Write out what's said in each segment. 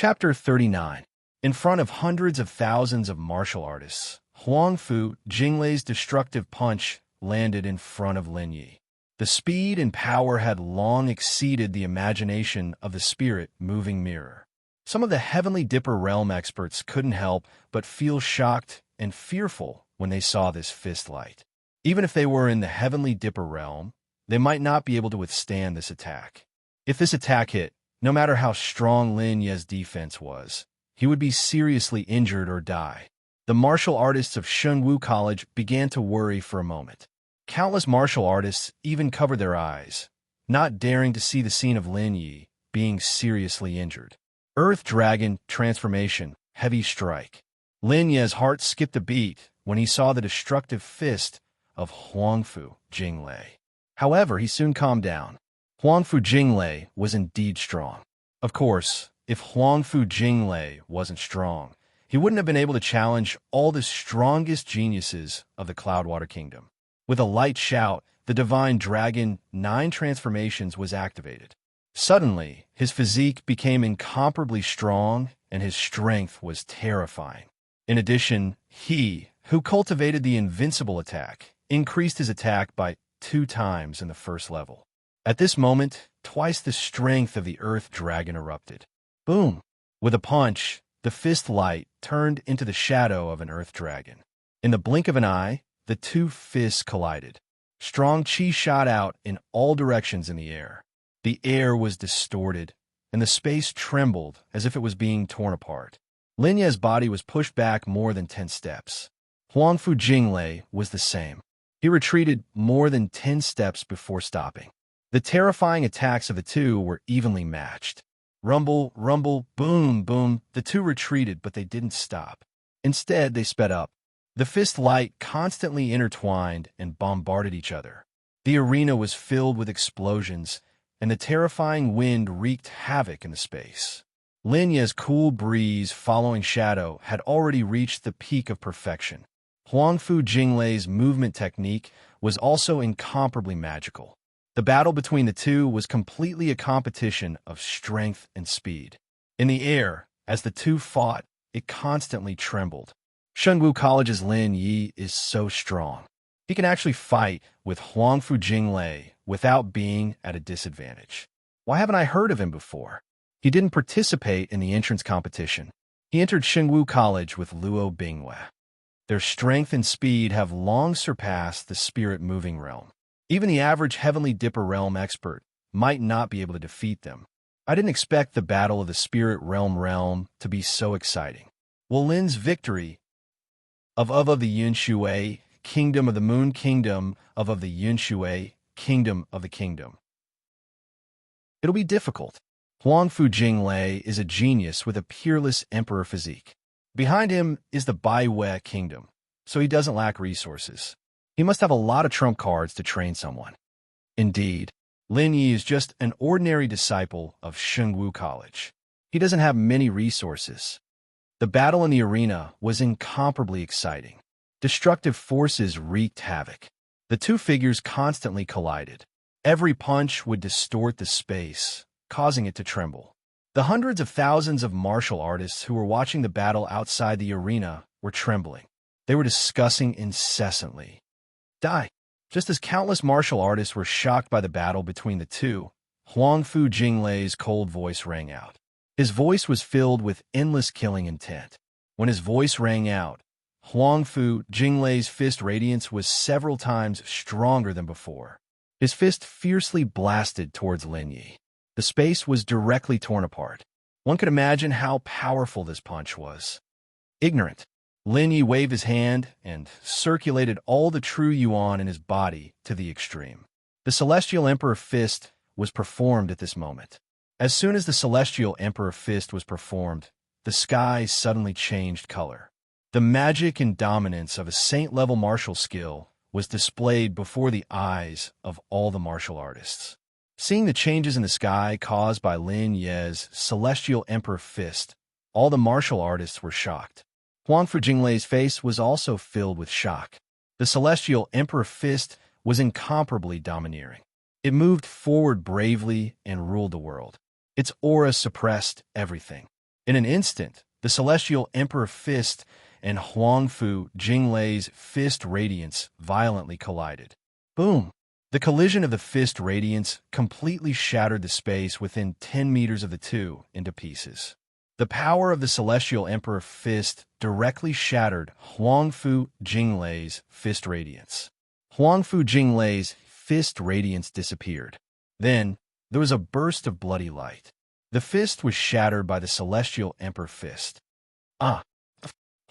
Chapter 39. In front of hundreds of thousands of martial artists, Huangfu Jinglei's destructive punch landed in front of Lin Yi. The speed and power had long exceeded the imagination of the spirit-moving mirror. Some of the Heavenly Dipper realm experts couldn't help but feel shocked and fearful when they saw this fist light. Even if they were in the Heavenly Dipper realm, they might not be able to withstand this attack. If this attack hit, no matter how strong Lin Yi's defense was, he would be seriously injured or die. The martial artists of Shunwu College began to worry for a moment. Countless martial artists even covered their eyes, not daring to see the scene of Lin Yi being seriously injured. Earth Dragon Transformation Heavy Strike. Lin Yi's heart skipped a beat when he saw the destructive fist of Huangfu Jinglei. However, he soon calmed down. Huangfu Jinglei was indeed strong. Of course, if Huangfu Jinglei wasn't strong, he wouldn't have been able to challenge all the strongest geniuses of the Cloudwater Kingdom. With a light shout, the Divine Dragon 9 Transformations was activated. Suddenly, his physique became incomparably strong, and his strength was terrifying. In addition, he, who cultivated the invincible attack, increased his attack by 2 times in the first level. At this moment, twice the strength of the Earth Dragon erupted. Boom! With a punch, the fist light turned into the shadow of an Earth Dragon. In the blink of an eye, the 2 fists collided. Strong chi shot out in all directions in the air. The air was distorted, and the space trembled as if it was being torn apart. Lin Yi's body was pushed back more than 10 steps. Huangfu Jinglei was the same. He retreated more than 10 steps before stopping. The terrifying attacks of the two were evenly matched. Rumble, rumble, boom, boom. The two retreated, but they didn't stop. Instead, they sped up. The fist light constantly intertwined and bombarded each other. The arena was filled with explosions, and the terrifying wind wreaked havoc in the space. Lin Yi's cool breeze following shadow had already reached the peak of perfection. Huangfu Jinglei's movement technique was also incomparably magical. The battle between the two was completely a competition of strength and speed. In the air, as the two fought, it constantly trembled. Shunwu College's Lin Yi is so strong. He can actually fight with Huangfu Jinglei without being at a disadvantage. Why haven't I heard of him before? He didn't participate in the entrance competition. He entered Shunwu College with Luo Binghua. Their strength and speed have long surpassed the spirit-moving realm. Even the average Heavenly Dipper realm expert might not be able to defeat them. I didn't expect the battle of the spirit realm to be so exciting. Will Lin's victory of the Yunshui, Kingdom of the Moon, Kingdom of the Yunshui, Kingdom of the Kingdom. It'll be difficult. Huangfu Jinglei is a genius with a peerless emperor physique. Behind him is the Baiwei Kingdom, so he doesn't lack resources. He must have a lot of trump cards to train someone. Indeed, Lin Yi is just an ordinary disciple of Shunwu College. He doesn't have many resources. The battle in the arena was incomparably exciting. Destructive forces wreaked havoc. The two figures constantly collided. Every punch would distort the space, causing it to tremble. The hundreds of thousands of martial artists who were watching the battle outside the arena were trembling. They were discussing incessantly. Die. Just as countless martial artists were shocked by the battle between the two, Huangfu Jinglei's cold voice rang out. His voice was filled with endless killing intent. When his voice rang out, Huangfu Jinglei's fist radiance was several times stronger than before. His fist fiercely blasted towards Lin Yi. The space was directly torn apart. One could imagine how powerful this punch was. Ignorant. Lin Yi waved his hand and circulated all the true yuan in his body to the extreme. The Celestial Emperor Fist was performed at this moment. As soon as the Celestial Emperor Fist was performed, the sky suddenly changed color. The magic and dominance of a saint-level martial skill was displayed before the eyes of all the martial artists. Seeing the changes in the sky caused by Lin Yi's Celestial Emperor Fist, all the martial artists were shocked. Huangfu Jinglei's face was also filled with shock. The Celestial Emperor Fist was incomparably domineering. It moved forward bravely and ruled the world. Its aura suppressed everything. In an instant, the celestial emperor fist and Huangfu Jinglei's fist radiance violently collided. Boom! The collision of the fist radiance completely shattered the space within 10 meters of the two into pieces. The power of the celestial emperor fist directly shattered Huangfu Jinglei's fist radiance. Huangfu Jinglei's fist radiance disappeared. Then, there was a burst of bloody light. The fist was shattered by the celestial emperor fist. Ah!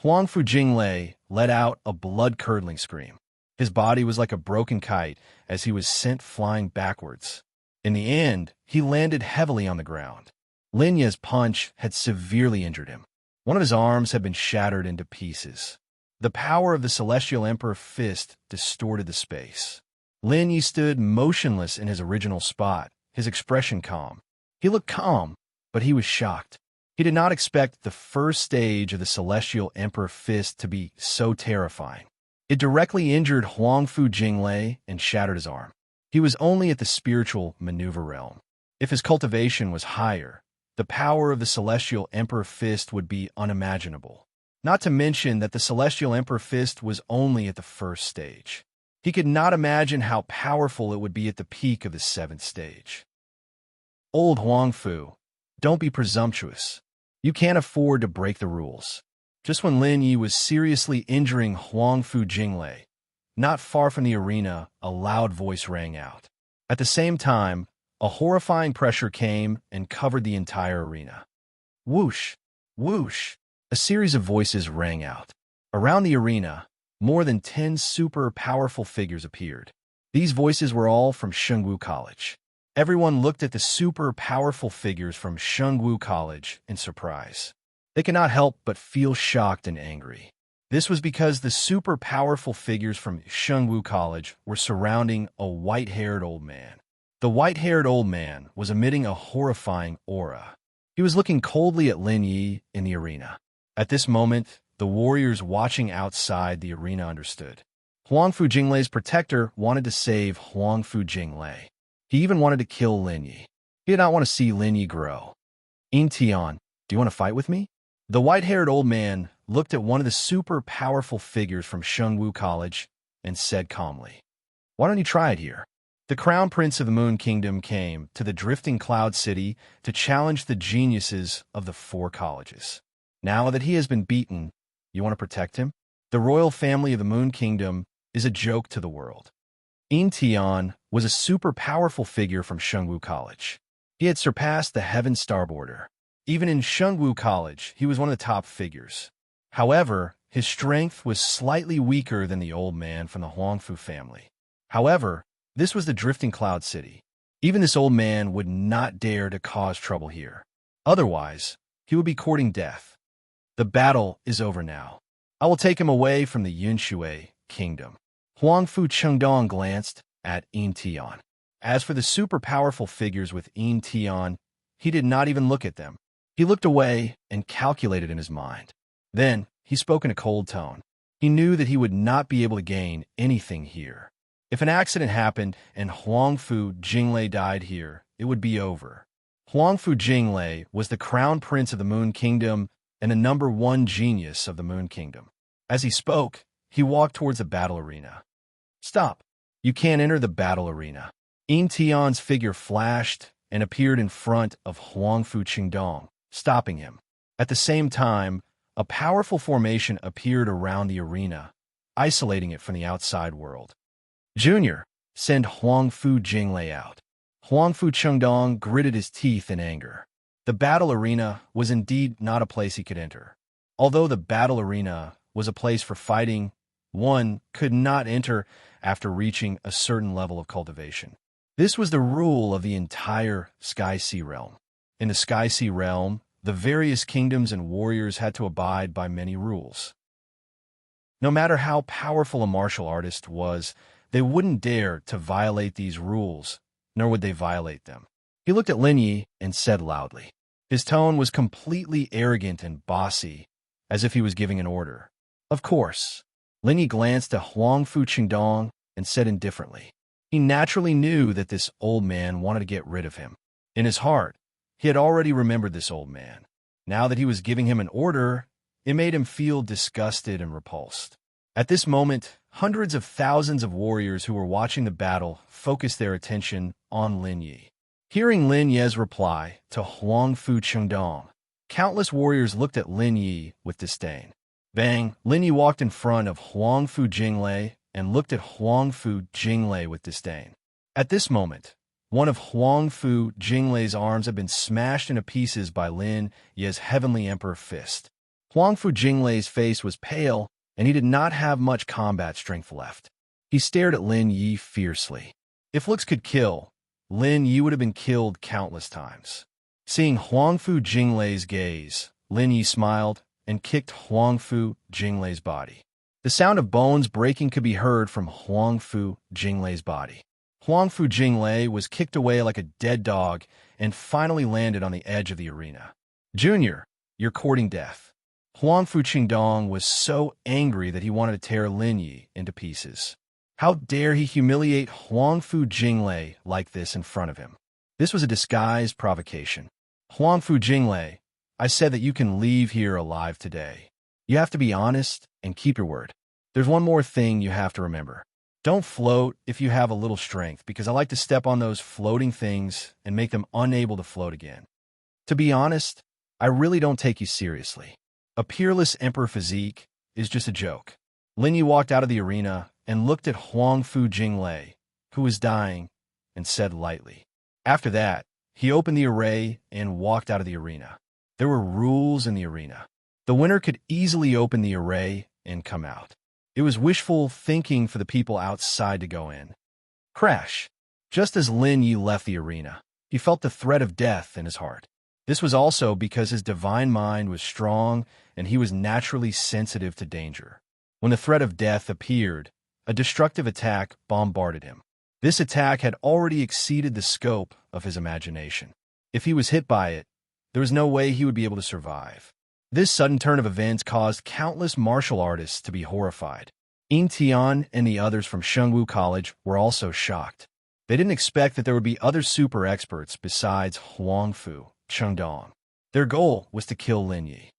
Huangfu Jinglei let out a blood-curdling scream. His body was like a broken kite as he was sent flying backwards. In the end, he landed heavily on the ground. Lin Ye's punch had severely injured him. One of his arms had been shattered into pieces. The power of the celestial emperor fist distorted the space. Lin Yi stood motionless in his original spot, his expression calm. He looked calm, but he was shocked. He did not expect the first stage of the celestial emperor fist to be so terrifying. It directly injured Huangfu Jinglei and shattered his arm. He was only at the spiritual maneuver realm. If his cultivation was higher, the power of the celestial emperor fist would be unimaginable. Not to mention that the celestial emperor fist was only at the first stage. He could not imagine how powerful it would be at the peak of the seventh stage. Old Huangfu, don't be presumptuous. You can't afford to break the rules. Just when Lin Yi was seriously injuring Huangfu Jinglei, not far from the arena, a loud voice rang out. At the same time, a horrifying pressure came and covered the entire arena. Whoosh! Whoosh! A series of voices rang out. Around the arena, more than 10 super powerful figures appeared. These voices were all from Shengwu College. Everyone looked at the super powerful figures from Shengwu College in surprise. They could not help but feel shocked and angry. This was because the super powerful figures from Shengwu College were surrounding a white-haired old man. The white-haired old man was emitting a horrifying aura. He was looking coldly at Lin Yi in the arena. At this moment, the warriors watching outside the arena understood. Huangfu Jinglei's protector wanted to save Huangfu Jinglei. He even wanted to kill Lin Yi. He did not want to see Lin Yi grow. Yin Tian, do you want to fight with me? The white-haired old man looked at one of the super powerful figures from Shengwu College and said calmly, "Why don't you try it here?" The crown prince of the Moon Kingdom came to the drifting cloud city to challenge the geniuses of the 4 colleges. Now that he has been beaten, you want to protect him? The royal family of the Moon Kingdom is a joke to the world. Yin Tian was a super powerful figure from Shengwu College. He had surpassed the Heaven Star border. Even in Shengwu College, he was one of the top figures. However, his strength was slightly weaker than the old man from the Huangfu family. However, this was the drifting cloud city. Even this old man would not dare to cause trouble here. Otherwise, he would be courting death. The battle is over now. I will take him away from the Yunshui kingdom. Huangfu Chengdong glanced at Yin Tian. As for the super powerful figures with Yin Tian, he did not even look at them. He looked away and calculated in his mind. Then, he spoke in a cold tone. He knew that he would not be able to gain anything here. If an accident happened and Huangfu Jinglei died here, it would be over. Huangfu Jinglei was the crown prince of the Moon Kingdom and the #1 genius of the Moon Kingdom. As he spoke, he walked towards the battle arena. "Stop! You can't enter the battle arena." Yin Tian's figure flashed and appeared in front of Huangfu Qingdong, stopping him. At the same time, a powerful formation appeared around the arena, isolating it from the outside world. "Junior, send Huangfu Jinglei out." Huangfu Qingdong gritted his teeth in anger. The battle arena was indeed not a place he could enter. Although the battle arena was a place for fighting, one could not enter after reaching a certain level of cultivation. This was the rule of the entire Sky Sea realm. In the Sky Sea realm, the various kingdoms and warriors had to abide by many rules. No matter how powerful a martial artist was, they wouldn't dare to violate these rules, nor would they violate them. He looked at Lin Yi and said loudly. His tone was completely arrogant and bossy, as if he was giving an order. Of course. Lin Yi glanced at Huangfu Qingdong and said indifferently. He naturally knew that this old man wanted to get rid of him. In his heart, he had already remembered this old man. Now that he was giving him an order, it made him feel disgusted and repulsed. At this moment, hundreds of thousands of warriors who were watching the battle focused their attention on Lin Yi. Hearing Lin Yi's reply to Huang Fu Chengdong, countless warriors looked at Lin Yi with disdain. Bang! Lin Yi walked in front of Huang Fu Jinglei and looked at Huang Fu Jinglei with disdain. At this moment, one of Huang Fu Jinglei's arms had been smashed into pieces by Lin Yi's heavenly emperor fist. Huang Fu Jinglei's face was pale, and he did not have much combat strength left. He stared at Lin Yi fiercely. If looks could kill, Lin Yi would have been killed countless times. Seeing Huang Fu Jinglei's gaze, Lin Yi smiled and kicked Huang Fu Jinglei's body. The sound of bones breaking could be heard from Huang Fu Jinglei's body. Huang Fu Jinglei was kicked away like a dead dog and finally landed on the edge of the arena. "Junior, you're courting death." Huang Fu Qingdong was so angry that he wanted to tear Lin Yi into pieces. How dare he humiliate Huang Fu Jinglei like this in front of him? This was a disguised provocation. "Huang Fu Jinglei, I said that you can leave here alive today. You have to be honest and keep your word. There's one more thing you have to remember. Don't float if you have a little strength, because I like to step on those floating things and make them unable to float again. To be honest, I really don't take you seriously. A peerless emperor physique is just a joke." Lin Yi walked out of the arena and looked at Huang Fu Jinglei, who was dying, and said lightly. After that, he opened the array and walked out of the arena. There were rules in the arena. The winner could easily open the array and come out. It was wishful thinking for the people outside to go in. Crash! Just as Lin Yi left the arena, he felt the threat of death in his heart. This was also because his divine mind was strong and he was naturally sensitive to danger. When the threat of death appeared, a destructive attack bombarded him. This attack had already exceeded the scope of his imagination. If he was hit by it, there was no way he would be able to survive. This sudden turn of events caused countless martial artists to be horrified. Yin Tian and the others from Shengwu College were also shocked. They didn't expect that there would be other super experts besides Huang Fu Chengdong. Their goal was to kill Lin Yi.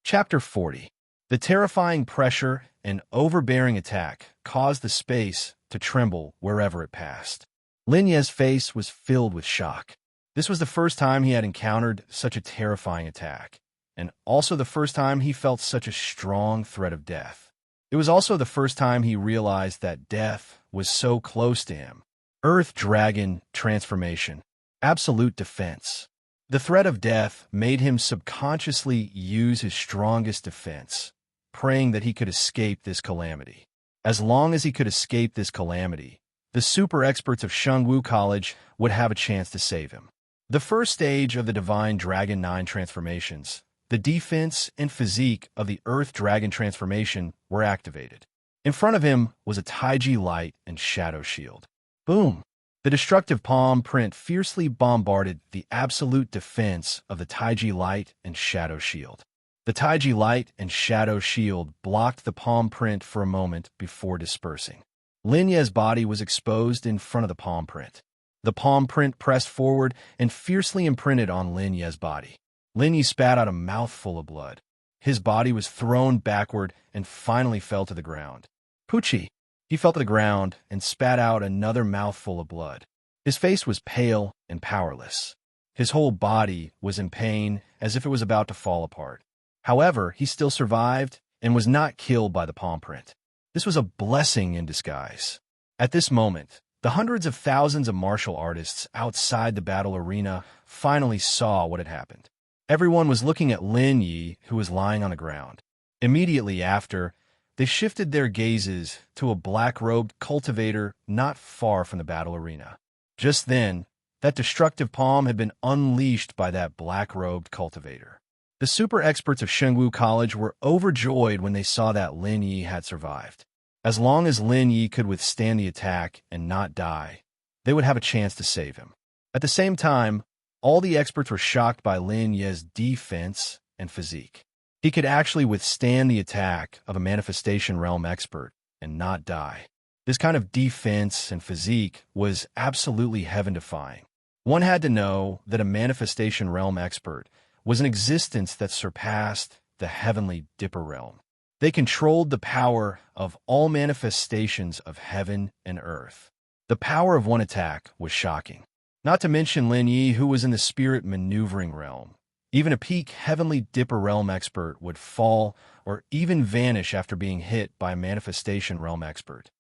Chapter 40. The terrifying pressure and overbearing attack caused the space to tremble wherever it passed. Lin Yi's face was filled with shock. This was the first time he had encountered such a terrifying attack, and also the first time he felt such a strong threat of death. It was also the first time he realized that death was so close to him. Earth Dragon Transformation. Absolute defense. The threat of death made him subconsciously use his strongest defense, praying that he could escape this calamity. As long as he could escape this calamity, the super experts of Shengwu College would have a chance to save him. The first stage of the Divine Dragon 9 transformations, the defense and physique of the Earth Dragon transformation were activated. In front of him was a Taiji light and shadow shield. Boom! The destructive palm print fiercely bombarded the absolute defense of the Taiji light and shadow shield. The Taiji light and shadow shield blocked the palm print for a moment before dispersing. Lin Yi's body was exposed in front of the palm print. The palm print pressed forward and fiercely imprinted on Lin Yi's body. Lin Yi spat out a mouthful of blood. His body was thrown backward and finally fell to the ground. Poochie! He fell to the ground and spat out another mouthful of blood. His face was pale and powerless. His whole body was in pain, as if it was about to fall apart. However, he still survived and was not killed by the palm print. This was a blessing in disguise. At this moment, the hundreds of thousands of martial artists outside the battle arena finally saw what had happened. Everyone was looking at Lin Yi, who was lying on the ground. Immediately after, they shifted their gazes to a black-robed cultivator not far from the battle arena. Just then, that destructive palm had been unleashed by that black-robed cultivator. The super experts of Shengwu College were overjoyed when they saw that Lin Yi had survived. As long as Lin Yi could withstand the attack and not die, they would have a chance to save him. At the same time, all the experts were shocked by Lin Yi's defense and physique. He could actually withstand the attack of a manifestation realm expert and not die. This kind of defense and physique was absolutely heaven-defying. One had to know that a manifestation realm expert was an existence that surpassed the heavenly Dipper realm. They controlled the power of all manifestations of heaven and earth. The power of one attack was shocking. Not to mention Lin Yi, who was in the spirit maneuvering realm. Even a peak heavenly Dipper realm expert would fall or even vanish after being hit by a manifestation realm expert.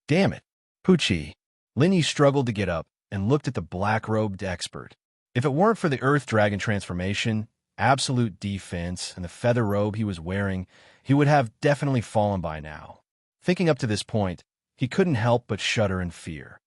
Damn it. Poochie. Lin Yi struggled to get up and looked at the black-robed expert. If it weren't for the Earth Dragon transformation, absolute defense, and the feather robe he was wearing, he would have definitely fallen by now. Thinking up to this point, he couldn't help but shudder in fear.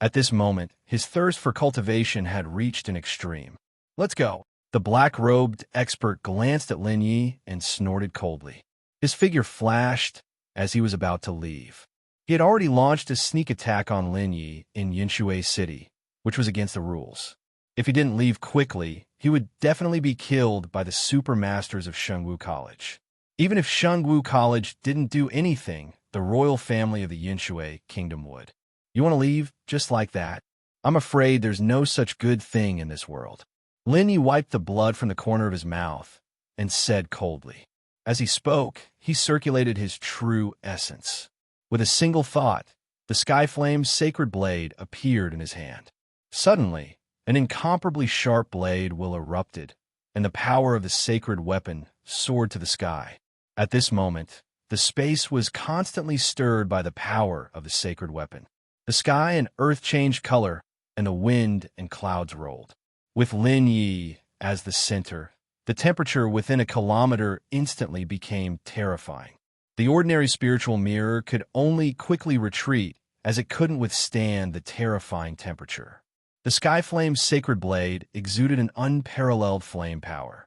At this moment, his thirst for cultivation had reached an extreme. Let's go. The black-robed expert glanced at Lin Yi and snorted coldly. His figure flashed as he was about to leave. He had already launched a sneak attack on Lin Yi in Yinshui City, which was against the rules. If he didn't leave quickly, he would definitely be killed by the super masters of Shengwu College. Even if Shengwu College didn't do anything, the royal family of the Yinshui kingdom would. You want to leave just like that? I'm afraid there's no such good thing in this world. Lin Yi wiped the blood from the corner of his mouth and said coldly. As he spoke, he circulated his true essence. With a single thought, the Skyflame's sacred blade appeared in his hand. Suddenly, an incomparably sharp blade will erupted, and the power of the sacred weapon soared to the sky. At this moment, the space was constantly stirred by the power of the sacred weapon. The sky and earth changed color, and the wind and clouds rolled. With Lin Yi as the center, the temperature within a kilometer instantly became terrifying. The ordinary spiritual mirror could only quickly retreat as it couldn't withstand the terrifying temperature. The Skyflame's sacred blade exuded an unparalleled flame power.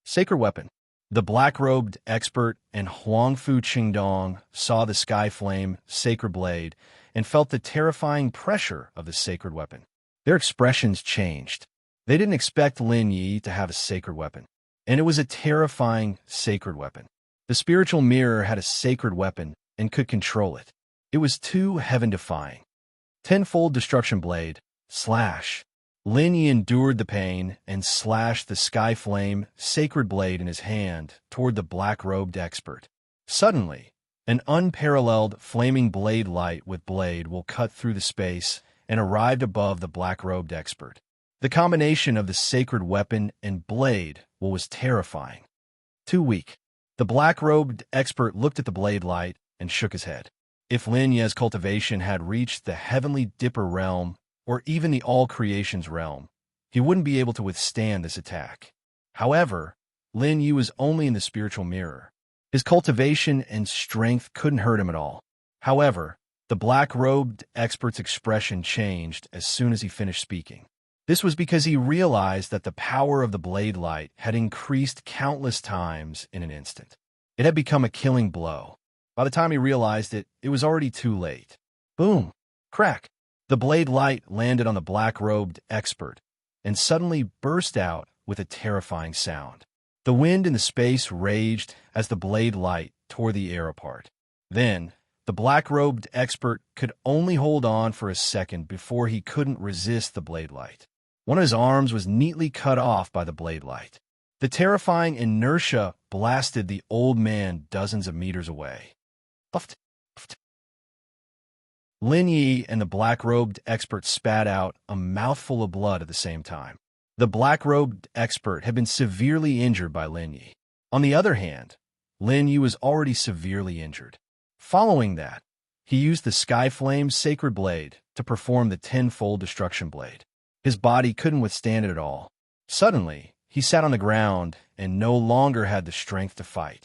Sacred weapon. The black-robed expert and Huangfu Qingdong saw the Skyflame sacred blade and felt the terrifying pressure of the sacred weapon. Their expressions changed. They didn't expect Lin Yi to have a sacred weapon, and it was a terrifying sacred weapon. The spiritual mirror had a sacred weapon and could control it. It was too heaven-defying. Tenfold destruction blade, slash. Lin Yi endured the pain and slashed the Skyflame sacred blade in his hand toward the black-robed expert. Suddenly, an unparalleled flaming blade light with blade will cut through the space and arrived above the black-robed expert. The combination of the sacred weapon and blade was terrifying. Too weak. The black-robed expert looked at the blade light and shook his head. If Lin Yi's cultivation had reached the heavenly Dipper realm, or even the all-creations realm, he wouldn't be able to withstand this attack. However, Lin Yi was only in the spiritual mirror. His cultivation and strength couldn't hurt him at all. However, the black-robed expert's expression changed as soon as he finished speaking. This was because he realized that the power of the blade light had increased countless times in an instant. It had become a killing blow. By the time he realized it, it was already too late. Boom! Crack! The blade light landed on the black-robed expert and suddenly burst out with a terrifying sound. The wind in the space raged as the blade light tore the air apart. Then, the black-robed expert could only hold on for a second before he couldn't resist the blade light. One of his arms was neatly cut off by the blade light. The terrifying inertia blasted the old man dozens of meters away. Puffed, puffed. Lin Yi and the black-robed expert spat out a mouthful of blood at the same time. The black-robed expert had been severely injured by Lin Yi. On the other hand, Lin Yi was already severely injured. Following that, he used the Skyflame's sacred blade to perform the tenfold destruction blade. His body couldn't withstand it at all. Suddenly, he sat on the ground and no longer had the strength to fight.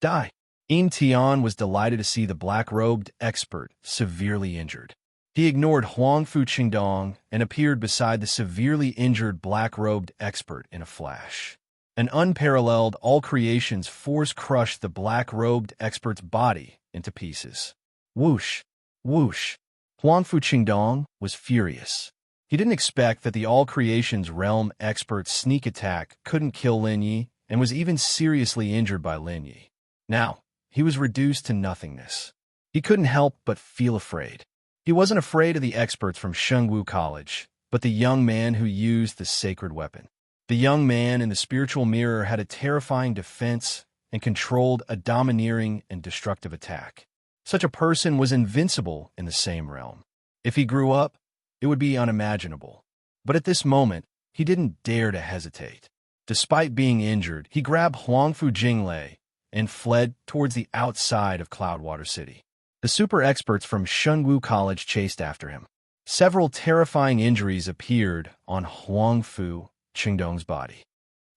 Die! Yin Tian was delighted to see the black-robed expert severely injured. He ignored Huangfu Qingdong and appeared beside the severely injured black-robed expert in a flash. An unparalleled all-creations force crushed the black-robed expert's body into pieces. Whoosh! Whoosh! Huangfu Qingdong was furious. He didn't expect that the all-creations realm expert's sneak attack couldn't kill Lin Yi and was even seriously injured by Lin Yi. Now, he was reduced to nothingness. He couldn't help but feel afraid. He wasn't afraid of the experts from Shengwu College, but the young man who used the sacred weapon. The young man in the spiritual mirror had a terrifying defense and controlled a domineering and destructive attack. Such a person was invincible in the same realm. If he grew up, it would be unimaginable. But at this moment, he didn't dare to hesitate. Despite being injured, he grabbed Huangfu Jinglei and fled towards the outside of Cloudwater City. The super experts from Shunwu College chased after him. Several terrifying injuries appeared on Huangfu Qingdong's body.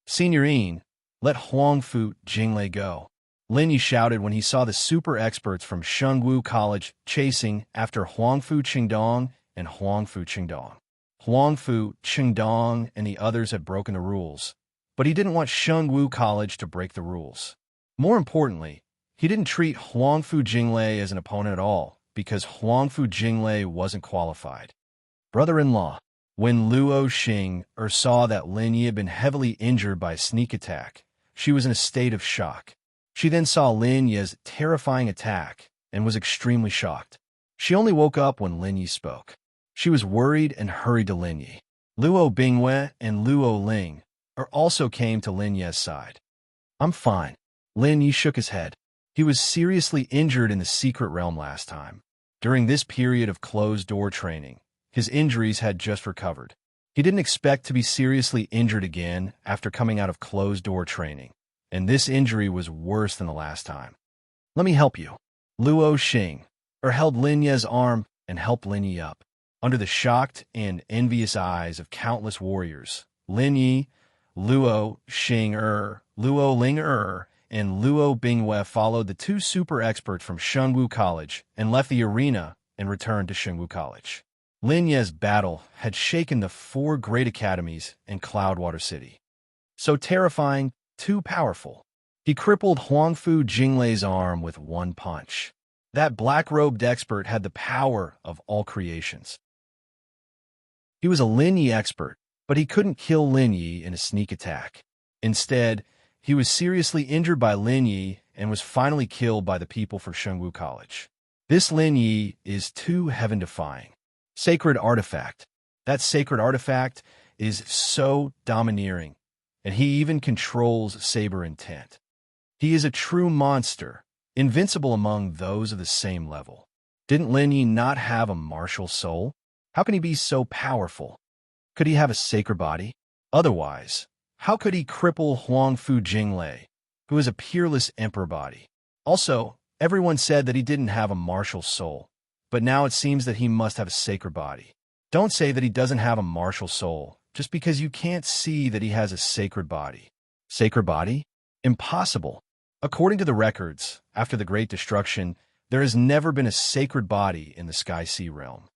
"Signorine, let Huangfu Jinglei go," Lin Yi shouted when he saw the super experts from Shunwu College chasing after Huangfu Qingdong and Huangfu Qingdong. Huangfu Qingdong and the others had broken the rules, but he didn't want Shunwu College to break the rules. More importantly, he didn't treat Huangfu Jinglei as an opponent at all, because Huangfu Jinglei wasn't qualified. Brother-in-law. When Luo Xing saw that Lin Yi had been heavily injured by a sneak attack, she was in a state of shock. She then saw Lin Yi's terrifying attack and was extremely shocked. She only woke up when Lin Yi spoke. She was worried and hurried to Lin Yi. Luo Bingwei and Luo Ling also came to Lin Yi's side. "I'm fine." Lin Yi shook his head. He was seriously injured in the secret realm last time. During this period of closed-door training, his injuries had just recovered. He didn't expect to be seriously injured again after coming out of closed-door training, and this injury was worse than the last time. "Let me help you." Luo Xing held Lin Yi's arm and helped Lin Yi up. Under the shocked and envious eyes of countless warriors, Lin Yi, Luo Xing Luo Ling and Luo Bingwei followed the two super experts from Shunwu College and left the arena and returned to Shunwu College. Lin Yi's battle had shaken the 4 great academies in Cloudwater City. So terrifying, too powerful. He crippled Huangfu Jinglei's arm with one punch. That black-robed expert had the power of all creations. He was a Lin Yi expert, but he couldn't kill Lin Yi in a sneak attack. Instead, he was seriously injured by Lin Yi and was finally killed by the people for Shunwu College. This Lin Yi is too heaven-defying. Sacred artifact. That sacred artifact is so domineering, and he even controls saber intent. He is a true monster, invincible among those of the same level. Didn't Lin Yi not have a martial soul? How can he be so powerful? Could he have a sacred body? Otherwise, how could he cripple Huangfu Jinglei, who is a peerless emperor body? Also, everyone said that he didn't have a martial soul, but now it seems that he must have a sacred body. Don't say that he doesn't have a martial soul, just because you can't see that he has a sacred body. Sacred body? Impossible. According to the records, after the Great Destruction, there has never been a sacred body in the Sky-Sea realm.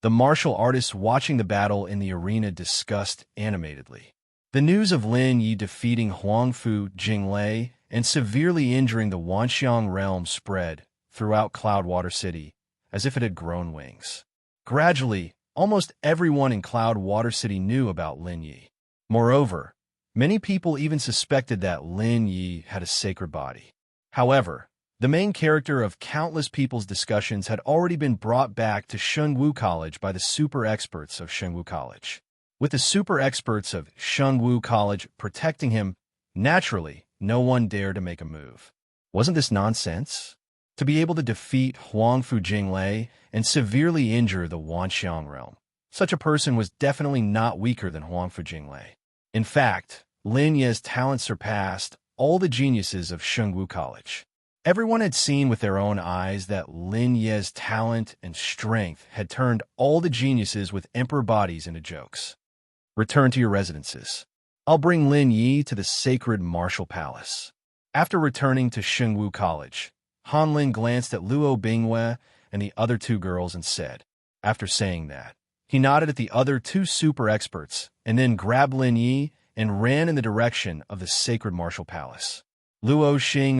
The martial artists watching the battle in the arena discussed animatedly. The news of Lin Yi defeating Huangfu Jinglei and severely injuring the Wanxiang realm spread throughout Cloudwater City as if it had grown wings. Gradually, almost everyone in Cloudwater City knew about Lin Yi. Moreover, many people even suspected that Lin Yi had a sacred body. However, the main character of countless people's discussions had already been brought back to Shunwu College by the super experts of Shunwu College. With the super experts of Shunwu College protecting him, naturally, no one dared to make a move. Wasn't this nonsense? To be able to defeat Huangfu Jinglei and severely injure the Wanxiang realm, such a person was definitely not weaker than Huangfu Jinglei. In fact, Lin Yi's talent surpassed all the geniuses of Shunwu College. Everyone had seen with their own eyes that Lin Yi's talent and strength had turned all the geniuses with emperor bodies into jokes. Return to your residences. I'll bring Lin Yi to the sacred martial palace. After returning to Shunwu College, Han Lin glanced at Luo Bingwei and the other 2 girls and said, after saying that, he nodded at the other 2 super experts and then grabbed Lin Yi and ran in the direction of the sacred martial palace. Luo Xing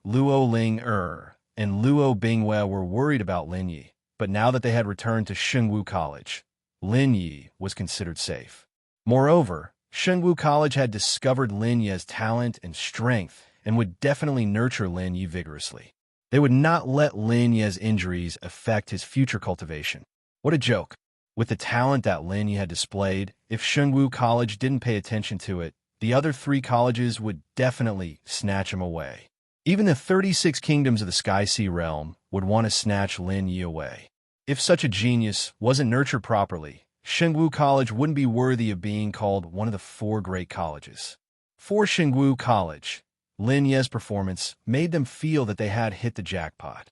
Luo Ling and Luo Bingwei were worried about Lin Yi, but now that they had returned to Shunwu College, Lin Yi was considered safe. Moreover, Shunwu College had discovered Lin Yi's talent and strength and would definitely nurture Lin Yi vigorously. They would not let Lin Yi's injuries affect his future cultivation. What a joke. With the talent that Lin Yi had displayed, if Shengwu College didn't pay attention to it, the other three colleges would definitely snatch him away. Even the 36 kingdoms of the Sky Sea realm would want to snatch Lin Yi away. If such a genius wasn't nurtured properly, Shengwu College wouldn't be worthy of being called one of the four great colleges. For Shengwu College, Lin Yi's performance made them feel that they had hit the jackpot.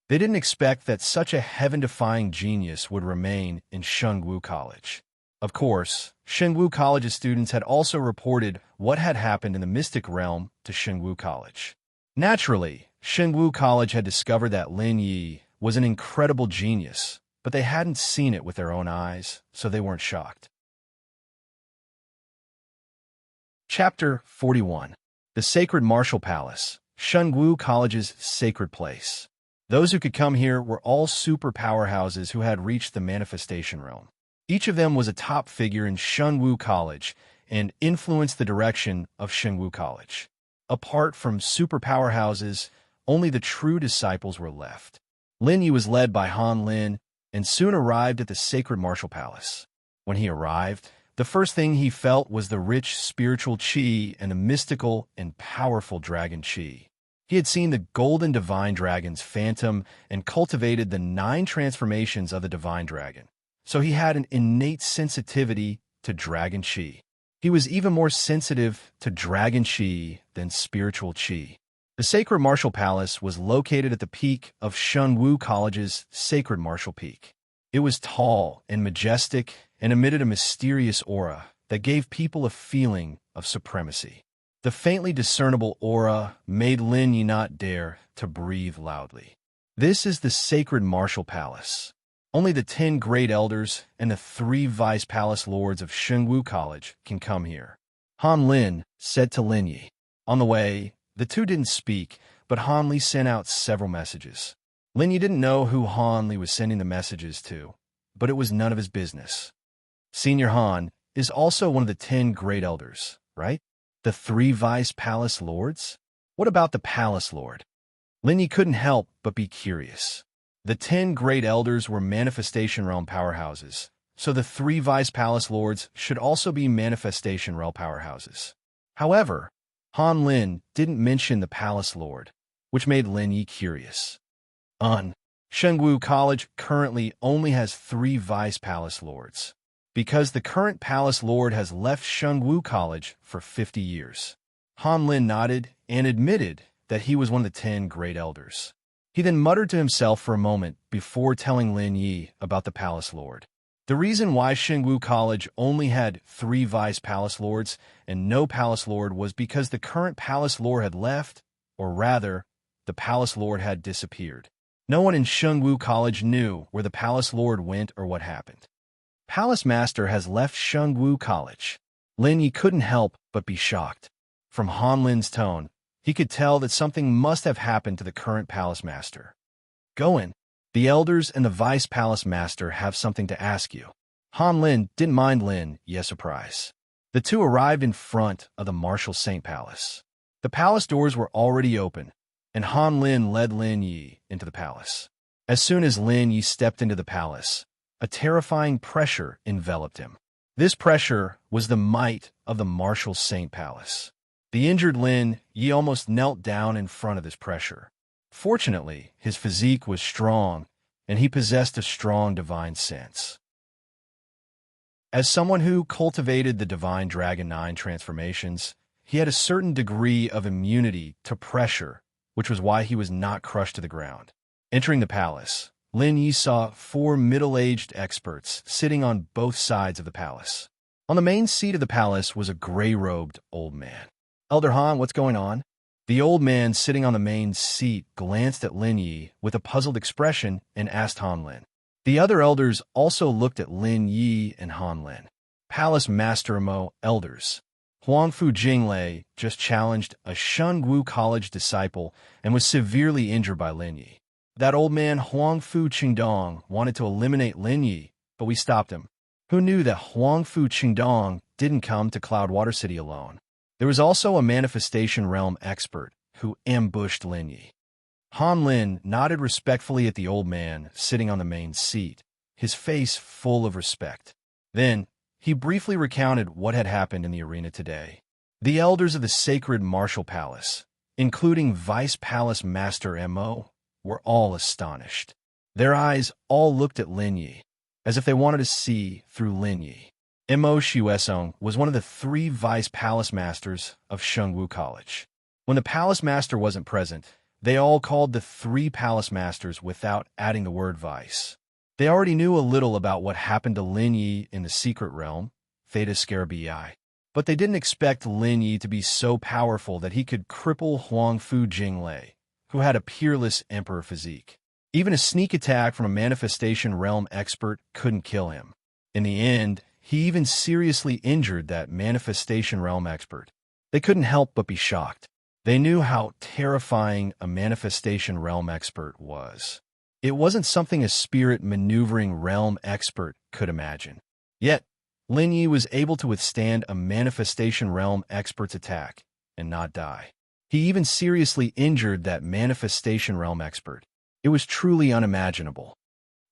They didn't expect that such a heaven-defying genius would remain in Shengwu College. Of course, Shengwu College's students had also reported what had happened in the mystic realm to Shengwu College. Naturally, Shengwu College had discovered that Lin Yi was an incredible genius, but they hadn't seen it with their own eyes, so they weren't shocked. Chapter 41. The Sacred Martial Palace, Shengwu College's sacred place. Those who could come here were all super powerhouses who had reached the manifestation realm. Each of them was a top figure in Shengwu College and influenced the direction of Shengwu College. Apart from super powerhouses, only the true disciples were left. Lin Yi was led by Han Lin and soon arrived at the Sacred Martial Palace. When he arrived, the first thing he felt was the rich spiritual qi and the mystical and powerful dragon qi. He had seen the golden divine dragon's phantom and cultivated the 9 transformations of the divine dragon. So he had an innate sensitivity to dragon qi. He was even more sensitive to dragon qi than spiritual qi. The Sacred Martial Palace was located at the peak of Shengwu College's Sacred Martial Peak. It was tall and majestic and emitted a mysterious aura that gave people a feeling of supremacy. The faintly discernible aura made Lin Yi not dare to breathe loudly. This is the Sacred Martial Palace. Only the 10 great elders and the 3 vice palace lords of Shengwu College can come here. Han Lin said to Lin Yi. On the way, the two didn't speak, but Han Li sent out several messages. Lin Yi didn't know who Han Li was sending the messages to, but it was none of his business. Senior Han is also one of the 10 great elders, right? The 3 vice palace lords? What about the palace lord? Lin Yi couldn't help but be curious. The 10 great elders were manifestation realm powerhouses, so the 3 vice palace lords should also be manifestation realm powerhouses. However, Han Lin didn't mention the palace lord, which made Lin Yi curious. Shengwu College currently only has 3 vice palace lords, because the current palace lord has left Shengwu College for 50 years. Han Lin nodded and admitted that he was one of the 10 great elders. He then muttered to himself for a moment before telling Lin Yi about the palace lord. The reason why Shengwu College only had 3 vice palace lords and no palace lord was because the current palace lord had left, or rather, the palace lord had disappeared. No one in Shengwu College knew where the palace lord went or what happened. Palace Master has left Shengwu College. Lin Yi couldn't help but be shocked. From Han Lin's tone, he could tell that something must have happened to the current Palace Master. Go in. The elders and the Vice Palace Master have something to ask you. Han Lin didn't mind Lin Yi's surprise. The two arrived in front of the Martial Saint Palace. The palace doors were already open, and Han Lin led Lin Yi into the palace. As soon as Lin Yi stepped into the palace, a terrifying pressure enveloped him. This pressure was the might of the Martial Saint Palace. The injured Lin Yi almost knelt down in front of this pressure. Fortunately, his physique was strong, and he possessed a strong divine sense. As someone who cultivated the divine Dragon 9 transformations, he had a certain degree of immunity to pressure, which was why he was not crushed to the ground. Entering the palace, Lin Yi saw 4 middle-aged experts sitting on both sides of the palace. On the main seat of the palace was a gray-robed old man. Elder Han, what's going on? The old man sitting on the main seat glanced at Lin Yi with a puzzled expression and asked Han Lin. The other elders also looked at Lin Yi and Han Lin. Palace Master Mo elders. Huangfu Jinglei just challenged a Shengwu College disciple and was severely injured by Lin Yi. That old man Huangfu Qingdong wanted to eliminate Lin Yi, but we stopped him. Who knew that Huangfu Qingdong didn't come to Cloudwater City alone? There was also a manifestation realm expert who ambushed Lin Yi. Han Lin nodded respectfully at the old man sitting on the main seat, his face full of respect. Then, he briefly recounted what had happened in the arena today. The elders of the sacred martial palace, including Vice Palace Master Mo, were all astonished. Their eyes all looked at Lin Yi, as if they wanted to see through Lin Yi. Mo Xuesong was one of the 3 Vice Palace Masters of Shengwu College. When the Palace Master wasn't present, they all called the 3 Palace Masters without adding the word Vice. They already knew a little about what happened to Lin Yi in the secret realm, Theta Scarabii, but they didn't expect Lin Yi to be so powerful that he could cripple Huangfu Jinglei, who had a peerless emperor physique. Even a sneak attack from a manifestation realm expert couldn't kill him. In the end, he even seriously injured that manifestation realm expert. They couldn't help but be shocked. They knew how terrifying a manifestation realm expert was. It wasn't something a spirit maneuvering realm expert could imagine. Yet, Lin Yi was able to withstand a manifestation realm expert's attack and not die. He even seriously injured that manifestation realm expert. It was truly unimaginable.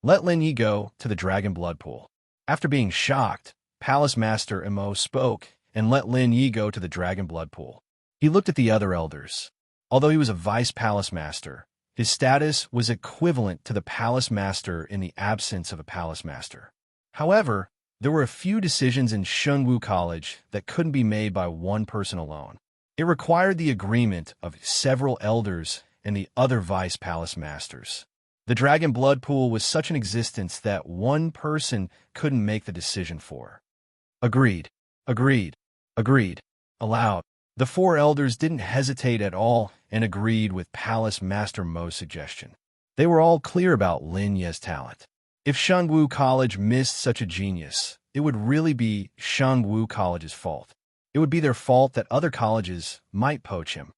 Let Lin Yi go to the Dragon Blood Pool. After being shocked, Palace Master Mo spoke and let Lin Yi go to the Dragon Blood Pool. He looked at the other elders. Although he was a Vice Palace Master, his status was equivalent to the Palace Master in the absence of a Palace Master. However, there were a few decisions in Shengwu College that couldn't be made by one person alone. It required the agreement of several elders and the other Vice Palace Masters. The Dragon Blood Pool was such an existence that one person couldn't make the decision for. Agreed. Agreed. Agreed. Aloud. The 4 elders didn't hesitate at all and agreed with Palace Master Mo's suggestion. They were all clear about Lin Yi's talent. If Shengwu College missed such a genius, it would really be Shengwu College's fault. It would be their fault that other colleges might poach him.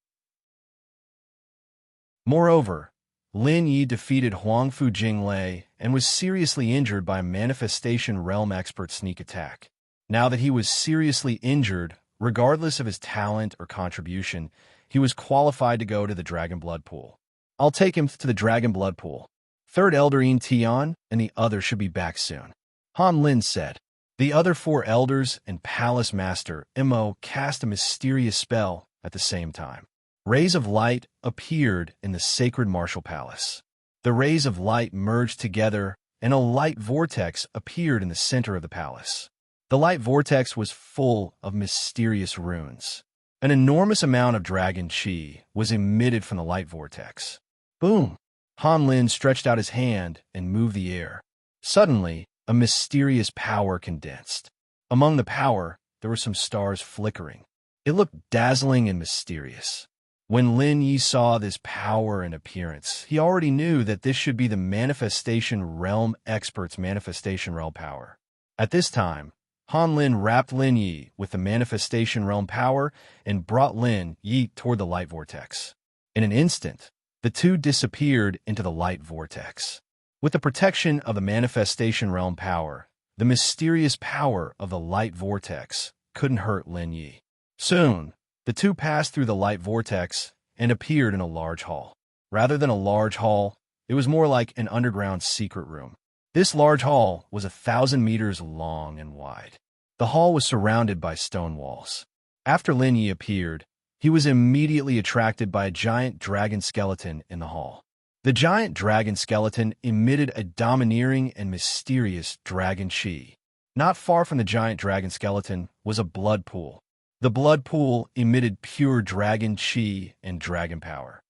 Moreover, Lin Yi defeated Huangfu Jinglei and was seriously injured by a manifestation realm expert sneak attack. Now that he was seriously injured, regardless of his talent or contribution, he was qualified to go to the Dragon Blood Pool. I'll take him to the Dragon Blood Pool. 3rd Elder Yin Tian and the other should be back soon. Han Lin said. The other 4 elders and Palace Master Mo cast a mysterious spell at the same time. Rays of light appeared in the sacred martial palace. The rays of light merged together, and a light vortex appeared in the center of the palace. The light vortex was full of mysterious runes. An enormous amount of dragon chi was emitted from the light vortex. Boom! Han Lin stretched out his hand and moved the air. Suddenly, a mysterious power condensed. Among the power, there were some stars flickering. It looked dazzling and mysterious. When Lin Yi saw this power and appearance, he already knew that this should be the Manifestation Realm expert's Manifestation Realm power. At this time, Han Lin wrapped Lin Yi with the Manifestation Realm power and brought Lin Yi toward the light vortex. In an instant, the two disappeared into the light vortex. With the protection of the Manifestation Realm power, the mysterious power of the light vortex couldn't hurt Lin Yi. Soon, the two passed through the light vortex and appeared in a large hall. Rather than a large hall, it was more like an underground secret room. This large hall was 1,000 meters long and wide. The hall was surrounded by stone walls. After Lin Yi appeared, he was immediately attracted by a giant dragon skeleton in the hall. The giant dragon skeleton emitted a domineering and mysterious dragon chi. Not far from the giant dragon skeleton was a blood pool. The blood pool emitted pure dragon chi and dragon power.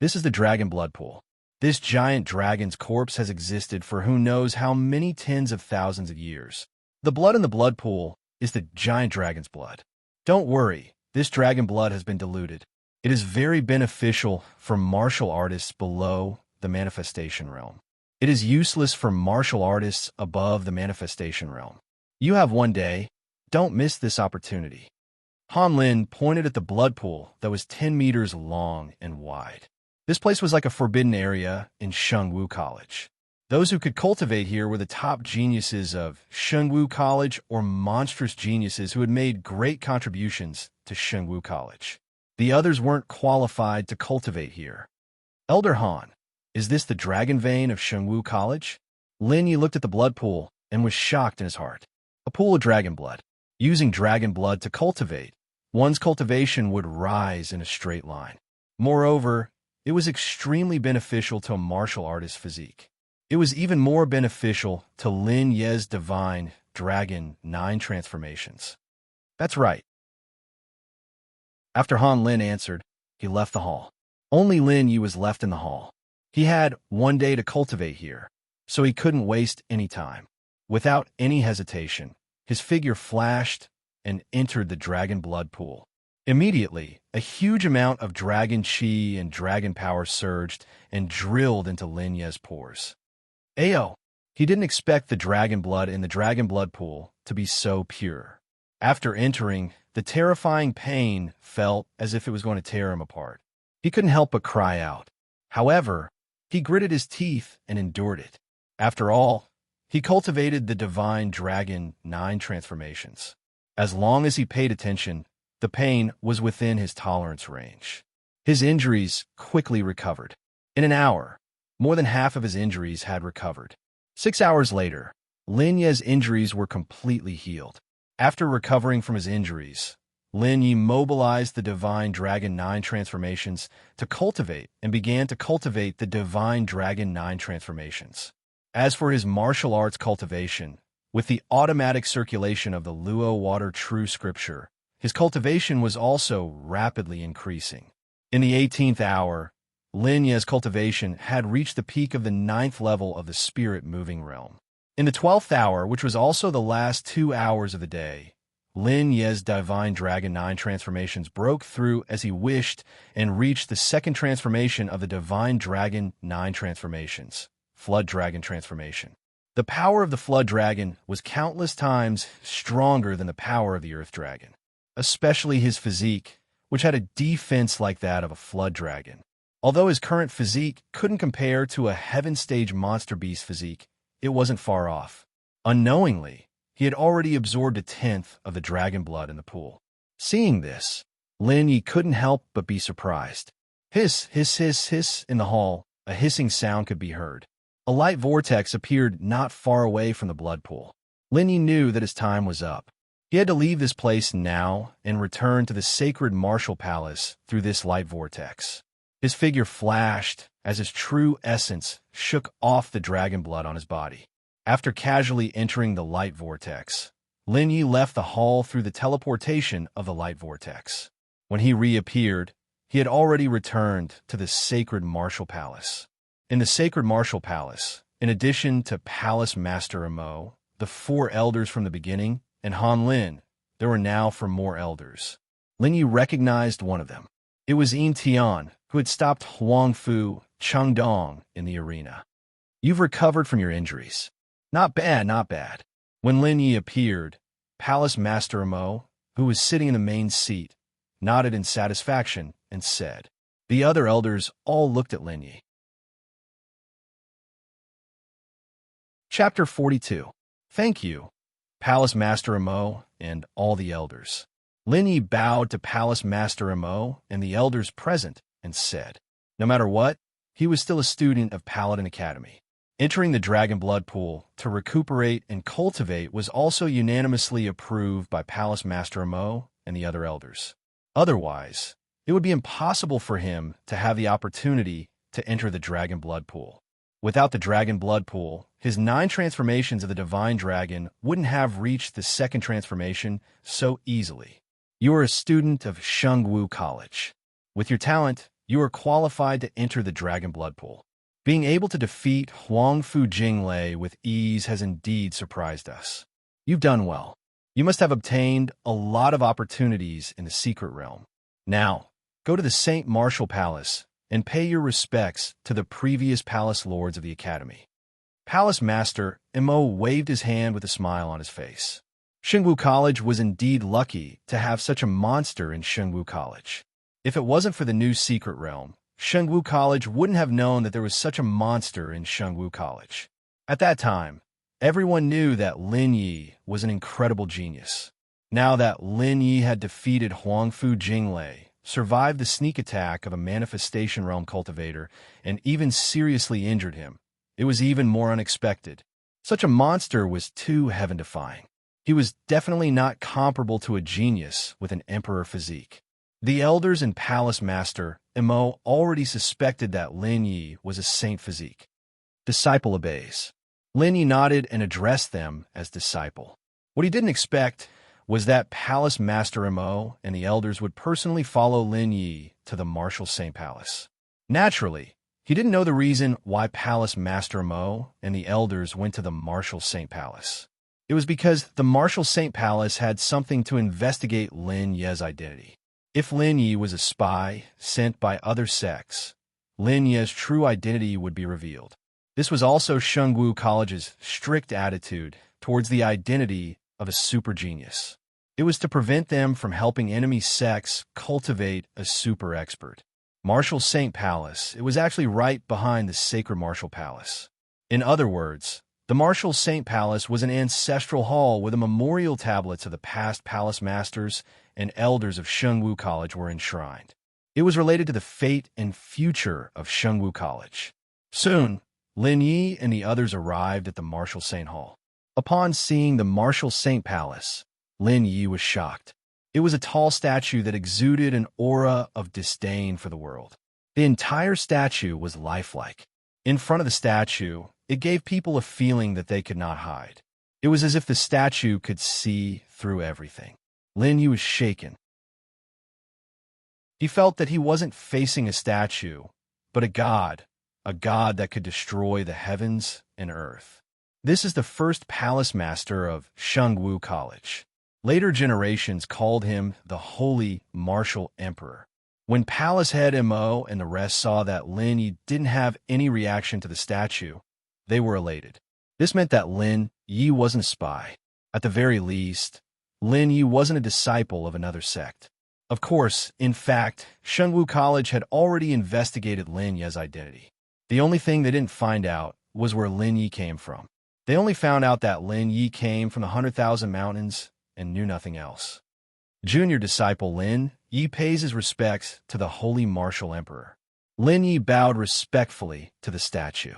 This is the Dragon Blood Pool. This giant dragon's corpse has existed for who knows how many tens of thousands of years. The blood in the blood pool is the giant dragon's blood. Don't worry, this dragon blood has been diluted. It is very beneficial for martial artists below the manifestation realm. It is useless for martial artists above the manifestation realm. You have one day. Don't miss this opportunity. Han Lin pointed at the blood pool that was 10 meters long and wide. This place was like a forbidden area in Shengwu College. Those who could cultivate here were the top geniuses of Shengwu College or monstrous geniuses who had made great contributions to Shengwu College. The others weren't qualified to cultivate here. Elder Han, is this the dragon vein of Shengwu College? Lin Yi looked at the blood pool and was shocked in his heart. A pool of dragon blood. Using dragon blood to cultivate, one's cultivation would rise in a straight line. Moreover, it was extremely beneficial to a martial artist's physique. It was even more beneficial to Lin Ye's divine dragon 9 transformations. That's right. After Han Lin answered, he left the hall. Only Lin Yi was left in the hall. He had one day to cultivate here, so he couldn't waste any time. Without any hesitation, his figure flashed and entered the dragon blood pool. Immediately, a huge amount of dragon chi and dragon power surged and drilled into Lin Ye's pores. Ayo! He didn't expect the dragon blood in the dragon blood pool to be so pure. After entering, the terrifying pain felt as if it was going to tear him apart. He couldn't help but cry out. However, he gritted his teeth and endured it. After all, he cultivated the divine dragon 9 transformations. As long as he paid attention, the pain was within his tolerance range. His injuries quickly recovered. In an hour, more than half of his injuries had recovered. 6 hours later, Lin Ye's injuries were completely healed. After recovering from his injuries, Lin Yi mobilized the divine dragon 9 transformations to cultivate and began to cultivate the divine dragon 9 transformations. As for his martial arts cultivation, with the automatic circulation of the Luo water true scripture, his cultivation was also rapidly increasing. In the 18th hour, Lin Ye's cultivation had reached the peak of the 9th level of the spirit-moving realm. In the 12th hour, which was also the last 2 hours of the day, Lin Ye's divine dragon 9 transformations broke through as he wished and reached the second transformation of the divine dragon 9 transformations, flood dragon transformation. The power of the flood dragon was countless times stronger than the power of the earth dragon, especially his physique, which had a defense like that of a flood dragon. Although his current physique couldn't compare to a heaven stage monster beast physique, it wasn't far off. Unknowingly, he had already absorbed 1/10 of the dragon blood in the pool. Seeing this, Lin Yi couldn't help but be surprised. Hiss, hiss, hiss, hiss in the hall, a hissing sound could be heard. A light vortex appeared not far away from the blood pool. Lin Yi knew that his time was up. He had to leave this place now and return to the sacred martial palace through this light vortex. His figure flashed as his true essence shook off the dragon blood on his body. After casually entering the light vortex, Lin Yi left the hall through the teleportation of the light vortex. When he reappeared, he had already returned to the sacred martial palace. In the sacred martial palace, in addition to Palace Master Amo, the 4 elders from the beginning, and Han Lin, there were now 4 more elders. Lin Yi recognized one of them. It was Yin Tian, who had stopped Huang Fu Chengdong in the arena. You've recovered from your injuries. Not bad, not bad. When Lin Yi appeared, Palace Master Amo, who was sitting in the main seat, nodded in satisfaction and said. The other elders all looked at Lin Yi. Chapter 42. Thank you, Palace Master Amo and all the elders. Lin Yi bowed to Palace Master Amo and the elders present and said, no matter what, he was still a student of Paladin Academy. Entering the dragon blood pool to recuperate and cultivate was also unanimously approved by Palace Master Amo and the other elders. Otherwise, it would be impossible for him to have the opportunity to enter the dragon blood pool. Without the dragon blood pool, his 9 transformations of the divine dragon wouldn't have reached the second transformation so easily. You are a student of Shengwu College. With your talent, you are qualified to enter the dragon blood pool. Being able to defeat Huang Fu Jinglei with ease has indeed surprised us. You've done well. You must have obtained a lot of opportunities in the secret realm. Now, go to the Saint Martial Palace and pay your respects to the previous palace lords of the academy. Palace Master Imo waved his hand with a smile on his face. Shengwu College was indeed lucky to have such a monster in Shengwu College. If it wasn't for the new secret realm, Shengwu College wouldn't have known that there was such a monster in Shengwu College. At that time, everyone knew that Lin Yi was an incredible genius. Now that Lin Yi had defeated Huang Fu Jinglei, survived the sneak attack of a manifestation realm cultivator, and even seriously injured him, it was even more unexpected Such a monster was too heaven-defying. He was definitely not comparable to a genius with an emperor physique. The elders and palace master, Mo, already suspected that Lin Yi was a saint physique. Disciple obeys. Lin Yi nodded and addressed them as disciple. What he didn't expect was that Palace Master Mo and the elders would personally follow Lin Yi to the Martial Saint Palace. Naturally, he didn't know the reason why Palace Master Mo and the elders went to the Martial Saint Palace. It was because the Martial Saint Palace had something to investigate Lin Yi's identity. If Lin Yi was a spy sent by other sects, Lin Yi's true identity would be revealed. This was also Shengwu College's strict attitude towards the identity of a super genius. It was to prevent them from helping enemy sects cultivate a super expert. Martial Saint Palace, it was actually right behind the Sacred Martial Palace. In other words, the Martial Saint Palace was an ancestral hall where the memorial tablets of the past palace masters and elders of Shengwu College were enshrined. It was related to the fate and future of Shengwu College. Soon, Lin Yi and the others arrived at the Martial Saint Hall. Upon seeing the Martial Saint Palace, Lin Yi was shocked. It was a tall statue that exuded an aura of disdain for the world. The entire statue was lifelike. In front of the statue, it gave people a feeling that they could not hide. It was as if the statue could see through everything. Lin Yi was shaken. He felt that he wasn't facing a statue, but a god that could destroy the heavens and earth. This is the first palace master of Shengwu College. Later generations called him the Holy Martial Emperor. When Palace Head Mo and the rest saw that Lin Yi didn't have any reaction to the statue, they were elated. This meant that Lin Yi wasn't a spy. At the very least, Lin Yi wasn't a disciple of another sect. Of course, in fact, Shengwu College had already investigated Lin Yi's identity. The only thing they didn't find out was where Lin Yi came from. They only found out that Lin Yi came from the 100,000 Mountains and knew nothing else. Junior disciple Lin Yi pays his respects to the Holy Martial Emperor. Lin Yi bowed respectfully to the statue.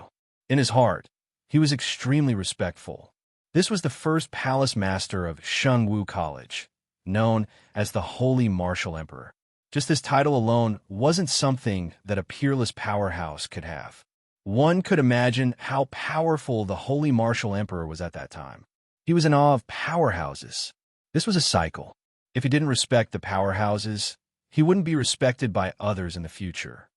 In his heart, he was extremely respectful. This was the first palace master of Shengwu College, known as the Holy Martial Emperor. Just this title alone wasn't something that a peerless powerhouse could have. One could imagine how powerful the Holy Martial Emperor was at that time. He was in awe of powerhouses. This was a cycle. If he didn't respect the powerhouses, he wouldn't be respected by others in the future.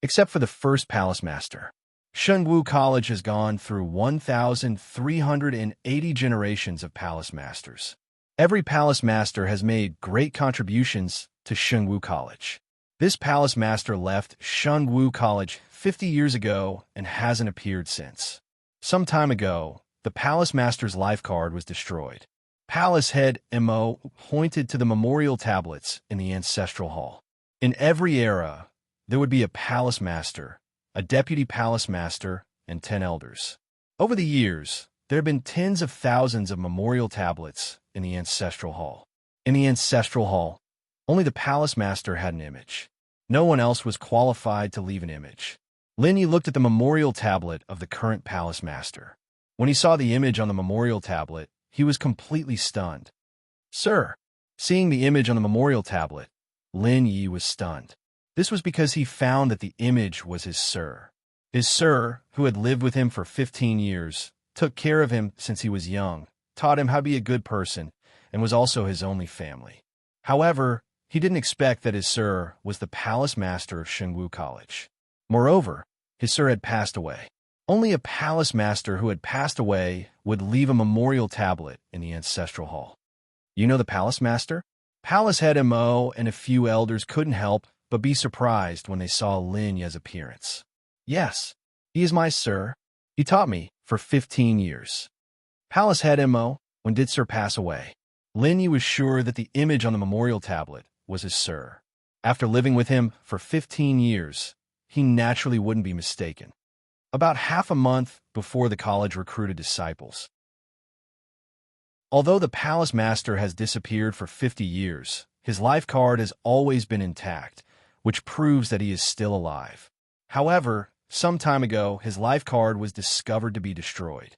Except for the first palace master. Shengwu College has gone through 1,380 generations of palace masters. Every palace master has made great contributions to Shengwu College. This palace master left Shengwu College 50 years ago and hasn't appeared since. Some time ago, the palace master's life card was destroyed. Palace Head Mo pointed to the memorial tablets in the ancestral hall. In every era, there would be a palace master, a deputy palace master, and 10 elders. Over the years, there have been tens of thousands of memorial tablets in the ancestral hall. In the ancestral hall, only the palace master had an image. No one else was qualified to leave an image. Lin Yi looked at the memorial tablet of the current palace master. When he saw the image on the memorial tablet, he was completely stunned. Sir, seeing the image on the memorial tablet, Lin Yi was stunned. This was because he found that the image was his sir. His sir, who had lived with him for 15 years, took care of him since he was young, taught him how to be a good person, and was also his only family. However, he didn't expect that his sir was the palace master of Shengwu College. Moreover, his sir had passed away. Only a palace master who had passed away would leave a memorial tablet in the ancestral hall. You know the palace master? Palace Head Mo and a few elders couldn't help but be surprised when they saw Lin Yi's appearance. Yes, he is my sir. He taught me for 15 years. Palace Head Mo, when did sir pass away? Lin Yi was sure that the image on the memorial tablet was his sir. After living with him for 15 years, he naturally wouldn't be mistaken. About half a month before the college recruited disciples. Although the palace master has disappeared for 50 years, his life card has always been intact, which proves that he is still alive. However, some time ago, his life card was discovered to be destroyed.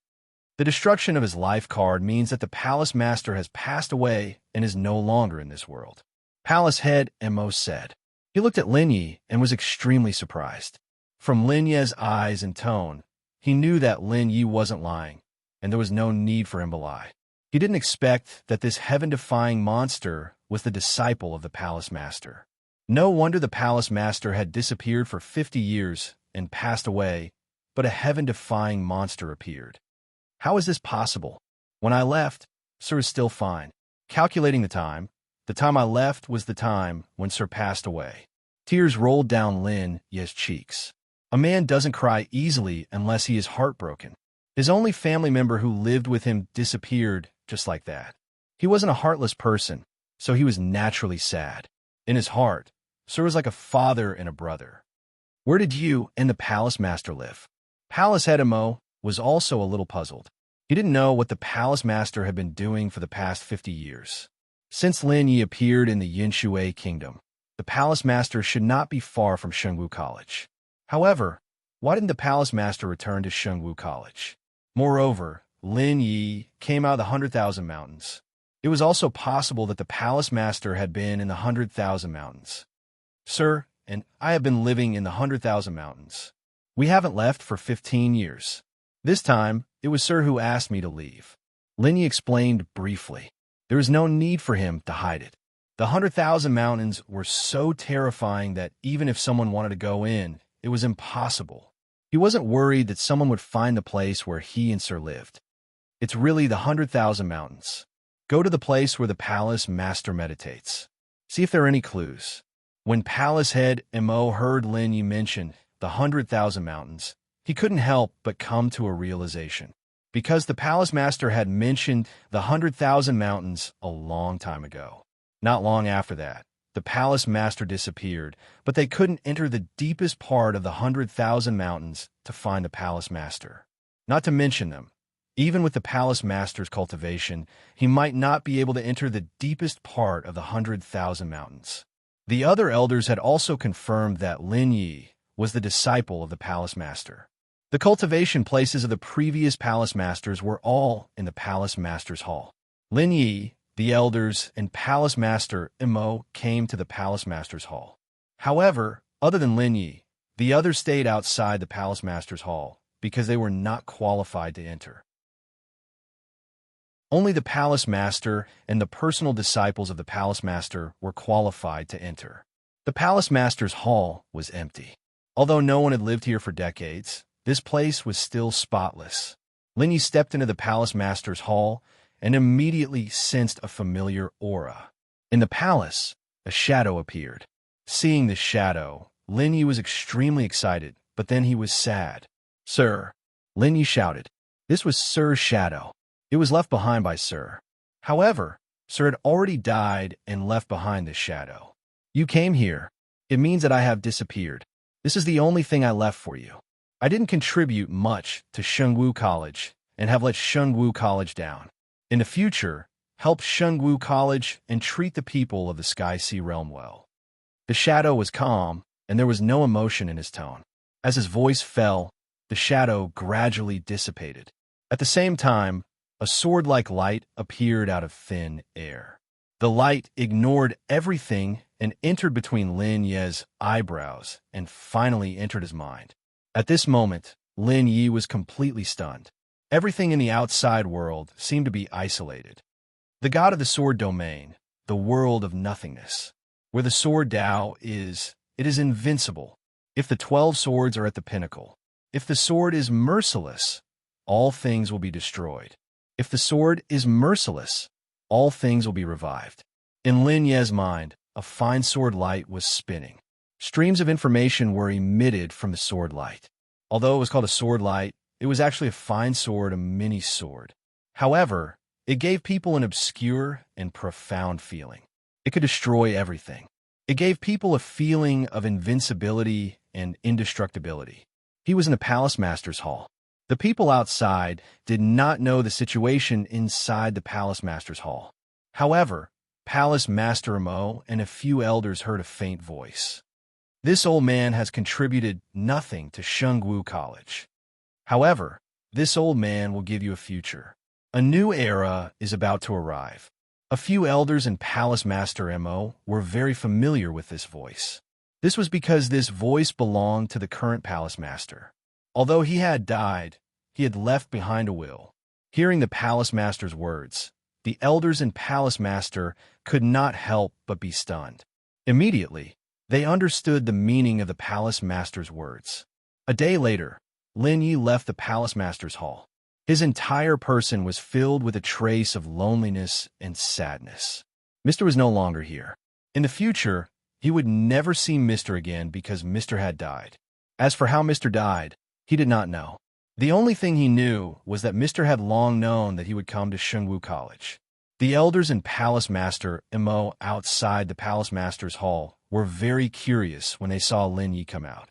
The destruction of his life card means that the Palace Master has passed away and is no longer in this world. Palace Head Mo said. He looked at Lin Yi and was extremely surprised. From Lin Yi's eyes and tone, he knew that Lin Yi wasn't lying, and there was no need for him to lie. He didn't expect that this heaven-defying monster was the disciple of the Palace Master. No wonder the Palace Master had disappeared for 50 years and passed away, but a heaven-defying monster appeared. How is this possible? When I left, Sir is still fine. Calculating the time I left was the time when Sir passed away. Tears rolled down Lin Yi's cheeks. A man doesn't cry easily unless he is heartbroken. His only family member who lived with him disappeared just like that. He wasn't a heartless person, so he was naturally sad. In his heart, Sir was like a father and a brother. Where did you and the Palace Master live? Palace Head Mo was also a little puzzled. He didn't know what the Palace Master had been doing for the past 50 years. Since Lin Yi appeared in the Yinshui Kingdom, the Palace Master should not be far from Shengwu College. However, why didn't the Palace Master return to Shengwu College? Moreover, Lin Yi came out of the 100,000 Mountains. It was also possible that the Palace Master had been in the 100,000 Mountains. Sir, and I have been living in the 100,000 Mountains. We haven't left for 15 years. This time, it was Sir who asked me to leave. Lin Yi explained briefly. There was no need for him to hide it. The 100,000 Mountains were so terrifying that even if someone wanted to go in, it was impossible. He wasn't worried that someone would find the place where he and Sir lived. It's really the 100,000 Mountains. Go to the place where the Palace Master meditates. See if there are any clues. When Palace Head Mo heard Lin Yi mention the 100,000 Mountains, he couldn't help but come to a realization. Because the Palace Master had mentioned the 100,000 Mountains a long time ago. Not long after that, the Palace Master disappeared, but they couldn't enter the deepest part of the 100,000 Mountains to find the Palace Master. Not to mention them, even with the Palace Master's cultivation, he might not be able to enter the deepest part of the 100,000 Mountains. The other elders had also confirmed that Lin Yi was the disciple of the Palace Master. The cultivation places of the previous Palace Masters were all in the Palace Master's Hall. Lin Yi, the elders, and Palace Master Mo came to the Palace Master's Hall. However, other than Lin Yi, the others stayed outside the Palace Master's Hall because they were not qualified to enter. Only the Palace Master and the personal disciples of the Palace Master were qualified to enter. The Palace Master's Hall was empty. Although no one had lived here for decades, this place was still spotless. Lin Yi stepped into the Palace Master's Hall and immediately sensed a familiar aura. In the palace, a shadow appeared. Seeing this shadow, Lin Yi was extremely excited, but then he was sad. Sir, Lin Yi shouted. This was Sir's shadow. It was left behind by Sir. However, Sir had already died and left behind this shadow. You came here. It means that I have disappeared. This is the only thing I left for you. I didn't contribute much to Shengwu College and have let Shengwu College down. In the future, help Shengwu College and treat the people of the Sky Sea Realm well. The shadow was calm, and there was no emotion in his tone. As his voice fell, the shadow gradually dissipated. At the same time, a sword-like light appeared out of thin air. The light ignored everything and entered between Lin Yi's eyebrows and finally entered his mind. At this moment, Lin Yi was completely stunned. Everything in the outside world seemed to be isolated. The god of the sword domain, the world of nothingness. Where the sword Tao is, it is invincible. If the 12 swords are at the pinnacle, if the sword is merciless, all things will be destroyed. If the sword is merciless, all things will be revived. In Lin Yi's mind, a fine sword light was spinning. Streams of information were emitted from the sword light. Although it was called a sword light, it was actually a fine sword, a mini sword. However, it gave people an obscure and profound feeling. It could destroy everything. It gave people a feeling of invincibility and indestructibility. He was in the Palace Master's Hall. The people outside did not know the situation inside the Palace Master's Hall. However, Palace Master Mo and a few elders heard a faint voice. This old man has contributed nothing to Shengwu College. However, This old man will give you a future. A new era is about to arrive. A few elders and Palace Master Mo were very familiar with this voice. This was because this voice belonged to the current Palace Master. Although he had died, he had left behind a will. Hearing the Palace Master's words, the elders and Palace Master could not help but be stunned. Immediately, they understood the meaning of the Palace Master's words. A day later, Lin Yi left the Palace Master's hall. His entire person was filled with a trace of loneliness and sadness. Mr. was no longer here. In the future, he would never see Mr. again because Mr. had died. As for how Mr. died, he did not know. The only thing he knew was that Mr. had long known that he would come to Shengwu College. The elders and Palace Master Mo outside the Palace Master's hall were very curious when they saw Lin Yi come out.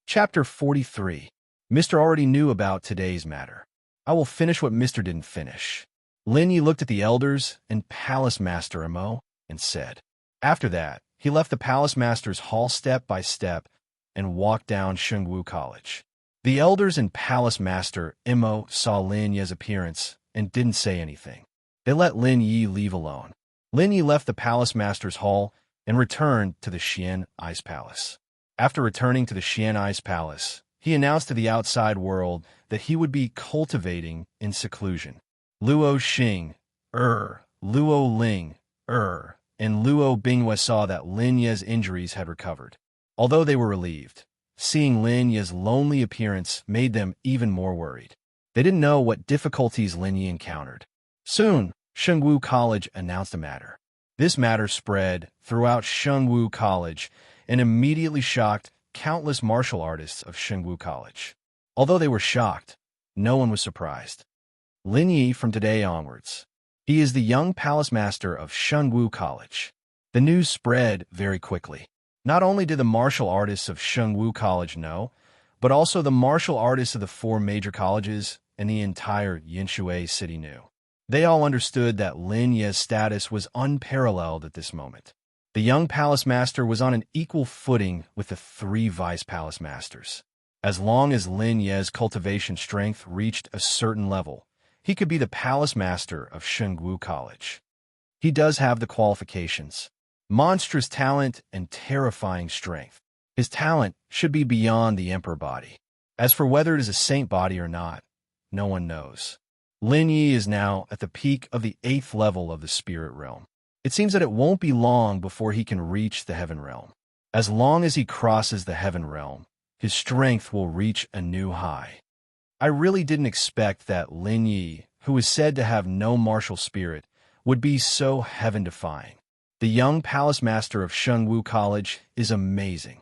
Chapter 43. Mr. already knew about today's matter. I will finish what Mr. didn't finish. Lin Yi looked at the elders and Palace Master Mo and said. After that, he left the Palace Master's hall step by step and walked down Shengwu College. The elders and Palace Master Mo saw Lin Yi's appearance and didn't say anything. They let Lin Yi leave alone. Lin Yi left the Palace Master's hall and returned to the Xian Ice Palace. After returning to the Xian Ice Palace, he announced to the outside world that he would be cultivating in seclusion. Luo Xing, Luo Ling, and Luo Bingyue saw that Lin Yi's injuries had recovered. Although they were relieved, seeing Lin Yi's lonely appearance made them even more worried. They didn't know what difficulties Lin Yi encountered. Soon, Shengwu College announced a matter. This matter spread throughout Shengwu College and immediately shocked countless martial artists of Shengwu College. Although they were shocked, no one was surprised. Lin Yi from today onwards. He is the young Palace Master of Shengwu College. The news spread very quickly. Not only did the martial artists of Shengwu College know, but also the martial artists of the 4 major colleges and the entire Yinshui city knew. They all understood that Lin Yi's status was unparalleled at this moment. The young Palace Master was on an equal footing with the 3 Vice Palace Masters. As long as Lin Yi's cultivation strength reached a certain level, he could be the Palace Master of Shengwu College. He does have the qualifications. Monstrous talent and terrifying strength. His talent should be beyond the Emperor body. As for whether it is a saint body or not, no one knows. Lin Yi is now at the peak of the 8th level of the spirit realm. It seems that it won't be long before he can reach the heaven realm. As long as he crosses the heaven realm, his strength will reach a new high. I really didn't expect that Lin Yi, who is said to have no martial spirit, would be so heaven-defying. The young Palace Master of Shengwu College is amazing.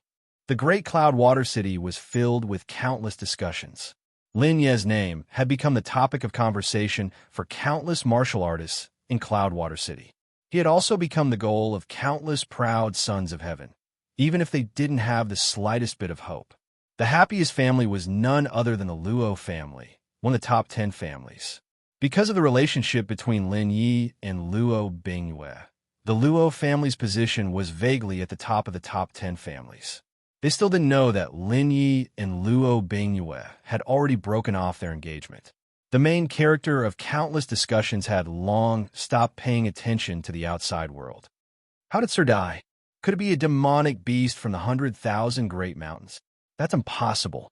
The Great Cloud Water City was filled with countless discussions. Lin Yi's name had become the topic of conversation for countless martial artists in Cloud Water City. He had also become the goal of countless proud sons of heaven, even if they didn't have the slightest bit of hope. The happiest family was none other than the Luo family, one of the top 10 families. Because of the relationship between Lin Yi and Luo Bingyue, the Luo family's position was vaguely at the top of the top 10 families. They still didn't know that Lin Yi and Luo Bingyue had already broken off their engagement. The main character of countless discussions had long stopped paying attention to the outside world. How did Sir die? Could it be a demonic beast from the 100,000 Great Mountains? That's impossible.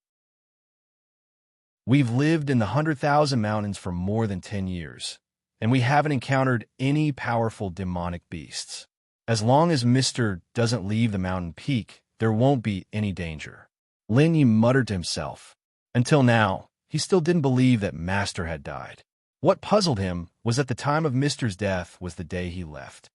We've lived in the 100,000 mountains for more than 10 years, and we haven't encountered any powerful demonic beasts. As long as Mr. doesn't leave the mountain peak, there won't be any danger. Lin Yi muttered to himself. Until now, he still didn't believe that Master had died. What puzzled him was that the time of Mr.'s death was the day he left.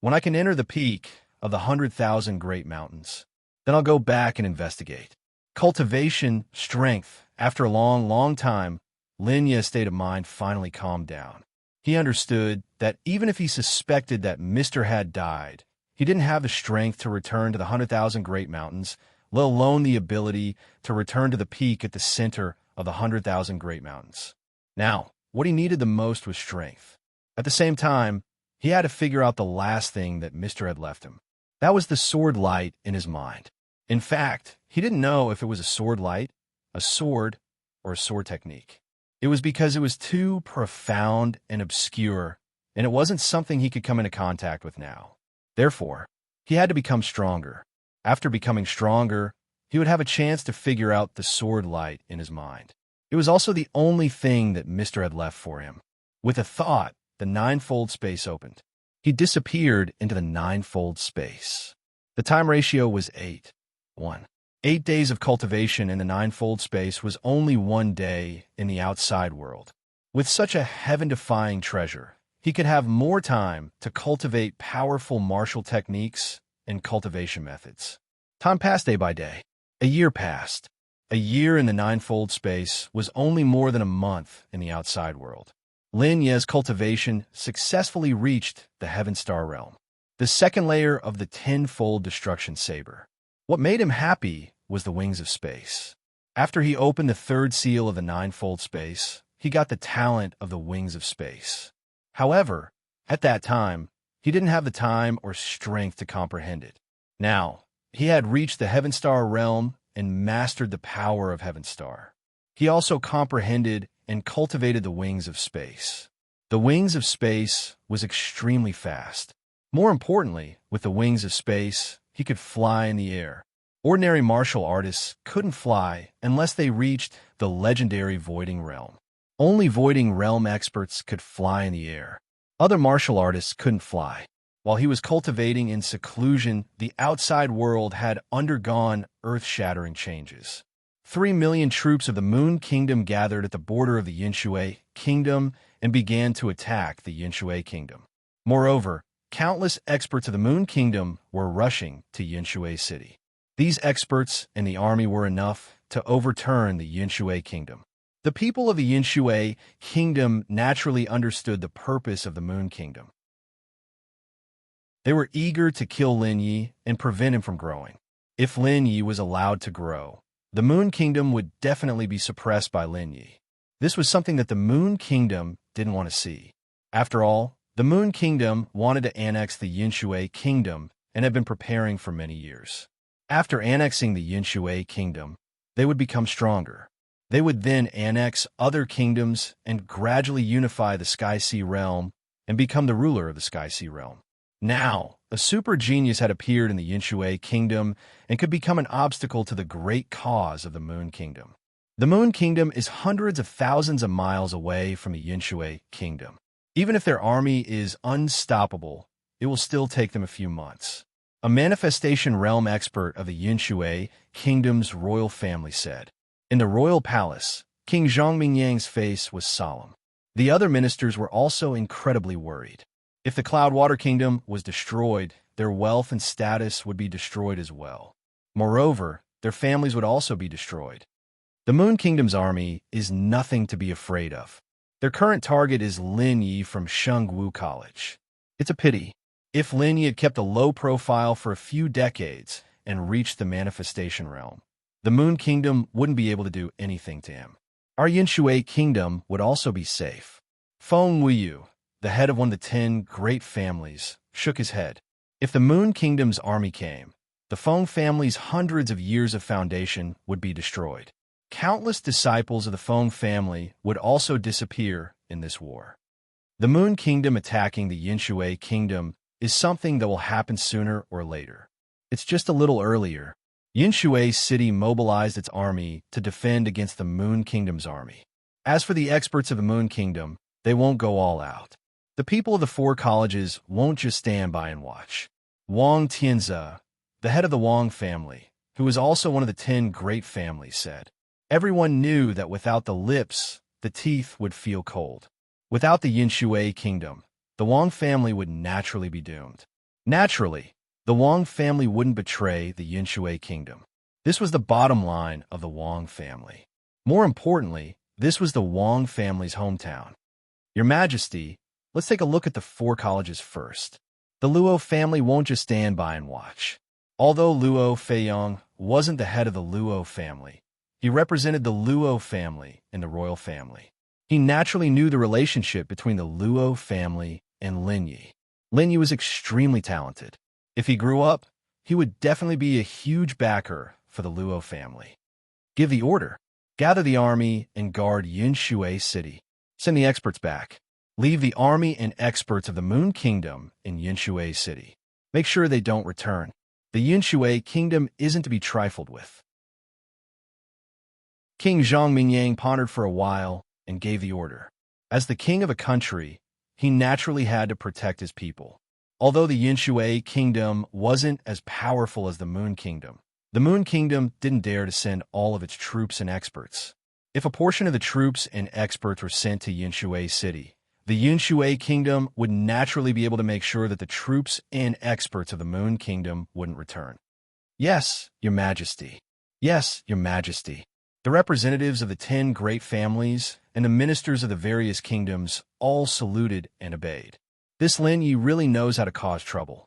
When I can enter the peak of the 100,000 Great Mountains, then I'll go back and investigate. Cultivation, strength. After a long time, Lin Yi's state of mind finally calmed down. He understood that even if he suspected that Mr. had died, he didn't have the strength to return to the 100,000 Great Mountains, let alone the ability to return to the peak at the center of the 100,000 Great Mountains. Now, what he needed the most was strength. At the same time, he had to figure out the last thing that Mr. had left him. That was the sword light in his mind. In fact, he didn't know if it was a sword light, a sword, or a sword technique. It was because it was too profound and obscure, and it wasn't something he could come into contact with now. Therefore, he had to become stronger. After becoming stronger, he would have a chance to figure out the sword light in his mind. It was also the only thing that Mr. had left for him. With a thought, the ninefold space opened. He disappeared into the ninefold space. The time ratio was 8:1. 8 days of cultivation in the ninefold space was only 1 day in the outside world. With such a heaven-defying treasure, he could have more time to cultivate powerful martial techniques and cultivation methods. Time passed day by day. A year passed. A year in the ninefold space was only more than a month in the outside world. Lin Ye's cultivation successfully reached the Heaven Star realm, the second layer of the tenfold destruction saber. What made him happy was the wings of space. After he opened the third seal of the ninefold space, he got the talent of the wings of space. However, at that time, he didn't have the time or strength to comprehend it. Now, he had reached the Heaven Star realm and mastered the power of Heaven Star. He also comprehended and cultivated the wings of space. The wings of space was extremely fast. More importantly, with the wings of space, he could fly in the air. Ordinary martial artists couldn't fly unless they reached the legendary Voiding Realm. Only Voiding Realm experts could fly in the air. Other martial artists couldn't fly. While he was cultivating in seclusion, the outside world had undergone earth-shattering changes. 3 million troops of the Moon Kingdom gathered at the border of the Yinshui Kingdom and began to attack the Yinshui Kingdom. Moreover, countless experts of the Moon Kingdom were rushing to Yinshui City. These experts and the army were enough to overturn the Yinshui Kingdom. The people of the Yinshui Kingdom naturally understood the purpose of the Moon Kingdom. They were eager to kill Lin Yi and prevent him from growing. If Lin Yi was allowed to grow, the Moon Kingdom would definitely be suppressed by Lin Yi. This was something that the Moon Kingdom didn't want to see. After all, the Moon Kingdom wanted to annex the Yinshui Kingdom and had been preparing for many years. After annexing the Yinshui Kingdom, they would become stronger. They would then annex other kingdoms and gradually unify the Sky Sea Realm and become the ruler of the Sky Sea Realm. Now, a super genius had appeared in the Yinshui Kingdom and could become an obstacle to the great cause of the Moon Kingdom. The Moon Kingdom is hundreds of thousands of miles away from the Yinshui Kingdom. Even if their army is unstoppable, it will still take them a few months. A manifestation realm expert of the Yinshui Kingdom's royal family said. In the royal palace, King Zhongmingyang's face was solemn. The other ministers were also incredibly worried. If the Cloudwater Kingdom was destroyed, their wealth and status would be destroyed as well. Moreover, their families would also be destroyed. The Moon Kingdom's army is nothing to be afraid of. Their current target is Lin Yi from Shengwu College. It's a pity. If Lin Yi had kept a low profile for a few decades and reached the manifestation realm, the Moon Kingdom wouldn't be able to do anything to him. Our Yinshui Kingdom would also be safe. Feng Wuyu, the head of one of the 10 great families, shook his head. If the Moon Kingdom's army came, the Feng family's hundreds of years of foundation would be destroyed. Countless disciples of the Feng family would also disappear in this war. The Moon Kingdom attacking the Yinshui Kingdom is something that will happen sooner or later. It's just a little earlier. Yinshui City mobilized its army to defend against the Moon Kingdom's army. As for the experts of the Moon Kingdom, they won't go all out. The people of the 4 colleges won't just stand by and watch. Wang Tianze, the head of the Wang family, who was also one of the 10 great families, said, everyone knew that without the lips, the teeth would feel cold. Without the Yinshui Kingdom, the Wang family would naturally be doomed. Naturally, the Wang family wouldn't betray the Yinshui Kingdom. This was the bottom line of the Wang family. More importantly, this was the Wang family's hometown. Your Majesty, let's take a look at the 4 colleges first. The Luo family won't just stand by and watch. Although Luo Feiyong wasn't the head of the Luo family, he represented the Luo family in the royal family. He naturally knew the relationship between the Luo family and Lin Yi. Lin Yi was extremely talented. If he grew up, he would definitely be a huge backer for the Luo family. Give the order. Gather the army and guard Yinshui City. Send the experts back. Leave the army and experts of the Moon Kingdom in Yinshui City. Make sure they don't return. The Yinshui Kingdom isn't to be trifled with. King Zhang Mingyang pondered for a while and gave the order. As the king of a country, he naturally had to protect his people. Although the Yinshui Kingdom wasn't as powerful as the Moon Kingdom, the Moon Kingdom didn't dare to send all of its troops and experts. If a portion of the troops and experts were sent to Yinshui City, the Yinshui Kingdom would naturally be able to make sure that the troops and experts of the Moon Kingdom wouldn't return. Yes, Your Majesty. Yes, Your Majesty. The representatives of the 10 great families and the ministers of the various kingdoms all saluted and obeyed. This Lin Yi really knows how to cause trouble.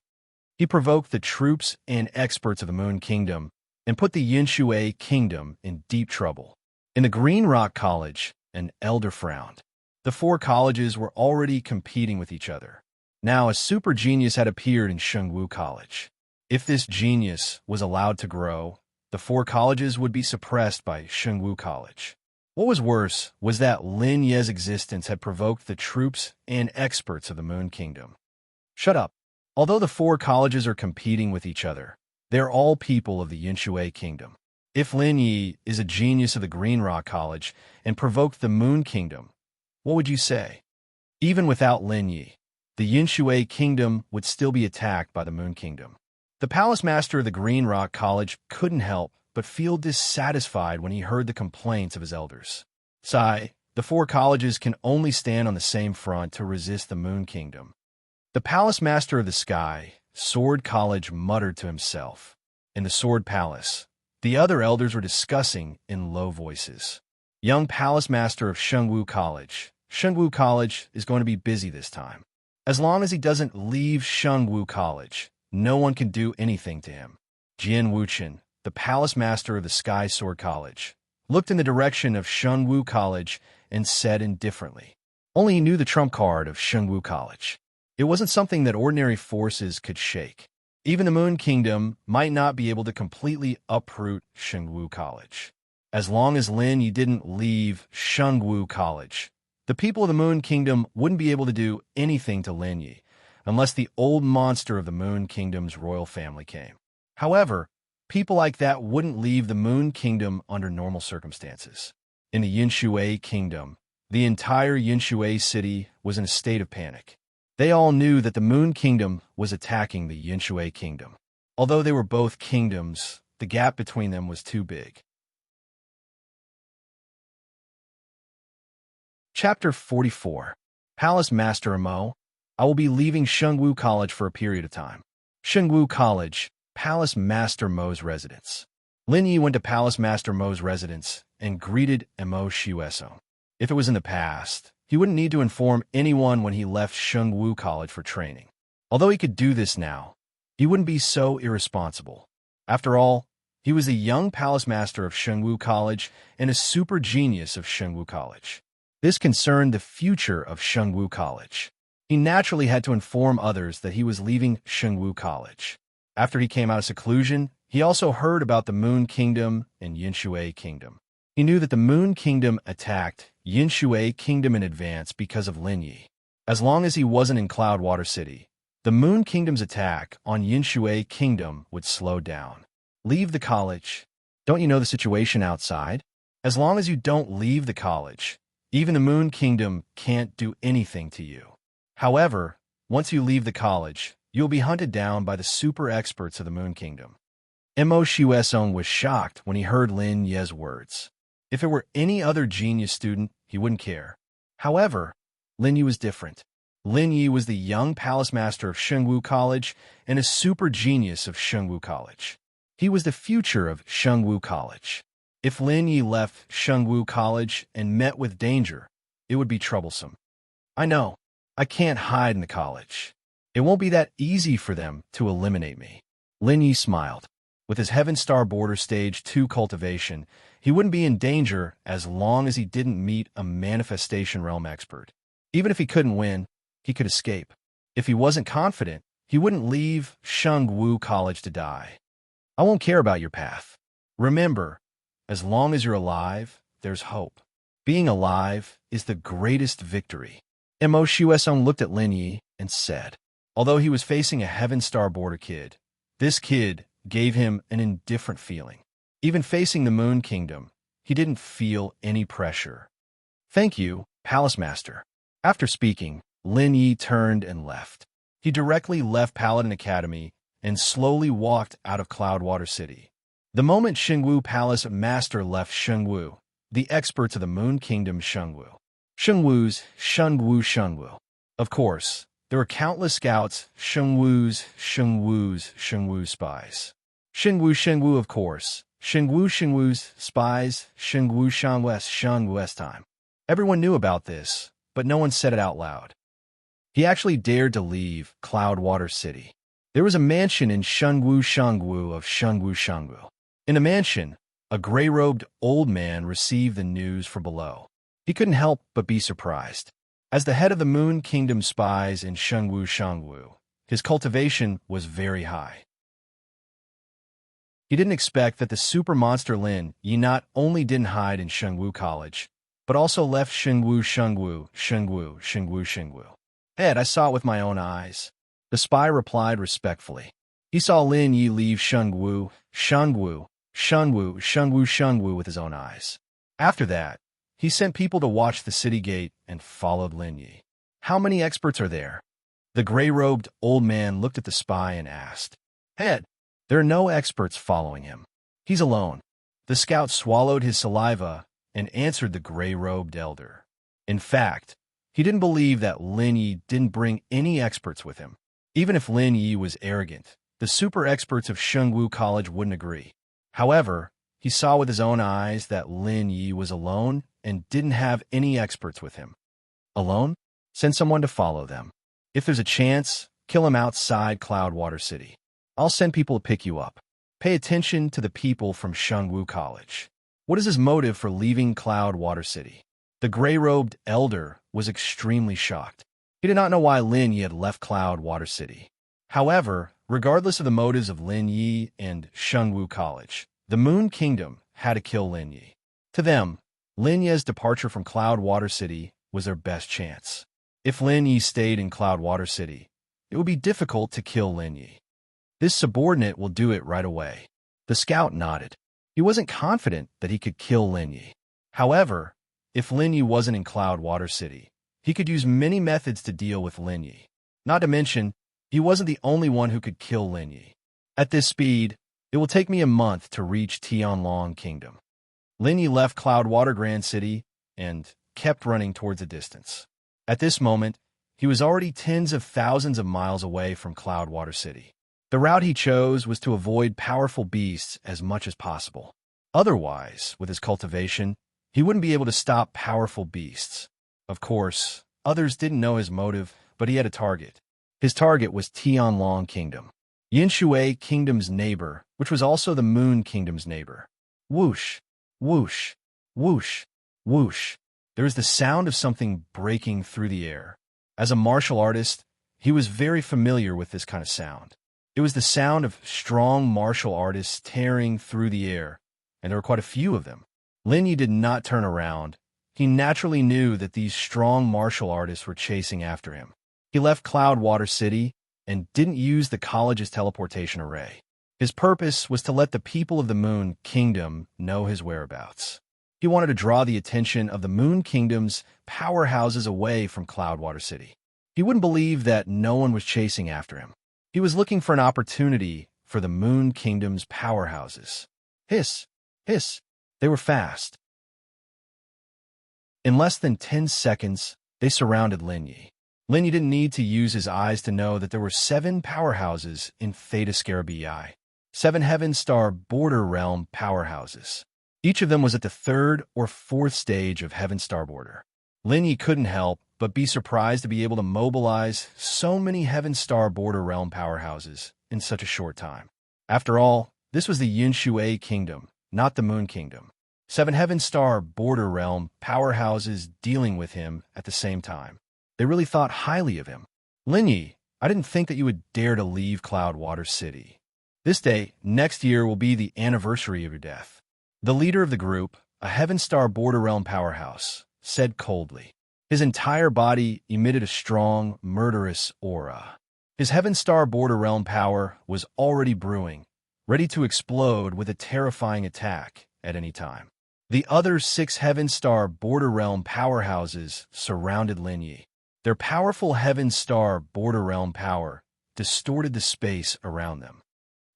He provoked the troops and experts of the Moon Kingdom and put the Yinshui Kingdom in deep trouble. In the Green Rock College, an elder frowned. The 4 colleges were already competing with each other. Now a super genius had appeared in Shengwu College. If this genius was allowed to grow, the 4 colleges would be suppressed by Shengwu College. What was worse was that Lin Ye's existence had provoked the troops and experts of the Moon Kingdom. Shut up. Although the 4 colleges are competing with each other, they're all people of the Yinshui Kingdom. If Lin Yi is a genius of the Green Rock College and provoked the Moon Kingdom, what would you say? Even without Lin Yi, the Yinshui Kingdom would still be attacked by the Moon Kingdom. The Palace Master of the Green Rock College couldn't help but feel dissatisfied when he heard the complaints of his elders. Sigh, the 4 colleges can only stand on the same front to resist the Moon Kingdom. The Palace Master of the Sky, Sword College, muttered to himself. In the Sword Palace, the other elders were discussing in low voices. Young Palace Master of Shengwu College is going to be busy this time. As long as he doesn't leave Shengwu College, no one can do anything to him. Jian Wuchen, the Palace Master of the Sky Sword College, looked in the direction of Shengwu College and said indifferently. Only he knew the trump card of Shengwu College. It wasn't something that ordinary forces could shake. Even the Moon Kingdom might not be able to completely uproot Shengwu College. As long as Lin Yi didn't leave Shengwu College, the people of the Moon Kingdom wouldn't be able to do anything to Lin Yi unless the old monster of the Moon Kingdom's royal family came. However, people like that wouldn't leave the Moon Kingdom under normal circumstances. In the Yinshui Kingdom, the entire Yinshui city was in a state of panic. They all knew that the Moon Kingdom was attacking the Yinshui Kingdom. Although they were both kingdoms, the gap between them was too big. Chapter 44. Palace Master Mo. I will be leaving Shengwu College for a period of time. Shengwu College, Palace Master Mo's residence. Lin Yi went to Palace Master Mo's residence and greeted Mo Shuesong. If it was in the past, he wouldn't need to inform anyone when he left Shengwu College for training. Although he could do this now, he wouldn't be so irresponsible. After all, he was the young Palace Master of Shengwu College and a super genius of Shengwu College. This concerned the future of Shengwu College. He naturally had to inform others that he was leaving Shengwu College. After he came out of seclusion, he also heard about the Moon Kingdom and Yinshui Kingdom. He knew that the Moon Kingdom attacked Yinshui Kingdom in advance because of Lin Yi. As long as he wasn't in Cloudwater City, the Moon Kingdom's attack on Yinshui Kingdom would slow down. Leave the college. Don't you know the situation outside? As long as you don't leave the college, even the Moon Kingdom can't do anything to you. However, once you leave the college, you'll be hunted down by the super experts of the Moon Kingdom. Mo Shuesong was shocked when he heard Lin Ye's words. If it were any other genius student, he wouldn't care. However, Lin Yi was different. Lin Yi was the young Palace Master of Shengwu College and a super genius of Shengwu College. He was the future of Shengwu College. If Lin Yi left Shengwu College and met with danger, it would be troublesome. I know. I can't hide in the college. It won't be that easy for them to eliminate me. Lin Yi smiled. With his Heaven Star Border Stage 2 cultivation, he wouldn't be in danger as long as he didn't meet a Manifestation Realm expert. Even if he couldn't win, he could escape. If he wasn't confident, he He wouldn't leave Shungwu College to die. I won't care about your path. Remember, as long as you're alive, there's hope. Being alive is the greatest victory. Mo Shueson looked at Lin Yi and said, although he was facing a Heaven Star border kid, this kid gave him an indifferent feeling. Even facing the Moon Kingdom, he didn't feel any pressure. Thank you, Palace Master. After speaking, Lin Yi turned and left. He directly left Paladin Academy and slowly walked out of Cloudwater City. The moment Xingwu Palace Master left Shengwu, the experts of the Moon Kingdom Shengwu. Shengwu. Of course, there were countless scouts, Shengwu spies. Shengwu, of course. Shengwu's spies, Shengwu's time. Everyone knew about this, but no one said it out loud. He actually dared to leave Cloudwater City. There was a mansion in Shengwu of Shengwu. In the mansion, a gray-robed old man received the news from below. He couldn't help but be surprised. As the head of the Moon Kingdom spies in Shengwu, his cultivation was very high. He didn't expect that the super monster Lin Yi not only didn't hide in Shengwu College, but also left Shengwu. Ed, I saw it with my own eyes. The spy replied respectfully. He saw Lin Yi leave Shengwu with his own eyes. After that, he sent people to watch the city gate and followed Lin Yi. How many experts are there? The gray-robed old man looked at the spy and asked. Ed, there are no experts following him. He's alone. The scout swallowed his saliva and answered the gray-robed elder. In fact, he didn't believe that Lin Yi didn't bring any experts with him. Even if Lin Yi was arrogant, the super experts of Shengwu College wouldn't agree. However, he saw with his own eyes that Lin Yi was alone and didn't have any experts with him. Alone? Send someone to follow them. If there's a chance, kill him outside Cloudwater City. I'll send people to pick you up. Pay attention to the people from Shengwu College. What is his motive for leaving Cloudwater City? The gray-robed elder was extremely shocked. He did not know why Lin Yi had left Cloudwater City. However, regardless of the motives of Lin Yi and Shengwu College, the Moon Kingdom had to kill Lin Yi. To them, Lin Yi's departure from Cloudwater City was their best chance. If Lin Yi stayed in Cloudwater City, it would be difficult to kill Lin Yi. This subordinate will do it right away. The scout nodded. He wasn't confident that he could kill Lin Yi. However, if Lin Yi wasn't in Cloudwater City, he could use many methods to deal with Lin Yi. Not to mention, he wasn't the only one who could kill Lin Yi. At this speed, it will take me a month to reach Tianlong Kingdom. Lin Yi left Cloudwater Grand City and kept running towards a distance. At this moment, he was already tens of thousands of miles away from Cloudwater City. The route he chose was to avoid powerful beasts as much as possible. Otherwise, with his cultivation, he wouldn't be able to stop powerful beasts. Of course, others didn't know his motive, but he had a target. His target was Tianlong Kingdom, Yinshui Kingdom's neighbor, which was also the Moon Kingdom's neighbor. Whoosh, whoosh, whoosh, whoosh. There was the sound of something breaking through the air. As a martial artist, he was very familiar with this kind of sound. It was the sound of strong martial artists tearing through the air, and there were quite a few of them. Lin Yi did not turn around. He naturally knew that these strong martial artists were chasing after him. He left Cloudwater City and didn't use the college's teleportation array. His purpose was to let the people of the Moon Kingdom know his whereabouts. He wanted to draw the attention of the Moon Kingdom's powerhouses away from Cloudwater City. He wouldn't believe that no one was chasing after him. He was looking for an opportunity for the Moon Kingdom's powerhouses. Hiss, hiss, they were fast. In less than 10 seconds, they surrounded Lin Yi. Lin Yi didn't need to use his eyes to know that there were 7 powerhouses in Theta Scarabii, 7 Heaven Star Border Realm powerhouses. Each of them was at the 3rd or 4th stage of Heaven Star Border. Lin Yi couldn't help but be surprised to be able to mobilize so many Heaven Star Border Realm powerhouses in such a short time. After all, this was the Yinshui Kingdom, not the Moon Kingdom. 7 Heaven Star Border Realm powerhouses dealing with him at the same time. They really thought highly of him. Lin Yi, I didn't think that you would dare to leave Cloudwater City. This day, next year, will be the anniversary of your death. The leader of the group, a Heaven Star Border Realm powerhouse, said coldly. His entire body emitted a strong, murderous aura. His Heaven Star Border Realm power was already brewing, ready to explode with a terrifying attack at any time. The other 6 Heaven Star Border Realm powerhouses surrounded Lin Yi. Their powerful Heaven Star Border Realm power distorted the space around them.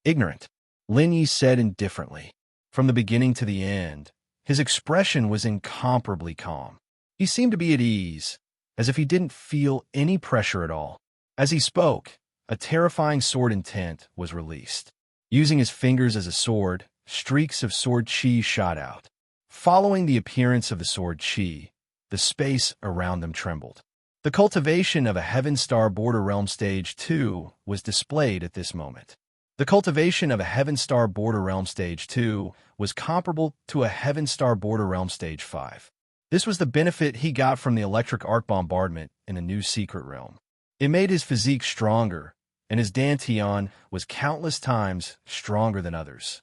Ignorant, Lin Yi said indifferently. From the beginning to the end, his expression was incomparably calm. He seemed to be at ease, as if he didn't feel any pressure at all. As he spoke, a terrifying sword intent was released. Using his fingers as a sword, streaks of sword chi shot out. Following the appearance of the sword chi, the space around them trembled. The cultivation of a Heaven Star Border Realm Stage 2 was displayed at this moment. The cultivation of a Heaven Star Border Realm Stage 2 was comparable to a Heaven Star Border Realm Stage 5. This was the benefit he got from the electric arc bombardment in a new secret realm. It made his physique stronger, and his dantian was countless times stronger than others.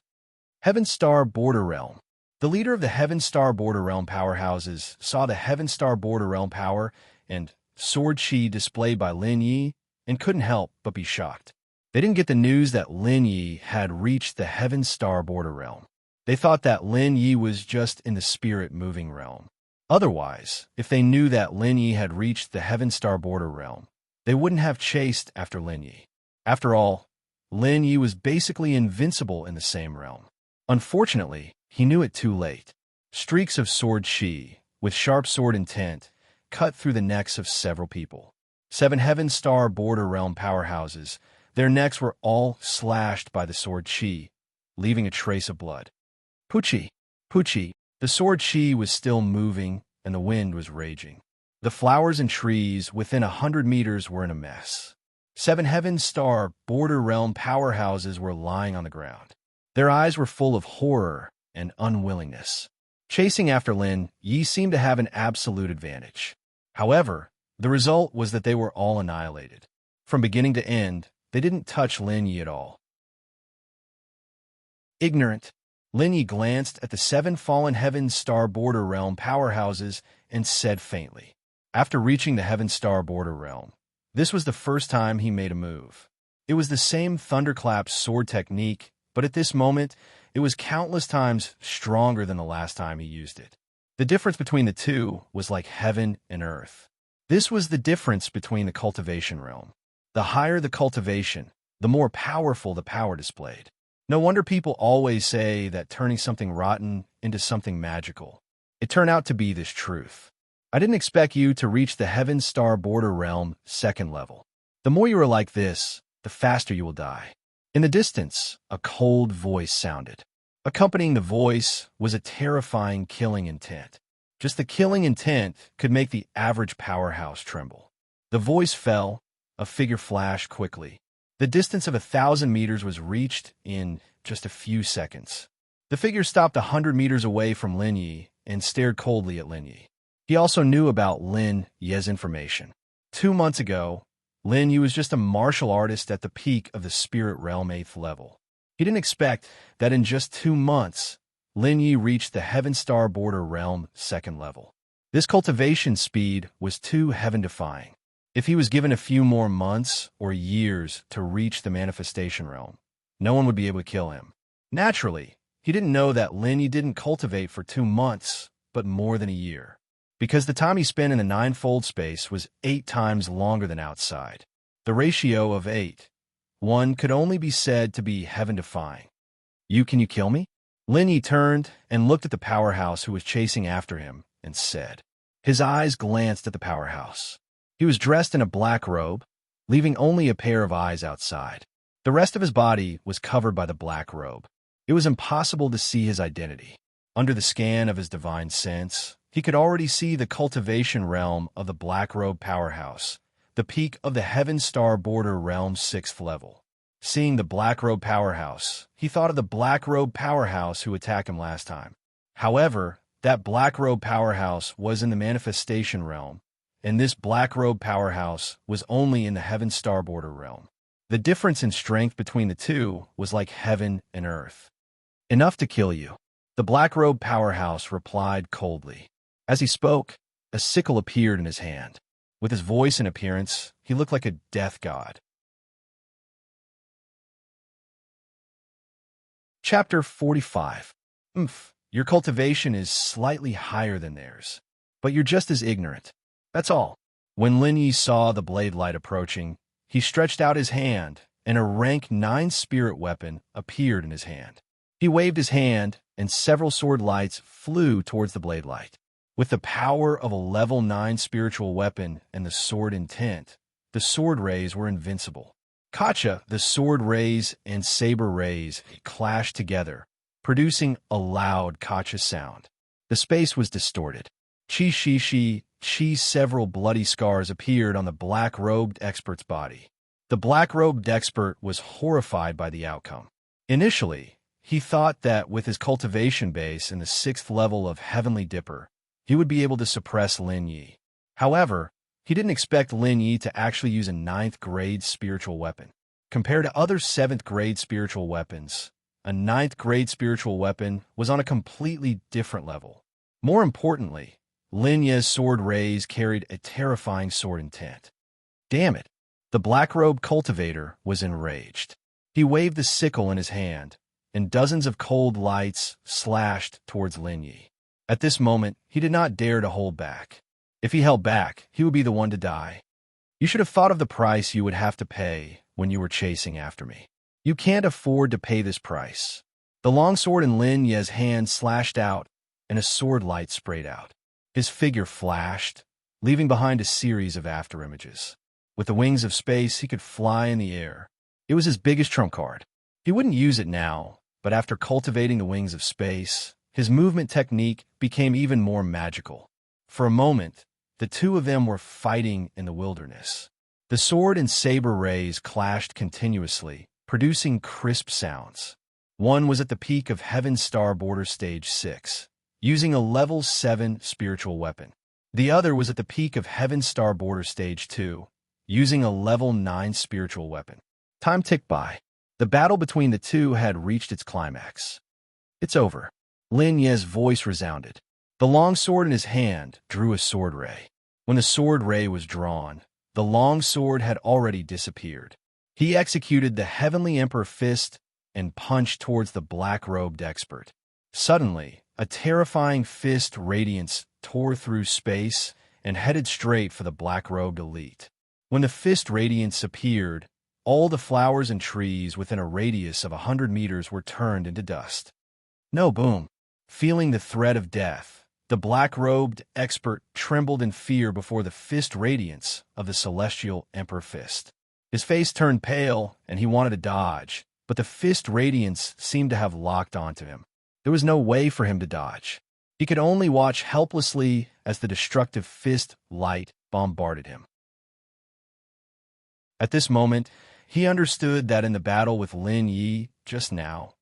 Heaven Star Border Realm. The leader of the Heaven Star Border Realm powerhouses saw the Heaven Star Border Realm power and sword chi displayed by Lin Yi and couldn't help but be shocked. They didn't get the news that Lin Yi had reached the Heaven Star Border Realm. They thought that Lin Yi was just in the spirit moving realm. Otherwise, if they knew that Lin Yi had reached the Heaven Star Border Realm, they wouldn't have chased after Lin Yi. After all, Lin Yi was basically invincible in the same realm. Unfortunately, he knew it too late. Streaks of sword chi, with sharp sword intent, cut through the necks of several people. 7 Heaven Star Border Realm powerhouses, their necks were all slashed by the sword chi, leaving a trace of blood. Pucci, Pucci, the sword chi was still moving and the wind was raging. The flowers and trees within 100 meters were in a mess. 7 Heaven Star Border Realm powerhouses were lying on the ground. Their eyes were full of horror and unwillingness. Chasing after Lin Yi seemed to have an absolute advantage. However, the result was that they were all annihilated. From beginning to end, they didn't touch Lin Yi at all. Ignorant, Lin Yi glanced at the 7 fallen Heaven Star Border Realm powerhouses and said faintly. After reaching the Heaven Star Border Realm, this was the first time he made a move. It was the same thunderclap sword technique, but at this moment, it was countless times stronger than the last time he used it. The difference between the two was like heaven and earth. This was the difference between the cultivation realm. The higher the cultivation, the more powerful the power displayed. No wonder people always say that turning something rotten into something magical. It turned out to be this truth. I didn't expect you to reach the Heaven Star Border Realm 2nd level. The more you are like this, the faster you will die. In the distance, a cold voice sounded. Accompanying the voice was a terrifying killing intent. Just the killing intent could make the average powerhouse tremble. The voice fell, a figure flashed quickly. The distance of 1,000 meters was reached in just a few seconds. The figure stopped 100 meters away from Lin Yi and stared coldly at Lin Yi. He also knew about Lin Yi's information. 2 months ago, Lin Yi was just a martial artist at the peak of the Spirit Realm 8th level. He didn't expect that in just 2 months, Lin Yi reached the Heaven Star Border Realm 2nd level. This cultivation speed was too heaven-defying. If he was given a few more months or years to reach the manifestation realm, no one would be able to kill him. Naturally, he didn't know that Lin Yi didn't cultivate for 2 months, but more than a year, because the time he spent in the ninefold space was 8 times longer than outside. The ratio of 8:1 could only be said to be heaven-defying. Can you kill me? Lin Yi turned and looked at the powerhouse who was chasing after him and said. His eyes glanced at the powerhouse. He was dressed in a black robe, leaving only a pair of eyes outside. The rest of his body was covered by the black robe. It was impossible to see his identity. Under the scan of his divine sense, he could already see the cultivation realm of the black robe powerhouse, the peak of the Heaven Star Border Realm 6th level. Seeing the black robe powerhouse, he thought of the black robe powerhouse who attacked him last time. However, that black robe powerhouse was in the manifestation realm, and this black-robe powerhouse was only in the Heaven Star border realm. The difference in strength between the two was like heaven and earth. Enough to kill you. The black-robe powerhouse replied coldly. As he spoke, a sickle appeared in his hand. With his voice and appearance, he looked like a death god. Chapter 45. Your cultivation is slightly higher than theirs, but you're just as ignorant. That's all. When Lin Yi saw the blade light approaching, he stretched out his hand, and a rank 9 spirit weapon appeared in his hand. He waved his hand, and several sword lights flew towards the blade light. With the power of a level 9 spiritual weapon and the sword intent, the sword rays were invincible. Kacha, the sword rays and saber rays clashed together, producing a loud Kacha sound. The space was distorted. Several bloody scars appeared on the black-robed expert's body. The black-robed expert was horrified by the outcome. Initially, he thought that with his cultivation base in the 6th level of Heavenly Dipper, he would be able to suppress Lin Yi. However, he didn't expect Lin Yi to actually use a 9th-grade spiritual weapon. Compared to other 7th-grade spiritual weapons, a 9th-grade spiritual weapon was on a completely different level. More importantly, Lin Yi's sword rays carried a terrifying sword intent. Damn it! The black-robed cultivator was enraged. He waved the sickle in his hand, and dozens of cold lights slashed towards Lin Yi. At this moment, he did not dare to hold back. If he held back, he would be the one to die. You should have thought of the price you would have to pay when you were chasing after me. You can't afford to pay this price. The longsword in Lin Yi's hand slashed out, and a sword light sprayed out. His figure flashed, leaving behind a series of afterimages. With the wings of space, he could fly in the air. It was his biggest trump card. He wouldn't use it now, but after cultivating the wings of space, his movement technique became even more magical. For a moment, the two of them were fighting in the wilderness. The sword and saber rays clashed continuously, producing crisp sounds. One was at the peak of Heaven Star Border Stage 6, using a level 7 spiritual weapon. The other was at the peak of Heaven Star Border Stage 2, using a level 9 spiritual weapon. Time ticked by. The battle between the two had reached its climax. It's over. Lin Yi's voice resounded. The longsword in his hand drew a sword ray. When the sword ray was drawn, the longsword had already disappeared. He executed the Heavenly Emperor fist and punched towards the black-robed expert. Suddenly, a terrifying fist radiance tore through space and headed straight for the black-robed elite. When the fist radiance appeared, all the flowers and trees within a radius of 100 meters were turned into dust. No, boom. Feeling the threat of death, the black-robed expert trembled in fear before the fist radiance of the celestial Emperor fist. His face turned pale, and he wanted to dodge, but the fist radiance seemed to have locked onto him. There was no way for him to dodge. He could only watch helplessly as the destructive fist light bombarded him. At this moment, he understood that in the battle with Lin Yi just now,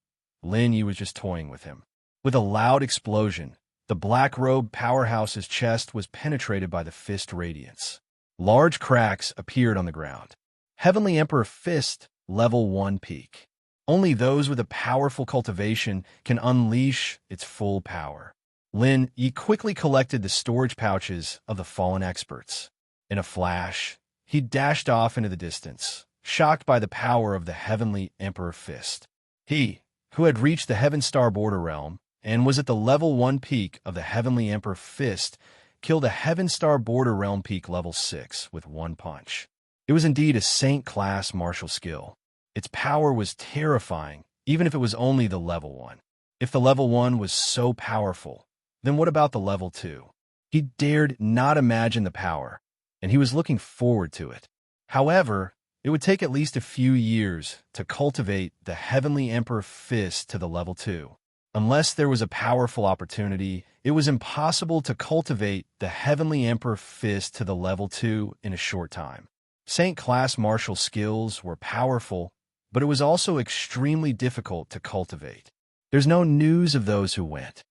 Lin Yi was just toying with him. With a loud explosion, the black-robed powerhouse's chest was penetrated by the fist radiance. Large cracks appeared on the ground. Heavenly Emperor Fist, Level 1 peak. Only those with a powerful cultivation can unleash its full power. Lin Yi quickly collected the storage pouches of the fallen experts. In a flash, he dashed off into the distance, shocked by the power of the Heavenly Emperor Fist. He, who had reached the Heaven Star Border Realm, and was at the Level 1 peak of the Heavenly Emperor Fist, killed a Heaven Star Border Realm peak Level 6 with one punch. It was indeed a Saint-class martial skill. Its power was terrifying, even if it was only the Level 1. If the Level 1 was so powerful, then what about the Level 2? He dared not imagine the power, and he was looking forward to it. However, it would take at least a few years to cultivate the Heavenly Emperor Fist to the Level 2. Unless there was a powerful opportunity, it was impossible to cultivate the Heavenly Emperor Fist to the Level 2 in a short time. Saint-class martial skills were powerful, but it was also extremely difficult to cultivate. There's no news of those who went.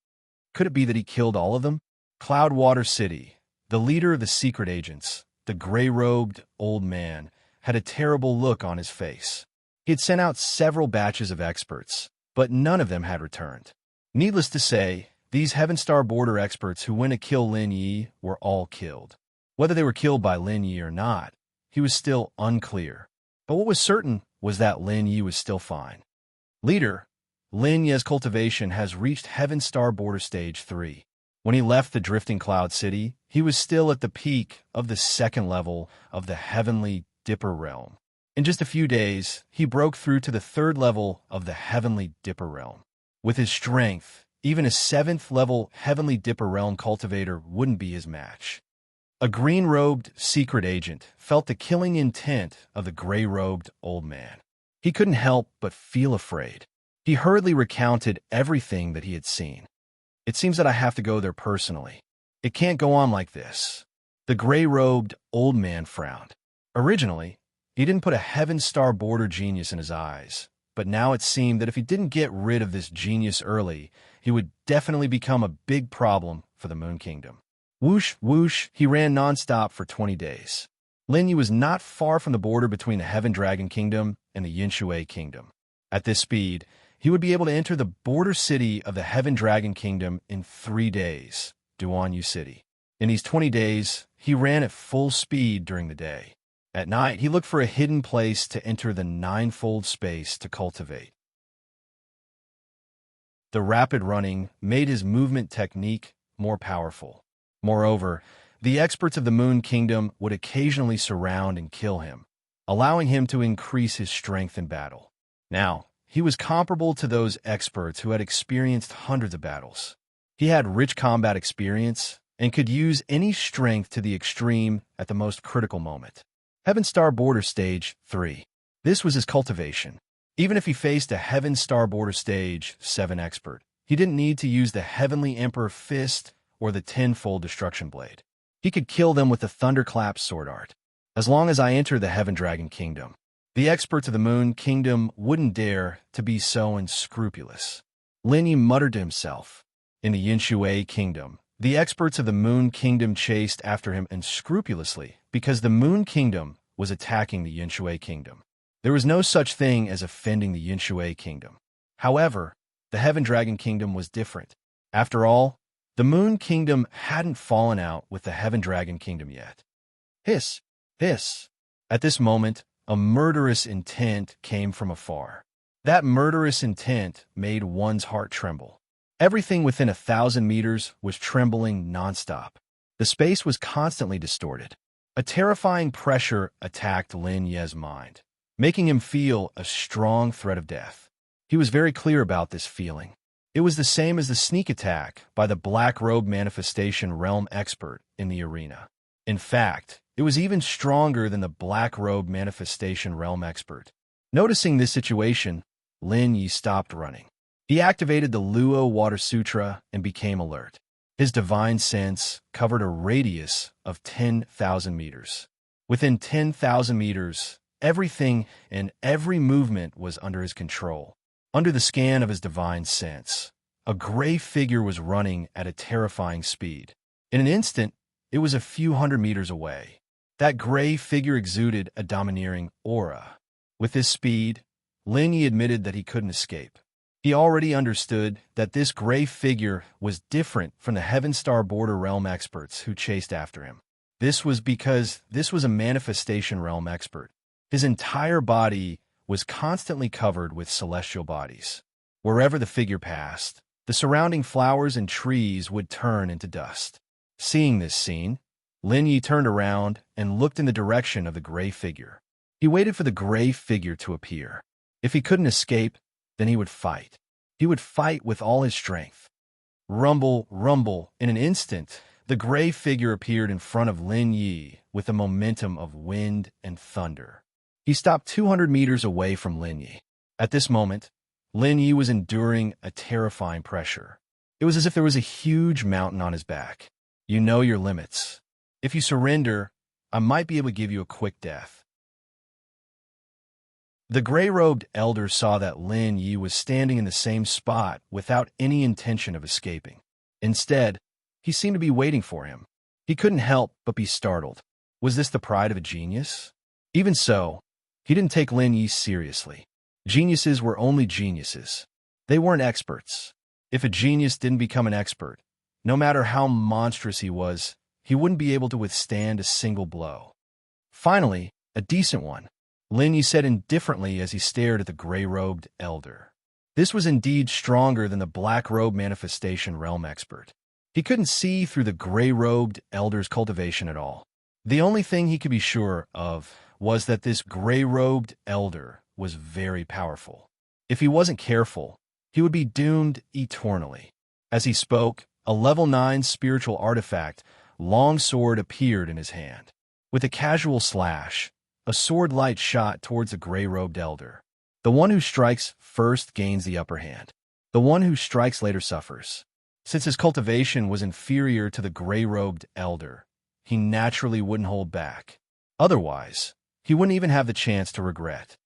Could it be that he killed all of them? Cloudwater City, The leader of the secret agents, the gray-robed old man, had a terrible look on his face. He had sent out several batches of experts, but none of them had returned. Needless to say, these Heaven Star border experts who went to kill Lin Yi were all killed. Whether they were killed by Lin Yi or not, he was still unclear. But what was certain was that Lin Yi was still fine. Leader, Lin Yi's cultivation has reached Heaven Star Border Stage 3. When he left the Drifting Cloud City, he was still at the peak of the second level of the Heavenly Dipper Realm. In just a few days, he broke through to the third level of the Heavenly Dipper Realm. With his strength, even a 7th level Heavenly Dipper Realm cultivator wouldn't be his match. A green-robed secret agent felt the killing intent of the gray-robed old man. He couldn't help but feel afraid. He hurriedly recounted everything that he had seen. It seems that I have to go there personally. It can't go on like this. The gray-robed old man frowned. Originally, he didn't put a Heaven Star border genius in his eyes, but now it seemed that if he didn't get rid of this genius early, he would definitely become a big problem for the Moon Kingdom. Whoosh, whoosh, he ran nonstop for 20 days. Lin Yi was not far from the border between the Heaven Dragon Kingdom and the Yinshui Kingdom. At this speed, he would be able to enter the border city of the Heaven Dragon Kingdom in 3 days, Duanyu City. In these 20 days, he ran at full speed during the day. At night, he looked for a hidden place to enter the ninefold space to cultivate. The rapid running made his movement technique more powerful. Moreover, the experts of the Moon Kingdom would occasionally surround and kill him, allowing him to increase his strength in battle. Now, he was comparable to those experts who had experienced hundreds of battles. He had rich combat experience and could use any strength to the extreme at the most critical moment. Heaven Star Border Stage 3. This was his cultivation. Even if he faced a Heaven Star Border Stage 7 expert, he didn't need to use the Heavenly Emperor Fist or the Tenfold Destruction Blade. He could kill them with the Thunderclap Sword Art. As long as I enter the Heaven Dragon Kingdom, the experts of the Moon Kingdom wouldn't dare to be so unscrupulous. Lin Yi muttered to himself. In the Yinshui Kingdom, the experts of the Moon Kingdom chased after him unscrupulously because the Moon Kingdom was attacking the Yinshui Kingdom. There was no such thing as offending the Yinshui Kingdom. However, the Heaven Dragon Kingdom was different. After all, the Moon Kingdom hadn't fallen out with the Heaven Dragon Kingdom yet. Hiss! Hiss! At this moment, a murderous intent came from afar. That murderous intent made one's heart tremble. Everything within 1,000 meters was trembling nonstop. The space was constantly distorted. A terrifying pressure attacked Lin Yi's mind, making him feel a strong threat of death. He was very clear about this feeling. It was the same as the sneak attack by the Black Robe Manifestation Realm expert in the arena. In fact, it was even stronger than the Black Robe Manifestation Realm expert. Noticing this situation, Lin Yi stopped running. He activated the Luo Water Sutra and became alert. His divine sense covered a radius of 10,000 meters. Within 10,000 meters, everything and every movement was under his control. Under the scan of his divine sense, a gray figure was running at a terrifying speed. In an instant, it was a few hundred meters away. That gray figure exuded a domineering aura. With this speed, Lin Yi admitted that he couldn't escape. He already understood that this gray figure was different from the Heaven Star Border Realm experts who chased after him. This was because this was a Manifestation Realm expert. His entire body was constantly covered with celestial bodies. Wherever the figure passed, the surrounding flowers and trees would turn into dust. Seeing this scene, Lin Yi turned around and looked in the direction of the gray figure. He waited for the gray figure to appear. If he couldn't escape, then he would fight. He would fight with all his strength. Rumble, rumble, in an instant, the gray figure appeared in front of Lin Yi with the momentum of wind and thunder. He stopped 200 meters away from Lin Yi. At this moment, Lin Yi was enduring a terrifying pressure. It was as if there was a huge mountain on his back. You know your limits. If you surrender, I might be able to give you a quick death. The gray-robed elder saw that Lin Yi was standing in the same spot without any intention of escaping. Instead, he seemed to be waiting for him. He couldn't help but be startled. Was this the pride of a genius? Even so, he didn't take Lin Yi seriously. Geniuses were only geniuses. They weren't experts. If a genius didn't become an expert, no matter how monstrous he wouldn't be able to withstand a single blow. Finally, a decent one, Lin Yi said indifferently as he stared at the gray-robed elder. This was indeed stronger than the black-robed manifestation realm expert. He couldn't see through the gray-robed elder's cultivation at all. The only thing he could be sure of was that this gray-robed elder was very powerful. If he wasn't careful, he would be doomed eternally. As he spoke, a level 9 spiritual artifact, long sword, appeared in his hand. With a casual slash, a sword light shot towards the gray-robed elder. The one who strikes first gains the upper hand. The one who strikes later suffers. Since his cultivation was inferior to the gray-robed elder, he naturally wouldn't hold back. Otherwise, he wouldn't even have the chance to regret.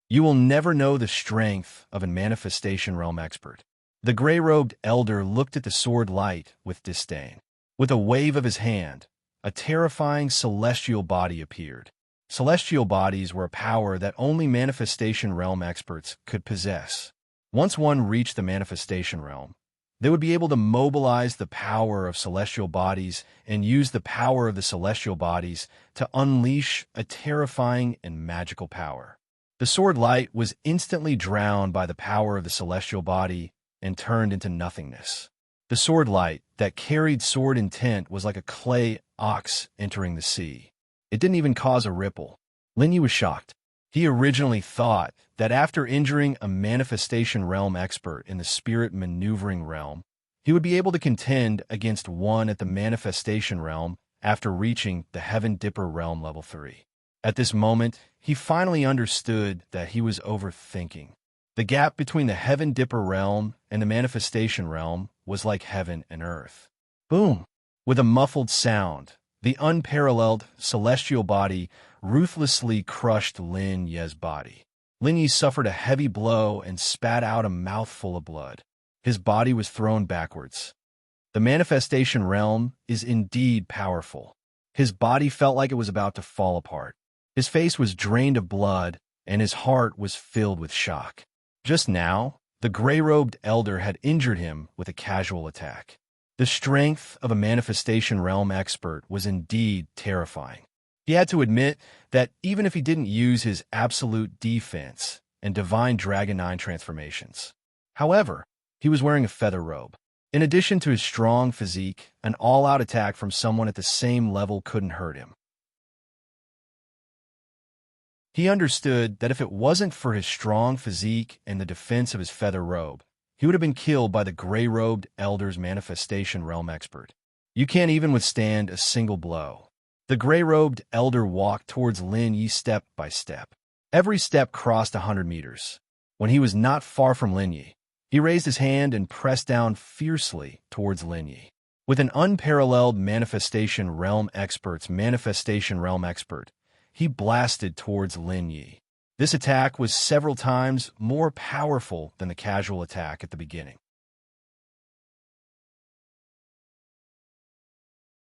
You will never know the strength of a manifestation realm expert. The gray-robed elder looked at the sword light with disdain. With a wave of his hand, a terrifying celestial body appeared. Celestial bodies were a power that only manifestation realm experts could possess. Once one reached the manifestation realm, they would be able to mobilize the power of celestial bodies and use the power of the celestial bodies to unleash a terrifying and magical power. The sword light was instantly drowned by the power of the celestial body and turned into nothingness. The sword light that carried sword intent was like a clay ox entering the sea. It didn't even cause a ripple. Lin Yi was shocked. He originally thought that after injuring a manifestation realm expert in the spirit maneuvering realm, he would be able to contend against one at the manifestation realm after reaching the Heaven Dipper realm level 3. At this moment, he finally understood that he was overthinking. The gap between the Heaven Dipper realm and the manifestation realm was like heaven and earth. Boom! With a muffled sound, the unparalleled celestial body ruthlessly crushed Lin Ye's body. Lin Yi suffered a heavy blow and spat out a mouthful of blood. His body was thrown backwards. The manifestation realm is indeed powerful. His body felt like it was about to fall apart. His face was drained of blood, and his heart was filled with shock. Just now, the gray-robed elder had injured him with a casual attack. The strength of a manifestation realm expert was indeed terrifying. He had to admit that even if he didn't use his absolute defense and divine Dragon 9 transformations. However, he was wearing a feather robe. In addition to his strong physique, an all-out attack from someone at the same level couldn't hurt him. He understood that if it wasn't for his strong physique and the defense of his feather robe, he would have been killed by the gray-robed elder's manifestation realm expert. You can't even withstand a single blow. The gray-robed elder walked towards Lin Yi step by step. Every step crossed 100 meters. When he was not far from Lin Yi, he raised his hand and pressed down fiercely towards Lin Yi. With an unparalleled manifestation realm expert, he blasted towards Lin Yi. This attack was several times more powerful than the casual attack at the beginning.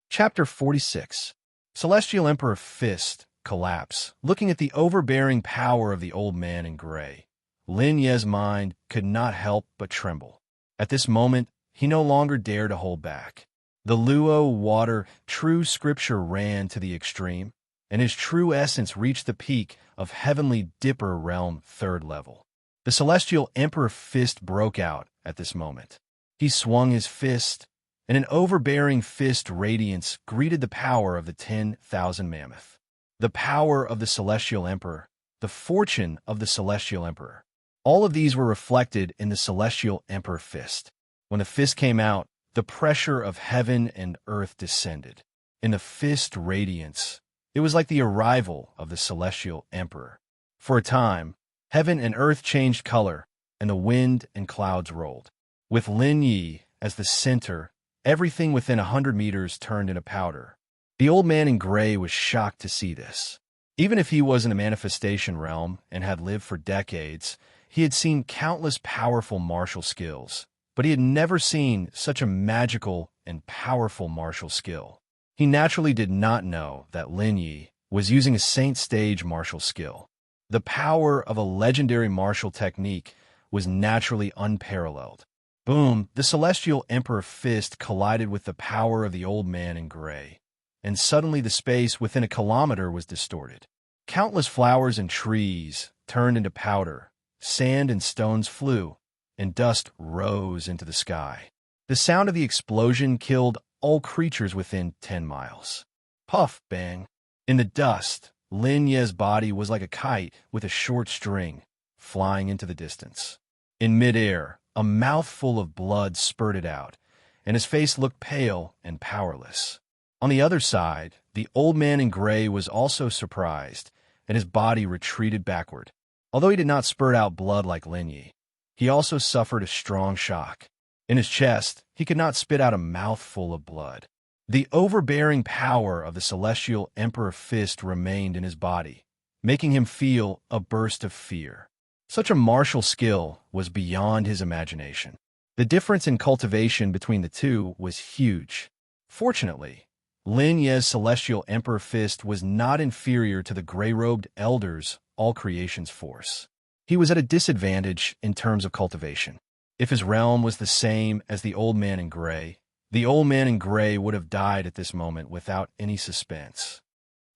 Chapter 46. Celestial Emperor Fist Collapse. Looking at the overbearing power of the old man in gray, Lin Ye's mind could not help but tremble. At this moment, he no longer dared to hold back. The Luo water true scripture ran to the extreme, and his true essence reached the peak of Heavenly Dipper Realm 3rd level. The Celestial Emperor Fist broke out at this moment. He swung his fist, and an overbearing fist radiance greeted the power of the 10,000 Mammoth. The power of the Celestial Emperor, the fortune of the Celestial Emperor. All of these were reflected in the Celestial Emperor Fist. When the fist came out, the pressure of heaven and earth descended. In the fist radiance, it was like the arrival of the Celestial Emperor. For a time, heaven and earth changed color, and the wind and clouds rolled. With Lin Yi as the center, everything within 100 meters turned into powder. The old man in gray was shocked to see this. Even if he was in a manifestation realm and had lived for decades, he had seen countless powerful martial skills, but he had never seen such a magical and powerful martial skill. He naturally did not know that Lin Yi was using a Saint Stage martial skill. The power of a legendary martial technique was naturally unparalleled. Boom! The Celestial Emperor fist collided with the power of the old man in gray, and suddenly the space within a kilometer was distorted. Countless flowers and trees turned into powder, sand and stones flew, and dust rose into the sky. The sound of the explosion killed all creatures within 10 miles. Puff, bang. In the dust, Lin Ye's body was like a kite with a short string, flying into the distance. In midair, a mouthful of blood spurted out, and his face looked pale and powerless. On the other side, the old man in gray was also surprised, and his body retreated backward. Although he did not spurt out blood like Lin Yi, he also suffered a strong shock. In his chest, he could not spit out a mouthful of blood. The overbearing power of the Celestial Emperor fist remained in his body, making him feel a burst of fear. Such a martial skill was beyond his imagination. The difference in cultivation between the two was huge. Fortunately, Lin Ye's Celestial Emperor fist was not inferior to the gray-robed elders' all creation's force. He was at a disadvantage in terms of cultivation. If his realm was the same as the old man in gray, the old man in gray would have died at this moment without any suspense.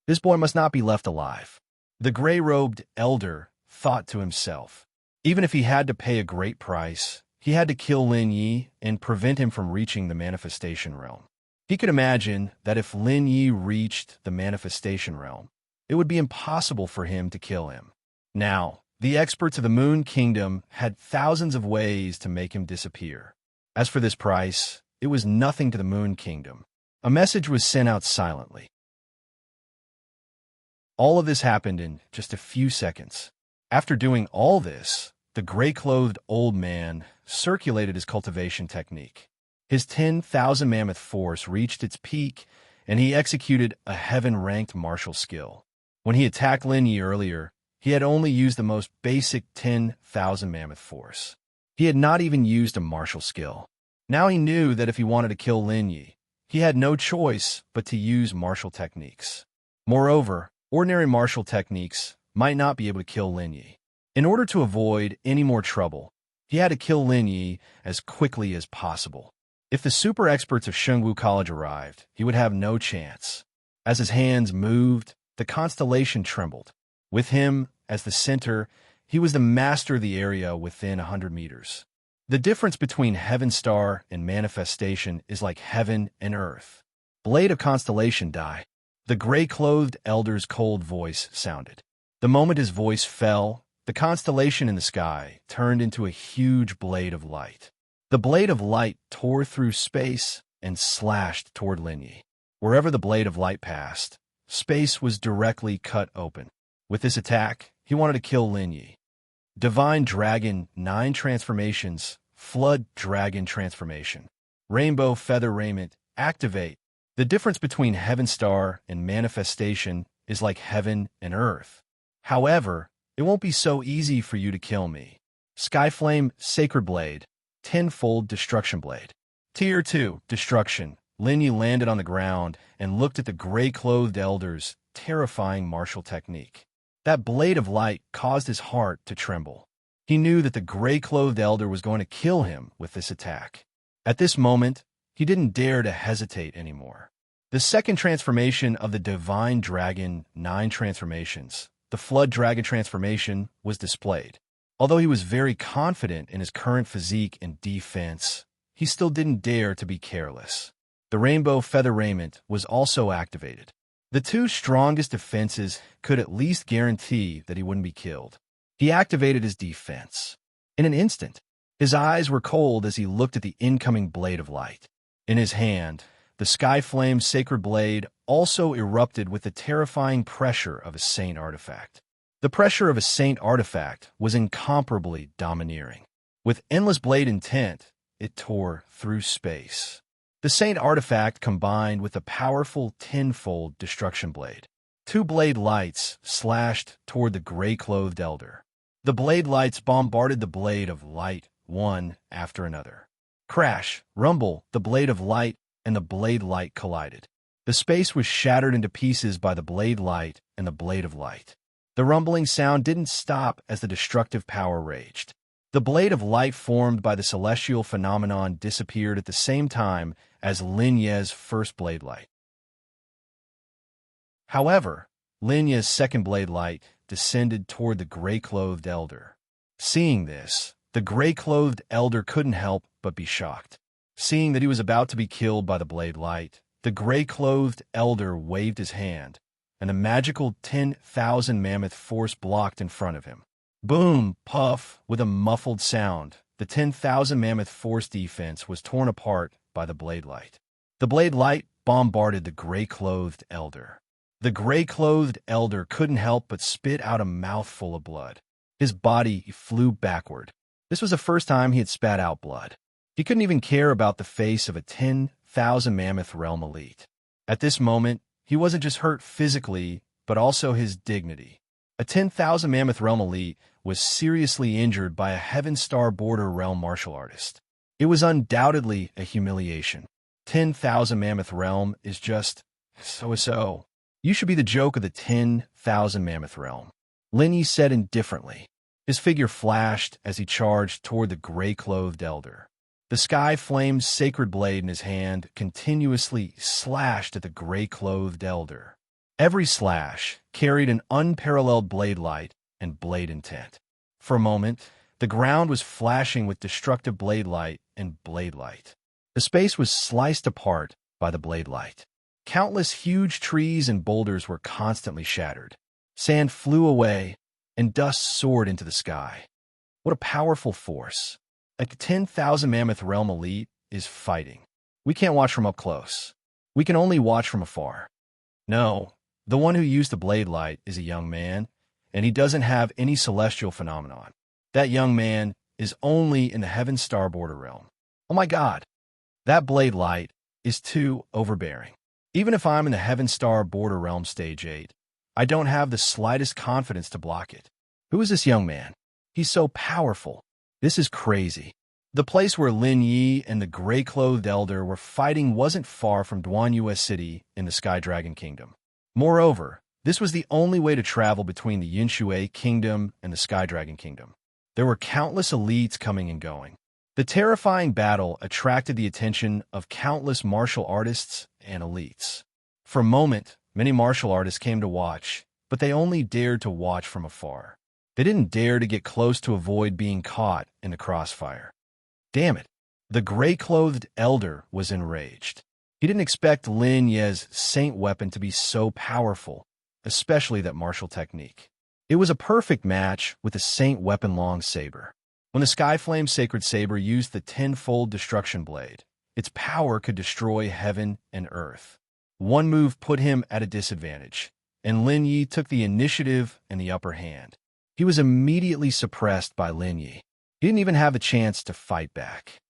This boy must not be left alive. The gray-robed elder thought to himself. Even if he had to pay a great price, he had to kill Lin Yi and prevent him from reaching the manifestation realm. He could imagine that if Lin Yi reached the manifestation realm, it would be impossible for him to kill him. Now, the experts of the Moon Kingdom had thousands of ways to make him disappear. As for this price, it was nothing to the Moon Kingdom. A message was sent out silently. All of this happened in just a few seconds. After doing all this, the gray-clothed old man circulated his cultivation technique. His 10,000 mammoth force reached its peak, and he executed a heaven-ranked martial skill. When he attacked Lin Yi earlier, he had only used the most basic 10,000 mammoth force. He had not even used a martial skill. Now he knew that if he wanted to kill Lin Yi, he had no choice but to use martial techniques. Moreover, ordinary martial techniques might not be able to kill Lin Yi. In order to avoid any more trouble, he had to kill Lin Yi as quickly as possible. If the super experts of Shengwu College arrived, he would have no chance. As his hands moved, the constellation trembled. With him as the center, he was the master of the area within 100 meters. The difference between Heaven Star and Manifestation is like heaven and earth. Blade of Constellation die. The gray-clothed elder's cold voice sounded. The moment his voice fell, the constellation in the sky turned into a huge blade of light. The blade of light tore through space and slashed toward Lin Yi. Wherever the blade of light passed, space was directly cut open. With this attack, he wanted to kill Lin Yi. Divine Dragon 9 Transformations, Flood Dragon Transformation. Rainbow Feather Raiment, activate. The difference between Heaven Star and Manifestation is like heaven and earth. However, it won't be so easy for you to kill me. Skyflame Sacred Blade, Tenfold Destruction Blade. Tier 2, Destruction. Lin Yi landed on the ground and looked at the gray-clothed elder's terrifying martial technique. That blade of light caused his heart to tremble. He knew that the gray-clothed elder was going to kill him with this attack. At this moment, he didn't dare to hesitate anymore. The second transformation of the Divine Dragon 9 Transformations, the Flood Dragon Transformation, was displayed. Although he was very confident in his current physique and defense, he still didn't dare to be careless. The Rainbow Feather Raiment was also activated. The two strongest defenses could at least guarantee that he wouldn't be killed. He activated his defense. In an instant, his eyes were cold as he looked at the incoming blade of light. In his hand, the Skyflame Sacred Blade also erupted with the terrifying pressure of a Saint artifact. The pressure of a Saint artifact was incomparably domineering. With endless blade intent, it tore through space. The Saint artifact combined with a powerful tenfold destruction blade. Two blade lights slashed toward the gray-clothed elder. The blade lights bombarded the blade of light one after another. Crash, rumble, the blade of light and the blade light collided. The space was shattered into pieces by the blade light and the blade of light. The rumbling sound didn't stop as the destructive power raged. The blade of light formed by the celestial phenomenon disappeared at the same time as Lin Ye's first blade light. However, Lin Ye's second blade light descended toward the gray-clothed elder. Seeing this, the gray-clothed elder couldn't help but be shocked. Seeing that he was about to be killed by the blade light, the gray-clothed elder waved his hand, and a magical 10,000 mammoth force blocked in front of him. Boom, puff, with a muffled sound, the 10,000 mammoth force defense was torn apart by the blade light. The blade light bombarded the gray-clothed elder. The gray-clothed elder couldn't help but spit out a mouthful of blood. His body flew backward. This was the first time he had spat out blood. He couldn't even care about the face of a 10,000 mammoth realm elite. At this moment, he wasn't just hurt physically, but also his dignity. A 10,000 mammoth realm elite was seriously injured by a Heaven Star border realm martial artist. It was undoubtedly a humiliation. 10,000 mammoth realm is just so. You should be the joke of the 10,000 mammoth realm, Lin Yi said indifferently. His figure flashed as he charged toward the gray-clothed elder. The sky flame's sacred blade in his hand continuously slashed at the gray-clothed elder. Every slash carried an unparalleled blade light and blade intent. For a moment, the ground was flashing with destructive blade light and blade light. The space was sliced apart by the blade light. Countless huge trees and boulders were constantly shattered. Sand flew away, and dust soared into the sky. What a powerful force. A 10,000 mammoth realm elite is fighting. We can't watch from up close. We can only watch from afar. No, the one who used the blade light is a young man, and he doesn't have any celestial phenomenon. That young man is only in the Heaven Star border realm. Oh my God, that blade light is too overbearing. Even if I'm in the Heaven Star border realm stage 8, I don't have the slightest confidence to block it. Who is this young man? He's so powerful. This is crazy. The place where Lin Yi and the gray-clothed elder were fighting wasn't far from Duanyue City in the Sky Dragon Kingdom. Moreover, this was the only way to travel between the Yinshui Kingdom and the Sky Dragon Kingdom. There were countless elites coming and going. The terrifying battle attracted the attention of countless martial artists and elites. For a moment, many martial artists came to watch, but they only dared to watch from afar. They didn't dare to get close to avoid being caught in the crossfire. Damn it! The gray-clothed elder was enraged. He didn't expect Lin Ye's saint weapon to be so powerful, especially that martial technique. It was a perfect match with the saint weapon long saber. When the Skyflame Sacred Saber used the tenfold destruction blade, its power could destroy heaven and earth. One move put him at a disadvantage, and Lin Yi took the initiative and the upper hand. He was immediately suppressed by Lin Yi. He didn't even have a chance to fight back.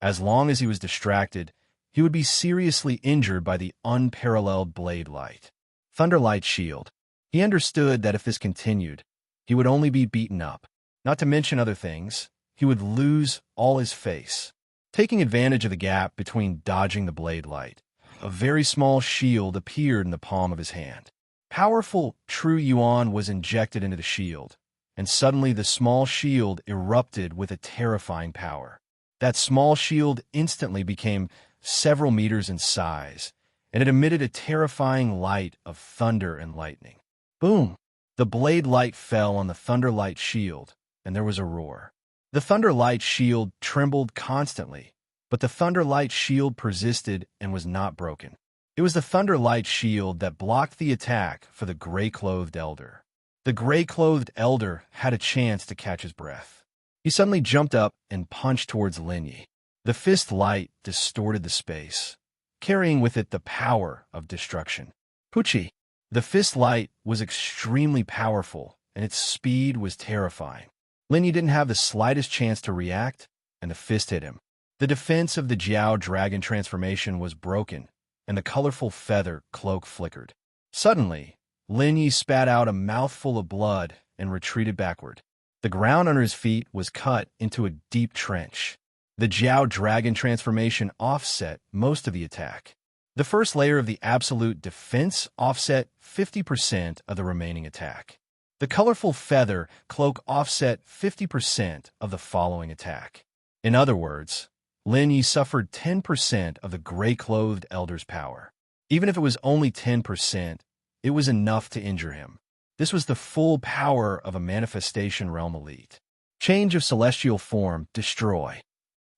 As long as he was distracted, he would be seriously injured by the unparalleled blade light. Thunderlight Shield. He understood that if this continued, he would only be beaten up. Not to mention other things, he would lose all his face. Taking advantage of the gap between dodging the blade light, a very small shield appeared in the palm of his hand. Powerful True Yuan was injected into the shield, and suddenly the small shield erupted with a terrifying power. That small shield instantly became several meters in size, and it emitted a terrifying light of thunder and lightning. Boom! The blade light fell on the Thunderlight Shield, and there was a roar. The Thunderlight Shield trembled constantly, but the Thunderlight Shield persisted and was not broken. It was the Thunderlight Shield that blocked the attack for the gray-clothed elder. The gray-clothed elder had a chance to catch his breath. He suddenly jumped up and punched towards Lin Yi. The fist light distorted the space, carrying with it the power of destruction. Pucci! The fist light was extremely powerful, and its speed was terrifying. Lin Yi didn't have the slightest chance to react, and the fist hit him. The defense of the Jiao Dragon transformation was broken, and the colorful feather cloak flickered. Suddenly, Lin Yi spat out a mouthful of blood and retreated backward. The ground under his feet was cut into a deep trench. The Jiao Dragon transformation offset most of the attack. The first layer of the absolute defense offset 50% of the remaining attack. The colorful feather cloak offset 50% of the following attack. In other words, Lin Yi suffered 10% of the gray-clothed elder's power. Even if it was only 10%, it was enough to injure him. This was the full power of a manifestation realm elite. Change of celestial form, destroy.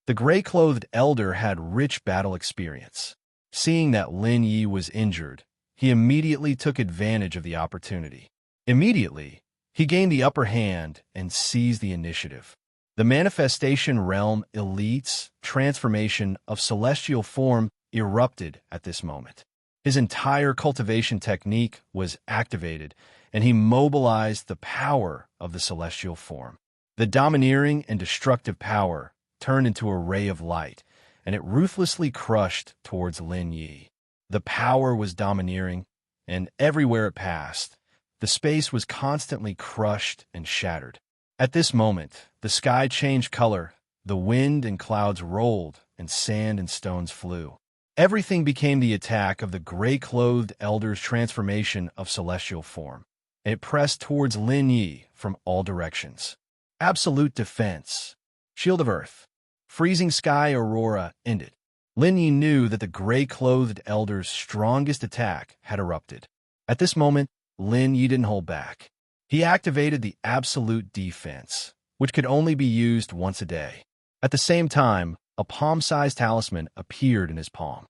The gray-clothed elder had rich battle experience. Seeing that Lin Yi was injured, he immediately took advantage of the opportunity. Immediately, he gained the upper hand and seized the initiative. The manifestation realm elite's transformation of celestial form erupted at this moment. His entire cultivation technique was activated, and he mobilized the power of the celestial form. The domineering and destructive power turned into a ray of light, and it ruthlessly crushed towards Lin Yi. The power was domineering, and everywhere it passed, the space was constantly crushed and shattered. At this moment, the sky changed color, the wind and clouds rolled, and sand and stones flew. Everything became the attack of the gray-clothed elder's transformation of celestial form, and it pressed towards Lin Yi from all directions. Absolute defense. Shield of Earth. Freezing sky aurora ended. Lin Yi knew that the gray-clothed elder's strongest attack had erupted. At this moment, Lin Yi didn't hold back. He activated the absolute defense, which could only be used once a day. At the same time, a palm-sized talisman appeared in his palm.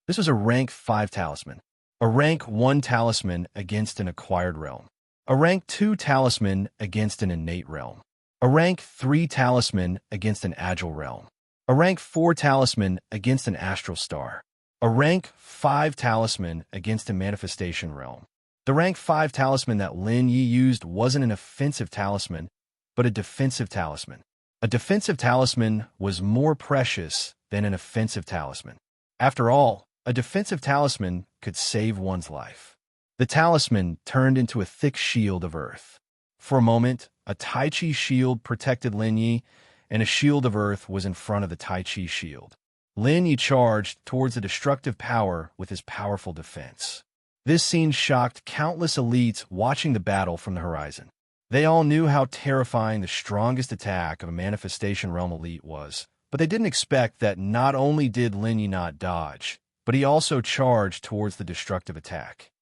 This was a rank 5 talisman, a rank 1 talisman against an acquired realm, a rank 2 talisman against an innate realm, a rank 3 talisman against an agile realm, a rank 4 talisman against an astral star, a rank 5 talisman against a manifestation realm. The rank 5 talisman that Lin Yi used wasn't an offensive talisman, but a defensive talisman. A defensive talisman was more precious than an offensive talisman. After all, a defensive talisman could save one's life. The talisman turned into a thick shield of earth. For a moment, a Tai Chi shield protected Lin Yi, and a shield of earth was in front of the Tai Chi shield. Lin Yi charged towards the destructive power with his powerful defense. This scene shocked countless elites watching the battle from the horizon. They all knew how terrifying the strongest attack of a manifestation realm elite was, but they didn't expect that not only did Lin Yi not dodge, but he also charged towards the destructive attack.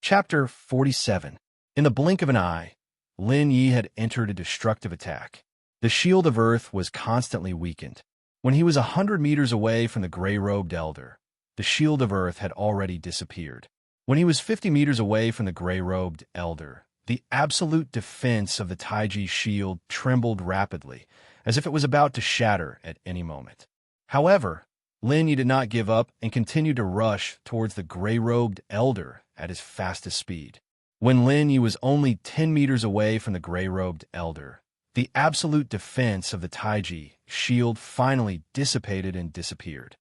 Chapter 47. In the blink of an eye, Lin Yi had entered a destructive attack. The shield of earth was constantly weakened. When he was 100 meters away from the gray-robed elder, the shield of earth had already disappeared. When he was 50 meters away from the gray-robed elder, the absolute defense of the Taiji shield trembled rapidly, as if it was about to shatter at any moment. However, Lin Yi did not give up and continued to rush towards the gray-robed elder at his fastest speed. When Lin Yi was only 10 meters away from the gray-robed elder, the absolute defense of the Taiji shield finally dissipated and disappeared.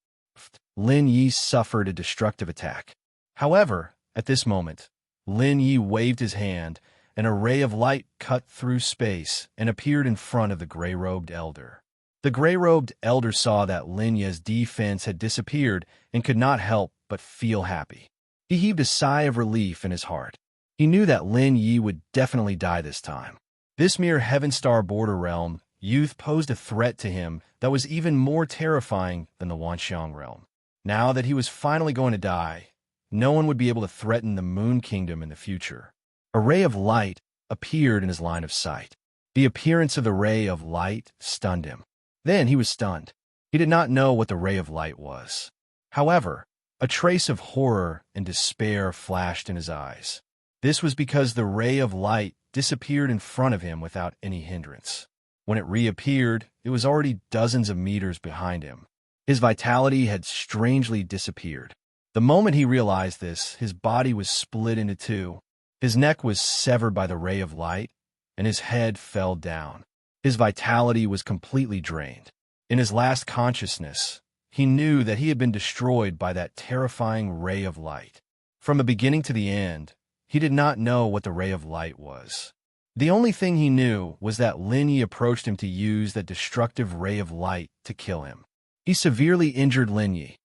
Lin Yi suffered a destructive attack. However, at this moment, Lin Yi waved his hand, and a ray of light cut through space and appeared in front of the gray-robed elder. The gray-robed elder saw that Lin Yi's defense had disappeared and could not help but feel happy. He heaved a sigh of relief in his heart. He knew that Lin Yi would definitely die this time. This mere Heaven Star border realm youth posed a threat to him that was even more terrifying than the Wanxiang realm. Now that he was finally going to die, no one would be able to threaten the Moon Kingdom in the future. A ray of light appeared in his line of sight. The appearance of the ray of light stunned him. Then he was stunned. He did not know what the ray of light was. However, a trace of horror and despair flashed in his eyes. This was because the ray of light disappeared in front of him without any hindrance. When it reappeared, it was already dozens of meters behind him. His vitality had strangely disappeared. The moment he realized this, his body was split into two. His neck was severed by the ray of light, and his head fell down. His vitality was completely drained. In his last consciousness, he knew that he had been destroyed by that terrifying ray of light. From the beginning to the end, He did not know what the ray of light was. The only thing he knew was that Lin Yi approached him to use that destructive ray of light to kill him. He severely injured Lin Yi,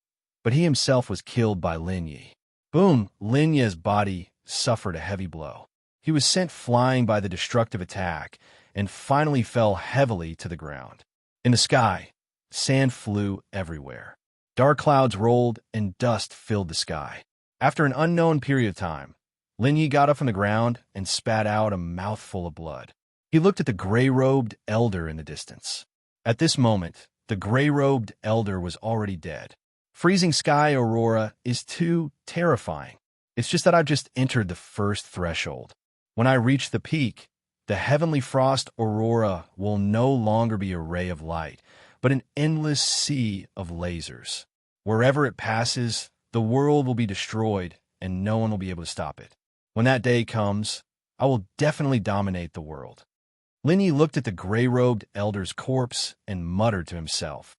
but he himself was killed by Lin Yi. Boom! Lin Yi's body suffered a heavy blow. He was sent flying by the destructive attack and finally fell heavily to the ground. In the sky, sand flew everywhere. Dark clouds rolled and dust filled the sky. After an unknown period of time, Lin Yi got up from the ground and spat out a mouthful of blood. He looked at the gray-robed elder in the distance. At this moment, the gray-robed elder was already dead. Freezing sky aurora is too terrifying. It's just that I've just entered the first threshold. When I reach the peak, the heavenly frost aurora will no longer be a ray of light, but an endless sea of lasers. Wherever it passes, the world will be destroyed and no one will be able to stop it. When that day comes, I will definitely dominate the world. Lin Yi looked at the gray-robed elder's corpse and muttered to himself.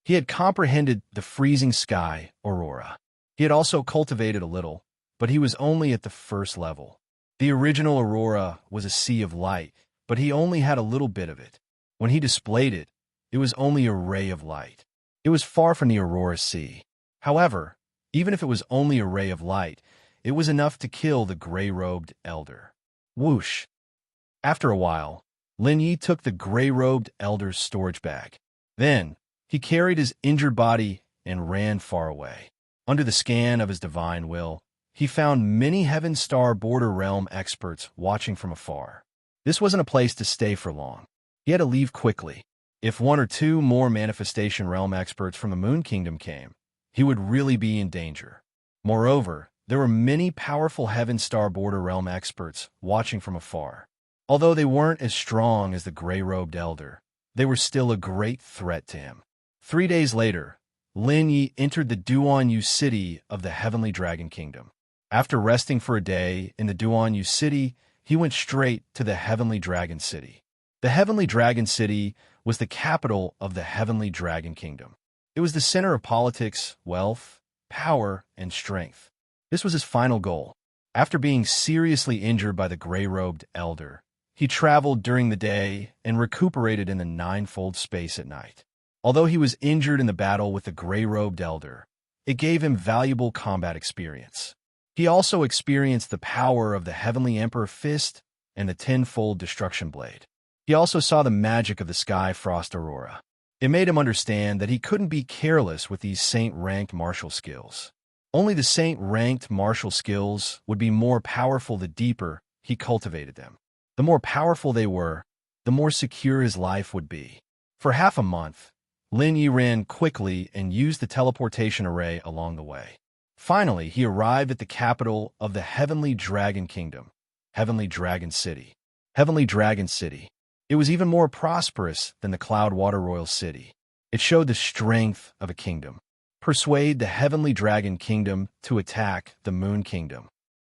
He had comprehended the freezing sky aurora. He had also cultivated a little, but he was only at the first level. The original aurora was a sea of light, but he only had a little bit of it. When he displayed it, it was only a ray of light. It was far from the aurora sea. However, even if it was only a ray of light, it was enough to kill the gray-robed elder. Whoosh! After a while, Lin Yi took the gray-robed elder's storage bag. Then, he carried his injured body and ran far away. Under the scan of his divine will, he found many Heaven Star Border Realm experts watching from afar. This wasn't a place to stay for long. He had to leave quickly. If one or two more Manifestation Realm experts from the Moon Kingdom came, he would really be in danger. Moreover, there were many powerful Heaven Star Border Realm experts watching from afar. Although they weren't as strong as the gray-robed elder, they were still a great threat to him. 3 days later, Lin Yi entered the Duanyu city of the Heavenly Dragon Kingdom. After resting for a day in the Duanyu city, he went straight to the Heavenly Dragon City. The Heavenly Dragon City was the capital of the Heavenly Dragon Kingdom. It was the center of politics, wealth, power, and strength. This was his final goal. After being seriously injured by the gray-robed elder, he traveled during the day and recuperated in the ninefold space at night. Although he was injured in the battle with the gray-robed elder, it gave him valuable combat experience. He also experienced the power of the Heavenly Emperor Fist and the tenfold Destruction Blade. He also saw the magic of the Sky Frost Aurora. It made him understand that he couldn't be careless with these Saint-ranked martial skills. Only the Saint-ranked martial skills would be more powerful the deeper he cultivated them. The more powerful they were, the more secure his life would be. For half a month, Lin Yi ran quickly and used the teleportation array along the way. Finally, he arrived at the capital of the Heavenly Dragon Kingdom, Heavenly Dragon City. Heavenly Dragon City. It was even more prosperous than the Cloudwater Royal City. It showed the strength of a kingdom. Persuade the Heavenly Dragon Kingdom to attack the Moon Kingdom.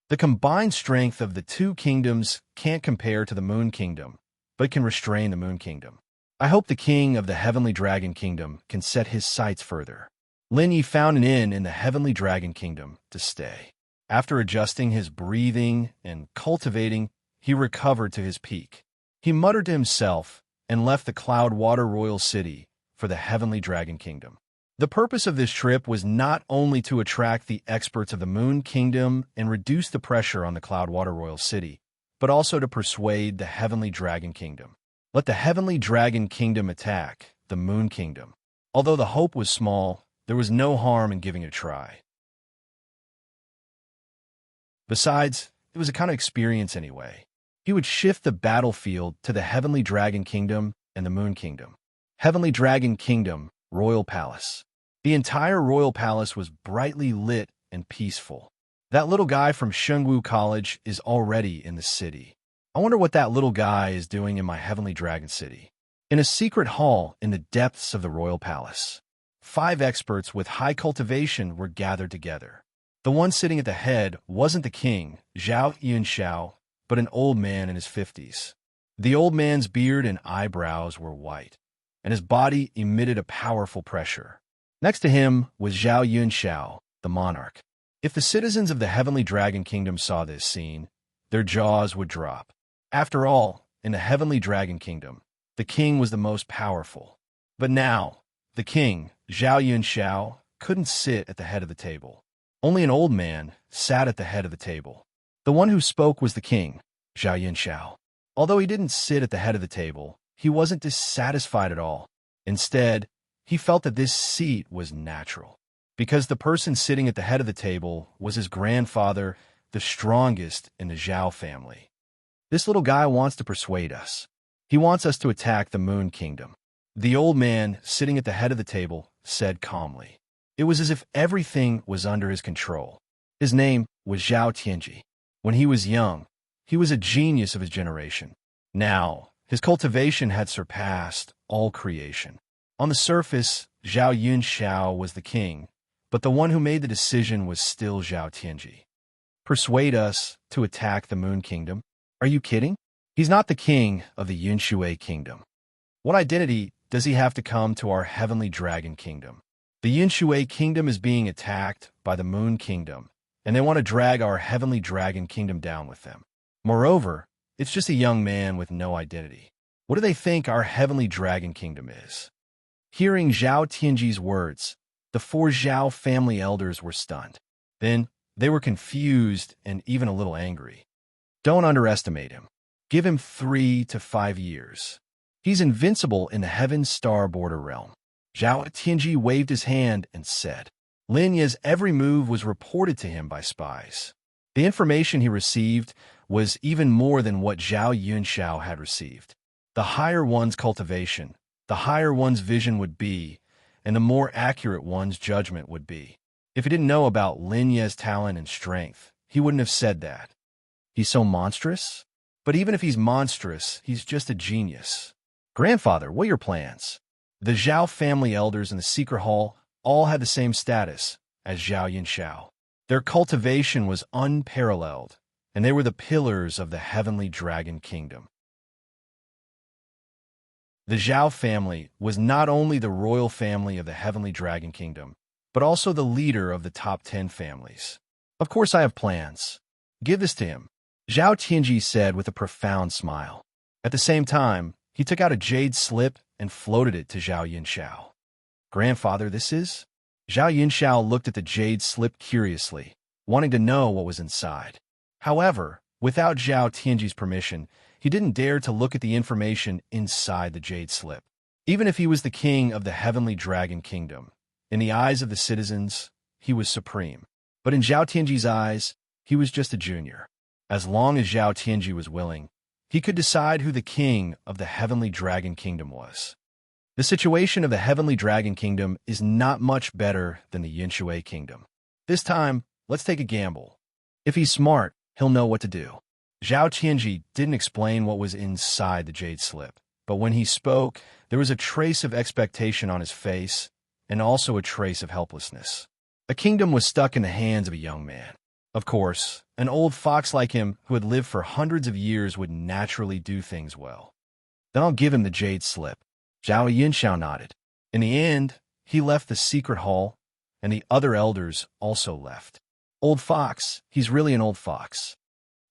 The combined strength of the two kingdoms can't compare to the Moon Kingdom, but can restrain the Moon Kingdom. I hope the king of the Heavenly Dragon Kingdom can set his sights further. Lin Yi found an inn in the Heavenly Dragon Kingdom to stay. After adjusting his breathing and cultivating, he recovered to his peak. He muttered to himself and left the Cloudwater Royal City for the Heavenly Dragon Kingdom. The purpose of this trip was not only to attract the experts of the Moon Kingdom and reduce the pressure on the Cloudwater Royal City, but also to persuade the Heavenly Dragon Kingdom. Let the Heavenly Dragon Kingdom attack the Moon Kingdom. Although the hope was small, there was no harm in giving it a try. Besides, it was a kind of experience anyway. He would shift the battlefield to the Heavenly Dragon Kingdom and the Moon Kingdom. Heavenly Dragon Kingdom, Royal Palace. The entire Royal Palace was brightly lit and peaceful. That little guy from Shengwu College is already in the city. I wonder what that little guy is doing in my Heavenly Dragon City. In a secret hall in the depths of the Royal Palace, 5 experts with high cultivation were gathered together. The one sitting at the head wasn't the king, Zhao Yunxiao, but an old man in his 50s. The old man's beard and eyebrows were white, and his body emitted a powerful pressure. Next to him was Zhao Yunxiao, the monarch. If the citizens of the Heavenly Dragon Kingdom saw this scene, their jaws would drop. After all, in the Heavenly Dragon Kingdom, the king was the most powerful. But now, the king, Zhao Yunxiao, couldn't sit at the head of the table. Only an old man sat at the head of the table. The one who spoke was the king, Zhao Yunxiao. Although he didn't sit at the head of the table, he wasn't dissatisfied at all. Instead, he felt that this seat was natural, because the person sitting at the head of the table was his grandfather, the strongest in the Zhao family. This little guy wants to persuade us. He wants us to attack the Moon Kingdom. The old man, sitting at the head of the table, said calmly. It was as if everything was under his control. His name was Zhao Tianji. When he was young, he was a genius of his generation. Now, his cultivation had surpassed all creation. On the surface, Zhao Yunxiao was the king, but the one who made the decision was still Zhao Tianji. Persuade us to attack the Moon Kingdom? Are you kidding? He's not the king of the Yunshui Kingdom. What identity does he have to come to our Heavenly Dragon Kingdom? The Yunshui Kingdom is being attacked by the Moon Kingdom, and they want to drag our Heavenly Dragon Kingdom down with them. Moreover, it's just a young man with no identity. What do they think our Heavenly Dragon Kingdom is? Hearing Zhao Tianji's words, the 4 Zhao family elders were stunned. Then, they were confused and even a little angry. Don't underestimate him. Give him 3 to 5 years. He's invincible in the Heaven Star border realm. Zhao Tianji waved his hand and said. Lin Ye's every move was reported to him by spies. The information he received was even more than what Zhao Yunxiao had received. The higher one's cultivation, the higher one's vision would be, and the more accurate one's judgment would be. If he didn't know about Lin Ye's talent and strength, he wouldn't have said that. He's so monstrous? But even if he's monstrous, he's just a genius. Grandfather, what are your plans? The Zhao family elders in the secret hall all had the same status as Zhao Yunxiao. Their cultivation was unparalleled, and they were the pillars of the Heavenly Dragon Kingdom. The Zhao family was not only the royal family of the Heavenly Dragon Kingdom, but also the leader of the top 10 families. Of course I have plans. Give this to him, Zhao Tianji said with a profound smile. At the same time, he took out a jade slip and floated it to Zhao Yunxiao. Grandfather, this is? Zhao Yunxiao looked at the jade slip curiously, wanting to know what was inside. However, without Zhao Tianji's permission, he didn't dare to look at the information inside the jade slip. Even if he was the king of the Heavenly Dragon Kingdom, in the eyes of the citizens, he was supreme. But in Zhao Tianji's eyes, he was just a junior. As long as Zhao Tianji was willing, he could decide who the king of the Heavenly Dragon Kingdom was. The situation of the Heavenly Dragon Kingdom is not much better than the Yunshui Kingdom. This time, let's take a gamble. If he's smart, he'll know what to do. Zhao Tianji didn't explain what was inside the jade slip, but when he spoke, there was a trace of expectation on his face and also a trace of helplessness. A kingdom was stuck in the hands of a young man. Of course, an old fox like him who had lived for hundreds of years would naturally do things well. Then I'll give him the jade slip. Zhao Yunxiao nodded. In the end, he left the secret hall, and the other elders also left. Old fox, he's really an old fox.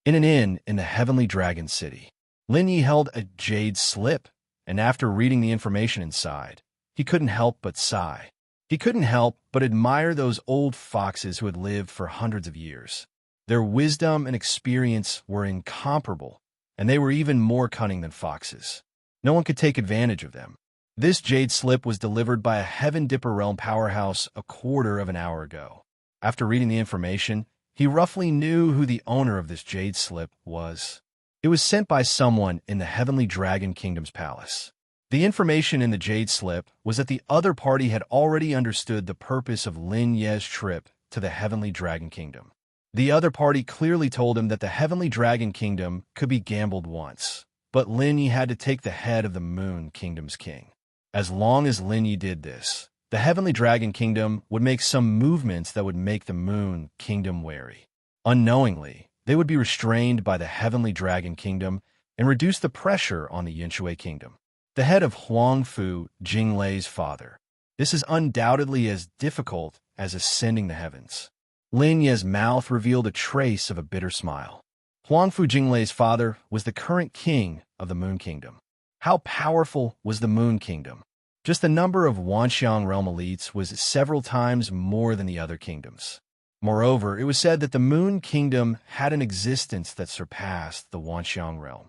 In an inn in the Heavenly Dragon City, Lin Yi held a jade slip, and after reading the information inside, he couldn't help but sigh. He couldn't help but admire those old foxes who had lived for hundreds of years. Their wisdom and experience were incomparable, and they were even more cunning than foxes. No one could take advantage of them. This jade slip was delivered by a Heaven Dipper Realm powerhouse a quarter of an hour ago. After reading the information, he roughly knew who the owner of this jade slip was. It was sent by someone in the Heavenly Dragon Kingdom's palace. The information in the jade slip was that the other party had already understood the purpose of Lin Ye's trip to the Heavenly Dragon Kingdom. The other party clearly told him that the Heavenly Dragon Kingdom could be gambled once, but Lin Yi had to take the head of the Moon Kingdom's king. As long as Lin Yi did this, the Heavenly Dragon Kingdom would make some movements that would make the Moon Kingdom wary. Unknowingly, they would be restrained by the Heavenly Dragon Kingdom and reduce the pressure on the Yunshui Kingdom. The head of Huangfu, Jinglei's father. This is undoubtedly as difficult as ascending the heavens. Lin Ye's mouth revealed a trace of a bitter smile. Huangfu Jinglei's father was the current king of the Moon Kingdom. How powerful was the Moon Kingdom? Just the number of Wanxiang realm elites was several times more than the other kingdoms. Moreover, it was said that the Moon Kingdom had an existence that surpassed the Wanxiang realm.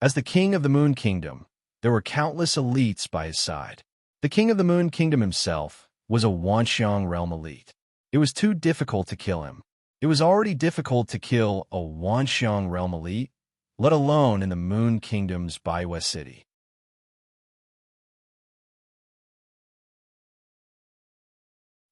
As the king of the Moon Kingdom, there were countless elites by his side. The king of the Moon Kingdom himself was a Wanxiang realm elite. It was too difficult to kill him. It was already difficult to kill a Wanxiang realm elite, let alone in the Moon Kingdom's Baiwei city.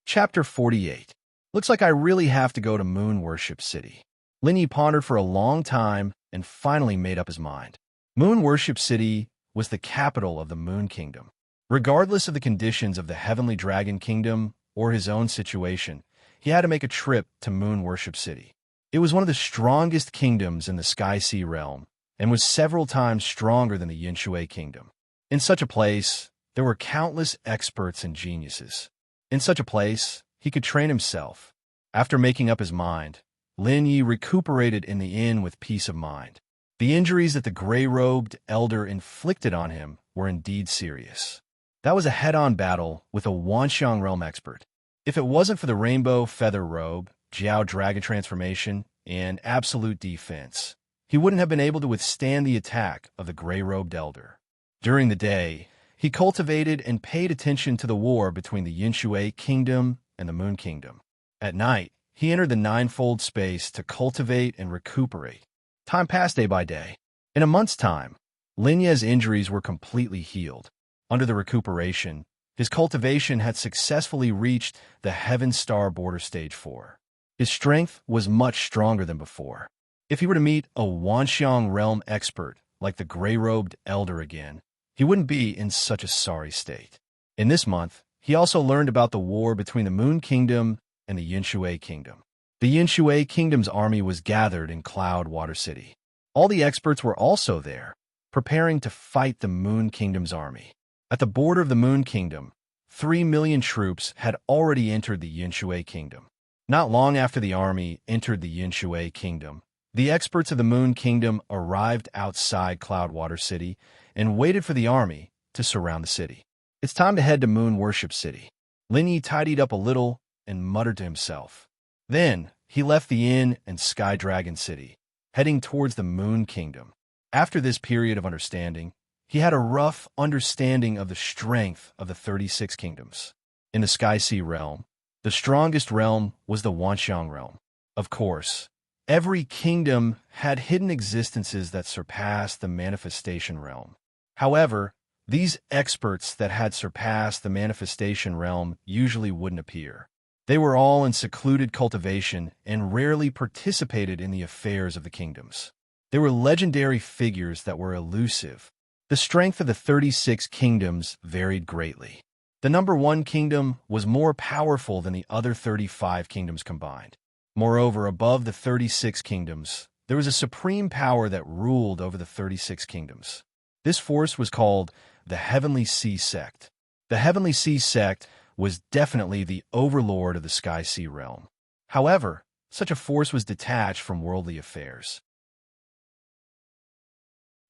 Chapter 48. Looks like I really have to go to Moon Worship City. Lin Yi pondered for a long time and finally made up his mind. Moon Worship City was the capital of the Moon Kingdom. Regardless of the conditions of the Heavenly Dragon Kingdom or his own situation, he had to make a trip to Moon Worship City. It was one of the strongest kingdoms in the Sky Sea realm and was several times stronger than the Yinshui Kingdom. In such a place, there were countless experts and geniuses. In such a place, he could train himself. After making up his mind, Lin Yi recuperated in the inn with peace of mind. The injuries that the gray-robed elder inflicted on him were indeed serious. That was a head-on battle with a Wanxiang realm expert. If it wasn't for the rainbow feather robe, Jiao dragon transformation, and absolute defense, he wouldn't have been able to withstand the attack of the gray-robed elder. During the day, he cultivated and paid attention to the war between the Yinshui Kingdom and the Moon Kingdom. At night, he entered the ninefold space to cultivate and recuperate. Time passed day by day. In a month's time, Lin Ye's injuries were completely healed. Under the recuperation, his cultivation had successfully reached the Heaven Star Border Stage 4. His strength was much stronger than before. If he were to meet a Wanxiang realm expert like the gray-robed elder again, he wouldn't be in such a sorry state. In this month, he also learned about the war between the Moon Kingdom and the Yinshui Kingdom. The Yinshui Kingdom's army was gathered in Cloud Water City. All the experts were also there, preparing to fight the Moon Kingdom's army. At the border of the Moon Kingdom, 3 million troops had already entered the Yinshui Kingdom. Not long after the army entered the Yinshui Kingdom, the experts of the Moon Kingdom arrived outside Cloudwater City and waited for the army to surround the city. It's time to head to Moon Worship City. Lin Yi tidied up a little and muttered to himself. Then he left the inn and Sky Dragon City, heading towards the Moon Kingdom. After this period of understanding, he had a rough understanding of the strength of the 36 kingdoms. In the Sky Sea realm, the strongest realm was the Wanxiang realm. Of course, every kingdom had hidden existences that surpassed the manifestation realm. However, these experts that had surpassed the manifestation realm usually wouldn't appear. They were all in secluded cultivation and rarely participated in the affairs of the kingdoms. They were legendary figures that were elusive. The strength of the 36 kingdoms varied greatly. The number 1 kingdom was more powerful than the other 35 kingdoms combined. Moreover, above the 36 kingdoms, there was a supreme power that ruled over the 36 kingdoms. This force was called the Heavenly Sea Sect. The Heavenly Sea Sect was definitely the overlord of the Sky Sea realm. However, such a force was detached from worldly affairs.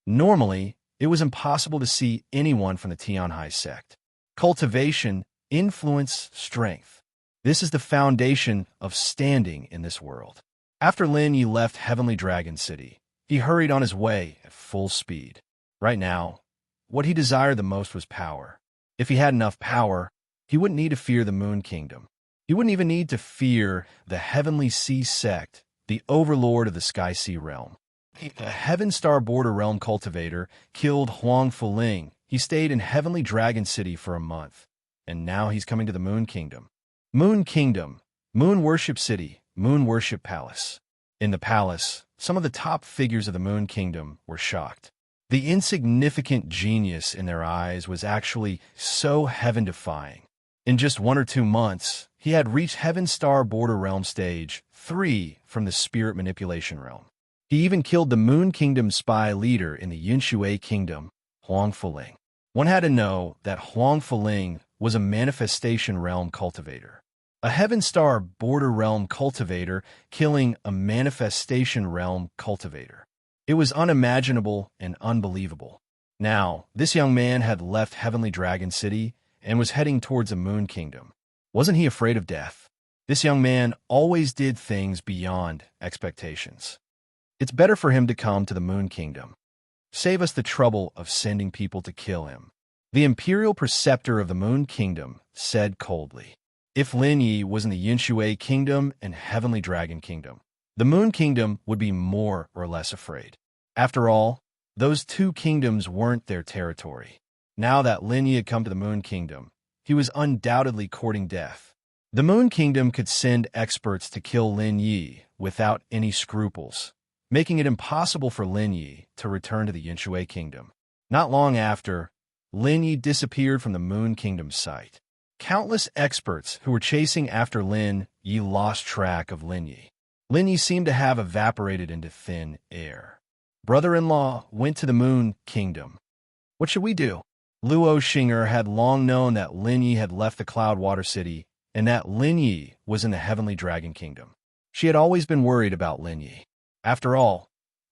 Normally, it was impossible to see anyone from the Tianhai sect. Cultivation, influence, strength. This is the foundation of standing in this world. After Lin Yi left Heavenly Dragon City, he hurried on his way at full speed. Right now, what he desired the most was power. If he had enough power, he wouldn't need to fear the Moon Kingdom. He wouldn't even need to fear the Heavenly Sea Sect, the overlord of the Sky Sea realm. The Heaven Star Border Realm cultivator killed Huang Fuling. He stayed in Heavenly Dragon City for a month, and now he's coming to the Moon Kingdom. Moon Kingdom, Moon Worship City, Moon Worship Palace. In the palace, some of the top figures of the Moon Kingdom were shocked. The insignificant genius in their eyes was actually so heaven-defying. In just 1 or 2 months, he had reached Heaven Star Border Realm Stage 3 from the Spirit Manipulation Realm. He even killed the Moon Kingdom spy leader in the Yinshui Kingdom, Huang Fuling. One had to know that Huang Fuling was a Manifestation Realm cultivator. a Heaven Star border realm cultivator killing a manifestation realm cultivator. It was unimaginable and unbelievable. Now, this young man had left Heavenly Dragon City and was heading towards a moon kingdom. Wasn't he afraid of death? This young man always did things beyond expectations. It's better for him to come to the moon kingdom. Save us the trouble of sending people to kill him. The imperial preceptor of the moon kingdom said coldly. If Lin Yi was in the Yunshui kingdom and Heavenly Dragon kingdom, the moon kingdom would be more or less afraid. After all, those two kingdoms weren't their territory. Now that Lin Yi had come to the moon kingdom, he was undoubtedly courting death. The moon kingdom could send experts to kill Lin Yi without any scruples, making it impossible for Lin Yi to return to the Yunshui kingdom. Not long after, Lin Yi disappeared from the moon kingdom's sight. Countless experts who were chasing after Lin Yi lost track of Lin Yi. Lin Yi seemed to have evaporated into thin air. Brother-in-law went to the moon kingdom. What should we do? Luo Xing'er had long known that Lin Yi had left the Cloudwater City and that Lin Yi was in the Heavenly Dragon Kingdom. She had always been worried about Lin Yi. After all,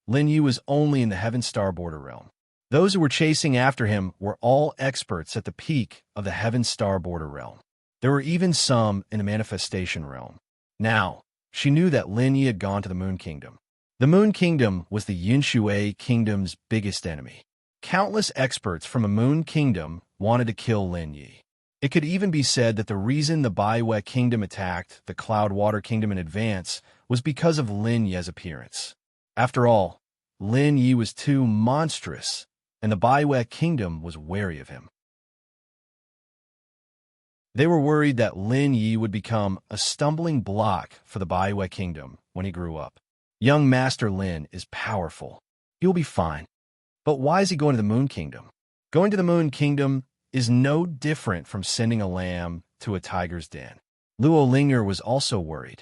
Lin Yi was only in the Heaven Star border realm. Those who were chasing after him were all experts at the peak of the Heaven Star border realm. There were even some in the Manifestation realm. Now, she knew that Lin Yi had gone to the Moon Kingdom. The Moon Kingdom was the Yunshui Kingdom's biggest enemy. Countless experts from the Moon Kingdom wanted to kill Lin Yi. It could even be said that the reason the Baiwei Kingdom attacked the Cloudwater Kingdom in advance was because of Lin Yi's appearance. After all, Lin Yi was too monstrous, and the Baiwei Kingdom was wary of him. They were worried that Lin Yi would become a stumbling block for the Baiwei Kingdom when he grew up. Young Master Lin is powerful. He'll be fine. But why is he going to the Moon Kingdom? Going to the Moon Kingdom is no different from sending a lamb to a tiger's den. Luo Xing'er was also worried.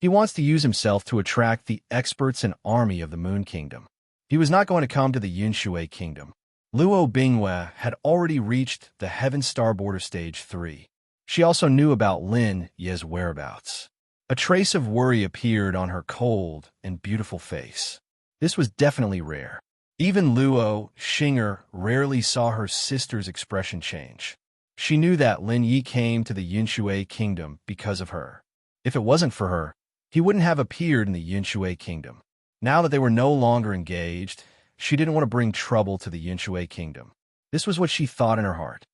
He wants to use himself to attract the experts and army of the Moon Kingdom. He was not going to come to the Yunshui Kingdom. Luo Bingwei had already reached the Heaven Star Border Stage 3. She also knew about Lin Yi's whereabouts. A trace of worry appeared on her cold and beautiful face. This was definitely rare. Even Luo Xing'er rarely saw her sister's expression change. She knew that Lin Yi came to the Yunshui Kingdom because of her. If it wasn't for her, he wouldn't have appeared in the Yunshui Kingdom. Now that they were no longer engaged, she didn't want to bring trouble to the Yunshui Kingdom. This was what she thought in her heart.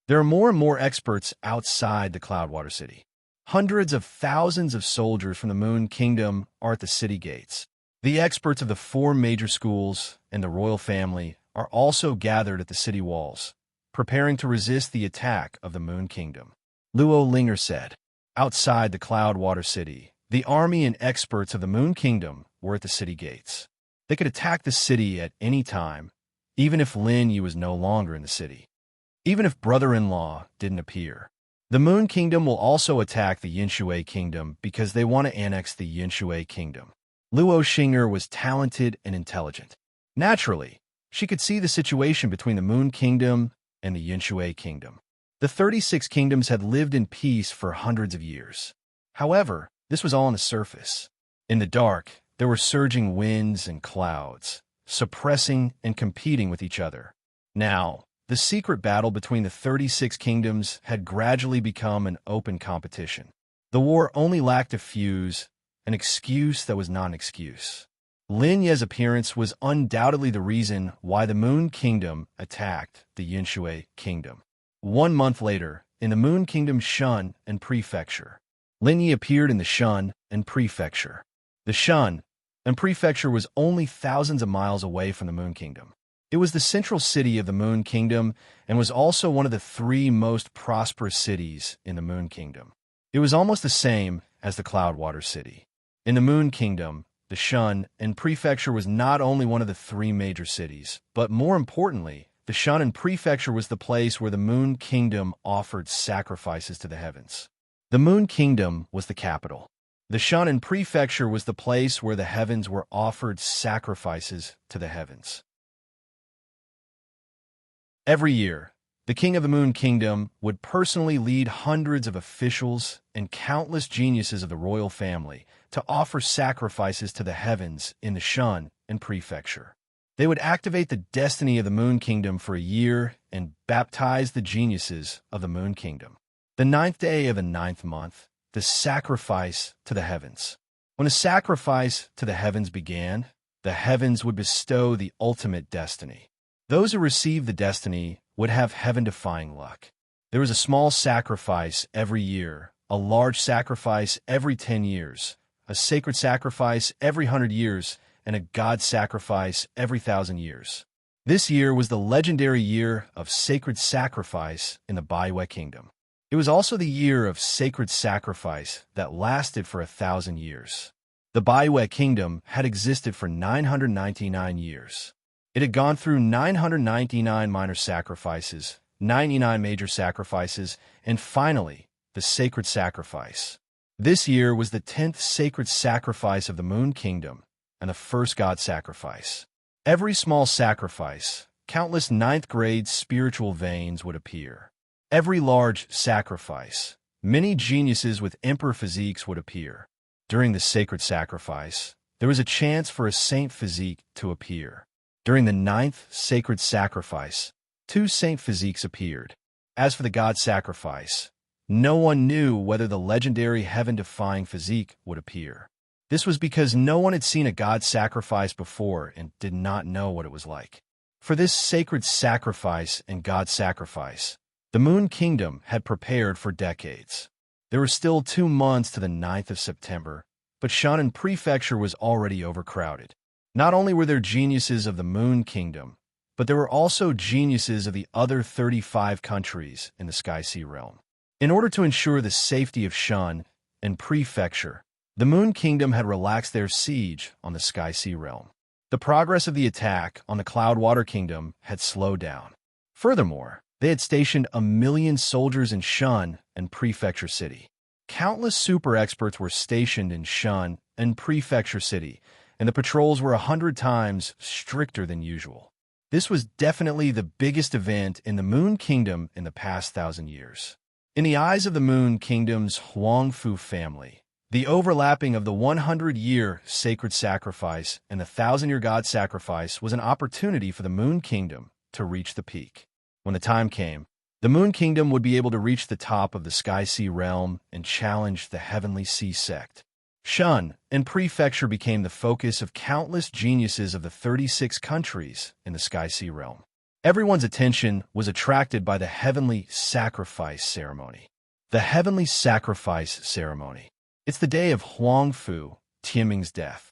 There are more and more experts outside the Cloudwater City. Hundreds of thousands of soldiers from the Moon Kingdom are at the city gates. The experts of the 4 major schools and the royal family are also gathered at the city walls, preparing to resist the attack of the Moon Kingdom. Luo Xing'er said, outside the Cloudwater City, the army and experts of the Moon Kingdom were at the city gates. They could attack the city at any time, even if Lin Yi was no longer in the city. Even if brother-in-law didn't appear. The Moon Kingdom will also attack the Yunshui Kingdom because they want to annex the Yunshui Kingdom. Luo Xing'er was talented and intelligent. Naturally, she could see the situation between the Moon Kingdom and the Yunshui Kingdom. The 36 kingdoms had lived in peace for hundreds of years. However, this was all on the surface. In the dark, there were surging winds and clouds, suppressing and competing with each other. Now, the secret battle between the 36 kingdoms had gradually become an open competition. The war only lacked a fuse, an excuse that was not an excuse. Lin Yi's appearance was undoubtedly the reason why the Moon Kingdom attacked the Yunshui Kingdom. 1 month later, in the Moon Kingdom's Shun and Prefecture, Lin Yi appeared in the Shun and Prefecture. The Shun and Prefecture was only thousands of miles away from the Moon Kingdom. It was the central city of the Moon Kingdom and was also one of the 3 most prosperous cities in the Moon Kingdom. It was almost the same as the Cloudwater City. In the Moon Kingdom, the Shun and Prefecture was not only one of the 3 major cities, but more importantly, the Shun and Prefecture was the place where the Moon Kingdom offered sacrifices to the heavens. The Moon Kingdom was the capital. The Shun and Prefecture was the place where the heavens were offered sacrifices to the heavens. Every year, The king of the Moon Kingdom would personally lead hundreds of officials and countless geniuses of the royal family to offer sacrifices to the heavens in the Shun and Prefecture. They would activate the destiny of the Moon Kingdom for a year and baptize the geniuses of the Moon Kingdom. The 9th day of the 9th month, the sacrifice to the heavens. When a sacrifice to the heavens began, the heavens would bestow the ultimate destiny. Those who received the destiny would have heaven-defying luck. There was a small sacrifice every year, a large sacrifice every 10 years, a sacred sacrifice every 100 years, and a god sacrifice every 1,000 years. This year was the legendary year of sacred sacrifice in the Baiwe Kingdom. It was also the year of sacred sacrifice that lasted for 1,000 years. The Baiwe Kingdom had existed for 999 years. It had gone through 999 minor sacrifices, 99 major sacrifices, and finally, the sacred sacrifice. This year was the 10th sacred sacrifice of the Moon Kingdom and the first god sacrifice. Every small sacrifice, countless 9th-grade spiritual veins would appear. Every large sacrifice, many geniuses with emperor physiques would appear. During the sacred sacrifice, there was a chance for a saint physique to appear. During the 9th sacred sacrifice, 2 saint physiques appeared. As for the god sacrifice, no one knew whether the legendary heaven-defying physique would appear. This was because no one had seen a god sacrifice before and did not know what it was like. For this sacred sacrifice and god sacrifice, the Moon Kingdom had prepared for decades. There were still 2 months to the 9th of September, but Shannon Prefecture was already overcrowded. Not only were there geniuses of the Moon Kingdom, but there were also geniuses of the other 35 countries in the Sky Sea realm. In order to ensure the safety of Shun and Prefecture, the Moon Kingdom had relaxed their siege on the Sky Sea realm. The progress of the attack on the Cloudwater Kingdom had slowed down. Furthermore, they had stationed 1 million soldiers in Shun and Prefecture City. Countless super experts were stationed in Shun and Prefecture City, and the patrols were 100 times stricter than usual. This was definitely the biggest event in the Moon Kingdom in the past 1,000 years. In the eyes of the Moon Kingdom's Huangfu family, the overlapping of the 100-year sacred sacrifice and the 1,000-year god sacrifice was an opportunity for the Moon Kingdom to reach the peak. When the time came, the Moon Kingdom would be able to reach the top of the Sky Sea realm and challenge the Heavenly Sea sect. Shun and Prefecture became the focus of countless geniuses of the 36 countries in the Sky Sea realm. Everyone's attention was attracted by the Heavenly Sacrifice Ceremony. The Heavenly Sacrifice Ceremony. It's the day of Huangfu, Tianming's death.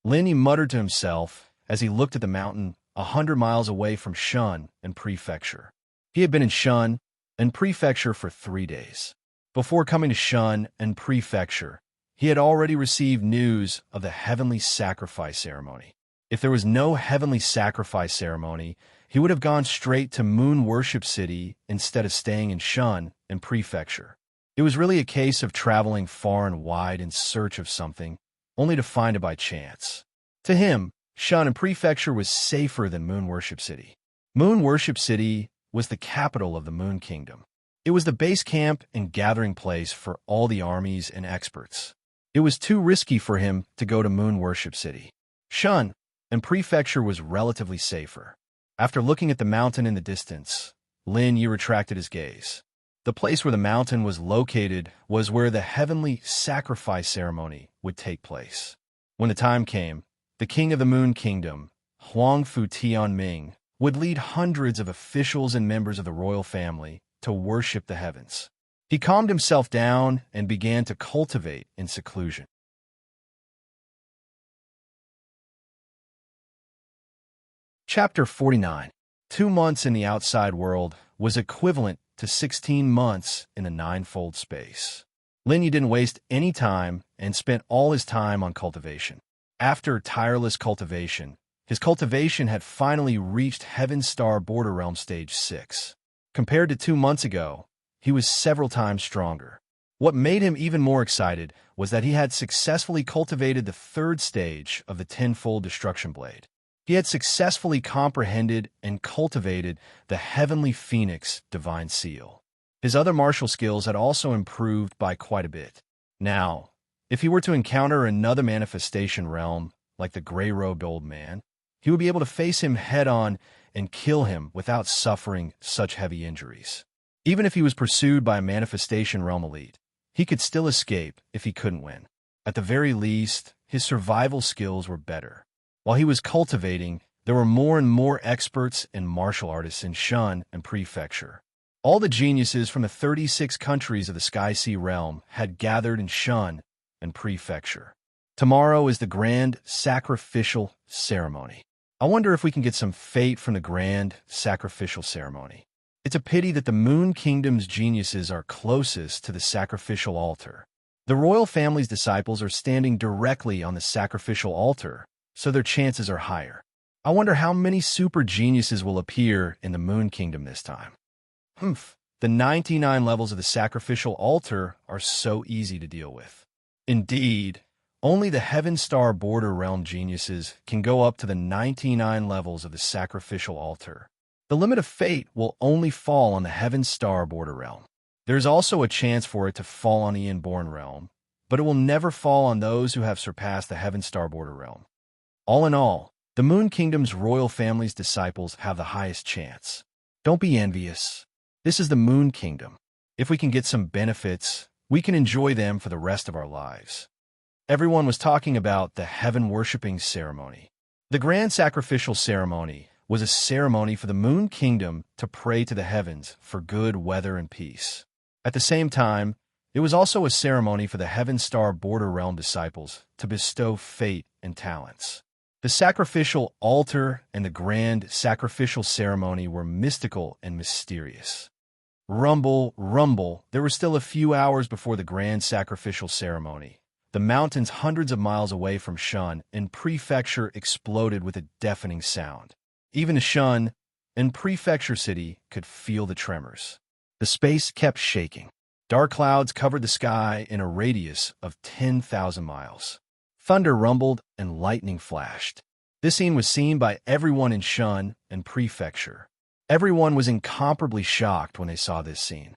Lin Yi muttered to himself as he looked at the mountain 100 miles away from Shun and Prefecture. He had been in Shun and Prefecture for 3 days. Before coming to Shun and Prefecture, he had already received news of the Heavenly Sacrifice Ceremony. If there was no Heavenly Sacrifice Ceremony, he would have gone straight to Moon Worship City instead of staying in Shun and Prefecture. It was really a case of traveling far and wide in search of something, only to find it by chance. To him, Shun and Prefecture was safer than Moon Worship City. Moon Worship City was the capital of the Moon Kingdom. It was the base camp and gathering place for all the armies and experts. It was too risky for him to go to Moon Worship City. Shun and Prefecture was relatively safer. After looking at the mountain in the distance, Lin Yi retracted his gaze. The place where the mountain was located was where the Heavenly Sacrifice Ceremony would take place. When the time came, the King of the Moon Kingdom, Huangfu Tianming, would lead hundreds of officials and members of the royal family to worship the heavens. He calmed himself down and began to cultivate in seclusion. Chapter 49. 2 months in the outside world was equivalent to 16 months in the ninefold space. Lin Yi didn't waste any time and spent all his time on cultivation. After tireless cultivation, his cultivation had finally reached Heaven Star Border Realm Stage 6. Compared to 2 months ago, he was several times stronger. What made him even more excited was that he had successfully cultivated the 3rd stage of the Tenfold Destruction Blade. He had successfully comprehended and cultivated the heavenly phoenix divine seal. His other martial skills had also improved by quite a bit. Now, if he were to encounter another manifestation realm, like the gray-robed old man, he would be able to face him head-on and kill him without suffering such heavy injuries. Even if he was pursued by a manifestation realm elite, he could still escape if he couldn't win. At the very least, his survival skills were better. While he was cultivating, there were more and more experts and martial artists in Shun and Prefecture. All the geniuses from the 36 countries of the Sky Sea realm had gathered in Shun and Prefecture. Tomorrow is the grand sacrificial ceremony. I wonder if we can get some fate from the grand sacrificial ceremony. It's a pity that the Moon Kingdom's geniuses are closest to the sacrificial altar. The royal family's disciples are standing directly on the sacrificial altar, so their chances are higher. I wonder how many super geniuses will appear in the Moon Kingdom this time. The 99 levels of the sacrificial altar are so easy to deal with. Indeed, only the Heaven Star Border Realm geniuses can go up to the 99 levels of the sacrificial altar. The limit of fate will only fall on the Heaven Star Border Realm. There's also a chance for it to fall on the Inborn Realm, but it will never fall on those who have surpassed the Heaven Star Border Realm. All in all, the Moon Kingdom's royal family's disciples have the highest chance. Don't be envious. This is the Moon Kingdom. If we can get some benefits, we can enjoy them for the rest of our lives. Everyone was talking about the heaven-worshipping ceremony. The grand sacrificial ceremony was a ceremony for the Moon Kingdom to pray to the heavens for good weather and peace. At the same time, it was also a ceremony for the Heaven Star Border Realm disciples to bestow fate and talents. The sacrificial altar and the grand sacrificial ceremony were mystical and mysterious. Rumble, rumble, there were still a few hours before the grand sacrificial ceremony. The mountains hundreds of miles away from Shun and Prefecture exploded with a deafening sound. Even the Shun and Prefecture city could feel the tremors. The space kept shaking. Dark clouds covered the sky in a radius of 10,000 miles. Thunder rumbled and lightning flashed. This scene was seen by everyone in Shun and Prefecture. Everyone was incomparably shocked when they saw this scene.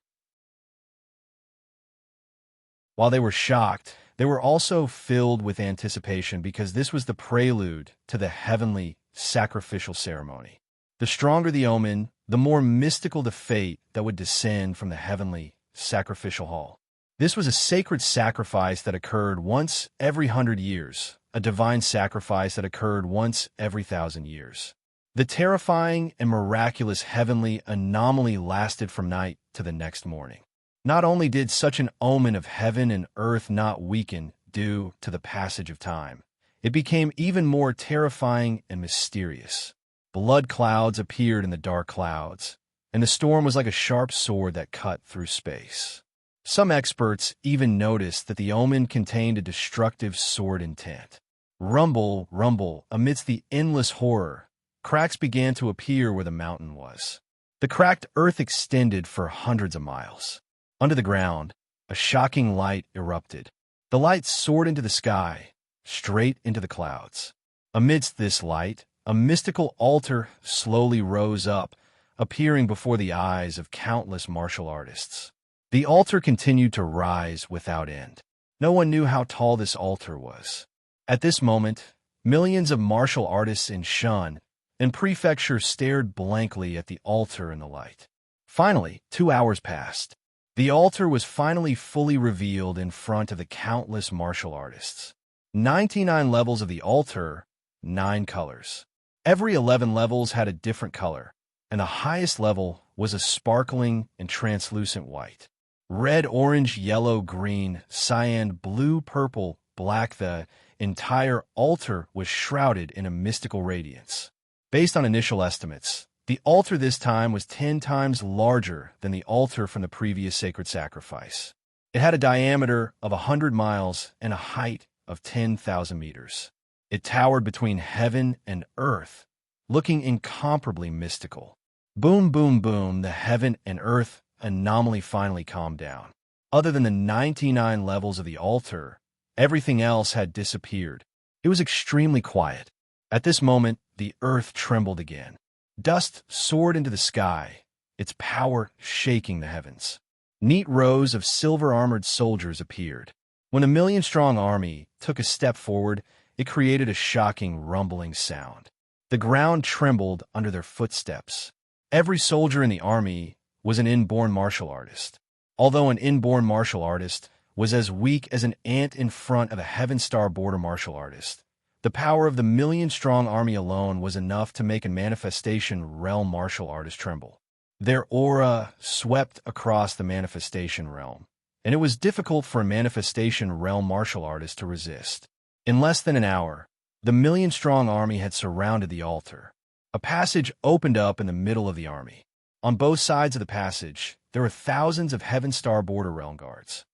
While they were shocked, they were also filled with anticipation because this was the prelude to the heavenly sacrificial ceremony. The stronger the omen, the more mystical the fate that would descend from the heavenly sacrificial hall. This was a sacred sacrifice that occurred once every 100 years, a divine sacrifice that occurred once every 1,000 years. The terrifying and miraculous heavenly anomaly lasted from night to the next morning. Not only did such an omen of heaven and earth not weaken due to the passage of time, it became even more terrifying and mysterious. Blood clouds appeared in the dark clouds, and the storm was like a sharp sword that cut through space. Some experts even noticed that the omen contained a destructive sword intent. Rumble, rumble, amidst the endless horror, cracks began to appear where the mountain was. The cracked earth extended for hundreds of miles. Under the ground, a shocking light erupted. The light soared into the sky, straight into the clouds. Amidst this light, a mystical altar slowly rose up, appearing before the eyes of countless martial artists. The altar continued to rise without end. No one knew how tall this altar was. At this moment, millions of martial artists in Shun and Prefecture stared blankly at the altar in the light. Finally, 2 hours passed. The altar was finally fully revealed in front of the countless martial artists. 99 levels of the altar, 9 colors. Every 11 levels had a different color, and the highest level was a sparkling and translucent white. Red, orange, yellow, green, cyan, blue, purple, black, the entire altar was shrouded in a mystical radiance. Based on initial estimates, the altar this time was 10 times larger than the altar from the previous sacred sacrifice. It had a diameter of 100 miles and a height of 10,000 meters. It towered between heaven and earth, looking incomparably mystical. Boom, boom, boom, the heaven and earth anomaly finally calmed down. Other than the 99 levels of the altar, everything else had disappeared. It was extremely quiet. At this moment, the earth trembled again. Dust soared into the sky, its power shaking the heavens. Neat rows of silver-armored soldiers appeared. When a million-strong army took a step forward, it created a shocking, rumbling sound. The ground trembled under their footsteps. Every soldier in the army was an inborn martial artist. Although an inborn martial artist was as weak as an ant in front of a Heaven Star border martial artist, the power of the million-strong army alone was enough to make a manifestation realm martial artist tremble. Their aura swept across the manifestation realm, and it was difficult for a manifestation realm martial artist to resist. In less than an hour, the million-strong army had surrounded the altar. A passage opened up in the middle of the army. On both sides of the passage, there were thousands of Heaven Star border realm guards.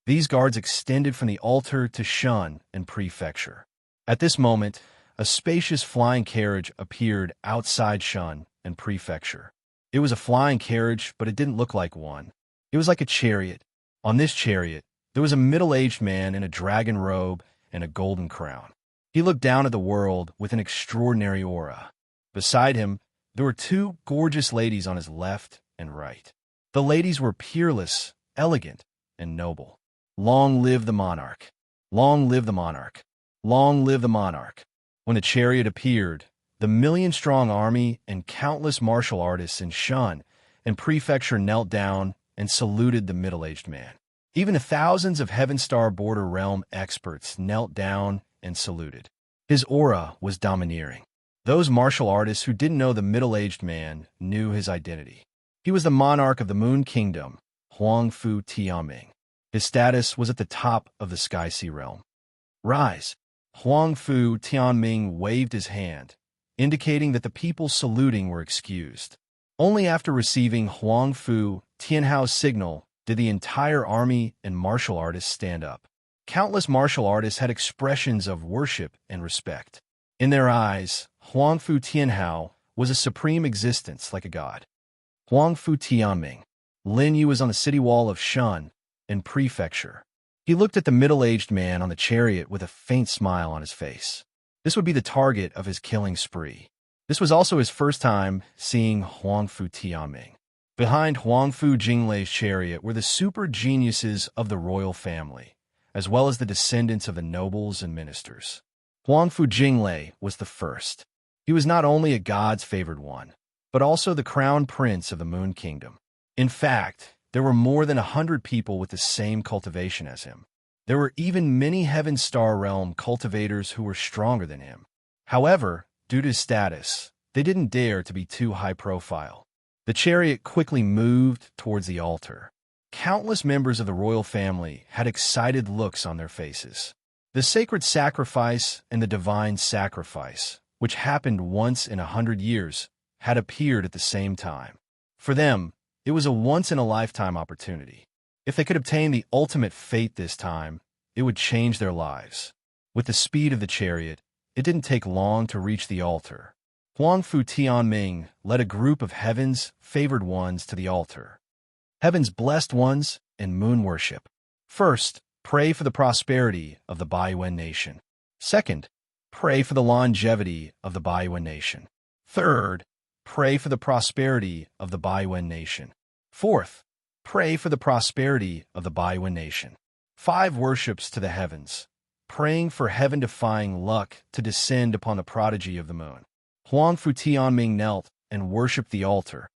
These guards extended from the altar to Shun and Prefecture. At this moment, a spacious flying carriage appeared outside Shun and Prefecture. It was a flying carriage, but it didn't look like one. It was like a chariot. On this chariot, there was a middle-aged man in a dragon robe and a golden crown. He looked down at the world with an extraordinary aura. Beside him, there were two gorgeous ladies on his left and right. The ladies were peerless, elegant, and noble. Long live the monarch! Long live the monarch! Long live the monarch! When the chariot appeared, the million-strong army and countless martial artists in Shun and Prefecture knelt down and saluted the middle-aged man. Even the thousands of Heaven Star border realm experts knelt down and saluted. His aura was domineering. Those martial artists who didn't know the middle-aged man knew his identity. He was the monarch of the Moon Kingdom, Huangfu Tianming. His status was at the top of the Sky Sea realm. Rise! Huangfu Tianming waved his hand, indicating that the people saluting were excused. Only after receiving Huangfu Tianhao's signal did the entire army and martial artists stand up. Countless martial artists had expressions of worship and respect. In their eyes, Huangfu Tianhao was a supreme existence like a god. Huangfu Tianming. Lin Yu was on the city wall of Shun and Prefecture. He looked at the middle-aged man on the chariot with a faint smile on his face. This would be the target of his killing spree. This was also his first time seeing Huangfu Tianming. Behind Huangfu Jinglei's chariot were the super geniuses of the royal family, as well as the descendants of the nobles and ministers. Huangfu Jinglei was the first. He was not only a god's favored one, but also the crown prince of the Moon Kingdom. In fact, there were more than 100 people with the same cultivation as him. There were even many Heaven Star Realm cultivators who were stronger than him. However, due to his status, they didn't dare to be too high profile. The chariot quickly moved towards the altar. Countless members of the royal family had excited looks on their faces. The sacred sacrifice and the divine sacrifice, which happened once in 100 years, had appeared at the same time. For them, it was a once-in-a-lifetime opportunity. If they could obtain the ultimate fate this time, it would change their lives. With the speed of the chariot, it didn't take long to reach the altar. Huangfu Tianming led a group of heaven's favored ones to the altar. Heaven's blessed ones and moon worship. First, pray for the prosperity of the Baiyuan nation. Second, pray for the longevity of the Baiyuan nation. Third, pray for the prosperity of the Baiyuan nation. Fourth, pray for the prosperity of the Baiyuan nation. 5 worships to the heavens, praying for heaven-defying luck to descend upon the prodigy of the moon. Huangfu Tianming knelt and worshipped the altar.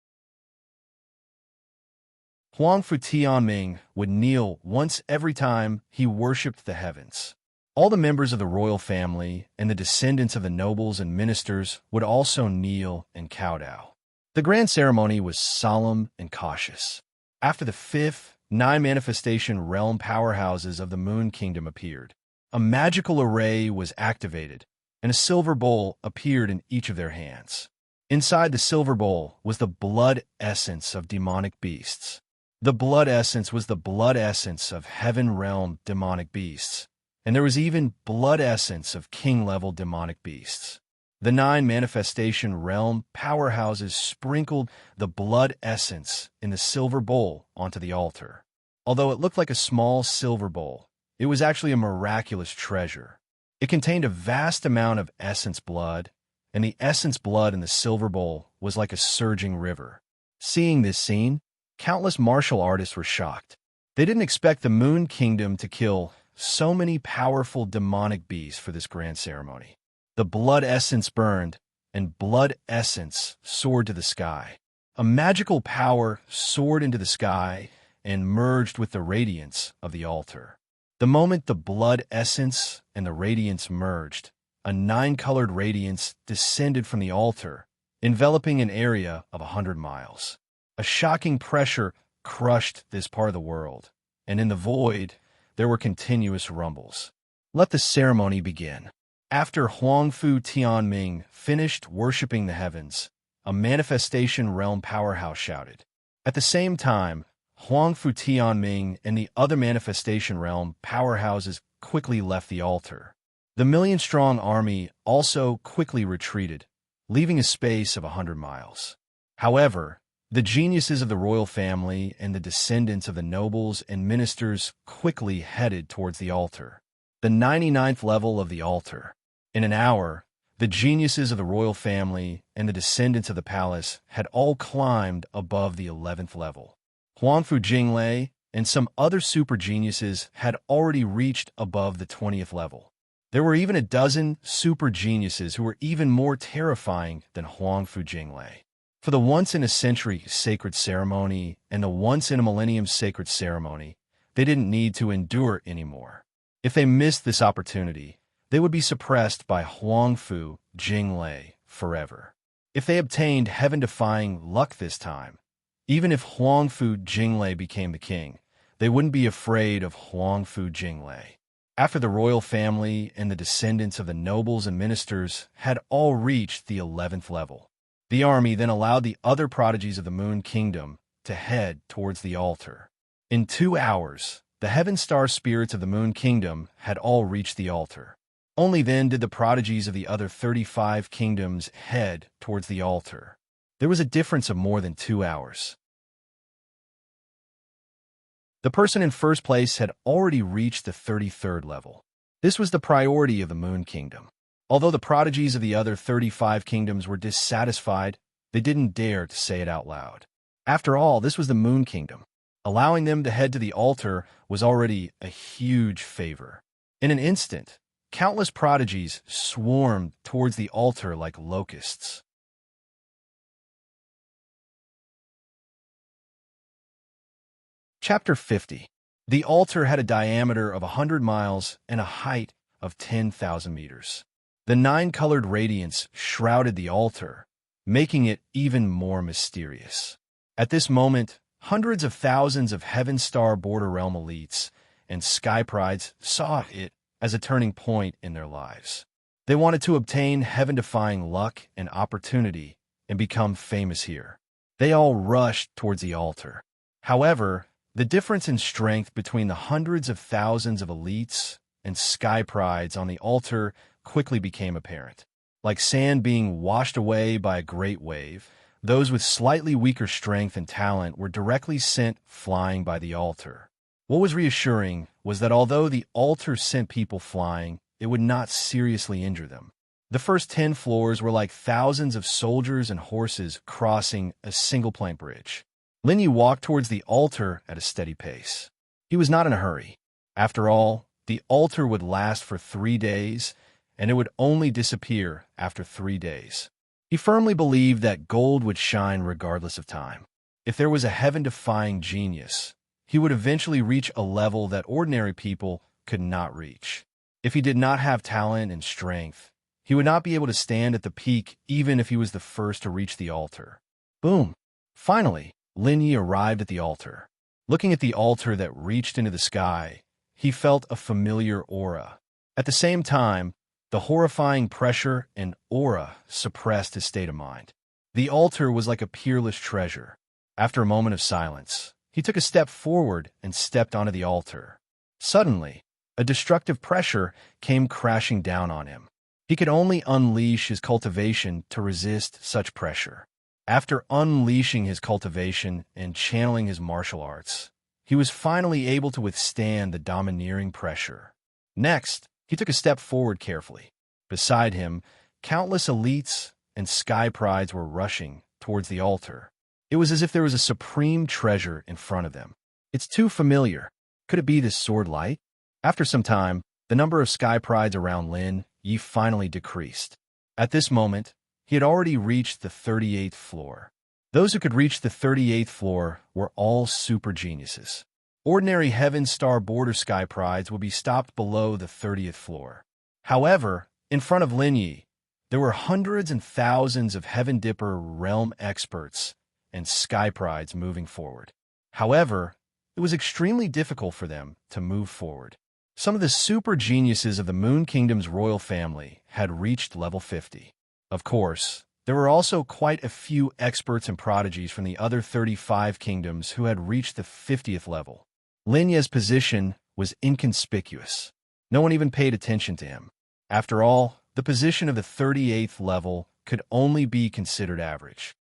Huangfu Tianming would kneel once every time he worshipped the heavens. All the members of the royal family and the descendants of the nobles and ministers would also kneel and kowtow. The grand ceremony was solemn and cautious. After the 5th, 9 manifestation realm powerhouses of the Moon Kingdom appeared. A magical array was activated, and a silver bowl appeared in each of their hands. Inside the silver bowl was the blood essence of demonic beasts. The blood essence was the blood essence of heaven realm demonic beasts, and there was even blood essence of king-level demonic beasts. The 9 manifestation realm powerhouses sprinkled the blood essence in the silver bowl onto the altar. Although it looked like a small silver bowl, it was actually a miraculous treasure. It contained a vast amount of essence blood, and the essence blood in the silver bowl was like a surging river. Seeing this scene, countless martial artists were shocked. They didn't expect the Moon Kingdom to kill so many powerful demonic beasts for this grand ceremony. The blood essence burned, and blood essence soared to the sky. A magical power soared into the sky and merged with the radiance of the altar. The moment the blood essence and the radiance merged, a 9-colored radiance descended from the altar, enveloping an area of 100 miles. A shocking pressure crushed this part of the world, and in the void, there were continuous rumbles. Let the ceremony begin. After Huangfu Tianming finished worshipping the heavens, a manifestation realm powerhouse shouted. At the same time, Huangfu Tianming and the other manifestation realm powerhouses quickly left the altar. The million-strong army also quickly retreated, leaving a space of 100 miles. However, the geniuses of the royal family and the descendants of the nobles and ministers quickly headed towards the altar. The 99th level of the altar. In an hour, the geniuses of the royal family and the descendants of the palace had all climbed above the 11th level. Huangfu Jinglei and some other super geniuses had already reached above the 20th level. There were even a dozen super geniuses who were even more terrifying than Huangfu Jinglei. For the once-in-a-century sacred ceremony and the once-in-a-millennium sacred ceremony, they didn't need to endure anymore. If they missed this opportunity, they would be suppressed by Huangfu Jinglei forever. If they obtained heaven-defying luck this time, even if Huangfu Jinglei became the king, they wouldn't be afraid of Huangfu Jinglei. After the royal family and the descendants of the nobles and ministers had all reached the 11th level, the army then allowed the other prodigies of the Moon Kingdom to head towards the altar. In 2 hours, the Heaven Star spirits of the Moon Kingdom had all reached the altar. Only then did the prodigies of the other 35 kingdoms head towards the altar. There was a difference of more than 2 hours. The person in first place had already reached the 33rd level. This was the priority of the Moon Kingdom. Although the prodigies of the other 35 kingdoms were dissatisfied, they didn't dare to say it out loud. After all, this was the Moon Kingdom. Allowing them to head to the altar was already a huge favor. In an instant, countless prodigies swarmed towards the altar like locusts. Chapter 50. The altar had a diameter of 100 miles and a height of 10,000 meters. The 9-colored radiance shrouded the altar, making it even more mysterious. At this moment, hundreds of thousands of Heaven Star Border Realm elites and Sky Prides saw it as a turning point in their lives. They wanted to obtain heaven-defying luck and opportunity and become famous here. They all rushed towards the altar. However, the difference in strength between the hundreds of thousands of elites and Sky Prides on the altar quickly became apparent. Like sand being washed away by a great wave, those with slightly weaker strength and talent were directly sent flying by the altar. What was reassuring was that although the altar sent people flying, it would not seriously injure them. The first 10 floors were like thousands of soldiers and horses crossing a single-plank bridge. Lin Yi walked towards the altar at a steady pace. He was not in a hurry. After all, the altar would last for 3 days, and it would only disappear after 3 days. He firmly believed that gold would shine regardless of time. If there was a heaven-defying genius, he would eventually reach a level that ordinary people could not reach. If he did not have talent and strength, he would not be able to stand at the peak even if he was the first to reach the altar. Boom! Finally, Lin Yi arrived at the altar. Looking at the altar that reached into the sky, he felt a familiar aura. At the same time, the horrifying pressure and aura suppressed his state of mind. The altar was like a peerless treasure. After a moment of silence, he took a step forward and stepped onto the altar. Suddenly, a destructive pressure came crashing down on him. He could only unleash his cultivation to resist such pressure. After unleashing his cultivation and channeling his martial arts, he was finally able to withstand the domineering pressure. Next, He took a step forward carefully. Beside him, countless elites and sky prides were rushing towards the altar. It was as if there was a supreme treasure in front of them. It's too familiar. Could it be this sword light? After some time, the number of sky prides around Lin Yi finally decreased. At this moment, he had already reached the 38th floor. Those who could reach the 38th floor were all super geniuses. Ordinary Heaven Star border sky prides would be stopped below the 30th floor. However, in front of Lin Yi, there were hundreds and thousands of Heaven Dipper realm experts and sky prides moving forward. However, it was extremely difficult for them to move forward. Some of the super geniuses of the Moon Kingdom's royal family had reached level 50. Of course, there were also quite a few experts and prodigies from the other 35 kingdoms who had reached the 50th level. Lin Yi's position was inconspicuous. No one even paid attention to him. After all, the position of the 38th level could only be considered average.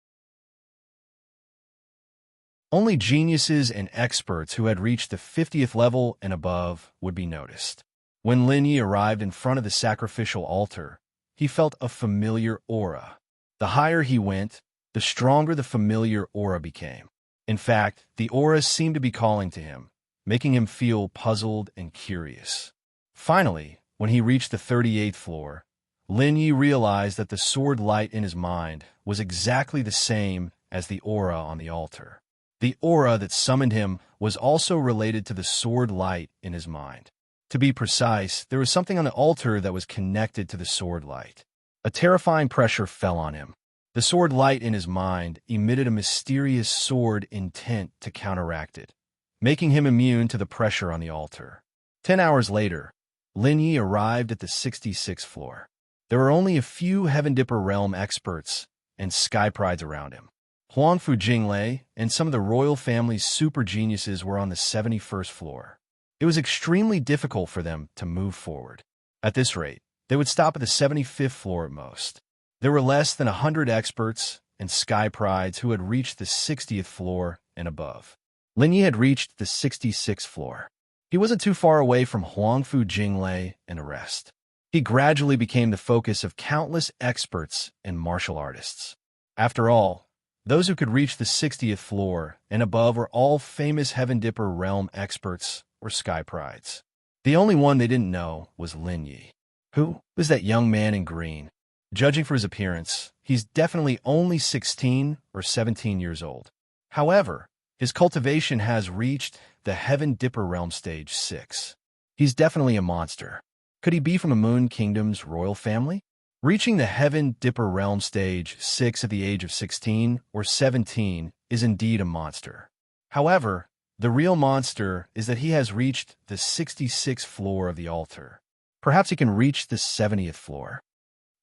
Only geniuses and experts who had reached the 50th level and above would be noticed. When Lin Yi arrived in front of the sacrificial altar, he felt a familiar aura. The higher he went, the stronger the familiar aura became. In fact, the aura seemed to be calling to him, making him feel puzzled and curious. Finally, when he reached the 38th floor, Lin Yi realized that the sword light in his mind was exactly the same as the aura on the altar. The aura that summoned him was also related to the sword light in his mind. To be precise, there was something on the altar that was connected to the sword light. A terrifying pressure fell on him. The sword light in his mind emitted a mysterious sword intent to counteract it, making him immune to the pressure on the altar. 10 hours later, Lin Yi arrived at the 66th floor. There were only a few Heaven Dipper realm experts and sky prides around him. Huangfu Jinglei and some of the royal family's super geniuses were on the 71st floor. It was extremely difficult for them to move forward. At this rate, they would stop at the 75th floor at most. There were less than 100 experts and sky prides who had reached the 60th floor and above. Lin Yi had reached the 66th floor. He wasn't too far away from Huangfu Jinglei and the rest. He gradually became the focus of countless experts and martial artists. After all, those who could reach the 60th floor and above were all famous Heaven Dipper realm experts or sky prides. The only one they didn't know was Lin Yi. Who was that young man in green? Judging for his appearance, he's definitely only 16 or 17 years old. However, his cultivation has reached the Heaven Dipper realm stage 6. He's definitely a monster. Could he be from the Moon Kingdom's royal family? Reaching the Heaven Dipper realm stage 6 at the age of 16 or 17 is indeed a monster. However, the real monster is that he has reached the 66th floor of the altar. Perhaps he can reach the 70th floor.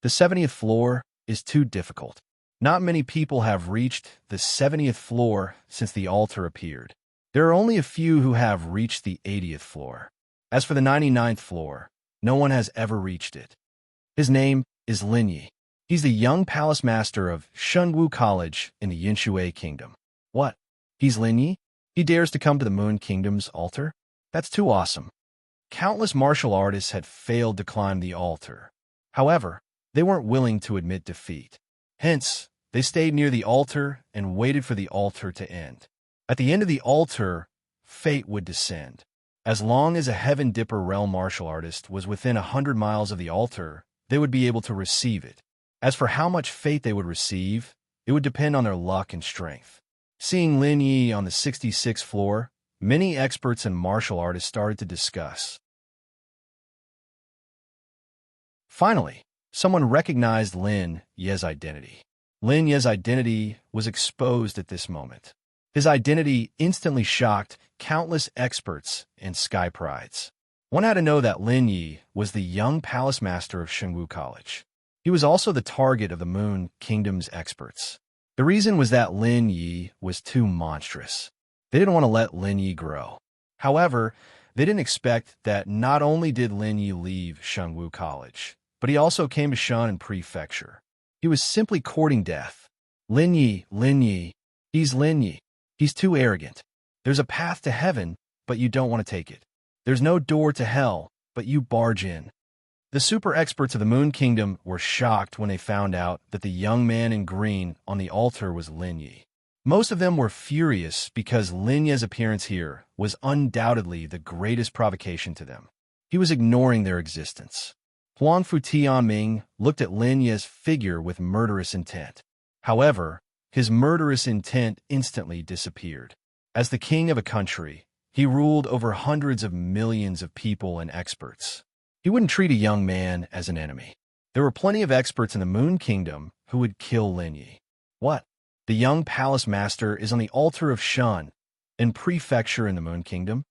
The 70th floor is too difficult. Not many people have reached the 70th floor since the altar appeared. There are only a few who have reached the 80th floor. As for the 99th floor, no one has ever reached it. His name is Lin Yi. He's the young palace master of Shunwu College in the Yinshui Kingdom. What? He's Lin Yi? He dares to come to the Moon Kingdom's altar? That's too awesome. Countless martial artists had failed to climb the altar. However, they weren't willing to admit defeat. Hence, they stayed near the altar and waited for the altar to end. At the end of the altar, fate would descend. As long as a Heaven Dipper realm martial artist was within 100 miles of the altar, they would be able to receive it. As for how much fate they would receive, it would depend on their luck and strength. Seeing Lin Yi on the 66th floor, many experts and martial artists started to discuss. Finally, someone recognized Lin Yi's identity. Lin Yi's identity was exposed at this moment. His identity instantly shocked countless experts and sky prides. One had to know that Lin Yi was the young palace master of Shunwu College. He was also the target of the Moon Kingdom's experts. The reason was that Lin Yi was too monstrous. They didn't want to let Lin Yi grow. However, they didn't expect that not only did Lin Yi leave Shunwu College, but he also came to Shun Prefecture. He was simply courting death. Lin Yi, he's Lin Yi. He's too arrogant. There's a path to heaven, but you don't want to take it. There's no door to hell, but you barge in. The super experts of the Moon Kingdom were shocked when they found out that the young man in green on the altar was Lin Yi. Most of them were furious because Lin Yi's appearance here was undoubtedly the greatest provocation to them. He was ignoring their existence. Huangfu Tianming looked at Lin Yi's figure with murderous intent. However, his murderous intent instantly disappeared. As the king of a country, he ruled over hundreds of millions of people and experts. He wouldn't treat a young man as an enemy. There were plenty of experts in the Moon Kingdom who would kill Lin Yi. What? The young palace master is on the altar of Shun, in prefecture in the Moon Kingdom?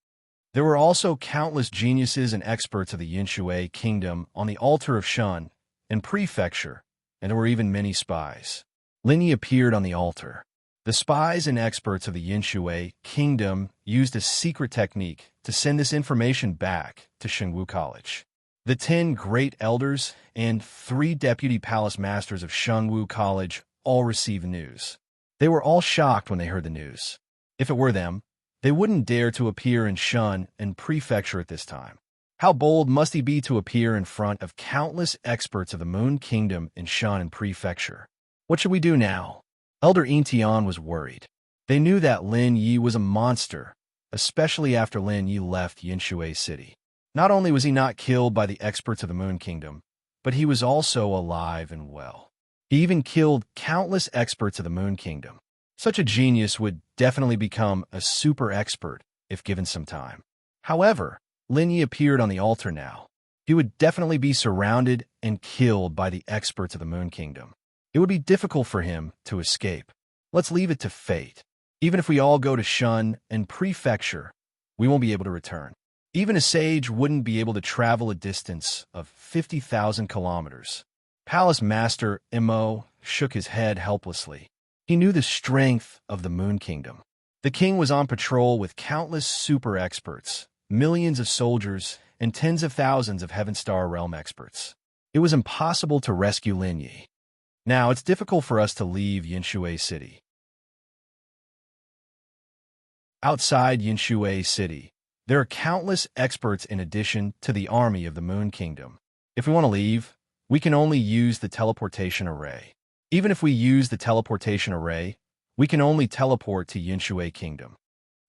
There were also countless geniuses and experts of the Yinshui Kingdom on the altar of Shun, in prefecture, and there were even many spies. Lin Yi appeared on the altar. The spies and experts of the Yinshui Kingdom used a secret technique to send this information back to Shengwu College. The 10 great elders and 3 deputy palace masters of Shengwu College all received news. They were all shocked when they heard the news. If it were them, they wouldn't dare to appear in Shun and prefecture at this time. How bold must he be to appear in front of countless experts of the Moon Kingdom in Shun and prefecture? What should we do now? Elder Yintian was worried. They knew that Lin Yi was a monster, especially after Lin Yi left Yinshui City. Not only was he not killed by the experts of the Moon Kingdom, but he was also alive and well. He even killed countless experts of the Moon Kingdom. Such a genius would definitely become a super expert if given some time. However, Lin Yi appeared on the altar now. He would definitely be surrounded and killed by the experts of the Moon Kingdom. It would be difficult for him to escape. Let's leave it to fate. Even if we all go to Shun and prefecture, we won't be able to return. Even a sage wouldn't be able to travel a distance of 50,000 kilometers. Palace Master Imo shook his head helplessly. He knew the strength of the Moon Kingdom. The king was on patrol with countless super experts, millions of soldiers, and tens of thousands of Heaven Star Realm experts. It was impossible to rescue Lin Yi. Now, it's difficult for us to leave Yinshui City. Outside Yinshui City, there are countless experts in addition to the army of the Moon Kingdom. If we want to leave, we can only use the teleportation array. Even if we use the teleportation array, we can only teleport to Yinshui Kingdom.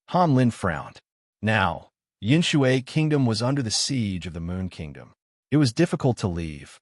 Han Lin frowned. Now, Yinshui Kingdom was under the siege of the Moon Kingdom. It was difficult to leave.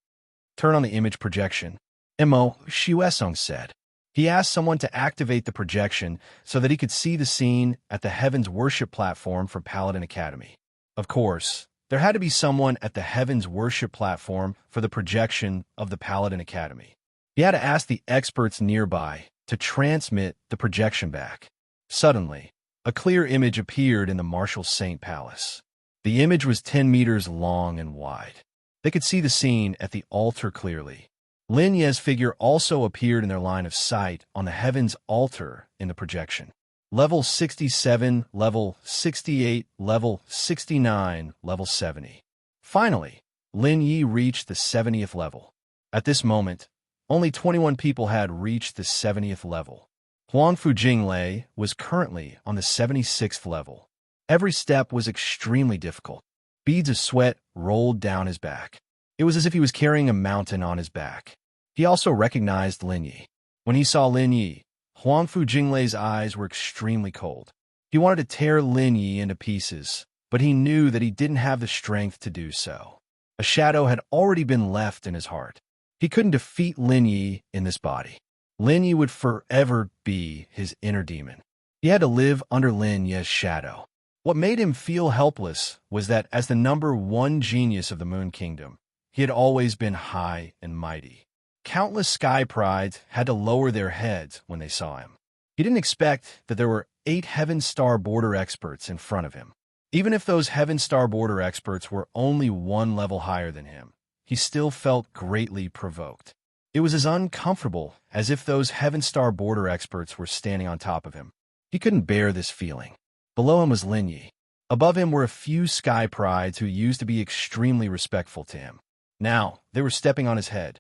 Turn on the image projection. Mo Xuesong said. He asked someone to activate the projection so that he could see the scene at the Heavens Worship platform for Paladin Academy. Of course, there had to be someone at the Heavens Worship platform for the projection of the Paladin Academy. He had to ask the experts nearby to transmit the projection back. Suddenly, a clear image appeared in the Marshal Saint Palace. The image was 10 meters long and wide. They could see the scene at the altar clearly. Lin Yi's figure also appeared in their line of sight on the Heaven's altar in the projection. Level 67, Level 68, Level 69, Level 70. Finally, Lin Yi reached the 70th level. At this moment, only 21 people had reached the 70th level. Huangfu Jinglei was currently on the 76th level. Every step was extremely difficult. Beads of sweat rolled down his back. It was as if he was carrying a mountain on his back. He also recognized Lin Yi. When he saw Lin Yi, Huangfu Jinglei's eyes were extremely cold. He wanted to tear Lin Yi into pieces, but he knew that he didn't have the strength to do so. A shadow had already been left in his heart. He couldn't defeat Lin Yi in this body. Lin Yi would forever be his inner demon. He had to live under Lin Yi's shadow. What made him feel helpless was that as the number 1 genius of the Moon Kingdom, he had always been high and mighty. Countless sky prides had to lower their heads when they saw him. He didn't expect that there were 8 Heaven Star Border experts in front of him. Even if those Heaven Star Border experts were only 1 level higher than him, he still felt greatly provoked. It was as uncomfortable as if those Heaven Star Border experts were standing on top of him. He couldn't bear this feeling. Below him was Lin Yi. Above him were a few sky prides who used to be extremely respectful to him. Now, they were stepping on his head.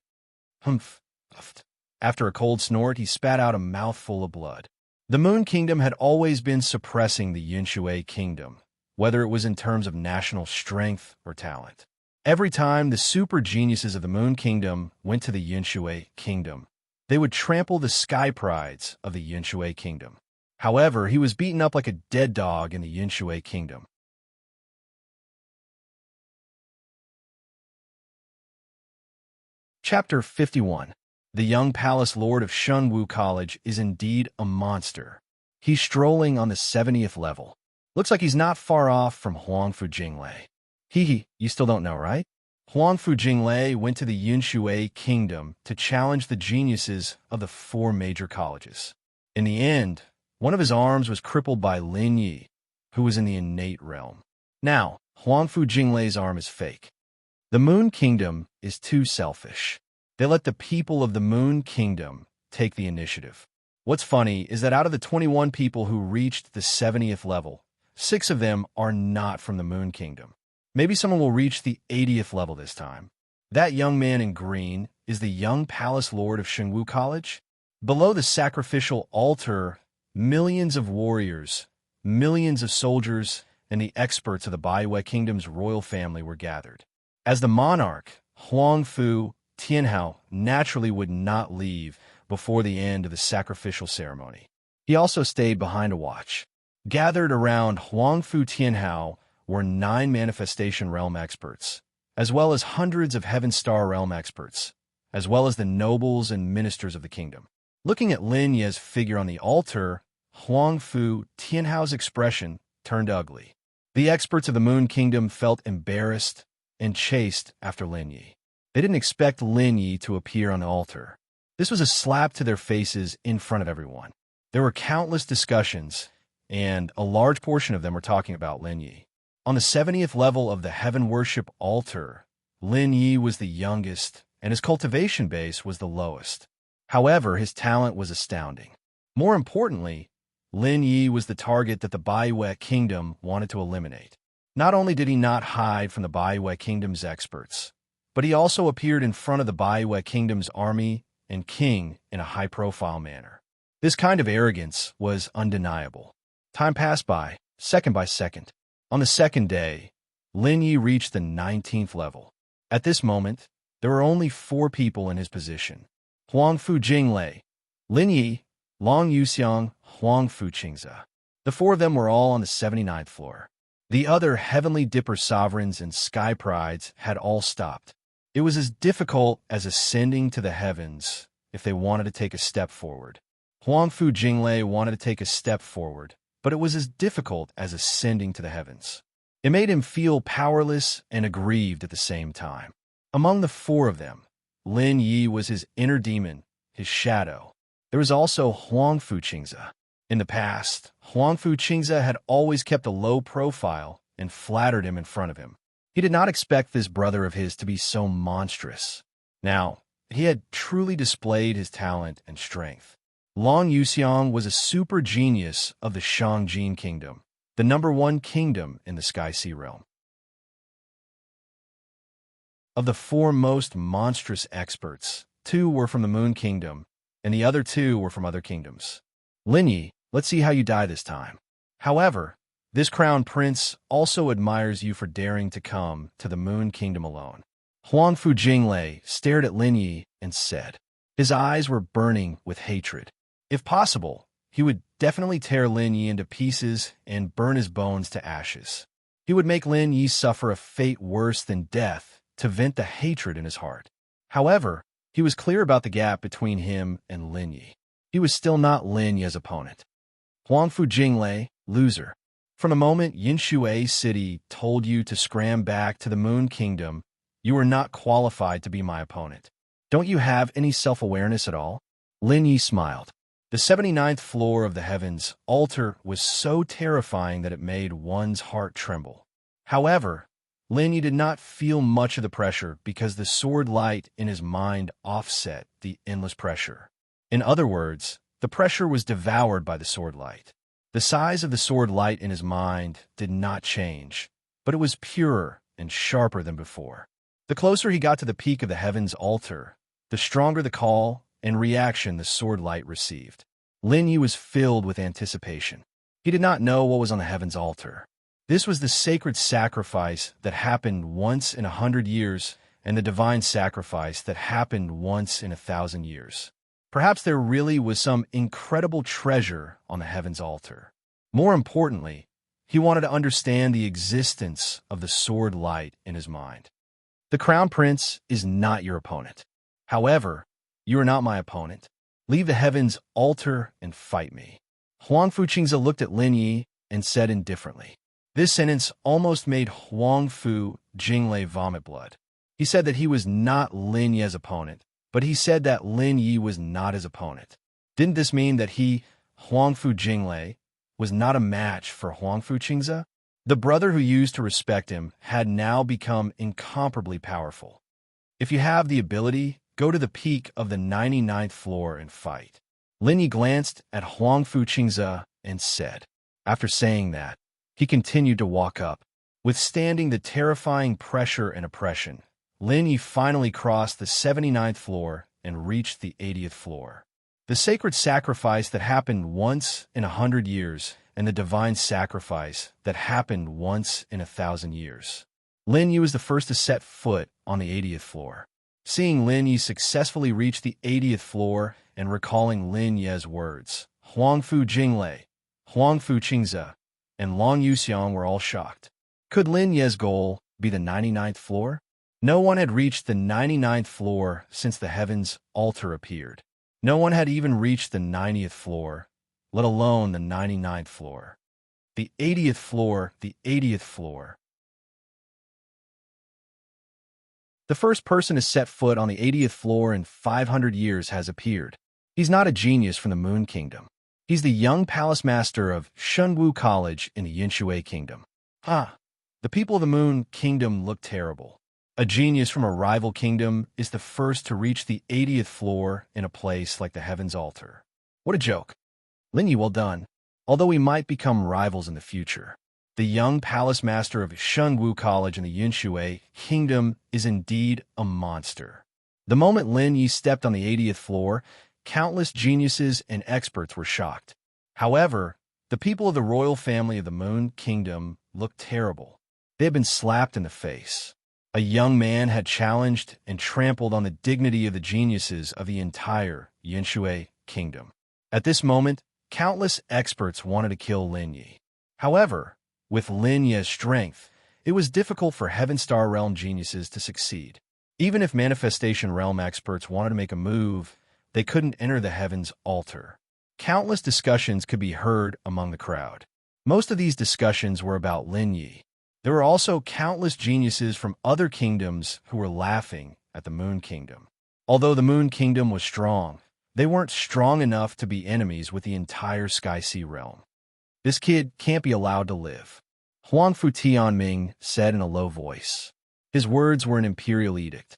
Humph. After a cold snort, he spat out a mouthful of blood. The Moon Kingdom had always been suppressing the Yinshui Kingdom, whether it was in terms of national strength or talent. Every time the super geniuses of the Moon Kingdom went to the Yunshui Kingdom, they would trample the sky prides of the Yunshui Kingdom. However, he was beaten up like a dead dog in the Yunshui Kingdom. Chapter 51. The young palace lord of Shunwu College is indeed a monster. He's strolling on the 70th level. Looks like he's not far off from Huangfu Jinglei. You still don't know, right? Huangfu Jinglei went to the Yunshui Kingdom to challenge the geniuses of the 4 major colleges. In the end, one of his arms was crippled by Lin Yi, who was in the innate realm. Now, Huangfu Jinglei's arm is fake. The Moon Kingdom is too selfish. They let the people of the Moon Kingdom take the initiative. What's funny is that out of the 21 people who reached the 70th level, 6 of them are not from the Moon Kingdom. Maybe someone will reach the 80th level this time. That young man in green is the young palace lord of Shunwu College. Below the sacrificial altar, millions of warriors, millions of soldiers, and the experts of the Baiwei Kingdom's royal family were gathered. As the monarch, Huangfu Tianhao naturally would not leave before the end of the sacrificial ceremony. He also stayed behind to watch. Gathered around Huangfu Tianhao were 9 manifestation realm experts, as well as hundreds of heaven star realm experts, as well as the nobles and ministers of the kingdom. Looking at Lin Ye's figure on the altar, Huangfu Tianhao's expression turned ugly. The experts of the Moon Kingdom felt embarrassed and chased after Lin Yi. They didn't expect Lin Yi to appear on the altar. This was a slap to their faces in front of everyone. There were countless discussions, and a large portion of them were talking about Lin Yi. On the 70th level of the heaven worship altar, Lin Yi was the youngest, and his cultivation base was the lowest. However, his talent was astounding. More importantly, Lin Yi was the target that the Baiwei Kingdom wanted to eliminate. Not only did he not hide from the Baiwei Kingdom's experts, but he also appeared in front of the Baiwei Kingdom's army and king in a high-profile manner. This kind of arrogance was undeniable. Time passed by second. On the second day, Lin Yi reached the 19th level. At this moment, there were only 4 people in his position: Huangfu Jinglei, Lin Yi, Long Yuxiang, Huangfu Qingze. The 4 of them were all on the 79th floor. The other Heavenly Dipper sovereigns and sky prides had all stopped. It was as difficult as ascending to the heavens if they wanted to take a step forward. Huangfu Jinglei wanted to take a step forward, but it was as difficult as ascending to the heavens. It made him feel powerless and aggrieved at the same time. Among the 4 of them, Lin Yi was his inner demon, his shadow. There was also Huangfu Qingze. In the past, Huangfu Qingze had always kept a low profile and flattered him in front of him. He did not expect this brother of his to be so monstrous. Now, he had truly displayed his talent and strength. Long Yuxiang was a super genius of the Shangjin Kingdom, the #1 kingdom in the Sky Sea realm. Of the 4 most monstrous experts, 2 were from the Moon Kingdom, and the other 2 were from other kingdoms. Lin Yi, let's see how you die this time. However, this crown prince also admires you for daring to come to the Moon Kingdom alone. Huangfu Jinglei stared at Lin Yi and said. His eyes were burning with hatred. If possible, he would definitely tear Lin Yi into pieces and burn his bones to ashes. He would make Lin Yi suffer a fate worse than death to vent the hatred in his heart. However, he was clear about the gap between him and Lin Yi. He was still not Lin Yi's opponent. Huangfu Jinglei, loser. From the moment Yunshui City told you to scram back to the Moon Kingdom, you were not qualified to be my opponent. Don't you have any self-awareness at all? Lin Yi smiled. The 79th floor of the heavens altar was so terrifying that it made one's heart tremble. However, Lin Yi did not feel much of the pressure because the sword light in his mind offset the endless pressure. In other words, the pressure was devoured by the sword light. The size of the sword light in his mind did not change, but it was purer and sharper than before. The closer he got to the peak of the heavens altar, the stronger the call and reaction the sword light received. Lin Yi was filled with anticipation. He did not know what was on the heavens altar. This was the sacred sacrifice that happened once in 100 years and the divine sacrifice that happened once in 1,000 years. Perhaps there really was some incredible treasure on the heaven's altar. More importantly, he wanted to understand the existence of the sword light in his mind. The Crown Prince is not your opponent. However, you are not my opponent. Leave the heaven's altar and fight me. Huang Fuqingze looked at Lin Yi and said indifferently. This sentence almost made Huang Fu Jinglei vomit blood. He said that he was not Lin Yi's opponent, but he said that Lin Yi was not his opponent. Didn't this mean that he, Huang Fu Jinglei, was not a match for Huang Fuqingze? The brother who used to respect him had now become incomparably powerful. If you have the ability, go to the peak of the 99th floor and fight. Lin Yi glanced at Huang Fuqingze and said. After saying that, he continued to walk up. Withstanding the terrifying pressure and oppression, Lin Yi finally crossed the 79th floor and reached the 80th floor. The sacred sacrifice that happened once in 100 years and the divine sacrifice that happened once in 1,000 years. Lin Yi was the first to set foot on the 80th floor. Seeing Lin Yi successfully reach the 80th floor and recalling Lin Yi's words, Huang Fu Jinglei, Huang Fuqingze, and Long Yuxiang were all shocked. Could Lin Yi's goal be the 99th floor? No one had reached the 99th floor since the heaven's altar appeared. No one had even reached the 90th floor, let alone the 99th floor. The 80th floor, the 80th floor. The first person to set foot on the 80th floor in 500 years has appeared. He's not a genius from the Moon Kingdom. He's the young palace master of Shunwu College in the Yinshui Kingdom. The people of the Moon Kingdom look terrible. A genius from a rival kingdom is the first to reach the 80th floor in a place like the Heaven's Altar. What a joke. Lin Yi, well done. Although we might become rivals in the future, the young palace master of Shunwu College in the Yinshui Kingdom is indeed a monster. The moment Lin Yi stepped on the 80th floor, countless geniuses and experts were shocked. However, the people of the royal family of the Moon Kingdom looked terrible. They had been slapped in the face. A young man had challenged and trampled on the dignity of the geniuses of the entire Yinshui Kingdom. At this moment, countless experts wanted to kill Lin Yi. However, with Lin Yi's strength, it was difficult for Heaven Star Realm geniuses to succeed. Even if Manifestation Realm experts wanted to make a move, they couldn't enter the Heaven's Altar. Countless discussions could be heard among the crowd. Most of these discussions were about Lin Yi. There were also countless geniuses from other kingdoms who were laughing at the Moon Kingdom. Although the Moon Kingdom was strong, they weren't strong enough to be enemies with the entire Sky Sea Realm. This kid can't be allowed to live, Huang Fu Tianming said in a low voice. His words were an imperial edict.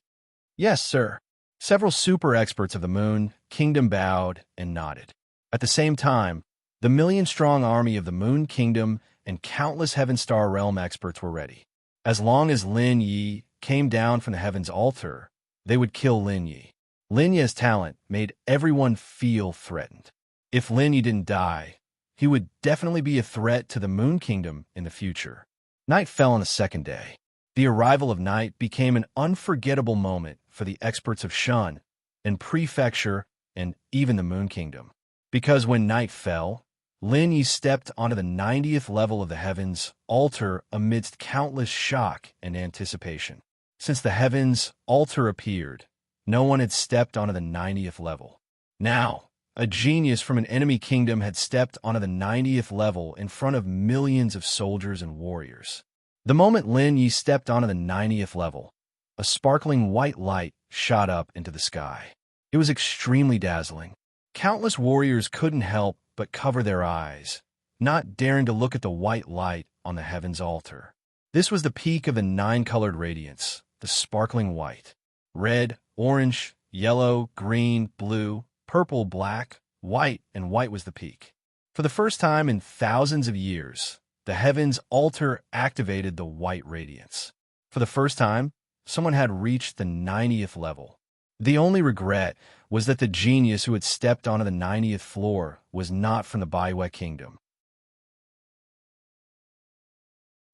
Yes, sir. Several super experts of the Moon Kingdom bowed and nodded. At the same time, the million-strong army of the Moon Kingdom and countless Heaven Star Realm experts were ready. As long as Lin Yi came down from the Heaven's Altar, they would kill Lin Yi. Lin Yi's talent made everyone feel threatened. If Lin Yi didn't die, he would definitely be a threat to the Moon Kingdom in the future. Night fell on the second day. The arrival of night became an unforgettable moment for the experts of Shun and Prefecture and even the Moon Kingdom. Because when night fell, Lin Yi stepped onto the 90th level of the Heaven's Altar amidst countless shock and anticipation. Since the Heaven's Altar appeared, no one had stepped onto the 90th level. Now, a genius from an enemy kingdom had stepped onto the 90th level in front of millions of soldiers and warriors. The moment Lin Yi stepped onto the 90th level, a sparkling white light shot up into the sky. It was extremely dazzling. Countless warriors couldn't help but cover their eyes, not daring to look at the white light on the Heaven's Altar. This was the peak of the 9-colored radiance, the sparkling white. Red, orange, yellow, green, blue, purple, black, white, and white was the peak. For the first time in thousands of years, the Heaven's Altar activated the white radiance. For the first time, someone had reached the 90th level. The only regret was that the genius who had stepped onto the 90th floor was not from the Baiwei Kingdom.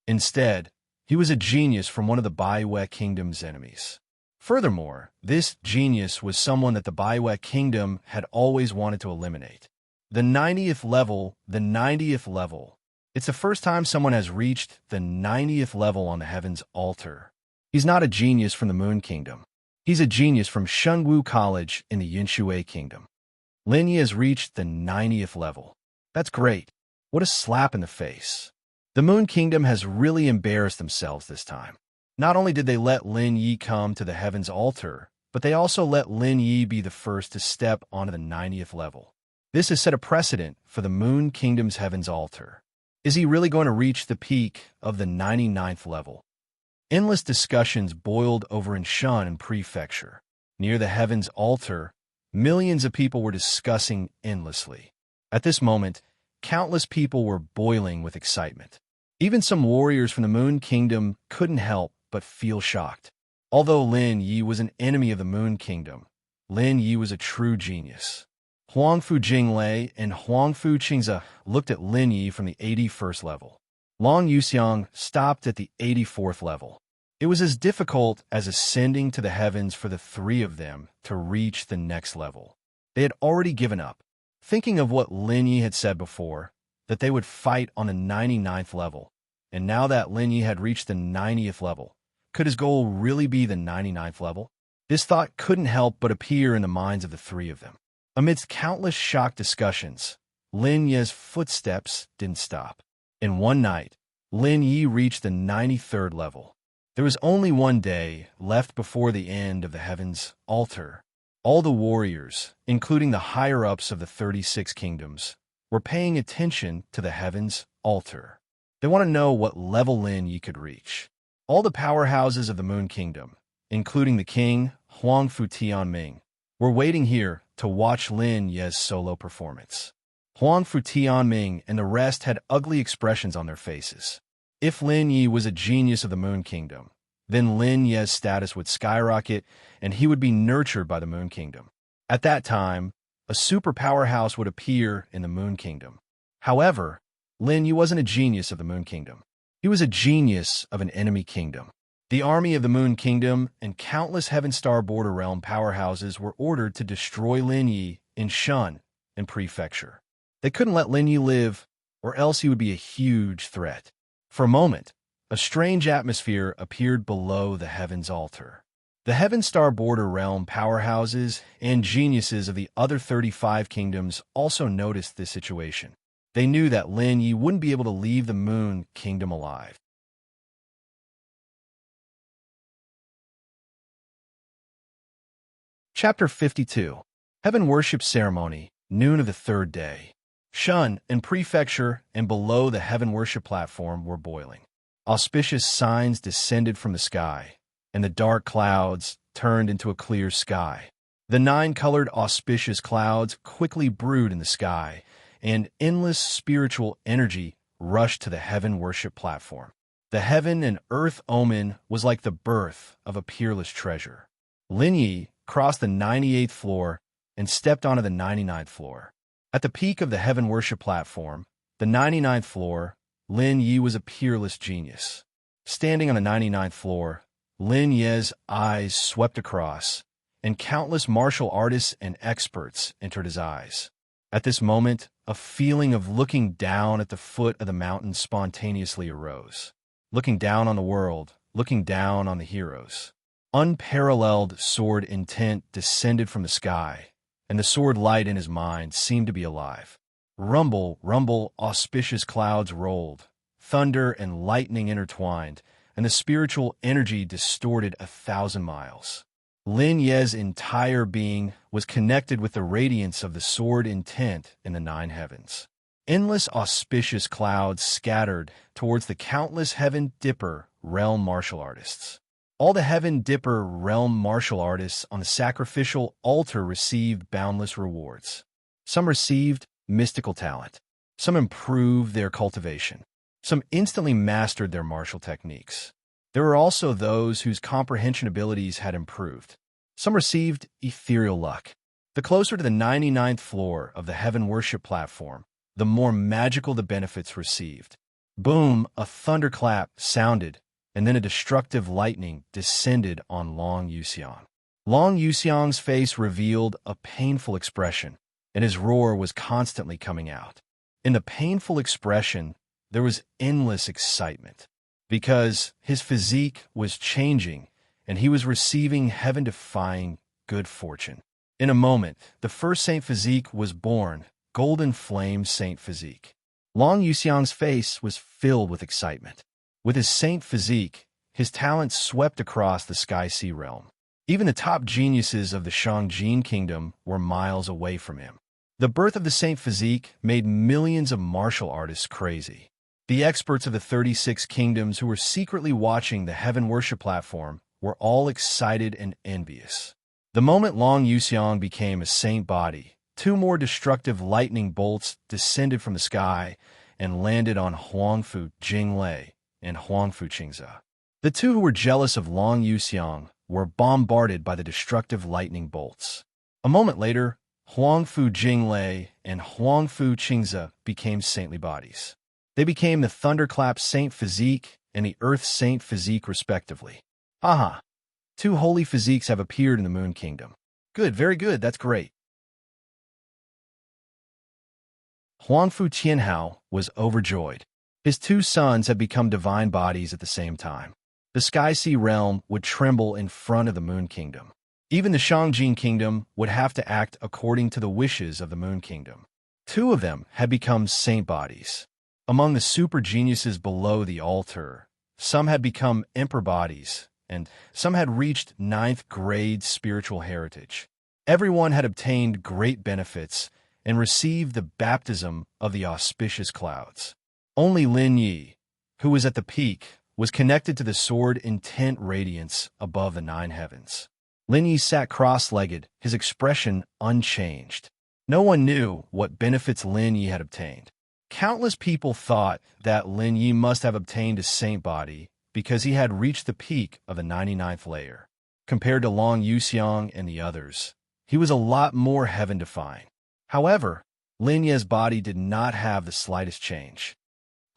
Instead, he was a genius from one of the Baiwei Kingdom's enemies. Furthermore, this genius was someone that the Baiwei Kingdom had always wanted to eliminate. The 90th level, the 90th level. It's the first time someone has reached the 90th level on the Heaven's Altar. He's not a genius from the Moon Kingdom. He's a genius from Shengwu College in the Yinshui Kingdom. Lin Yi has reached the 90th level. That's great. What a slap in the face. The Moon Kingdom has really embarrassed themselves this time. Not only did they let Lin Yi come to the Heaven's Altar, but they also let Lin Yi be the first to step onto the 90th level. This has set a precedent for the Moon Kingdom's Heaven's Altar. Is he really going to reach the peak of the 99th level? Endless discussions boiled over in Shan Prefecture. Near the Heaven's Altar, millions of people were discussing endlessly. At this moment, countless people were boiling with excitement. Even some warriors from the Moon Kingdom couldn't help but feel shocked. Although Lin Yi was an enemy of the Moon Kingdom, Lin Yi was a true genius. Huangfu Jinglei and Huangfu Qingze looked at Lin Yi from the 81st level. Long Yuxiang stopped at the 84th level. It was as difficult as ascending to the heavens for the three of them to reach the next level. They had already given up, thinking of what Lin Yi had said before, that they would fight on the 99th level. And now that Lin Yi had reached the 90th level, could his goal really be the 99th level? This thought couldn't help but appear in the minds of the three of them. Amidst countless shocked discussions, Lin Yi's footsteps didn't stop. In one night, Lin Yi reached the 93rd level. There was only one day left before the end of the Heaven's Altar. All the warriors, including the higher-ups of the 36 kingdoms, were paying attention to the Heaven's Altar. They want to know what level Lin Yi could reach. All the powerhouses of the Moon Kingdom, including the king, Huangfu Tianming, were waiting here to watch Lin Yi's solo performance. Huangfu Tianming and the rest had ugly expressions on their faces. If Lin Yi was a genius of the Moon Kingdom, then Lin Yi's status would skyrocket and he would be nurtured by the Moon Kingdom. At that time, a super powerhouse would appear in the Moon Kingdom. However, Lin Yi wasn't a genius of the Moon Kingdom. He was a genius of an enemy kingdom. The army of the Moon Kingdom and countless Heaven Star Border Realm powerhouses were ordered to destroy Lin Yi in Shun and Prefecture. They couldn't let Lin Yi live, or else he would be a huge threat. For a moment, a strange atmosphere appeared below the Heaven's Altar. The Heaven Star Border Realm powerhouses and geniuses of the other 35 kingdoms also noticed this situation. They knew that Lin Yi wouldn't be able to leave the Moon Kingdom alive. Chapter 52. Heaven Worship Ceremony, noon of the third day. Shun and Prefecture and below the Heaven Worship platform were boiling. Auspicious signs descended from the sky, and the dark clouds turned into a clear sky. The 9-colored auspicious clouds quickly brewed in the sky, and endless spiritual energy rushed to the Heaven Worship platform. The heaven and earth omen was like the birth of a peerless treasure. Lin Yi crossed the 98th floor and stepped onto the 99th floor. At the peak of the Heaven Worship platform, the 99th floor, Lin Yi was a peerless genius. Standing on the 99th floor, Lin Yi's eyes swept across, and countless martial artists and experts entered his eyes. At this moment, a feeling of looking down at the foot of the mountain spontaneously arose. Looking down on the world, looking down on the heroes. Unparalleled sword intent descended from the sky, and the sword light in his mind seemed to be alive. Rumble, rumble, auspicious clouds rolled. Thunder and lightning intertwined, and the spiritual energy distorted 1,000 miles. Lin Yi's entire being was connected with the radiance of the sword intent in the 9 heavens. Endless auspicious clouds scattered towards the countless Heaven Dipper realm martial artists. All the Heaven Dipper realm martial artists on the sacrificial altar received boundless rewards. Some received mystical talent. Some improved their cultivation. Some instantly mastered their martial techniques. There were also those whose comprehension abilities had improved. Some received ethereal luck. The closer to the 99th floor of the Heaven Worship platform, the more magical the benefits received. Boom, a thunderclap sounded, and then a destructive lightning descended on Long Yuxiang. Long Yuxiang's face revealed a painful expression, and his roar was constantly coming out. In the painful expression, there was endless excitement, because his physique was changing, and he was receiving heaven-defying good fortune. In a moment, the first Saint Physique was born, Golden Flame Saint Physique. Long Yuxiang's face was filled with excitement. With his Saint Physique, his talent swept across the Sky-Sea realm. Even the top geniuses of the Shangjin Kingdom were miles away from him. The birth of the Saint Physique made millions of martial artists crazy. The experts of the 36 kingdoms who were secretly watching the Heaven Worship platform were all excited and envious. The moment Long Yuxiang became a saint body, 2 more destructive lightning bolts descended from the sky and landed on Huangfu Jinglei and Huangfu Qingze. The 2 who were jealous of Long Yuxiang were bombarded by the destructive lightning bolts. A moment later, Huangfu Jinglei and Huangfu Qingze became saintly bodies. They became the Thunderclap Saint Physique and the Earth Saint Physique respectively. Haha, 2 holy physiques have appeared in the Moon Kingdom. Good, very good, that's great. Huangfu Qianhao was overjoyed. His 2 sons had become divine bodies at the same time. The Sky-Sea realm would tremble in front of the Moon Kingdom. Even the Shangjin Kingdom would have to act according to the wishes of the Moon Kingdom. 2 of them had become saint bodies. Among the super geniuses below the altar, some had become emperor bodies, and some had reached 9th grade spiritual heritage. Everyone had obtained great benefits and received the baptism of the auspicious clouds. Only Lin Yi, who was at the peak, was connected to the sword intent radiance above the 9 heavens. Lin Yi sat cross-legged, his expression unchanged. No one knew what benefits Lin Yi had obtained. Countless people thought that Lin Yi must have obtained a saint body because he had reached the peak of the 99th layer. Compared to Long Yuxiang and the others, he was a lot more heaven-defying. However, Lin Yi's body did not have the slightest change.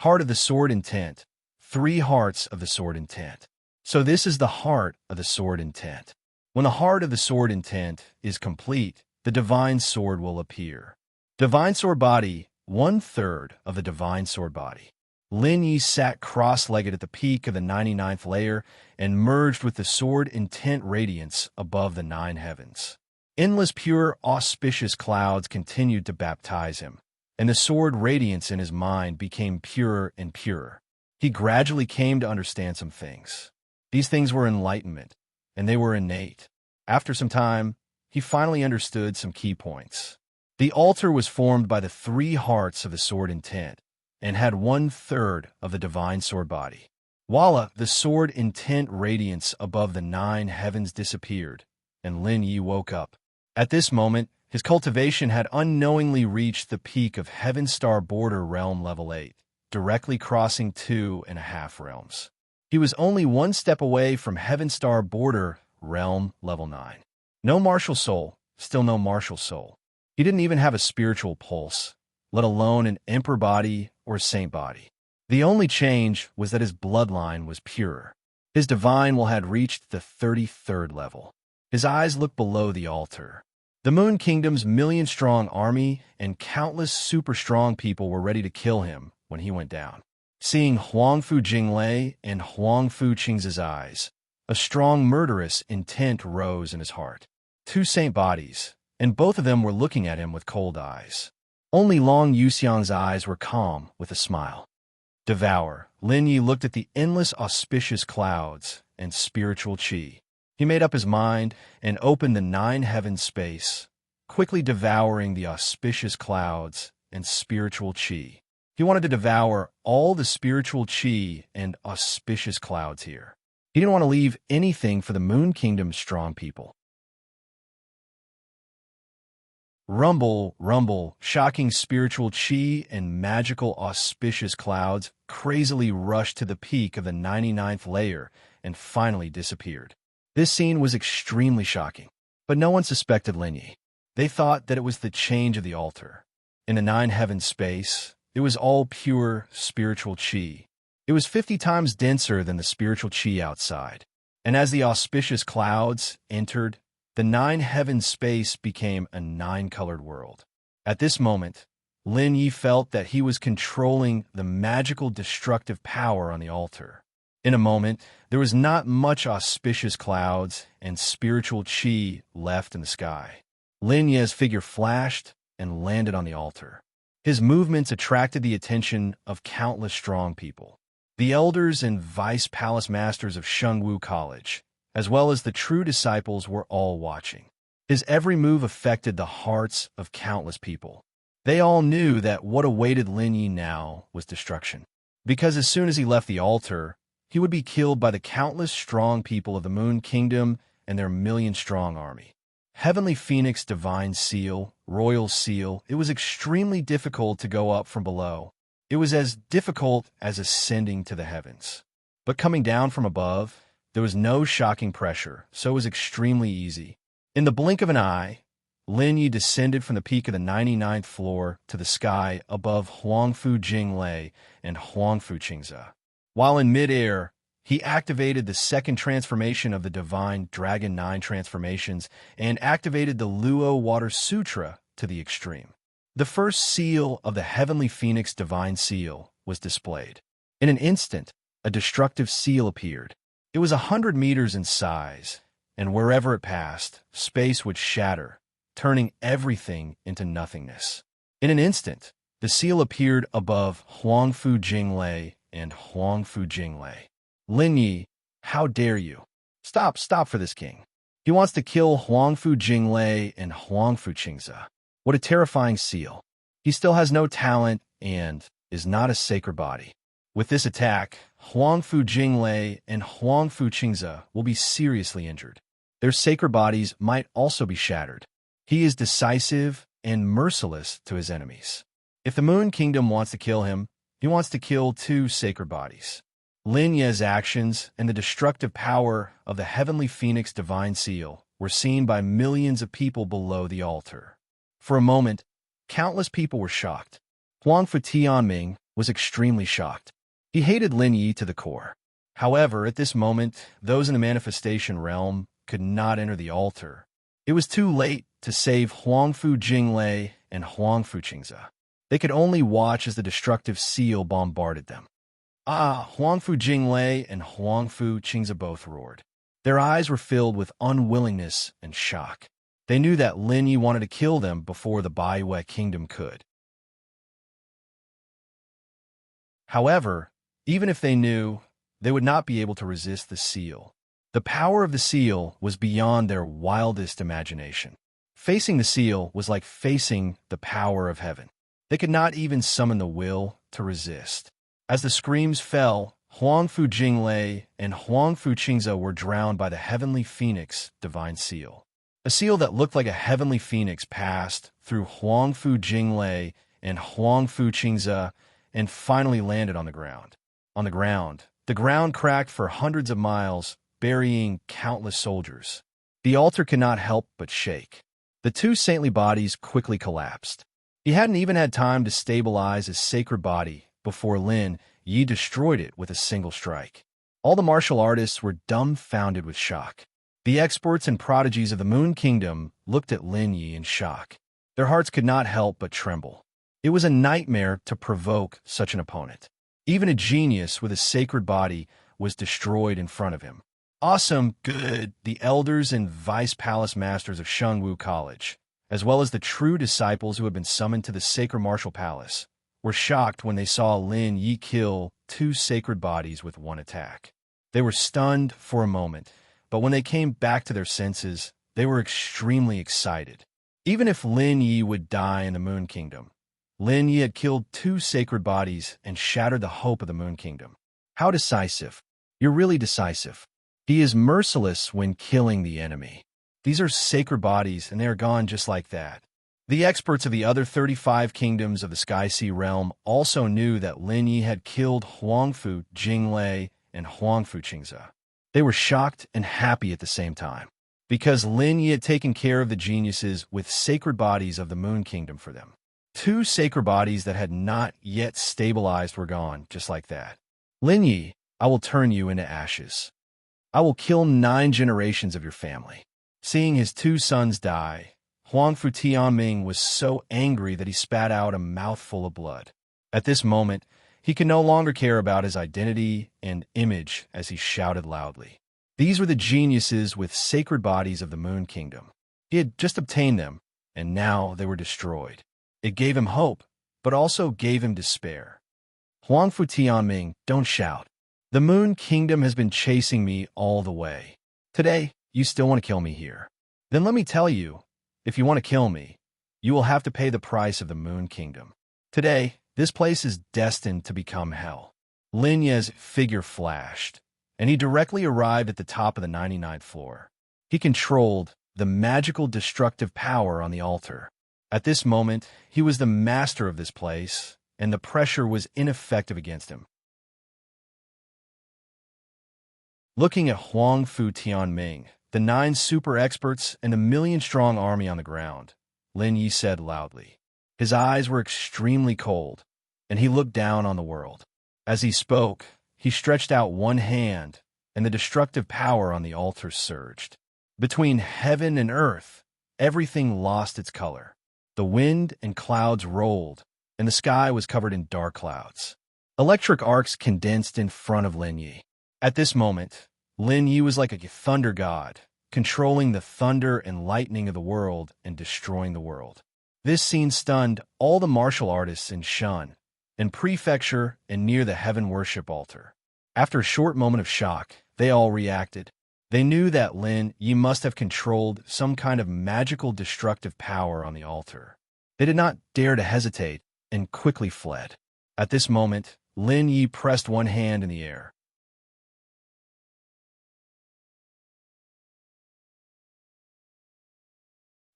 Heart of the sword intent, 3 hearts of the sword intent. So this is the heart of the sword intent. When the heart of the sword intent is complete, the divine sword will appear. Divine sword body, 1/3 of the divine sword body. Lin Yi sat cross-legged at the peak of the 99th layer and merged with the sword intent radiance above the 9 heavens. Endless pure, auspicious clouds continued to baptize him, and the sword radiance in his mind became purer and purer. He gradually came to understand some things. These things were enlightenment, and they were innate. After some time, he finally understood some key points. The altar was formed by the 3 hearts of the sword intent, and had 1/3 of the divine sword body. Voila, the sword intent radiance above the 9 heavens disappeared, and Lin Yi woke up. At this moment, his cultivation had unknowingly reached the peak of Heaven Star Border Realm Level 8, directly crossing 2.5 realms. He was only 1 step away from Heaven Star Border Realm Level 9. No martial soul, still no martial soul. He didn't even have a spiritual pulse, let alone an emperor body or a saint body. The only change was that his bloodline was purer. His divine will had reached the 33rd level. His eyes looked below the altar. The Moon Kingdom's million-strong army and countless super-strong people were ready to kill him when he went down. Seeing Huangfu Jinglei and Huangfu Qingze's eyes, a strong murderous intent rose in his heart. 2 saint bodies, and both of them were looking at him with cold eyes. Only Long Yuxiang's eyes were calm with a smile. Devour. Lin Yi looked at the endless auspicious clouds and spiritual qi. He made up his mind and opened the 9 heavens space, quickly devouring the auspicious clouds and spiritual qi. He wanted to devour all the spiritual qi and auspicious clouds here. He didn't want to leave anything for the Moon Kingdom's strong people. Rumble, rumble, shocking spiritual qi and magical auspicious clouds crazily rushed to the peak of the 99th layer and finally disappeared. This scene was extremely shocking, but no one suspected Lin Yi. They thought that it was the change of the altar. In the 9 heavens space, It was all pure spiritual chi. It was 50 times denser than the spiritual chi outside. And as the auspicious clouds entered, the nine-heaven space became a nine-colored world. At this moment, Lin Yi felt that he was controlling the magical destructive power on the altar. In a moment, there was not much auspicious clouds and spiritual chi left in the sky. Lin Yi's figure flashed and landed on the altar. His movements attracted the attention of countless strong people. The elders and vice palace masters of Shengwu College, as well as the true disciples, were all watching. His every move affected the hearts of countless people. They all knew that what awaited Lin Yi now was destruction. Because as soon as he left the altar, he would be killed by the countless strong people of the Moon Kingdom and their million-strong army. Heavenly Phoenix, Divine Seal, Royal Seal, it was extremely difficult to go up from below. It was as difficult as ascending to the heavens. But coming down from above, there was no shocking pressure, so it was extremely easy. In the blink of an eye, Lin Yi descended from the peak of the 99th floor to the sky above Huangfu Jinglei and Huangfu Qingze. While in midair, he activated the second transformation of the Divine Dragon 9 transformations and activated the Luo Water Sutra to the extreme. The first seal of the Heavenly Phoenix Divine Seal was displayed. In an instant, a destructive seal appeared. It was 100 meters in size, and wherever it passed, space would shatter, turning everything into nothingness. In an instant, the seal appeared above Huangfu Jinglei and Huangfu Jinglei. Lin Yi, how dare you? Stop for this king. He wants to kill Huangfu Jinglei and Huangfu Qingze. What a terrifying seal. He still has no talent and is not a sacred body. With this attack, Huangfu Jinglei and Huangfu Qingze will be seriously injured. Their sacred bodies might also be shattered. He is decisive and merciless to his enemies. If the Moon Kingdom wants to kill him, he wants to kill two sacred bodies. Lin Yi's actions and the destructive power of the Heavenly Phoenix Divine Seal were seen by millions of people below the altar. For a moment, countless people were shocked. Huangfu Tianming was extremely shocked. He hated Lin Yi to the core. However, at this moment, those in the manifestation realm could not enter the altar. It was too late to save Huangfu Jinglei and Huangfu Qingze. They could only watch as the destructive seal bombarded them. Huangfu Jinglei and Huangfu Qingze both roared. Their eyes were filled with unwillingness and shock. They knew that Lin Yi wanted to kill them before the Baiwei Kingdom could. However, even if they knew, they would not be able to resist the seal. The power of the seal was beyond their wildest imagination. Facing the seal was like facing the power of heaven. They could not even summon the will to resist. As the screams fell, Huangfu Jinglei and Huangfu Qingze were drowned by the Heavenly Phoenix Divine Seal. A seal that looked like a heavenly phoenix passed through Huangfu Jinglei and Huangfu Qingze and finally landed on the ground. The ground cracked for hundreds of miles, burying countless soldiers. The altar could not help but shake. The two saintly bodies quickly collapsed. He hadn't even had time to stabilize his sacred body before Lin Yi destroyed it with a single strike. All the martial artists were dumbfounded with shock. The experts and prodigies of the Moon Kingdom looked at Lin Yi in shock. Their hearts could not help but tremble. It was a nightmare to provoke such an opponent. Even a genius with a sacred body was destroyed in front of him. Awesome, good, the elders and vice palace masters of Shengwu College, as well as the true disciples who had been summoned to the sacred martial palace, were shocked when they saw Lin Yi kill two sacred bodies with one attack. They were stunned for a moment, but when they came back to their senses, they were extremely excited. Even if Lin Yi would die in the Moon Kingdom, Lin Yi had killed two sacred bodies and shattered the hope of the Moon Kingdom. How decisive. You're really decisive. He is merciless when killing the enemy. These are sacred bodies, and they are gone just like that. The experts of the other 35 kingdoms of the Sky Sea realm also knew that Lin Yi had killed Huangfu Jinglei and Huangfu Qingze. They were shocked and happy at the same time, because Lin Yi had taken care of the geniuses with sacred bodies of the Moon Kingdom for them. 2 sacred bodies that had not yet stabilized were gone, just like that. Lin Yi, I will turn you into ashes. I will kill 9 generations of your family. Seeing his 2 sons die, Huangfu Tianming was so angry that he spat out a mouthful of blood. At this moment, he could no longer care about his identity and image as he shouted loudly. These were the geniuses with sacred bodies of the Moon Kingdom. He had just obtained them, and now they were destroyed. It gave him hope, but also gave him despair. Huangfu Tianming, don't shout. The Moon Kingdom has been chasing me all the way. Today, you still want to kill me here. Then let me tell you, if you want to kill me, you will have to pay the price of the Moon Kingdom. Today, this place is destined to become hell. Lin Ye's figure flashed, and he directly arrived at the top of the 99th floor. He controlled the magical destructive power on the altar. At this moment, he was the master of this place, and the pressure was ineffective against him. Looking at Huangfu Tianming, the 9 super experts and the million-strong army on the ground, Lin Yi said loudly. His eyes were extremely cold, and he looked down on the world. As he spoke, he stretched out one hand, and the destructive power on the altar surged. Between heaven and earth, everything lost its color. The wind and clouds rolled, and the sky was covered in dark clouds. Electric arcs condensed in front of Lin Yi. At this moment, Lin Yi was like a thunder god, controlling the thunder and lightning of the world and destroying the world. This scene stunned all the martial artists in Shun, in Prefecture, and near the heaven worship altar. After a short moment of shock, they all reacted. They knew that Lin Yi must have controlled some kind of magical destructive power on the altar. They did not dare to hesitate and quickly fled. At this moment, Lin Yi pressed one hand in the air.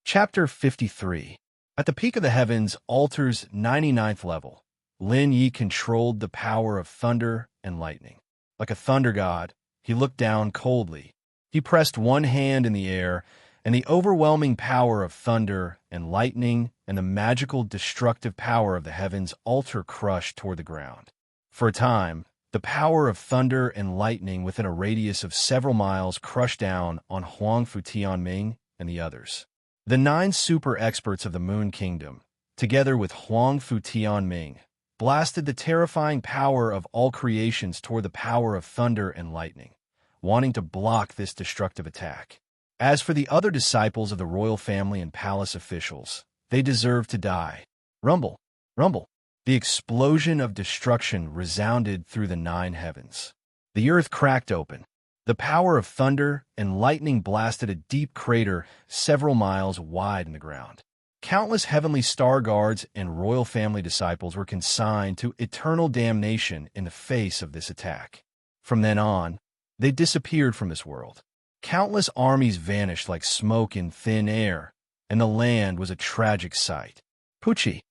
Chapter 53. At the peak of the heavens, altar's 99th level, Lin Yi controlled the power of thunder and lightning. Like a thunder god, he looked down coldly. He pressed one hand in the air, and the overwhelming power of thunder and lightning and the magical destructive power of the heavens altar crushed toward the ground. For a time, the power of thunder and lightning within a radius of several miles crushed down on Huangfu Tianming and the others. The 9 super experts of the Moon Kingdom, together with Huangfu Tianming, blasted the terrifying power of all creations toward the power of thunder and lightning, wanting to block this destructive attack. As for the other disciples of the royal family and palace officials, they deserved to die. Rumble, rumble. The explosion of destruction resounded through the 9 heavens. The earth cracked open. The power of thunder and lightning blasted a deep crater several miles wide in the ground. Countless heavenly star guards and royal family disciples were consigned to eternal damnation in the face of this attack. From then on, they disappeared from this world. Countless armies vanished like smoke in thin air, and the land was a tragic sight. Pucci,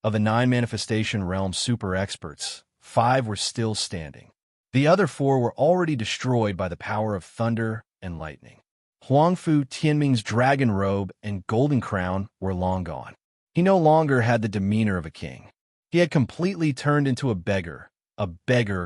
of the 9 manifestation realm super experts, 5 were still standing. The other 4 were already destroyed by the power of thunder and lightning. Huangfu Tianming's dragon robe and golden crown were long gone. He no longer had the demeanor of a king. He had completely turned into a beggar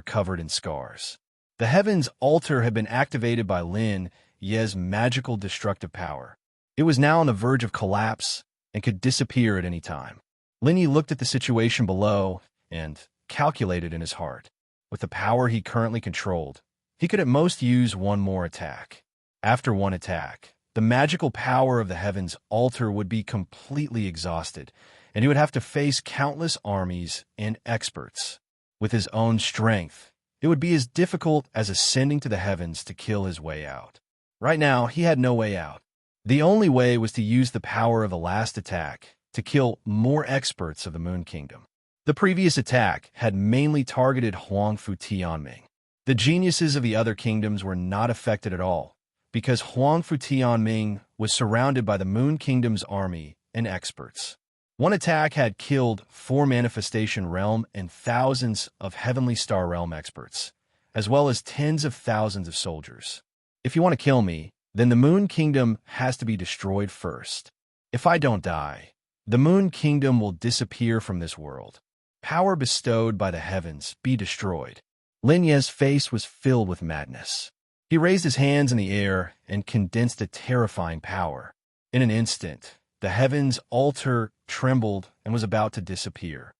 covered in scars. The heavens altar had been activated by Lin Ye's magical destructive power. It was now on the verge of collapse and could disappear at any time. Lin Yi looked at the situation below and calculated in his heart. With the power he currently controlled, he could at most use one more attack. After one attack, the magical power of the heavens altar would be completely exhausted, and he would have to face countless armies and experts. With his own strength, it would be as difficult as ascending to the heavens to kill his way out. Right now, he had no way out. The only way was to use the power of the last attack to kill more experts of the Moon Kingdom. The previous attack had mainly targeted Huangfu Tianming. The geniuses of the other kingdoms were not affected at all, because Huangfu Tianming was surrounded by the Moon Kingdom's army and experts. One attack had killed 4 manifestation realm and thousands of heavenly star realm experts, as well as tens of thousands of soldiers. If you want to kill me, then the Moon Kingdom has to be destroyed first. If I don't die, The Moon Kingdom will disappear from this world. Power bestowed by the heavens be destroyed. Lin Ye's face was filled with madness. He raised his hands in the air and condensed a terrifying power. In an instant, the heavens' altar trembled and was about to disappear.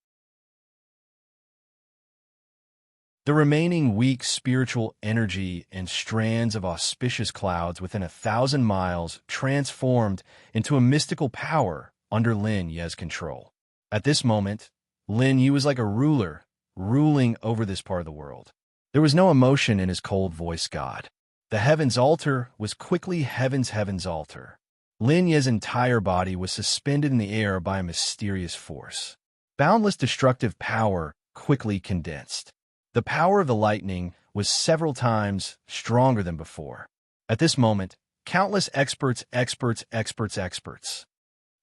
The remaining weak spiritual energy and strands of auspicious clouds within 1,000 miles transformed into a mystical power under Lin Ye's control. At this moment, Lin Ye was like a ruler, ruling over this part of the world. There was no emotion in his cold-voiced god. The heavens' altar was quickly heaven's altar. Lin Ye's entire body was suspended in the air by a mysterious force. Boundless destructive power quickly condensed. The power of the lightning was several times stronger than before. At this moment, countless experts.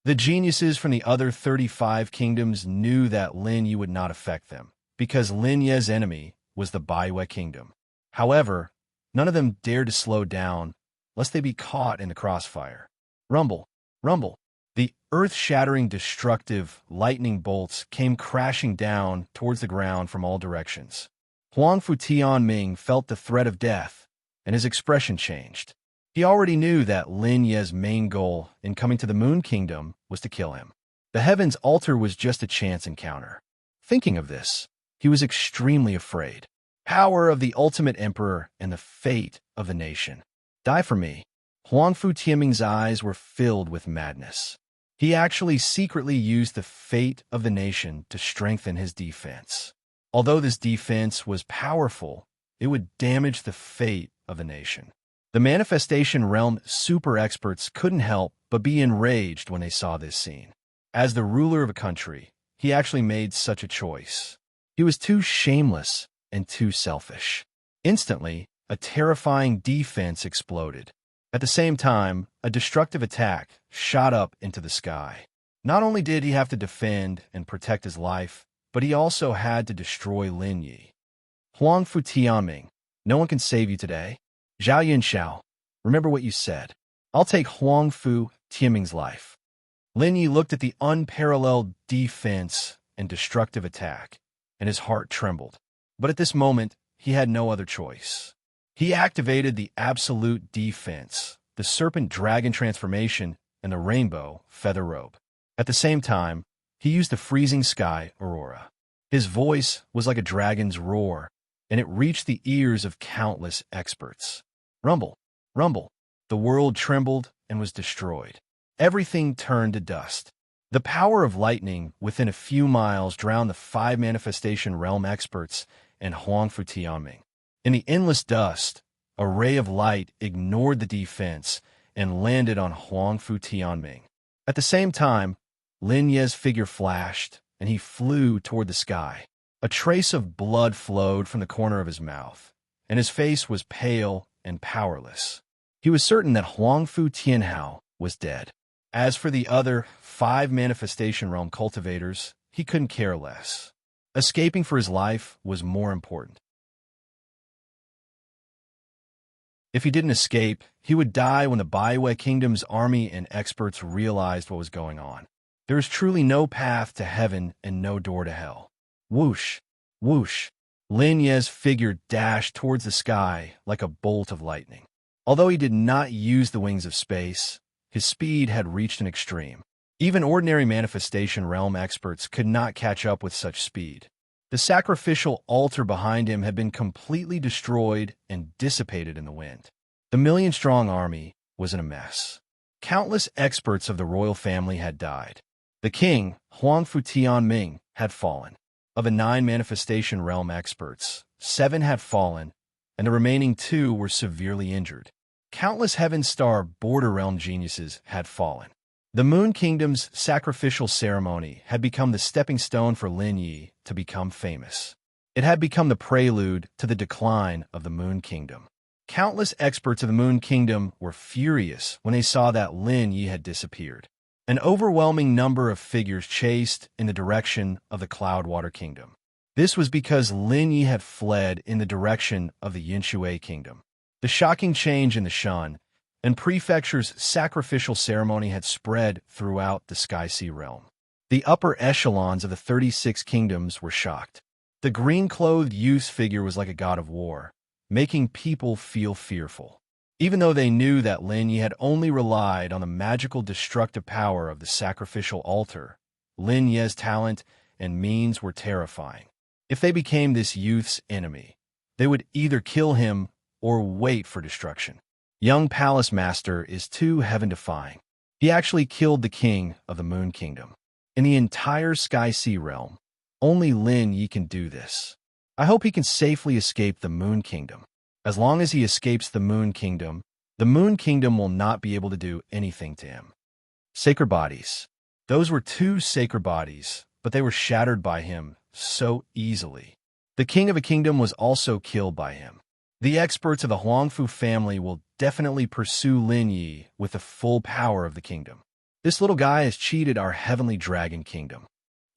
The geniuses from the other 35 kingdoms knew that Lin Ye would not affect them, because Lin Ye's enemy was the Baiwei kingdom. However, none of them dared to slow down, lest they be caught in the crossfire. Rumble, rumble. The earth-shattering destructive lightning bolts came crashing down towards the ground from all directions. Huangfu Tianming felt the threat of death, and his expression changed. He already knew that Lin Ye's main goal in coming to the Moon Kingdom was to kill him. The heavens' altar was just a chance encounter. Thinking of this, he was extremely afraid. Power of the ultimate emperor and the fate of the nation. Die for me. Huangfu Tianming's eyes were filled with madness. He actually secretly used the fate of the nation to strengthen his defense. Although this defense was powerful, it would damage the fate of the nation. The manifestation realm super experts couldn't help but be enraged when they saw this scene. As the ruler of a country, he actually made such a choice. He was too shameless and too selfish. Instantly, a terrifying defense exploded. At the same time, a destructive attack shot up into the sky. Not only did he have to defend and protect his life, but he also had to destroy Lin Ye. Huangfu Tianming, no one can save you today. Zhao Yunxiao, remember what you said. I'll take Huangfu Tianming's life. Lin Ye looked at the unparalleled defense and destructive attack, and his heart trembled. But at this moment, he had no other choice. He activated the absolute defense, the serpent dragon transformation, and the rainbow feather robe. At the same time, he used the freezing sky aurora. His voice was like a dragon's roar, and it reached the ears of countless experts. Rumble, rumble. The world trembled and was destroyed. Everything turned to dust. The power of lightning within a few miles drowned the 5 manifestation realm experts and Huangfu Tianming. In the endless dust, a ray of light ignored the defense and landed on Huangfu Tianming. At the same time, Lin Ye's figure flashed, and he flew toward the sky. A trace of blood flowed from the corner of his mouth, and his face was pale and powerless. He was certain that Huangfu Tianhao was dead. As for the other 5 manifestation realm cultivators, he couldn't care less. Escaping for his life was more important. If he didn't escape, he would die when the Baiwei Kingdom's army and experts realized what was going on. There is truly no path to heaven and no door to hell. Whoosh, whoosh. Lin Ye's figure dashed towards the sky like a bolt of lightning. Although he did not use the wings of space, his speed had reached an extreme. Even ordinary manifestation realm experts could not catch up with such speed. The sacrificial altar behind him had been completely destroyed and dissipated in the wind. The million-strong army was in a mess. Countless experts of the royal family had died. The king, Huangfu Tianming, had fallen. Of the 9 manifestation realm experts, 7 had fallen, and the remaining 2 were severely injured. Countless Heaven Star border realm geniuses had fallen. The Moon Kingdom's sacrificial ceremony had become the stepping stone for Lin Ye to become famous. It had become the prelude to the decline of the Moon Kingdom. Countless experts of the Moon Kingdom were furious when they saw that Lin Ye had disappeared. An overwhelming number of figures chased in the direction of the Cloudwater Kingdom. This was because Lin Ye had fled in the direction of the Yinshui Kingdom. The shocking change in the Shun and Prefecture's sacrificial ceremony had spread throughout the Sky Sea realm. The upper echelons of the 36 kingdoms were shocked. The green-clothed youth's figure was like a god of war, making people feel fearful. Even though they knew that Lin Yi had only relied on the magical destructive power of the sacrificial altar, Lin Yi's talent and means were terrifying. If they became this youth's enemy, they would either kill him or wait for destruction. Young Palace Master is too heaven-defying. He actually killed the king of the Moon Kingdom. In the entire Sky Sea realm, only Lin Yi can do this. I hope he can safely escape the Moon Kingdom. As long as he escapes the Moon Kingdom will not be able to do anything to him. Sacred bodies. Those were two sacred bodies, but they were shattered by him so easily. The king of a kingdom was also killed by him. The experts of the Huangfu family will definitely pursue Lin Yi with the full power of the kingdom. This little guy has cheated our heavenly dragon kingdom.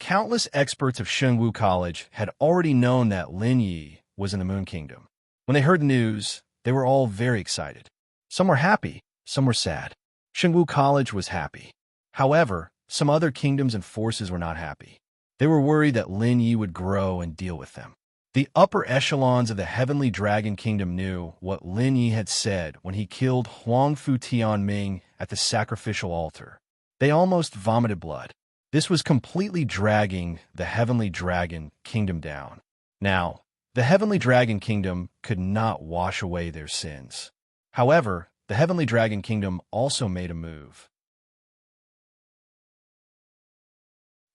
Countless experts of Shengwu College had already known that Lin Yi was in the Moon Kingdom. When they heard the news, they were all very excited. Some were happy, some were sad. Shengwu College was happy. However, some other kingdoms and forces were not happy. They were worried that Lin Yi would grow and deal with them. The upper echelons of the Heavenly Dragon Kingdom knew what Lin Yi had said when he killed Huangfu Tianming at the sacrificial altar. They almost vomited blood. This was completely dragging the Heavenly Dragon Kingdom down. Now, the Heavenly Dragon Kingdom could not wash away their sins. However, the Heavenly Dragon Kingdom also made a move.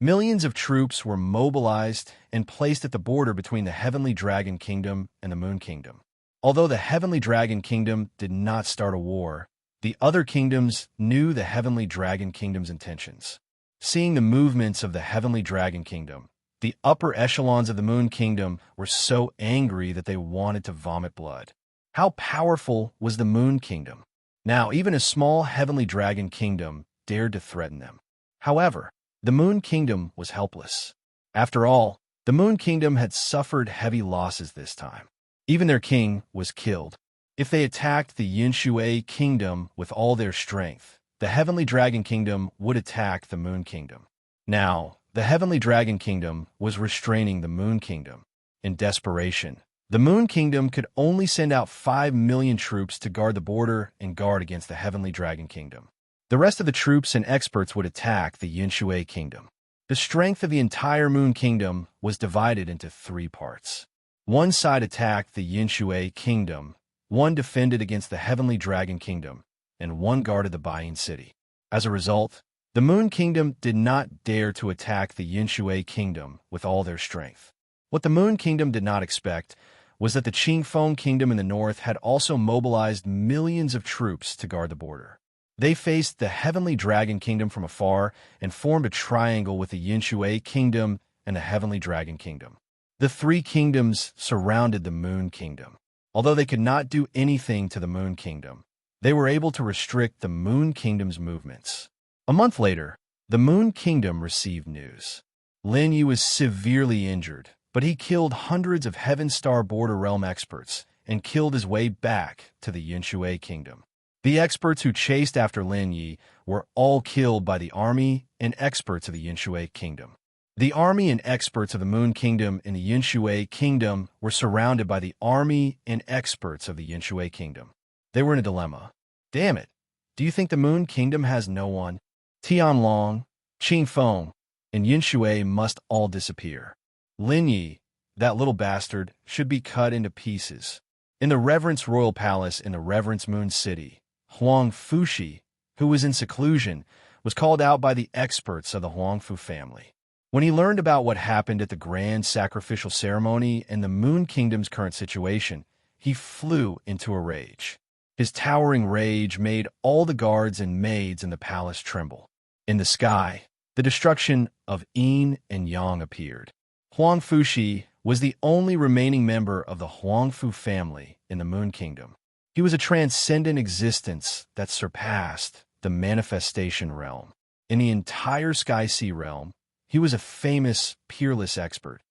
Millions of troops were mobilized and placed at the border between the Heavenly Dragon Kingdom and the Moon Kingdom. Although the Heavenly Dragon Kingdom did not start a war, the other kingdoms knew the Heavenly Dragon Kingdom's intentions. Seeing the movements of the Heavenly Dragon Kingdom, the upper echelons of the Moon Kingdom were so angry that they wanted to vomit blood. How powerful was the Moon Kingdom? Now, even a small Heavenly Dragon Kingdom dared to threaten them. However, the Moon Kingdom was helpless. After all, the Moon Kingdom had suffered heavy losses this time. Even their king was killed. If they attacked the Yinshui Kingdom with all their strength, the Heavenly Dragon Kingdom would attack the Moon Kingdom. Now, the Heavenly Dragon Kingdom was restraining the Moon Kingdom. In desperation, the Moon Kingdom could only send out 5 million troops to guard the border and guard against the Heavenly Dragon Kingdom. The rest of the troops and experts would attack the Yinshui Kingdom. The strength of the entire Moon Kingdom was divided into 3 parts. One side attacked the Yinshui Kingdom, one defended against the Heavenly Dragon Kingdom, and one guarded the Baiyin City. As a result, the Moon Kingdom did not dare to attack the Yinshui Kingdom with all their strength. What the Moon Kingdom did not expect was that the Qingfeng Kingdom in the north had also mobilized millions of troops to guard the border. They faced the Heavenly Dragon Kingdom from afar and formed a triangle with the Yinshui Kingdom and the Heavenly Dragon Kingdom. The 3 kingdoms surrounded the Moon Kingdom. Although they could not do anything to the Moon Kingdom, they were able to restrict the Moon Kingdom's movements. A month later, the Moon Kingdom received news. Lin Yi was severely injured, but he killed hundreds of Heaven Star Border Realm experts and killed his way back to the Yinshui Kingdom. The experts who chased after Lin Yi were all killed by the army and experts of the Yinshui Kingdom. The army and experts of the Moon Kingdom and the Yinshui Kingdom were surrounded by the army and experts of the Yinshui Kingdom. They were in a dilemma. Damn it, do you think the Moon Kingdom has no one? Tianlong, Qingfeng, and Yinshui must all disappear. Lin Yi, that little bastard, should be cut into pieces. In the Reverence Royal Palace in the Reverence Moon City, Huang Fushi, who was in seclusion, was called out by the experts of the Huangfu family. When he learned about what happened at the grand sacrificial ceremony and the Moon Kingdom's current situation, he flew into a rage. His towering rage made all the guards and maids in the palace tremble. In the sky, the destruction of Yin and Yang appeared. Huang Fushi was the only remaining member of the Huangfu family in the Moon Kingdom. He was a transcendent existence that surpassed the manifestation realm. In the entire Sky Sea realm, he was a famous, peerless expert.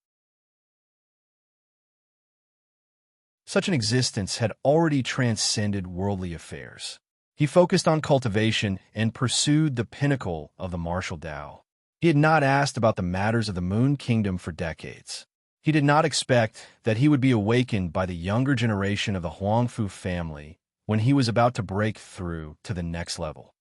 Such an existence had already transcended worldly affairs. He focused on cultivation and pursued the pinnacle of the martial Tao. He had not asked about the matters of the Moon Kingdom for decades. He did not expect that he would be awakened by the younger generation of the Huangfu family when he was about to break through to the next level.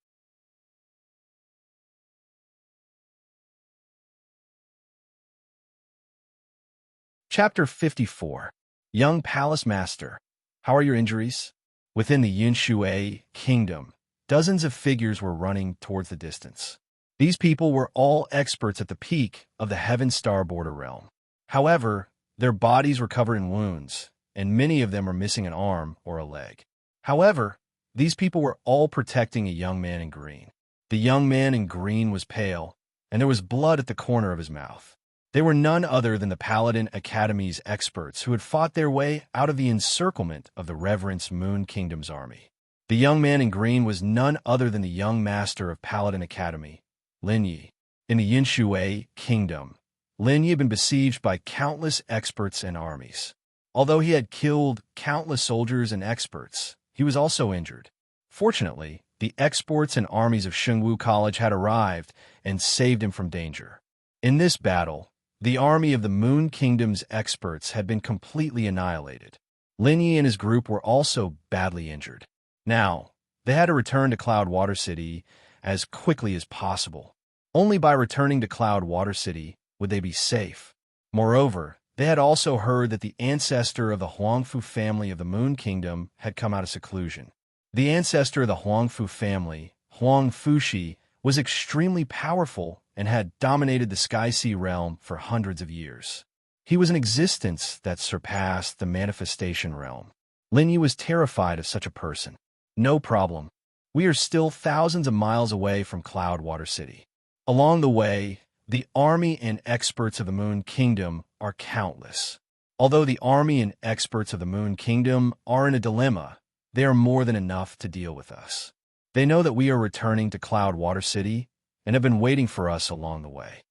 Chapter 54. Young Palace Master. How are your injuries? Within the Yunshui kingdom, dozens of figures were running towards the distance. These people were all experts at the peak of the Heaven Star border realm. However, their bodies were covered in wounds, and many of them were missing an arm or a leg. However, these people were all protecting a young man in green. The young man in green was pale, and there was blood at the corner of his mouth. They were none other than the Paladin Academy's experts who had fought their way out of the encirclement of the Reverence Moon Kingdom's army. The young man in green was none other than the young master of Paladin Academy, Lin Yi. In the Yunshui Kingdom, Lin Yi had been besieged by countless experts and armies. Although he had killed countless soldiers and experts, he was also injured. Fortunately, the experts and armies of Shengwu College had arrived and saved him from danger. In this battle, the army of the Moon Kingdom's experts had been completely annihilated. Lin Yi and his group were also badly injured. Now, they had to return to Cloudwater City as quickly as possible. Only by returning to Cloudwater City would they be safe. Moreover, they had also heard that the ancestor of the Huangfu family of the Moon Kingdom had come out of seclusion. The ancestor of the Huangfu family, Huang Fushi, was extremely powerful and had dominated the Sky Sea realm for hundreds of years. He was an existence that surpassed the manifestation realm. Lin Yi was terrified of such a person. No problem. We are still thousands of miles away from Cloudwater City. Along the way, the army and experts of the Moon Kingdom are countless. Although the army and experts of the Moon Kingdom are in a dilemma, they are more than enough to deal with us. They know that we are returning to Cloudwater City and have been waiting for us along the way.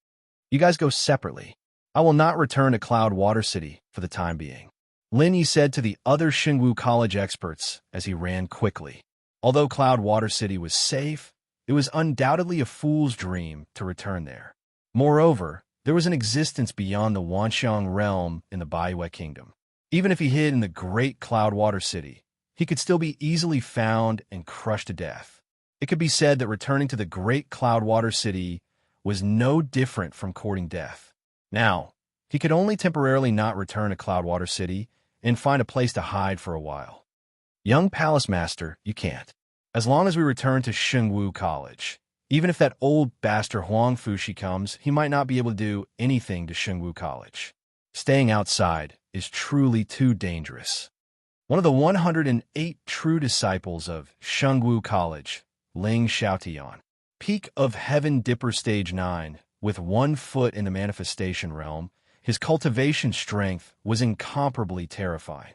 You guys go separately. I will not return to Cloudwater City for the time being, Lin Yi said to the other Shengwu College experts as he ran quickly. Although Cloudwater City was safe, it was undoubtedly a fool's dream to return there. Moreover, there was an existence beyond the Wanxiang realm in the Baiwei Kingdom. Even if he hid in the great Cloudwater City, he could still be easily found and crushed to death. It could be said that returning to the great Cloudwater City was no different from courting death. Now, he could only temporarily not return to Cloudwater City and find a place to hide for a while. Young Palace Master, you can't. As long as we return to Shengwu College, even if that old bastard Huang Fushi comes, he might not be able to do anything to Shengwu College. Staying outside is truly too dangerous. One of the 108 true disciples of Shengwu College, Ling Xiaotian, peak of Heaven Dipper Stage 9, with 1 foot in the manifestation realm, his cultivation strength was incomparably terrifying.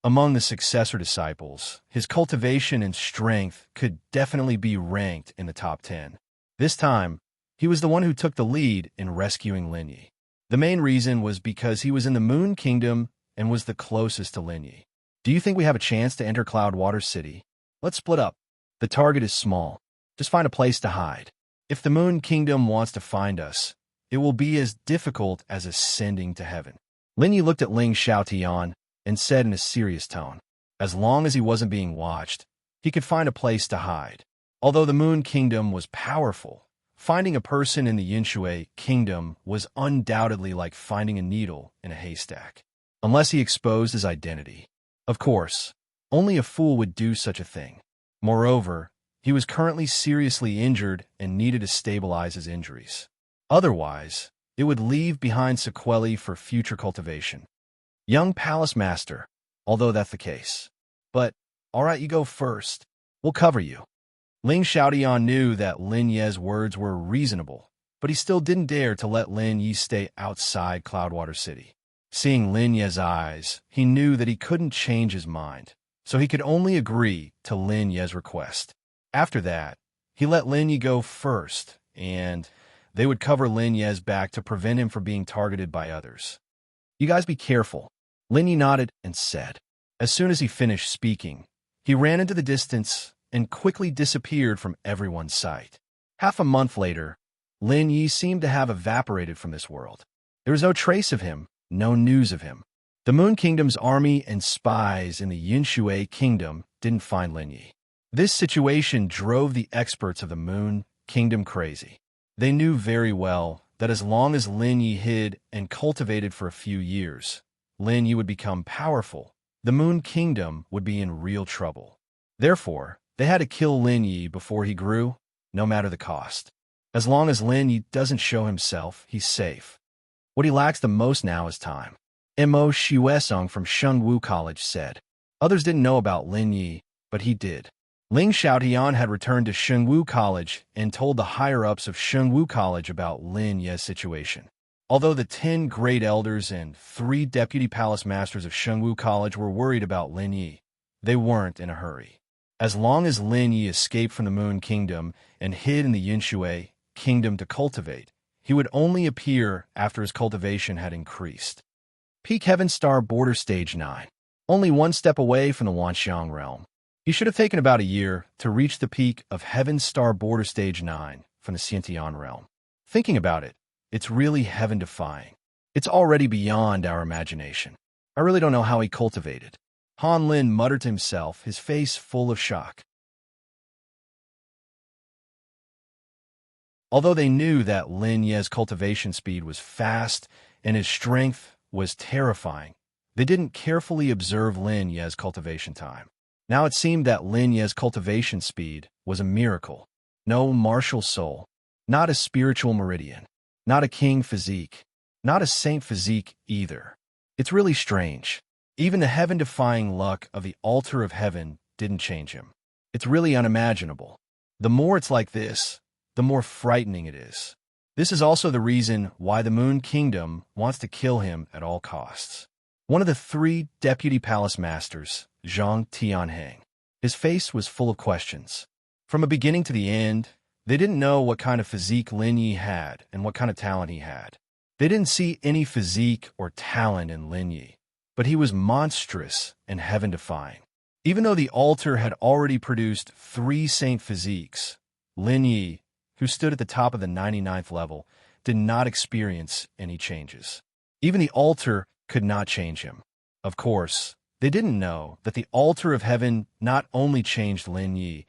Among the successor disciples, his cultivation and strength could definitely be ranked in the top 10. This time, he was the one who took the lead in rescuing Lin Yi. The main reason was because he was in the Moon Kingdom and was the closest to Lin Yi. Do you think we have a chance to enter Cloudwater City? Let's split up. The target is small. Just find a place to hide. If the Moon Kingdom wants to find us, it will be as difficult as ascending to heaven. Lin Yi looked at Ling Xiaotian and said in a serious tone, as long as he wasn't being watched, he could find a place to hide. Although the Moon Kingdom was powerful, finding a person in the Yunshui Kingdom was undoubtedly like finding a needle in a haystack, unless he exposed his identity. Of course, only a fool would do such a thing. Moreover, he was currently seriously injured and needed to stabilize his injuries. Otherwise, it would leave behind sequelae for future cultivation. Young Palace Master, although that's the case. But, alright, you go first. We'll cover you. Ling Xiaotian knew that Lin Ye's words were reasonable, but he still didn't dare to let Lin Yi stay outside Cloudwater City. Seeing Lin Ye's eyes, he knew that he couldn't change his mind, so he could only agree to Lin Ye's request. After that, he let Lin Yi go first, and they would cover Lin Ye's back to prevent him from being targeted by others. You guys be careful. Lin Yi nodded and said. As soon as he finished speaking, he ran into the distance and quickly disappeared from everyone's sight. Half a month later, Lin Yi seemed to have evaporated from this world. There was no trace of him, no news of him. The Moon Kingdom's army and spies in the Yunshui Kingdom didn't find Lin Yi. This situation drove the experts of the Moon Kingdom crazy. They knew very well that as long as Lin Yi hid and cultivated for a few years, Lin Yi would become powerful. The Moon Kingdom would be in real trouble. Therefore, they had to kill Lin Yi before he grew, no matter the cost. As long as Lin Yi doesn't show himself, he's safe. What he lacks the most now is time. Mo Xuesong from Shengwu College said. Others didn't know about Lin Yi, but he did. Ling Xiaotian had returned to Shengwu College and told the higher-ups of Shengwu College about Lin Yi's situation. Although the 10 great elders and 3 deputy palace masters of Shengwu College were worried about Lin Yi, they weren't in a hurry. As long as Lin Yi escaped from the Moon Kingdom and hid in the Yunshui Kingdom to cultivate, he would only appear after his cultivation had increased. Peak Heaven Star Border Stage 9. Only one step away from the Wanxiang realm. He should have taken about a year to reach the peak of Heaven Star Border Stage 9 from the Xiantian realm. Thinking about it, it's really heaven-defying. It's already beyond our imagination. I really don't know how he cultivated. Han Lin muttered to himself, his face full of shock. Although they knew that Lin Yi's cultivation speed was fast and his strength was terrifying, they didn't carefully observe Lin Yi's cultivation time. Now it seemed that Lin Yi's cultivation speed was a miracle. No martial soul, not a spiritual meridian, not a king physique, not a saint physique either. It's really strange. Even the heaven-defying luck of the altar of heaven didn't change him. It's really unimaginable. The more it's like this, the more frightening it is. This is also the reason why the Moon Kingdom wants to kill him at all costs. One of the 3 deputy palace masters, Zhang Tianheng. His face was full of questions. From a beginning to the end, they didn't know what kind of physique Lin Yi had and what kind of talent he had. They didn't see any physique or talent in Lin Yi, but he was monstrous and heaven-defying. Even though the altar had already produced 3 saint physiques, Lin Yi, who stood at the top of the 99th level, did not experience any changes. Even the altar could not change him. Of course, they didn't know that the altar of heaven not only changed Lin Yi,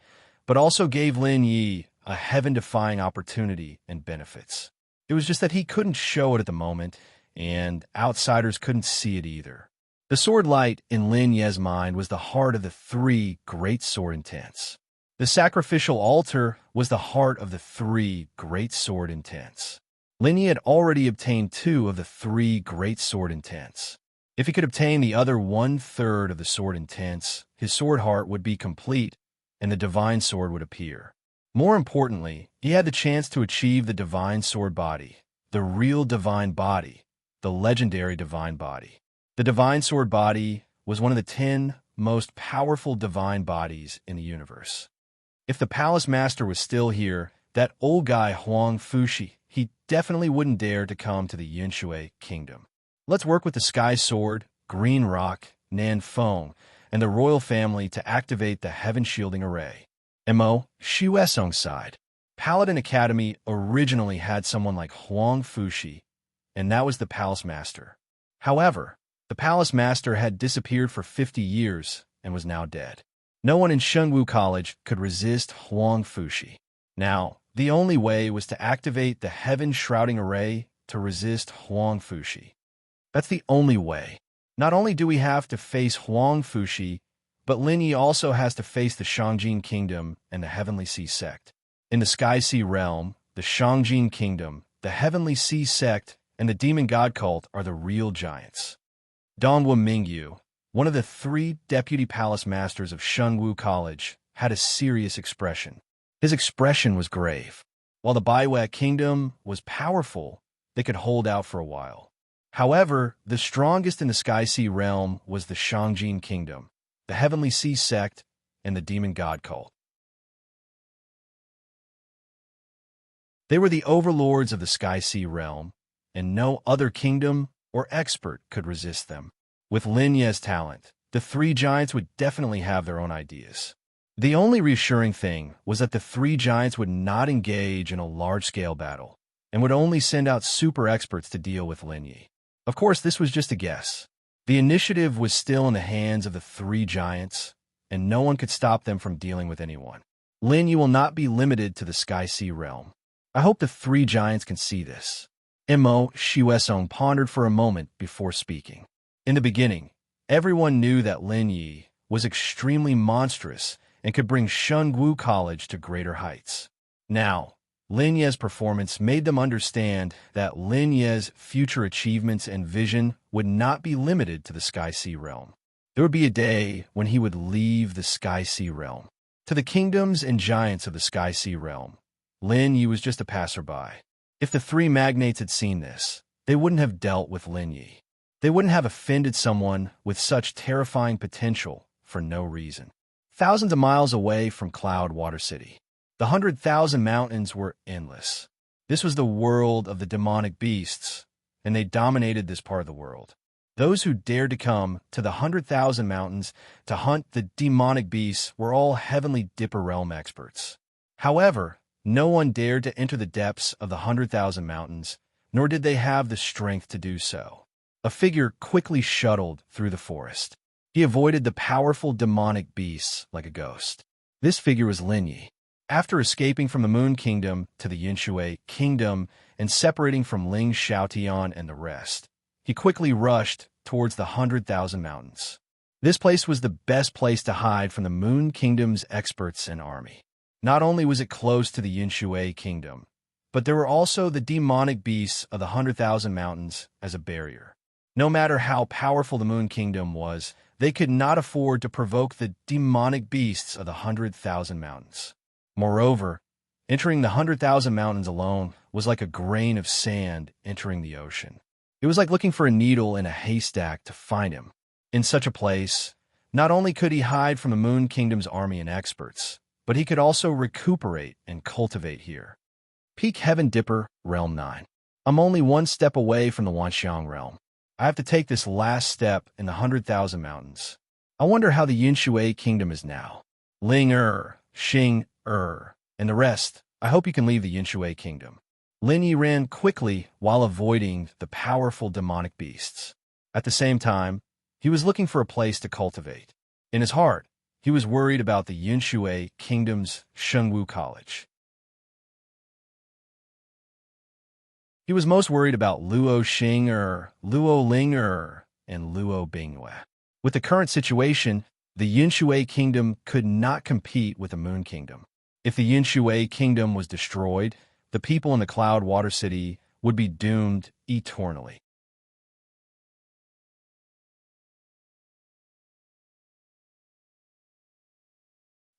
but also gave Lin Yi a heaven-defying opportunity and benefits. It was just that he couldn't show it at the moment, and outsiders couldn't see it either. The sword light in Lin Yi's mind was the heart of the 3 great sword intents. The sacrificial altar was the heart of the 3 great sword intents. Lin Yi had already obtained 2 of the 3 great sword intents. If he could obtain the other 1/3 of the sword intents, his sword heart would be complete, and the divine sword would appear. More importantly, he had the chance to achieve the divine sword body, the real divine body, the legendary divine body. The divine sword body was one of the 10 most powerful divine bodies in the universe. If the palace master was still here, that old guy Huang Fushi, he definitely wouldn't dare to come to the Yunshui Kingdom. Let's work with the Sky Sword, Green Rock, Nan Feng, and the royal family to activate the Heaven Shielding Array. Mo Xuesong sighed. Paladin Academy originally had someone like Huang Fushi, and that was the palace master. However, the palace master had disappeared for 50 years and was now dead. No one in Shengwu College could resist Huang Fushi. Now, the only way was to activate the Heaven Shrouding Array to resist Huang Fushi. That's the only way. Not only do we have to face Huang Fushi, but Lin Yi also has to face the Shangjin Kingdom and the Heavenly Sea Sect. In the Sky Sea Realm, the Shangjin Kingdom, the Heavenly Sea Sect, and the Demon God Cult are the real giants. Dongwu Mingyu, one of the 3 deputy palace masters of Shengwu College, had a serious expression. His expression was grave. While the Baiwei Kingdom was powerful, they could hold out for a while. However, the strongest in the Sky Sea Realm was the Shangjin Kingdom, the Heavenly Sea Sect, and the Demon God Cult. They were the overlords of the Sky Sea Realm, and no other kingdom or expert could resist them. With Lin Ye's talent, the 3 giants would definitely have their own ideas. The only reassuring thing was that the three giants would not engage in a large-scale battle, and would only send out super experts to deal with Lin Yi. Of course, this was just a guess. The initiative was still in the hands of the three giants, and no one could stop them from dealing with anyone. Lin Yi will not be limited to the Sky-Sea realm. I hope the three giants can see this. Mo Shiwesong pondered for a moment before speaking. In the beginning, everyone knew that Lin Yi was extremely monstrous and could bring Shungu College to greater heights. Now, Lin Ye's performance made them understand that Lin Ye's future achievements and vision would not be limited to the Sky-Sea realm. There would be a day when he would leave the Sky-Sea realm. To the kingdoms and giants of the Sky-Sea realm, Lin Yi was just a passerby. If the three magnates had seen this, they wouldn't have dealt with Lin Yi. They wouldn't have offended someone with such terrifying potential for no reason. Thousands of miles away from Cloud Water City, the 100,000 mountains were endless. This was the world of the demonic beasts, and they dominated this part of the world. Those who dared to come to the 100,000 mountains to hunt the demonic beasts were all Heavenly Dipper Realm experts. However, no one dared to enter the depths of the 100,000 mountains, nor did they have the strength to do so. A figure quickly shuttled through the forest. He avoided the powerful demonic beasts like a ghost. This figure was Lin Yi. After escaping from the Moon Kingdom to the Yinshui Kingdom and separating from Ling Xiaotian and the rest, he quickly rushed towards the 100,000 mountains. This place was the best place to hide from the Moon Kingdom's experts and army. Not only was it close to the Yinshui Kingdom, but there were also the demonic beasts of the 100,000 mountains as a barrier. No matter how powerful the Moon Kingdom was, they could not afford to provoke the demonic beasts of the 100,000 mountains. Moreover, entering the 100,000 mountains alone was like a grain of sand entering the ocean. It was like looking for a needle in a haystack to find him. In such a place, not only could he hide from the Moon Kingdom's army and experts, but he could also recuperate and cultivate here. Peak Heaven Dipper, Realm 9. I'm only one step away from the Wanxiang realm. I have to take this last step in the 100,000 mountains. I wonder how the Yinshui Kingdom is now. Ling Xing and the rest, I hope you can leave the Yinshui Kingdom. Lin Yi ran quickly while avoiding the powerful demonic beasts. At the same time, he was looking for a place to cultivate. In his heart, he was worried about the Yinshui Kingdom's Shungu College. He was most worried about Luo Xing Luo Ling and Luo Bingyue. With the current situation, the Yinshui Kingdom could not compete with the Moon Kingdom. If the Yinshui Kingdom was destroyed, the people in the Cloud Water City would be doomed eternally.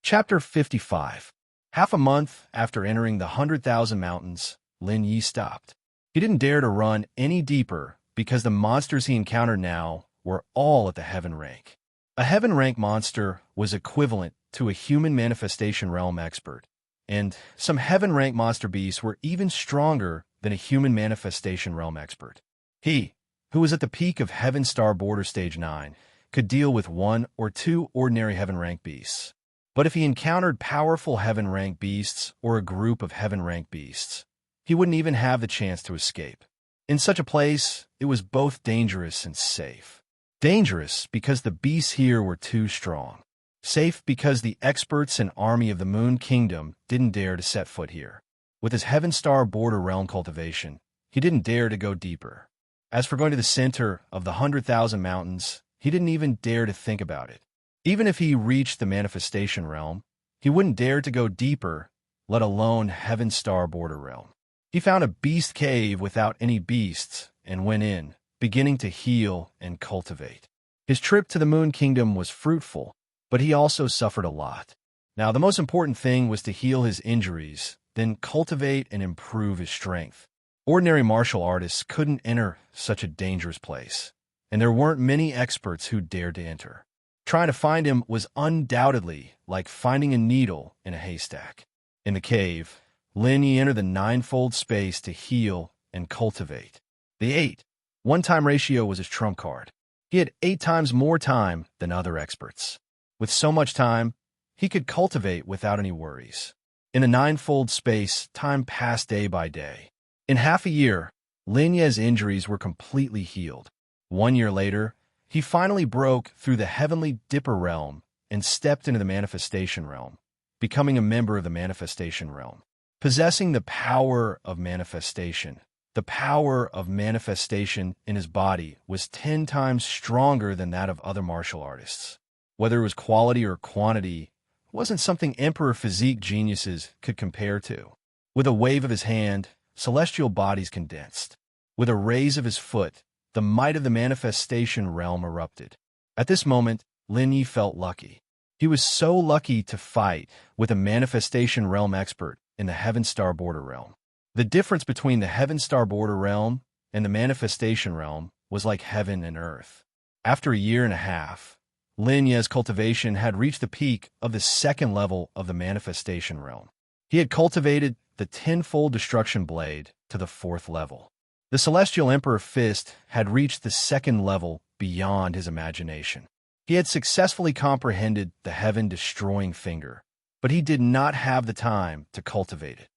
Chapter 55. Half a month after entering the 100,000 mountains, Lin Yi stopped. He didn't dare to run any deeper because the monsters he encountered now were all at the Heaven rank. A Heaven rank monster was equivalent to a human manifestation realm expert, and some Heaven rank monster beasts were even stronger than a human manifestation realm expert. He, who was at the peak of Heaven Star Border Stage 9, could deal with one or two ordinary Heaven rank beasts. But if he encountered powerful Heaven rank beasts or a group of Heaven rank beasts, he wouldn't even have the chance to escape. In such a place, it was both dangerous and safe. Dangerous because the beasts here were too strong. Safe because the experts and army of the Moon Kingdom didn't dare to set foot here. With his Heaven Star Border realm cultivation, he didn't dare to go deeper. As for going to the center of the 100,000 mountains, he didn't even dare to think about it. Even if he reached the manifestation realm, he wouldn't dare to go deeper, let alone Heaven Star Border realm. He found a beast cave without any beasts and went in, beginning to heal and cultivate. His trip to the Moon Kingdom was fruitful, but he also suffered a lot. Now, the most important thing was to heal his injuries, then cultivate and improve his strength. Ordinary martial artists couldn't enter such a dangerous place, and there weren't many experts who dared to enter. Trying to find him was undoubtedly like finding a needle in a haystack. In the cave, Lin Yi entered the ninefold space to heal and cultivate. The 8 one-time ratio was his trump card. He had 8 times more time than other experts. With so much time, he could cultivate without any worries. In the ninefold space, time passed day by day. In half a year, Linya's injuries were completely healed. 1 year later, he finally broke through the heavenly Dipper realm and stepped into the manifestation realm, becoming a member of the manifestation realm. Possessing the power of manifestation, the power of manifestation in his body was 10 times stronger than that of other martial artists. Whether it was quality or quantity, it wasn't something Emperor physique geniuses could compare to. With a wave of his hand, celestial bodies condensed. With a raise of his foot, the might of the manifestation realm erupted. At this moment, Lin Yi felt lucky. He was so lucky to fight with a manifestation realm expert in the Heaven Star Border realm. The difference between the Heaven Star Border realm and the manifestation realm was like heaven and earth. After a year and a half, Lin Yi's cultivation had reached the peak of the second level of the manifestation realm. He had cultivated the tenfold destruction blade to the fourth level. The Celestial Emperor Fist had reached the second level beyond his imagination. He had successfully comprehended the heaven-destroying finger, but he did not have the time to cultivate it.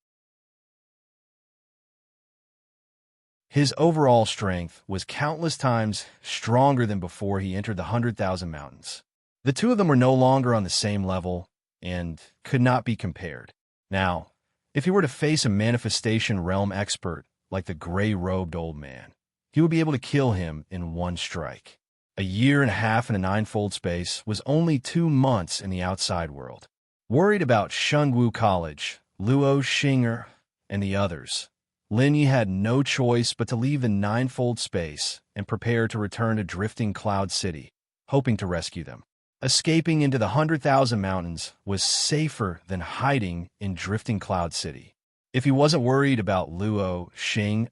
His overall strength was countless times stronger than before he entered the 100,000 mountains. The two of them were no longer on the same level and could not be compared. Now, if he were to face a manifestation realm expert like the gray-robed old man, he would be able to kill him in one strike. A year and a half in a ninefold space was only 2 months in the outside world. Worried about Shungwu College, Luo Xinger, and the others, Lin Yi had no choice but to leave the ninefold space and prepare to return to Drifting Cloud City, hoping to rescue them. Escaping into the 100,000 mountains was safer than hiding in Drifting Cloud City. If he wasn't worried about Luo, Xing,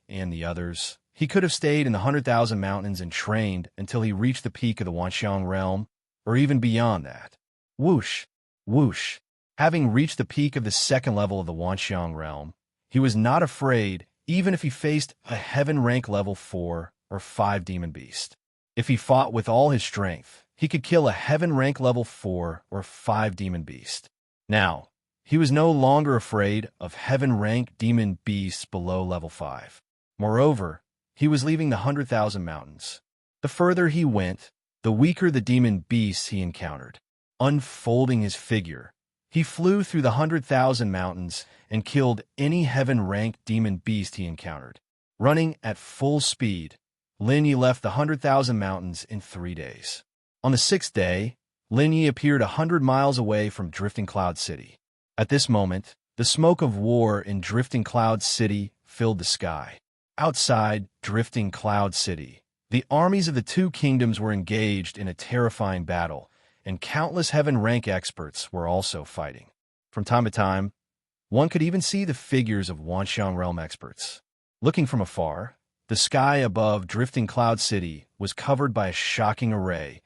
and the others, he could have stayed in the 100,000 mountains and trained until he reached the peak of the Wanxiang realm, or even beyond that. Whoosh, whoosh. Having reached the peak of the second level of the Wanxiang realm, he was not afraid even if he faced a heaven rank level 4 or 5 demon beast. If he fought with all his strength, he could kill a heaven rank level 4 or 5 demon beast. Now, he was no longer afraid of heaven-rank demon beasts below level 5. Moreover, he was leaving the 100,000 mountains. The further he went, the weaker the demon beasts he encountered. Unfolding his figure, he flew through the 100,000 mountains and killed any heaven-rank demon beast he encountered. Running at full speed, Lin Yi left the 100,000 mountains in 3 days. On the 6th day, Lin Yi appeared 100 miles away from Drifting Cloud City. At this moment, the smoke of war in Drifting Cloud City filled the sky. Outside Drifting Cloud City, the armies of the two kingdoms were engaged in a terrifying battle, and countless heaven-rank experts were also fighting. From time to time, one could even see the figures of Wanxiang realm experts. Looking from afar, the sky above Drifting Cloud City was covered by a shocking array,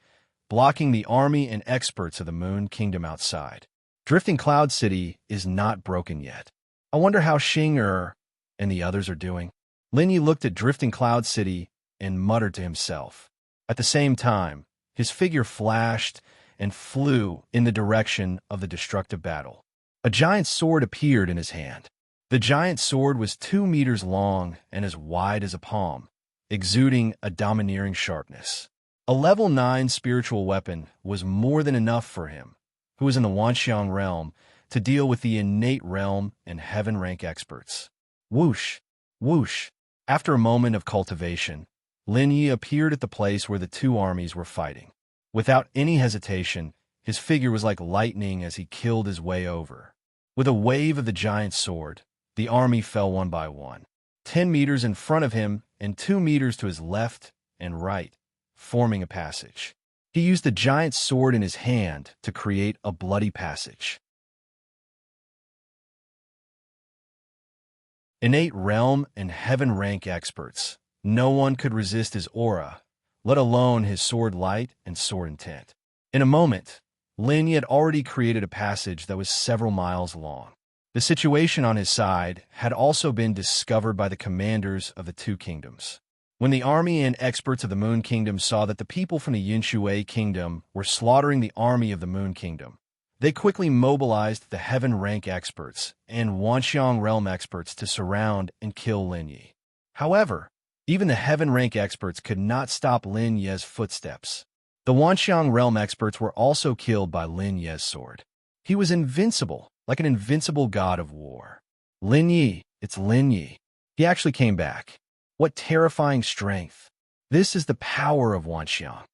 blocking the army and experts of the Moon Kingdom outside. Drifting Cloud City is not broken yet. I wonder how Xing and the others are doing. Lin Yi looked at Drifting Cloud City and muttered to himself. At the same time, his figure flashed and flew in the direction of the destructive battle. A giant sword appeared in his hand. The giant sword was 2 meters long and as wide as a palm, exuding a domineering sharpness. A level 9 spiritual weapon was more than enough for him, who was in the Wanxiang realm, to deal with the innate realm and heaven rank experts. Whoosh, whoosh. After a moment of cultivation, Lin Yi appeared at the place where the two armies were fighting. Without any hesitation, his figure was like lightning as he killed his way over. With a wave of the giant sword, the army fell one by one, 10 meters in front of him and 2 meters to his left and right, forming a passage. He used the giant sword in his hand to create a bloody passage. Innate realm and heaven rank experts. No one could resist his aura, let alone his sword light and sword intent. In a moment, Lin Yi had already created a passage that was several miles long. The situation on his side had also been discovered by the commanders of the two kingdoms. When the army and experts of the Moon Kingdom saw that the people from the Yinshui Kingdom were slaughtering the army of the Moon Kingdom, They quickly mobilized the Heaven Rank experts and Wanxiang Realm experts to surround and kill Lin Yi. However, even the Heaven Rank experts could not stop Lin Ye's footsteps. The Wanxiang Realm experts were also killed by Lin Ye's sword. He was invincible, like an invincible god of war. Lin Yi, it's Lin Yi. He actually came back. What terrifying strength. This is the power of Wanxiang.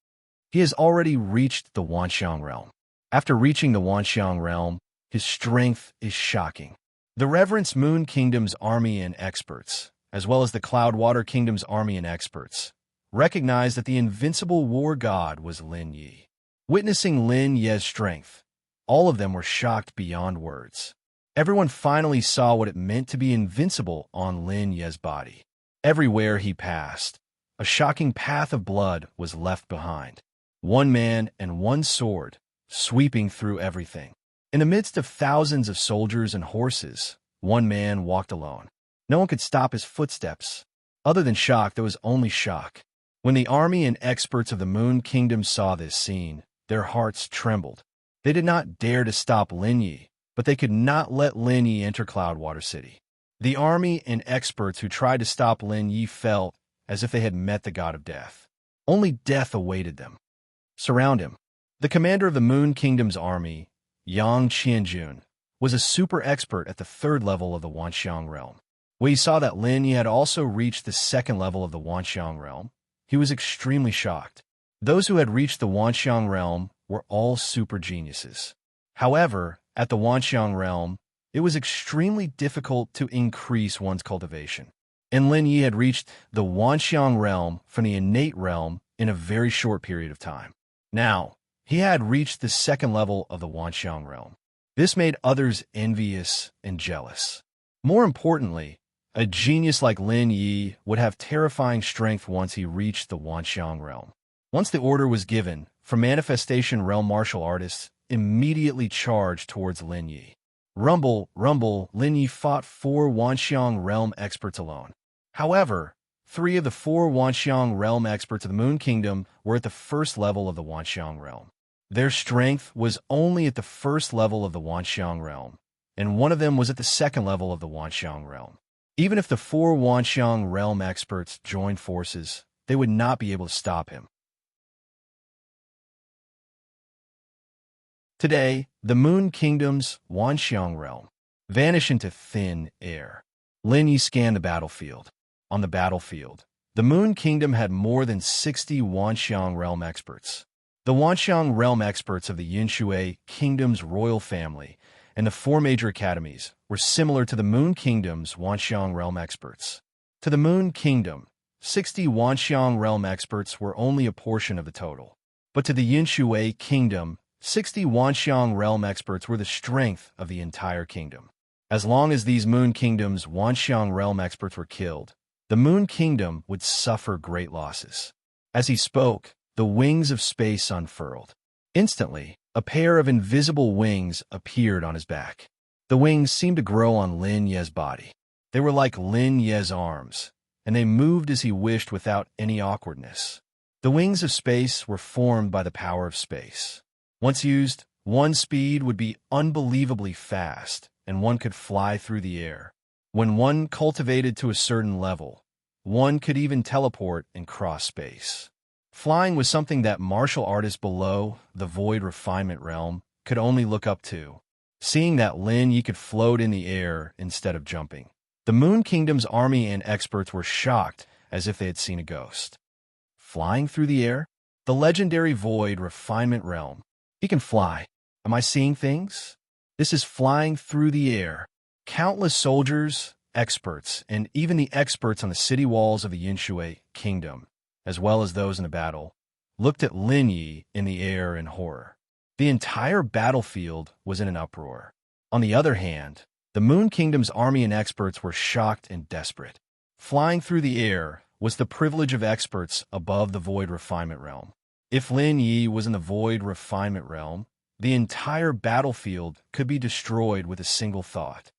He has already reached the Wanxiang realm. After reaching the Wanxiang realm, his strength is shocking. The Reverence Moon Kingdom's army and experts, as well as the Cloudwater Kingdom's army and experts, recognized that the invincible war god was Lin Yi. Witnessing Lin Ye's strength, all of them were shocked beyond words. Everyone finally saw what it meant to be invincible on Lin Ye's body. Everywhere he passed, a shocking path of blood was left behind. One man and one sword, sweeping through everything. In the midst of thousands of soldiers and horses, one man walked alone. No one could stop his footsteps. Other than shock, there was only shock. When the army and experts of the Moon Kingdom saw this scene, their hearts trembled. They did not dare to stop Lin Yi, but they could not let Lin Yi enter Cloudwater City. The army and experts who tried to stop Lin Yi felt as if they had met the god of death. Only death awaited them. Surround him. The commander of the Moon Kingdom's army, Yang Qianjun, was a super expert at the 3rd level of the Wanxiang realm. When he saw that Lin Yi had also reached the 2nd level of the Wanxiang realm, he was extremely shocked. Those who had reached the Wanxiang realm were all super geniuses. However, at the Wanxiang realm, it was extremely difficult to increase one's cultivation. And Lin Yi had reached the Wanxiang realm from the innate realm in a very short period of time. Now, he had reached the 2nd level of the Wanxiang realm. This made others envious and jealous. More importantly, a genius like Lin Yi would have terrifying strength once he reached the Wanxiang realm. Once the order was given, from Manifestation Realm martial artists immediately charged towards Lin Yi. Rumble, rumble, Lin Yi fought 4 Wanxiang realm experts alone. However, 3 of the 4 Wanxiang realm experts of the Moon Kingdom were at the 1st level of the Wanxiang realm. Their strength was only at the 1st level of the Wanxiang realm, and one of them was at the 2nd level of the Wanxiang realm. Even if the 4 Wanxiang realm experts joined forces, they would not be able to stop him. Today, the Moon Kingdom's Wanxiang realm vanished into thin air. Lin Yi scanned the battlefield. On the battlefield, the Moon Kingdom had more than 60 Wanxiang realm experts. The Wanxiang realm experts of the Yinshui Kingdom's royal family and the 4 major academies were similar to the Moon Kingdom's Wanxiang realm experts. To the Moon Kingdom, 60 Wanxiang realm experts were only a portion of the total. But to the Yinshui Kingdom, 60 Wanxiang realm experts were the strength of the entire kingdom. As long as these Moon Kingdom's Wanxiang realm experts were killed, the Moon Kingdom would suffer great losses. As he spoke, the wings of space unfurled. Instantly, a pair of invisible wings appeared on his back. The wings seemed to grow on Lin Ye's body. They were like Lin Ye's arms, and they moved as he wished without any awkwardness. The wings of space were formed by the power of space. Once used, one's speed would be unbelievably fast, and one could fly through the air. When one cultivated to a certain level, one could even teleport and cross space. Flying was something that martial artists below the Void Refinement realm could only look up to. Seeing that Lin Yi could float in the air instead of jumping, the Moon Kingdom's army and experts were shocked as if they had seen a ghost. Flying through the air? The legendary Void Refinement realm. He can fly. Am I seeing things? This is flying through the air. Countless soldiers, experts, and even the experts on the city walls of the Yinshui Kingdom, as well as those in the battle, looked at Lin Yi in the air in horror. The entire battlefield was in an uproar. On the other hand, the Moon Kingdom's army and experts were shocked and desperate. Flying through the air was the privilege of experts above the Void Refinement realm. If Lin Yi was in the Void Refinement realm, the entire battlefield could be destroyed with a single thought.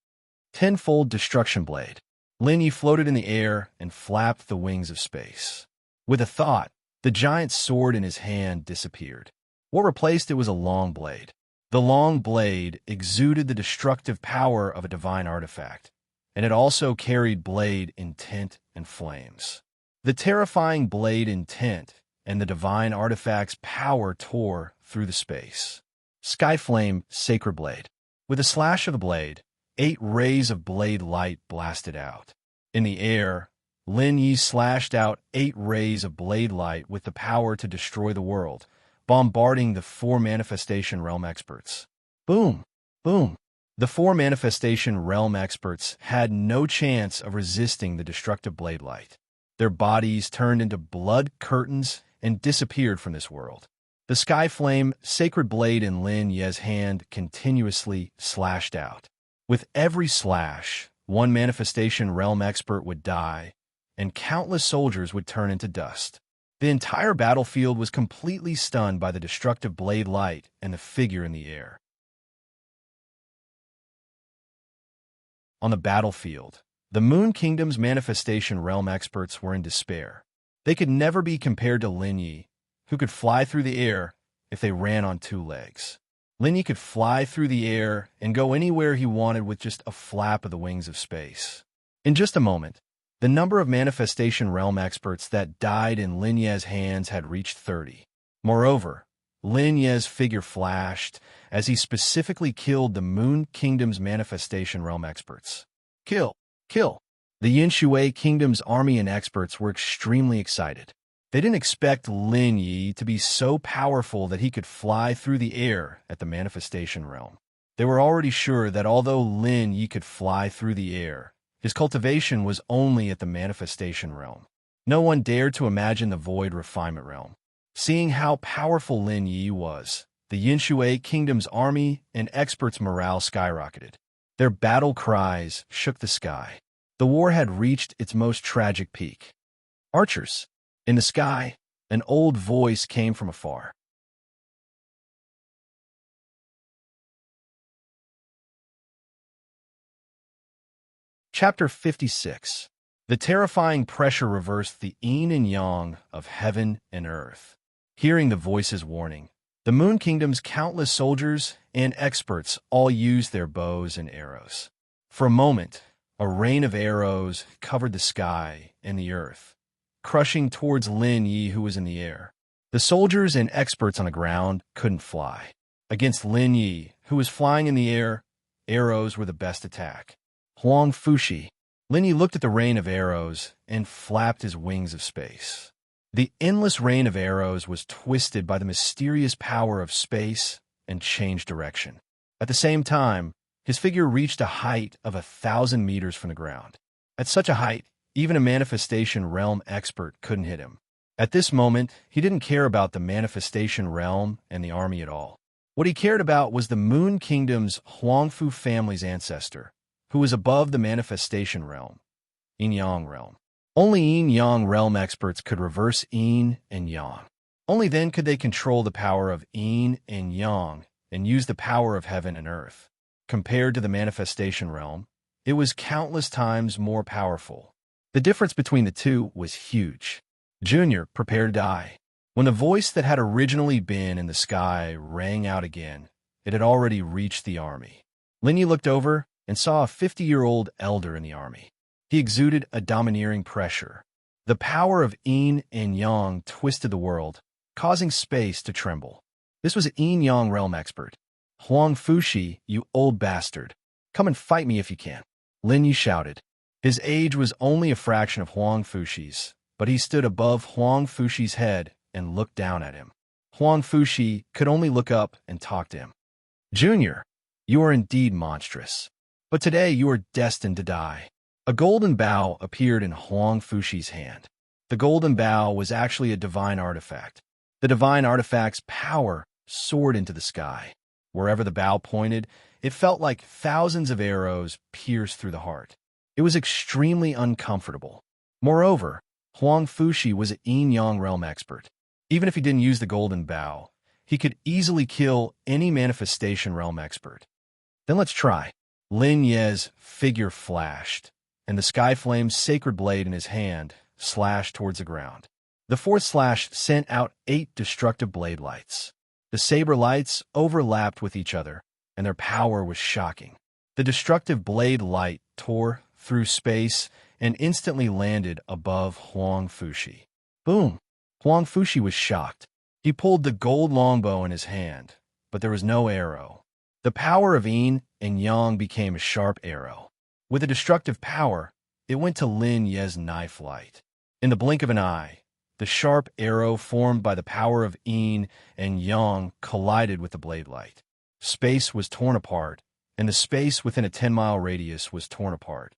Tenfold Destruction Blade. Lin Yi floated in the air and flapped the wings of space. With a thought, the giant sword in his hand disappeared. What replaced it was a long blade. The long blade exuded the destructive power of a divine artifact, and it also carried blade intent and flames. The terrifying blade intent and the divine artifact's power tore through the space. Skyflame, sacred blade. With a slash of the blade, 8 rays of blade light blasted out. In the air, Lin Yi slashed out 8 rays of blade light with the power to destroy the world, bombarding the 4 Manifestation Realm experts. Boom! Boom! The 4 Manifestation Realm experts had no chance of resisting the destructive blade light. Their bodies turned into blood curtains and disappeared from this world. The Skyflame, sacred blade in Lin Ye's hand continuously slashed out. With every slash, 1 Manifestation Realm expert would die, and countless soldiers would turn into dust. The entire battlefield was completely stunned by the destructive blade light and the figure in the air. On the battlefield, the Moon Kingdom's Manifestation Realm experts were in despair. They could never be compared to Lin Yi, who could fly through the air if they ran on 2 legs. Lin Yi could fly through the air and go anywhere he wanted with just a flap of the wings of space. In just a moment, the number of Manifestation Realm experts that died in Lin Ye's hands had reached 30. Moreover, Lin Ye's figure flashed as he specifically killed the Moon Kingdom's Manifestation Realm experts. Kill! Kill! The Yinshui Kingdom's army and experts were extremely excited. They didn't expect Lin Yi to be so powerful that he could fly through the air at the Manifestation Realm. They were already sure that although Lin Yi could fly through the air, his cultivation was only at the Manifestation Realm. No one dared to imagine the Void Refinement Realm. Seeing how powerful Lin Yi was, the Yinshui Kingdom's army and experts' morale skyrocketed. Their battle cries shook the sky. The war had reached its most tragic peak. Archers! In the sky, an old voice came from afar. Chapter 56. The terrifying pressure reversed the yin and yang of heaven and earth. Hearing the voice's warning, the Moon Kingdom's countless soldiers and experts all used their bows and arrows. For a moment, a rain of arrows covered the sky and the earth, crushing towards Lin Yi, who was in the air. The soldiers and experts on the ground couldn't fly. Against Lin Yi, who was flying in the air, arrows were the best attack. Huang Fushi. Lin Yi looked at the rain of arrows and flapped his wings of space. The endless rain of arrows was twisted by the mysterious power of space and changed direction. At the same time, his figure reached a height of 1,000 meters from the ground. At such a height, even a Manifestation Realm expert couldn't hit him. At this moment, he didn't care about the Manifestation Realm and the army at all. What he cared about was the Moon Kingdom's Huangfu family's ancestor, who was above the Manifestation Realm, Yin-Yang Realm. Only Yin-Yang Realm experts could reverse Yin and Yang. Only then could they control the power of Yin and Yang and use the power of heaven and earth. Compared to the Manifestation Realm, it was countless times more powerful. The difference between the two was huge. Junior, prepare to die. When the voice that had originally been in the sky rang out again, it had already reached the army. Lin Yi looked over and saw a 50-year-old elder in the army. He exuded a domineering pressure. The power of Yin and Yang twisted the world, causing space to tremble. This was a Yin-Yang Realm expert. Huang Fushi, you old bastard. Come and fight me if you can. Lin Yi shouted. His age was only a fraction of Huang Fushi's, but he stood above Huang Fushi's head and looked down at him. Huang Fushi could only look up and talk to him. Junior, you are indeed monstrous, but today you are destined to die. A golden bow appeared in Huang Fushi's hand. The golden bow was actually a divine artifact. The divine artifact's power soared into the sky. Wherever the bow pointed, it felt like thousands of arrows pierced through the heart. It was extremely uncomfortable. Moreover, Huang Fushi was a Yin-Yang Realm expert. Even if he didn't use the golden bow, he could easily kill any Manifestation Realm expert. Then let's try. Lin Ye's figure flashed, and the Skyflame's sacred blade in his hand slashed towards the ground. The fourth slash sent out 8 destructive blade lights. The saber lights overlapped with each other, and their power was shocking. The destructive blade light tore through space and instantly landed above Huang Fushi. Boom! Huang Fushi was shocked. He pulled the gold longbow in his hand, but there was no arrow. The power of yin and yang became a sharp arrow. With a destructive power, it went to Lin Ye's knife light. In the blink of an eye, the sharp arrow formed by the power of yin and yang collided with the blade light. Space was torn apart, and the space within a 10-mile radius was torn apart.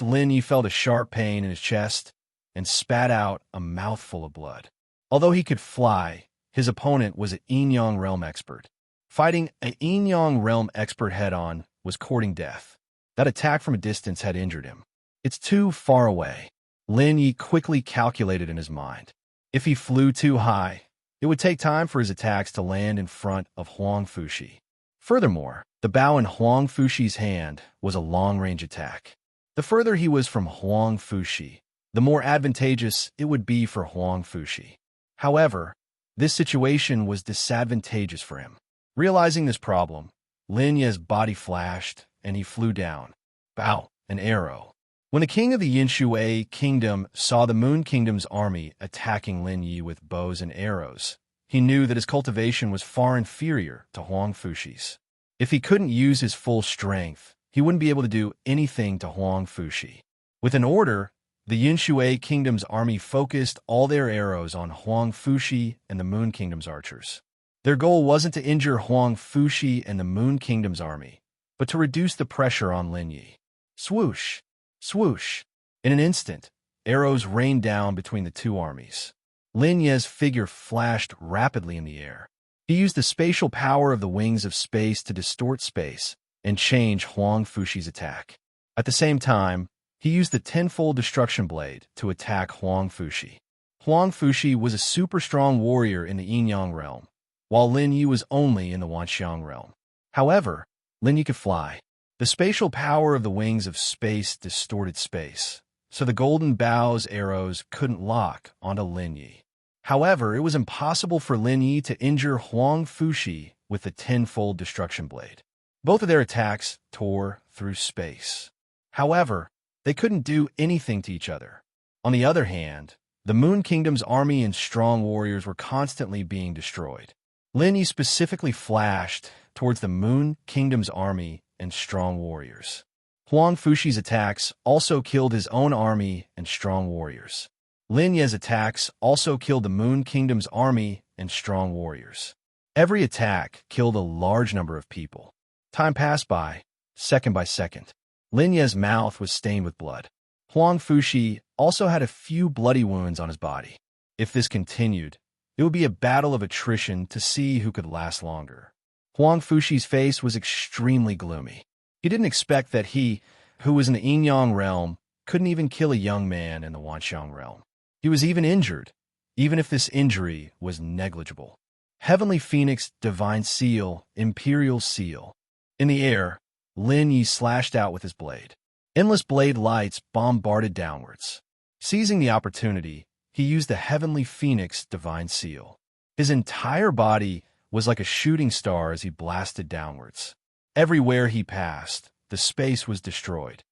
Lin Yi felt a sharp pain in his chest and spat out a mouthful of blood. Although he could fly, his opponent was an yin-yang realm expert. Fighting a yin-yang realm expert head-on was courting death. That attack from a distance had injured him. It's too far away. Lin Yi quickly calculated in his mind. If he flew too high, it would take time for his attacks to land in front of Huang Fushi. Furthermore, the bow in Huang Fushi's hand was a long-range attack. The further he was from Huang Fushi, the more advantageous it would be for Huang Fushi. However, this situation was disadvantageous for him. Realizing this problem, Lin Ye's body flashed, and he flew down. Bow, an arrow. When the king of the Yinshui kingdom saw the Moon Kingdom's army attacking Lin Yi with bows and arrows, he knew that his cultivation was far inferior to Huang Fushi's. If he couldn't use his full strength, he wouldn't be able to do anything to Huang Fushi. With an order, the Yinshui kingdom's army focused all their arrows on Huang Fushi and the Moon Kingdom's archers. Their goal wasn't to injure Huang Fushi and the Moon Kingdom's army, but to reduce the pressure on Lin Yi. Swoosh! Swoosh! In an instant, arrows rained down between the two armies. Lin Ye's figure flashed rapidly in the air. He used the spatial power of the wings of space to distort space and change Huang Fushi's attack. At the same time, he used the tenfold destruction blade to attack Huang Fushi. Huang Fushi was a super strong warrior in the yin-yang realm, while Lin Yi was only in the wanxiang realm. However, Lin Yi could fly. The spatial power of the wings of space distorted space, so the golden bow's arrows couldn't lock onto Lin Yi. However, it was impossible for Lin Yi to injure Huang Fushi with the tenfold destruction blade. Both of their attacks tore through space. However, they couldn't do anything to each other. On the other hand, the Moon Kingdom's army and strong warriors were constantly being destroyed. Lin Yi specifically flashed towards the Moon Kingdom's army and strong warriors. Huang Fushi's attacks also killed his own army and strong warriors. Lin Ye's attacks also killed the Moon Kingdom's army and strong warriors. Every attack killed a large number of people. Time passed by, second by second. Lin Ye's mouth was stained with blood. Huang Fushi also had a few bloody wounds on his body. If this continued, it would be a battle of attrition to see who could last longer. Huang Fushi's face was extremely gloomy. He didn't expect that he, who was in the yin-yang realm, couldn't even kill a young man in the wanxiang realm. He was even injured, even if this injury was negligible. Heavenly Phoenix, Divine Seal, Imperial Seal. In the air, Lin Yi slashed out with his blade. Endless blade lights bombarded downwards. Seizing the opportunity, he used the Heavenly Phoenix Divine Seal. His entire body was like a shooting star as he blasted downwards. Everywhere he passed, the space was destroyed.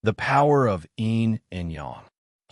The power of yin and yang.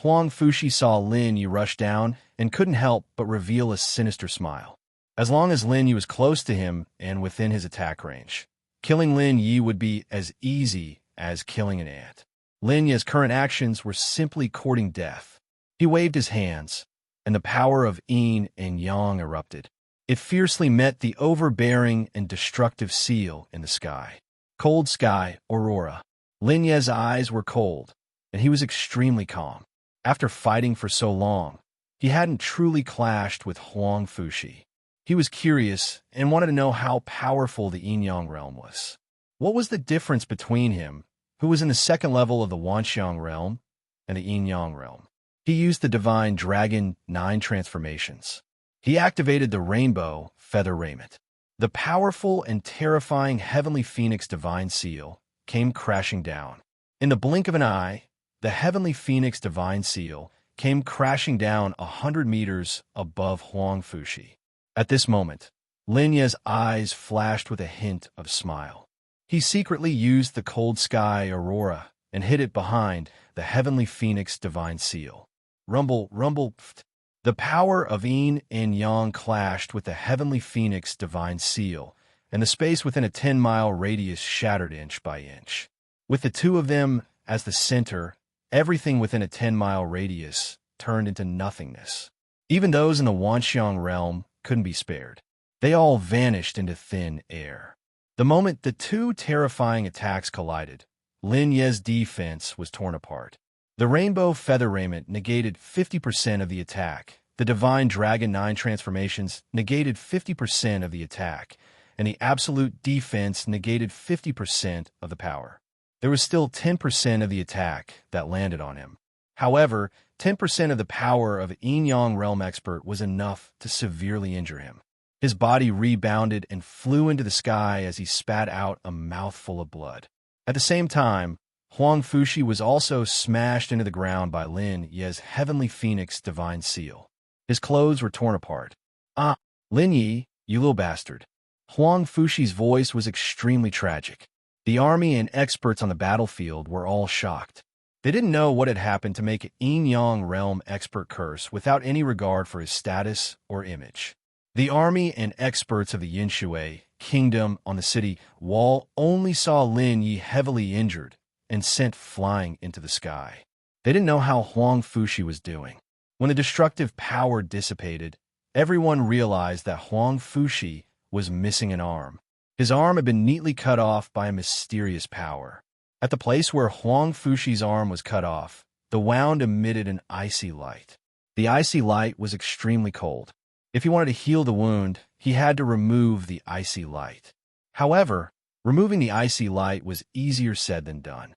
Huang Fushi saw Lin Yi rush down and couldn't help but reveal a sinister smile. As long as Lin Yi was close to him and within his attack range, killing Lin Yi would be as easy as killing an ant. Lin Yi's current actions were simply courting death. He waved his hands, and the power of yin and yang erupted. It fiercely met the overbearing and destructive seal in the sky. Cold sky, aurora. Lin Ye's eyes were cold, and he was extremely calm. After fighting for so long, he hadn't truly clashed with Huang Fushi. He was curious and wanted to know how powerful the yin-yang realm was. What was the difference between him, who was in the second level of the wanxiang realm, and the yin-yang realm? He used the Divine Dragon 9 transformations. He activated the Rainbow Feather Raiment. The powerful and terrifying Heavenly Phoenix Divine Seal came crashing down. In the blink of an eye, the heavenly phoenix divine seal, came crashing down 100 meters above Huang Fushi. At this moment, Lin Ye's eyes flashed with a hint of smile. He secretly used the cold sky aurora and hid it behind the heavenly phoenix divine seal. Rumble, rumble, pft. The power of yin and yang clashed with the heavenly phoenix divine seal, and the space within a 10-mile radius shattered inch by inch. With the two of them as the center, everything within a 10-mile radius turned into nothingness. Even those in the Wanxiang realm couldn't be spared. They all vanished into thin air. The moment the two terrifying attacks collided, Lin Ye's defense was torn apart. The rainbow feather raiment negated 50% of the attack, the divine dragon 9 transformations negated 50% of the attack, and the absolute defense negated 50% of the power. There was still 10% of the attack that landed on him. However, 10% of the power of Yin-Yang Realm Expert was enough to severely injure him. His body rebounded and flew into the sky as he spat out a mouthful of blood. At the same time, Huang Fushi was also smashed into the ground by Lin Ye's heavenly phoenix divine seal. His clothes were torn apart. "Ah, Lin Yi, you little bastard." Huang Fushi's voice was extremely tragic. The army and experts on the battlefield were all shocked. They didn't know what had happened to make Yin-Yang Realm Expert curse without any regard for his status or image. The army and experts of the Yinshui kingdom on the city wall only saw Lin Yi heavily injured and sent flying into the sky. They didn't know how Huang Fushi was doing. When the destructive power dissipated, everyone realized that Huang Fushi was missing an arm. His arm had been neatly cut off by a mysterious power. At the place where Huang Fushi's arm was cut off, the wound emitted an icy light. The icy light was extremely cold. If he wanted to heal the wound, he had to remove the icy light. However, removing the icy light was easier said than done.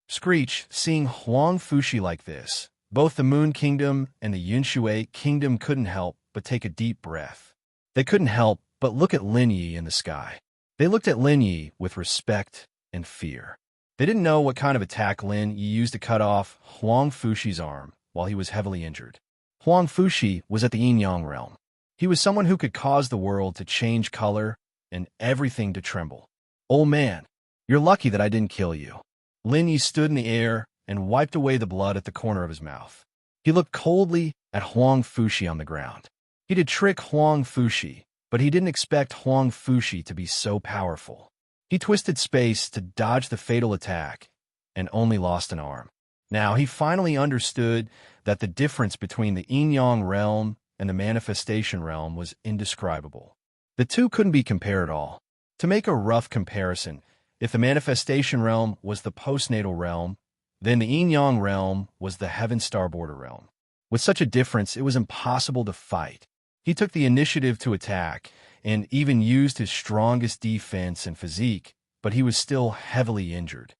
Screech, seeing Huang Fushi like this, both the Moon Kingdom and the Yinshui Kingdom couldn't help but take a deep breath. They couldn't help but look at Lin Yi in the sky. They looked at Lin Yi with respect and fear. They didn't know what kind of attack Lin Yi used to cut off Huang Fushi's arm while he was heavily injured. Huang Fushi was at the Yin-Yang realm. He was someone who could cause the world to change color and everything to tremble. "Old man, you're lucky that I didn't kill you." Lin Yi stood in the air and wiped away the blood at the corner of his mouth. He looked coldly at Huang Fushi on the ground. He did trick Huang Fushi, but he didn't expect Huang Fushi to be so powerful. He twisted space to dodge the fatal attack and only lost an arm. Now he finally understood that the difference between the Yin-Yang realm and the manifestation realm was indescribable. The two couldn't be compared at all. To make a rough comparison, if the manifestation realm was the postnatal realm, then the Yin-Yang realm was the heaven star border realm. With such a difference, it was impossible to fight. He took the initiative to attack and even used his strongest defense and physique, but he was still heavily injured.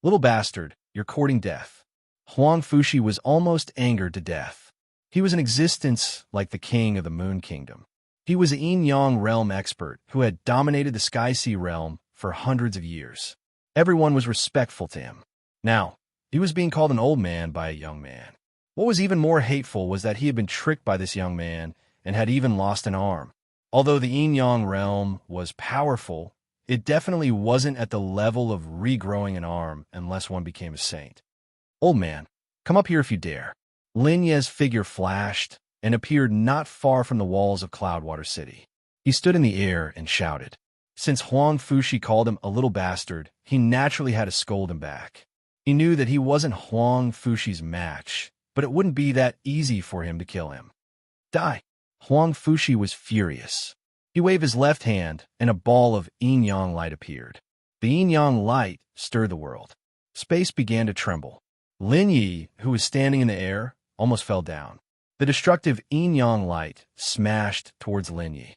"Little bastard, you're courting death." Huang Fushi was almost angered to death. He was in existence like the king of the Moon Kingdom. He was a Yin-Yang realm expert who had dominated the Sky Sea realm for hundreds of years. Everyone was respectful to him. Now, he was being called an old man by a young man. What was even more hateful was that he had been tricked by this young man and had even lost an arm. Although the Yin-Yang realm was powerful, it definitely wasn't at the level of regrowing an arm unless one became a saint. "Old man, come up here if you dare." Lin Ye's figure flashed and appeared not far from the walls of Cloudwater City. He stood in the air and shouted. Since Huang Fushi called him a little bastard, he naturally had to scold him back. He knew that he wasn't Huang Fushi's match, but it wouldn't be that easy for him to kill him. "Die!" Huang Fushi was furious. He waved his left hand, and a ball of yin-yang light appeared. The yin-yang light stirred the world. Space began to tremble. Lin Yi, who was standing in the air, almost fell down. The destructive yin-yang light smashed towards Lin Yi.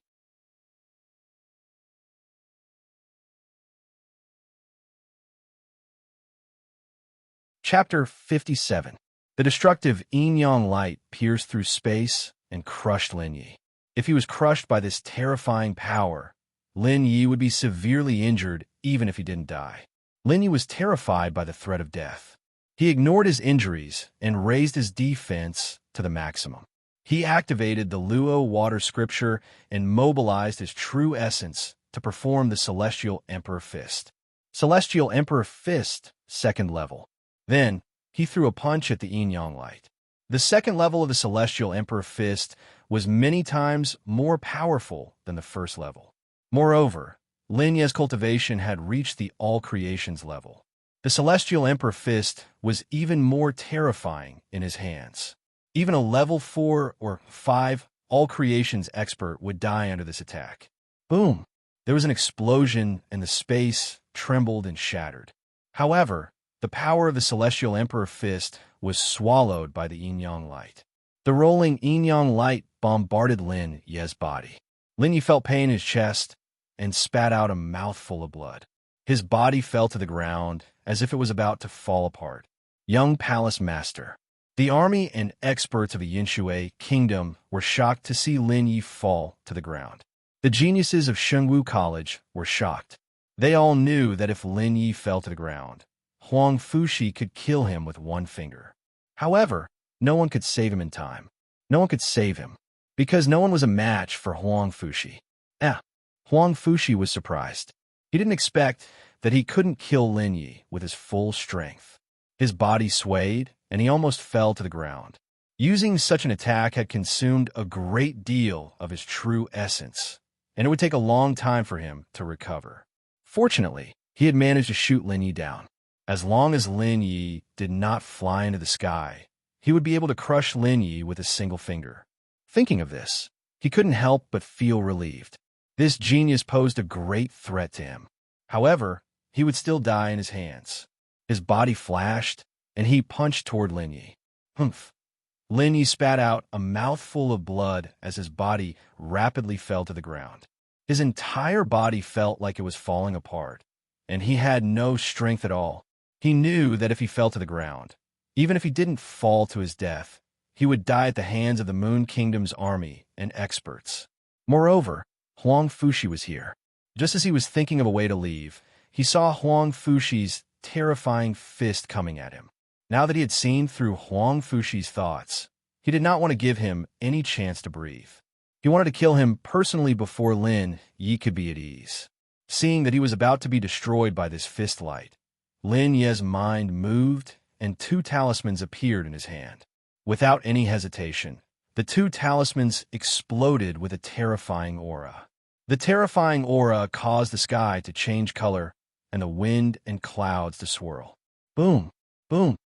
Chapter 57. The destructive yin-yang light pierced through space and crushed Lin Yi. If he was crushed by this terrifying power, Lin Yi would be severely injured even if he didn't die. Lin Yi was terrified by the threat of death. He ignored his injuries and raised his defense to the maximum. He activated the Luo water scripture and mobilized his true essence to perform the Celestial Emperor Fist. Celestial Emperor Fist, second level. Then, he threw a punch at the yin-yang light. The second level of the Celestial Emperor Fist was many times more powerful than the first level. Moreover, Lin Ye's cultivation had reached the All Creations level. The Celestial Emperor Fist was even more terrifying in his hands. Even a level 4 or 5 All Creations expert would die under this attack. Boom! There was an explosion and the space trembled and shattered. However, the power of the Celestial Emperor Fist was swallowed by the yin-yang light. The rolling yin-yang light bombarded Lin Ye's body. Lin Ye felt pain in his chest and spat out a mouthful of blood. His body fell to the ground as if it was about to fall apart. Young Palace Master. The army and experts of the Yinshui Kingdom were shocked to see Lin Yi fall to the ground. The geniuses of Shengwu College were shocked. They all knew that if Lin Yi fell to the ground, Huang Fushi could kill him with one finger. However, no one could save him in time. No one could save him, because no one was a match for Huang Fushi. Huang Fushi was surprised. He didn't expect that he couldn't kill Lin Yi with his full strength. His body swayed, and he almost fell to the ground. Using such an attack had consumed a great deal of his true essence, and it would take a long time for him to recover. Fortunately, he had managed to shoot Lin Yi down. As long as Lin Yi did not fly into the sky, he would be able to crush Lin Yi with a single finger. Thinking of this, he couldn't help but feel relieved. This genius posed a great threat to him. However, he would still die in his hands. His body flashed, and he punched toward Lin Yi. Humph! Lin Yi spat out a mouthful of blood as his body rapidly fell to the ground. His entire body felt like it was falling apart, and he had no strength at all. He knew that if he fell to the ground, even if he didn't fall to his death, he would die at the hands of the Moon Kingdom's army and experts. Moreover, Huang Fushi was here. Just as he was thinking of a way to leave, he saw Huang Fushi's terrifying fist coming at him. Now that he had seen through Huang Fushi's thoughts, he did not want to give him any chance to breathe. He wanted to kill him personally before Lin Yi could be at ease. Seeing that he was about to be destroyed by this fist light, Lin Ye's mind moved and 2 talismans appeared in his hand. Without any hesitation, the 2 talismans exploded with a terrifying aura. The terrifying aura caused the sky to change color and the wind and clouds to swirl. Boom! Boom!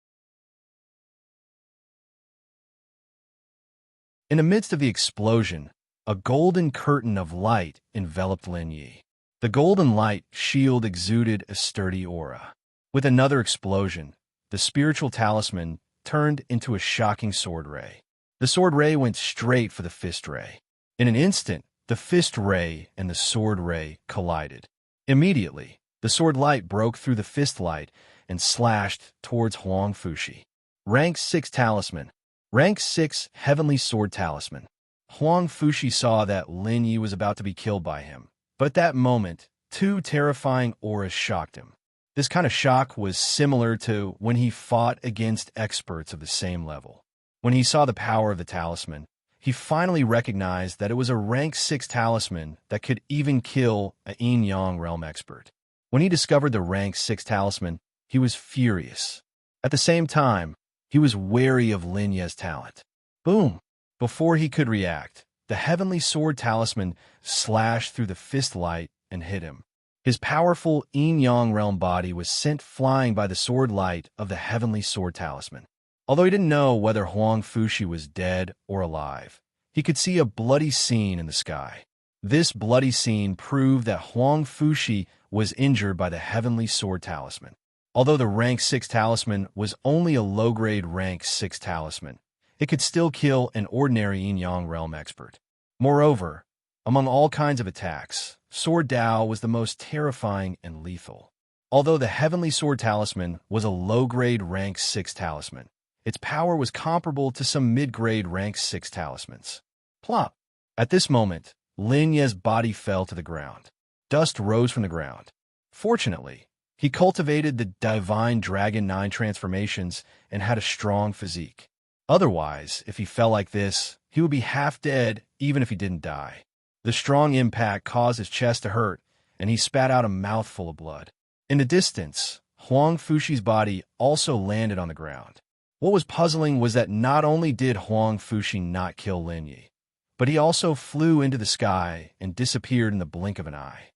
In the midst of the explosion, a golden curtain of light enveloped Lin Yi. The golden light shield exuded a sturdy aura. With another explosion, the spiritual talisman turned into a shocking sword ray. The sword ray went straight for the fist ray. In an instant, the fist ray and the sword ray collided. Immediately, the sword light broke through the fist light and slashed towards Huang Fushi. Rank 6 Talisman. Rank 6 Heavenly Sword Talisman. Huang Fushi saw that Lin Yi was about to be killed by him, but at that moment, 2 terrifying auras shocked him. This kind of shock was similar to when he fought against experts of the same level. When he saw the power of the talisman, he finally recognized that it was a rank 6 talisman that could even kill a yin-yang realm expert. When he discovered the rank 6 talisman, he was furious. At the same time, he was wary of Lin Ye's talent. Boom! Before he could react, the heavenly sword talisman slashed through the fist light and hit him. His powerful yin-yang realm body was sent flying by the sword light of the heavenly sword talisman. Although he didn't know whether Huang Fushi was dead or alive, he could see a bloody scene in the sky. This bloody scene proved that Huang Fushi was injured by the heavenly sword talisman. Although the rank 6 talisman was only a low-grade rank 6 talisman, it could still kill an ordinary yin-yang realm expert. Moreover, among all kinds of attacks, Sword Dao was the most terrifying and lethal. Although the heavenly sword talisman was a low-grade rank 6 talisman, its power was comparable to some mid-grade rank 6 talismans. Plop! At this moment, Lin Ye's body fell to the ground. dust rose from the ground. Fortunately, he cultivated the divine Dragon 9 transformations and had a strong physique. Otherwise, if he fell like this, he would be half dead even if he didn't die. The strong impact caused his chest to hurt, and he spat out a mouthful of blood. In the distance, Huang Fushi's body also landed on the ground. What was puzzling was that not only did Huang Fushi not kill Lin Yi, but he also flew into the sky and disappeared in the blink of an eye.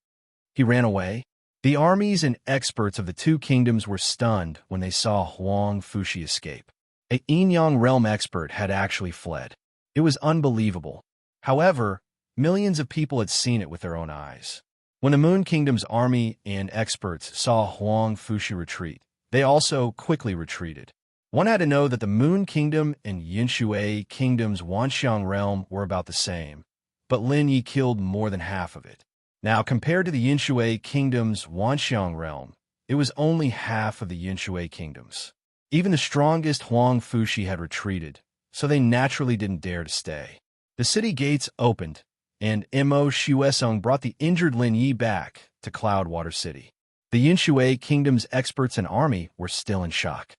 He ran away. The armies and experts of the two kingdoms were stunned when they saw Huang Fushi escape. A Yinyang realm expert had actually fled. It was unbelievable. However, millions of people had seen it with their own eyes. When the Moon Kingdom's army and experts saw Huang Fushi retreat, they also quickly retreated. One had to know that the Moon Kingdom and Yinshui Kingdom's Wanxiang realm were about the same, but Lin Yi killed more than half of it. Now, compared to the Yinshui Kingdom's Wanxiang realm, it was only half of the Yinshui Kingdoms. Even the strongest Huang Fushi had retreated, so they naturally didn't dare to stay. The city gates opened, and Mo Shuesong brought the injured Lin Yi back to Cloudwater City. The Yinshui Kingdom's experts and army were still in shock.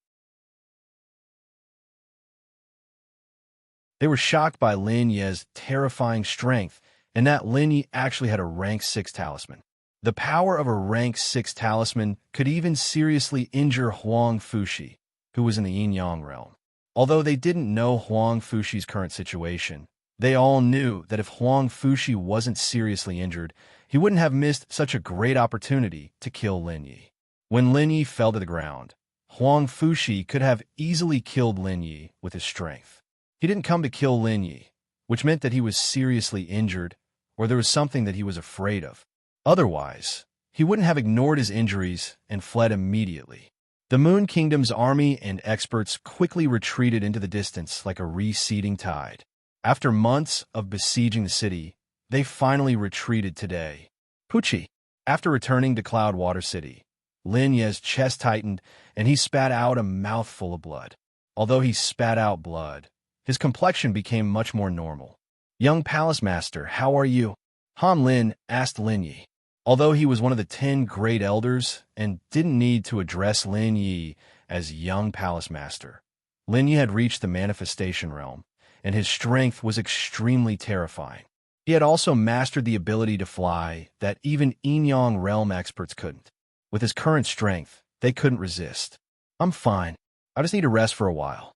They were shocked by Lin Yi's terrifying strength and that Lin Yi actually had a rank 6 talisman. The power of a rank 6 talisman could even seriously injure Huang Fushi, who was in the Yin-Yang realm. Although they didn't know Huang Fushi's current situation, they all knew that if Huang Fushi wasn't seriously injured, he wouldn't have missed such a great opportunity to kill Lin Yi. When Lin Yi fell to the ground, Huang Fushi could have easily killed Lin Yi with his strength. He didn't come to kill Lin Yi, which meant that he was seriously injured or there was something that he was afraid of. Otherwise, he wouldn't have ignored his injuries and fled immediately. The Moon Kingdom's army and experts quickly retreated into the distance like a receding tide. After months of besieging the city, they finally retreated today. Pucci. After returning to Cloudwater City, Lin Yi's chest tightened and he spat out a mouthful of blood. Although he spat out blood, his complexion became much more normal. "Young Palace Master, how are you?" Han Lin asked Lin Yi. Although he was one of the 10 great elders and didn't need to address Lin Yi as young Palace Master, Lin Yi had reached the manifestation realm, and his strength was extremely terrifying. He had also mastered the ability to fly that even Yin-Yang realm experts couldn't. With his current strength, they couldn't resist. "I'm fine. I just need to rest for a while."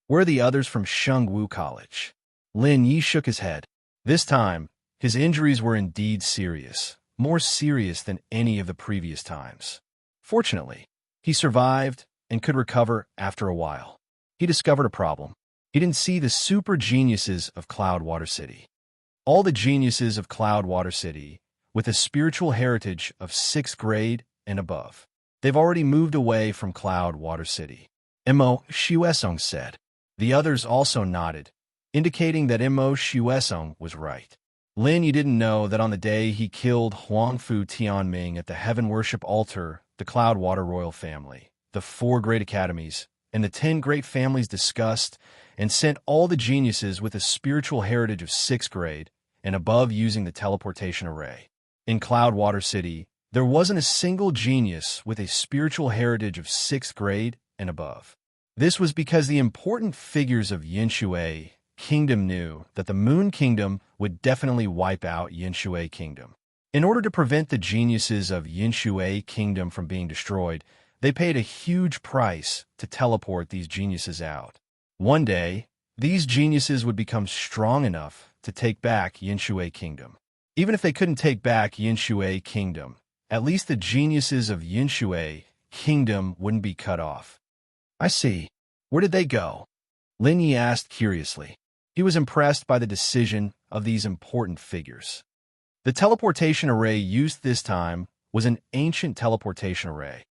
"Where are the others from Shengwu College?" Lin Yi shook his head. This time, his injuries were indeed serious, more serious than any of the previous times. Fortunately, he survived and could recover after a while. He discovered a problem. He didn't see the super geniuses of Cloudwater City. All the geniuses of Cloudwater City, with a spiritual heritage of 6th grade and above. They've already moved away from Cloudwater City. Mo Shuesong said. The others also nodded, indicating that Mo Shuesong was right. Lin Yi didn't know that on the day he killed Huangfu Tianming at the Heaven Worship Altar, the Cloudwater Royal Family, the 4 great academies, and the 10 great families discussed and sent all the geniuses with a spiritual heritage of 6th grade and above using the teleportation array. In Cloudwater City, there wasn't a single genius with a spiritual heritage of 6th grade and above. This was because the important figures of Yinshui Kingdom knew that the Moon Kingdom would definitely wipe out Yinshui Kingdom. In order to prevent the geniuses of Yinshui Kingdom from being destroyed, they paid a huge price to teleport these geniuses out. One day, these geniuses would become strong enough to take back Yinshui Kingdom. Even if they couldn't take back Yinshui Kingdom, at least the geniuses of Yinshui Kingdom wouldn't be cut off. "I see. Where did they go?" Lin Yi asked curiously. He was impressed by the decision of these important figures. The teleportation array used this time was an ancient teleportation array.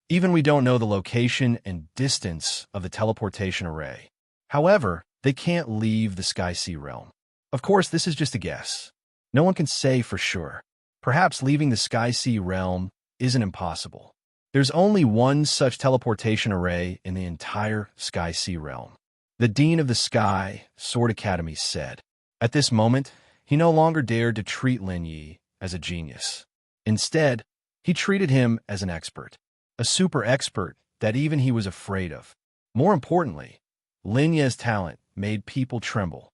Even we don't know the location and distance of the teleportation array. However, they can't leave the Sky Sea realm. Of course, this is just a guess. No one can say for sure. Perhaps leaving the Sky Sea realm isn't impossible. There's only one such teleportation array in the entire Sky Sea realm. The Dean of the Sky Sword Academy said. At this moment, He no longer dared to treat Lin Yi as a genius. Instead, he treated him as an expert, a super expert that even he was afraid of. More importantly, Lin Yi's talent made people tremble.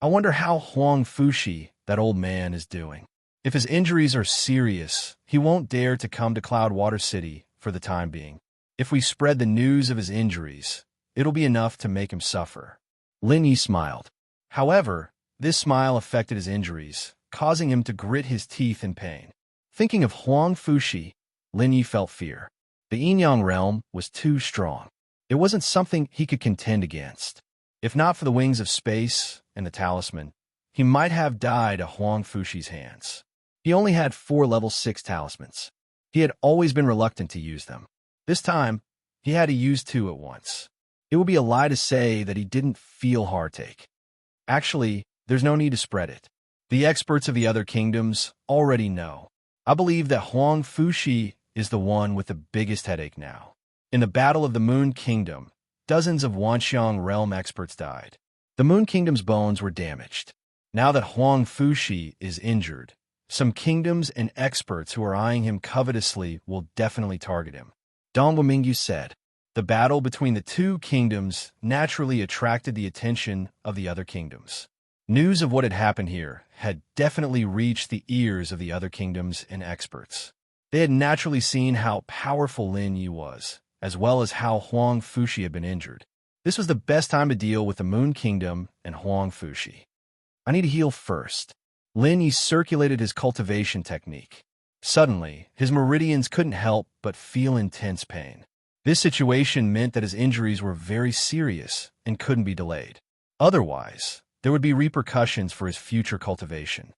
I wonder how Huang Fushi, that old man, is doing. If his injuries are serious, he won't dare to come to Cloudwater City for the time being. If we spread the news of his injuries, it'll be enough to make him suffer. Lin Yi smiled. However, this smile affected his injuries, causing him to grit his teeth in pain. Thinking of Huang Fushi, Lin Yi felt fear. The Yin-Yang realm was too strong. It wasn't something he could contend against. If not for the wings of space and the talisman, he might have died at Huang Fushi's hands. He only had 4 level 6 talismans. He had always been reluctant to use them. This time, he had to use 2 at once. It would be a lie to say that he didn't feel heartache. Actually, there's no need to spread it. The experts of the other kingdoms already know. I believe that Huang Fushi is the one with the biggest headache now. In the Battle of the Moon Kingdom, dozens of Wanxiang realm experts died. The Moon Kingdom's bones were damaged. Now that Huang Fushi is injured, some kingdoms and experts who are eyeing him covetously will definitely target him. Dong Wumingyu said. The battle between the 2 kingdoms naturally attracted the attention of the other kingdoms. News of what had happened here had definitely reached the ears of the other kingdoms and experts. They had naturally seen how powerful Lin Yi was, as well as how Huang Fushi had been injured. This was the best time to deal with the Moon Kingdom and Huang Fushi. I need to heal first. Lin Yi circulated his cultivation technique. Suddenly, his meridians couldn't help but feel intense pain. This situation meant that his injuries were very serious and couldn't be delayed. Otherwise, there would be repercussions for his future cultivation.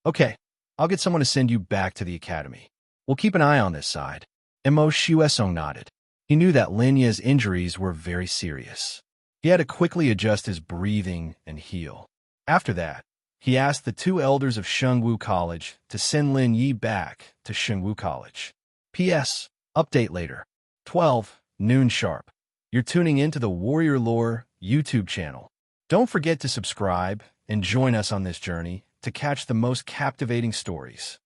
Okay, I'll get someone to send you back to the academy. We'll keep an eye on this side. Mo Shuesong nodded. He knew that Lin Yi's injuries were very serious. He had to quickly adjust his breathing and heal. After that, he asked the 2 elders of Shengwu College to send Lin Yi back to Shengwu College. P.S. Update later. 12 noon sharp. You're tuning into the Warrior Lore YouTube channel. Don't forget to subscribe and join us on this journey to catch the most captivating stories.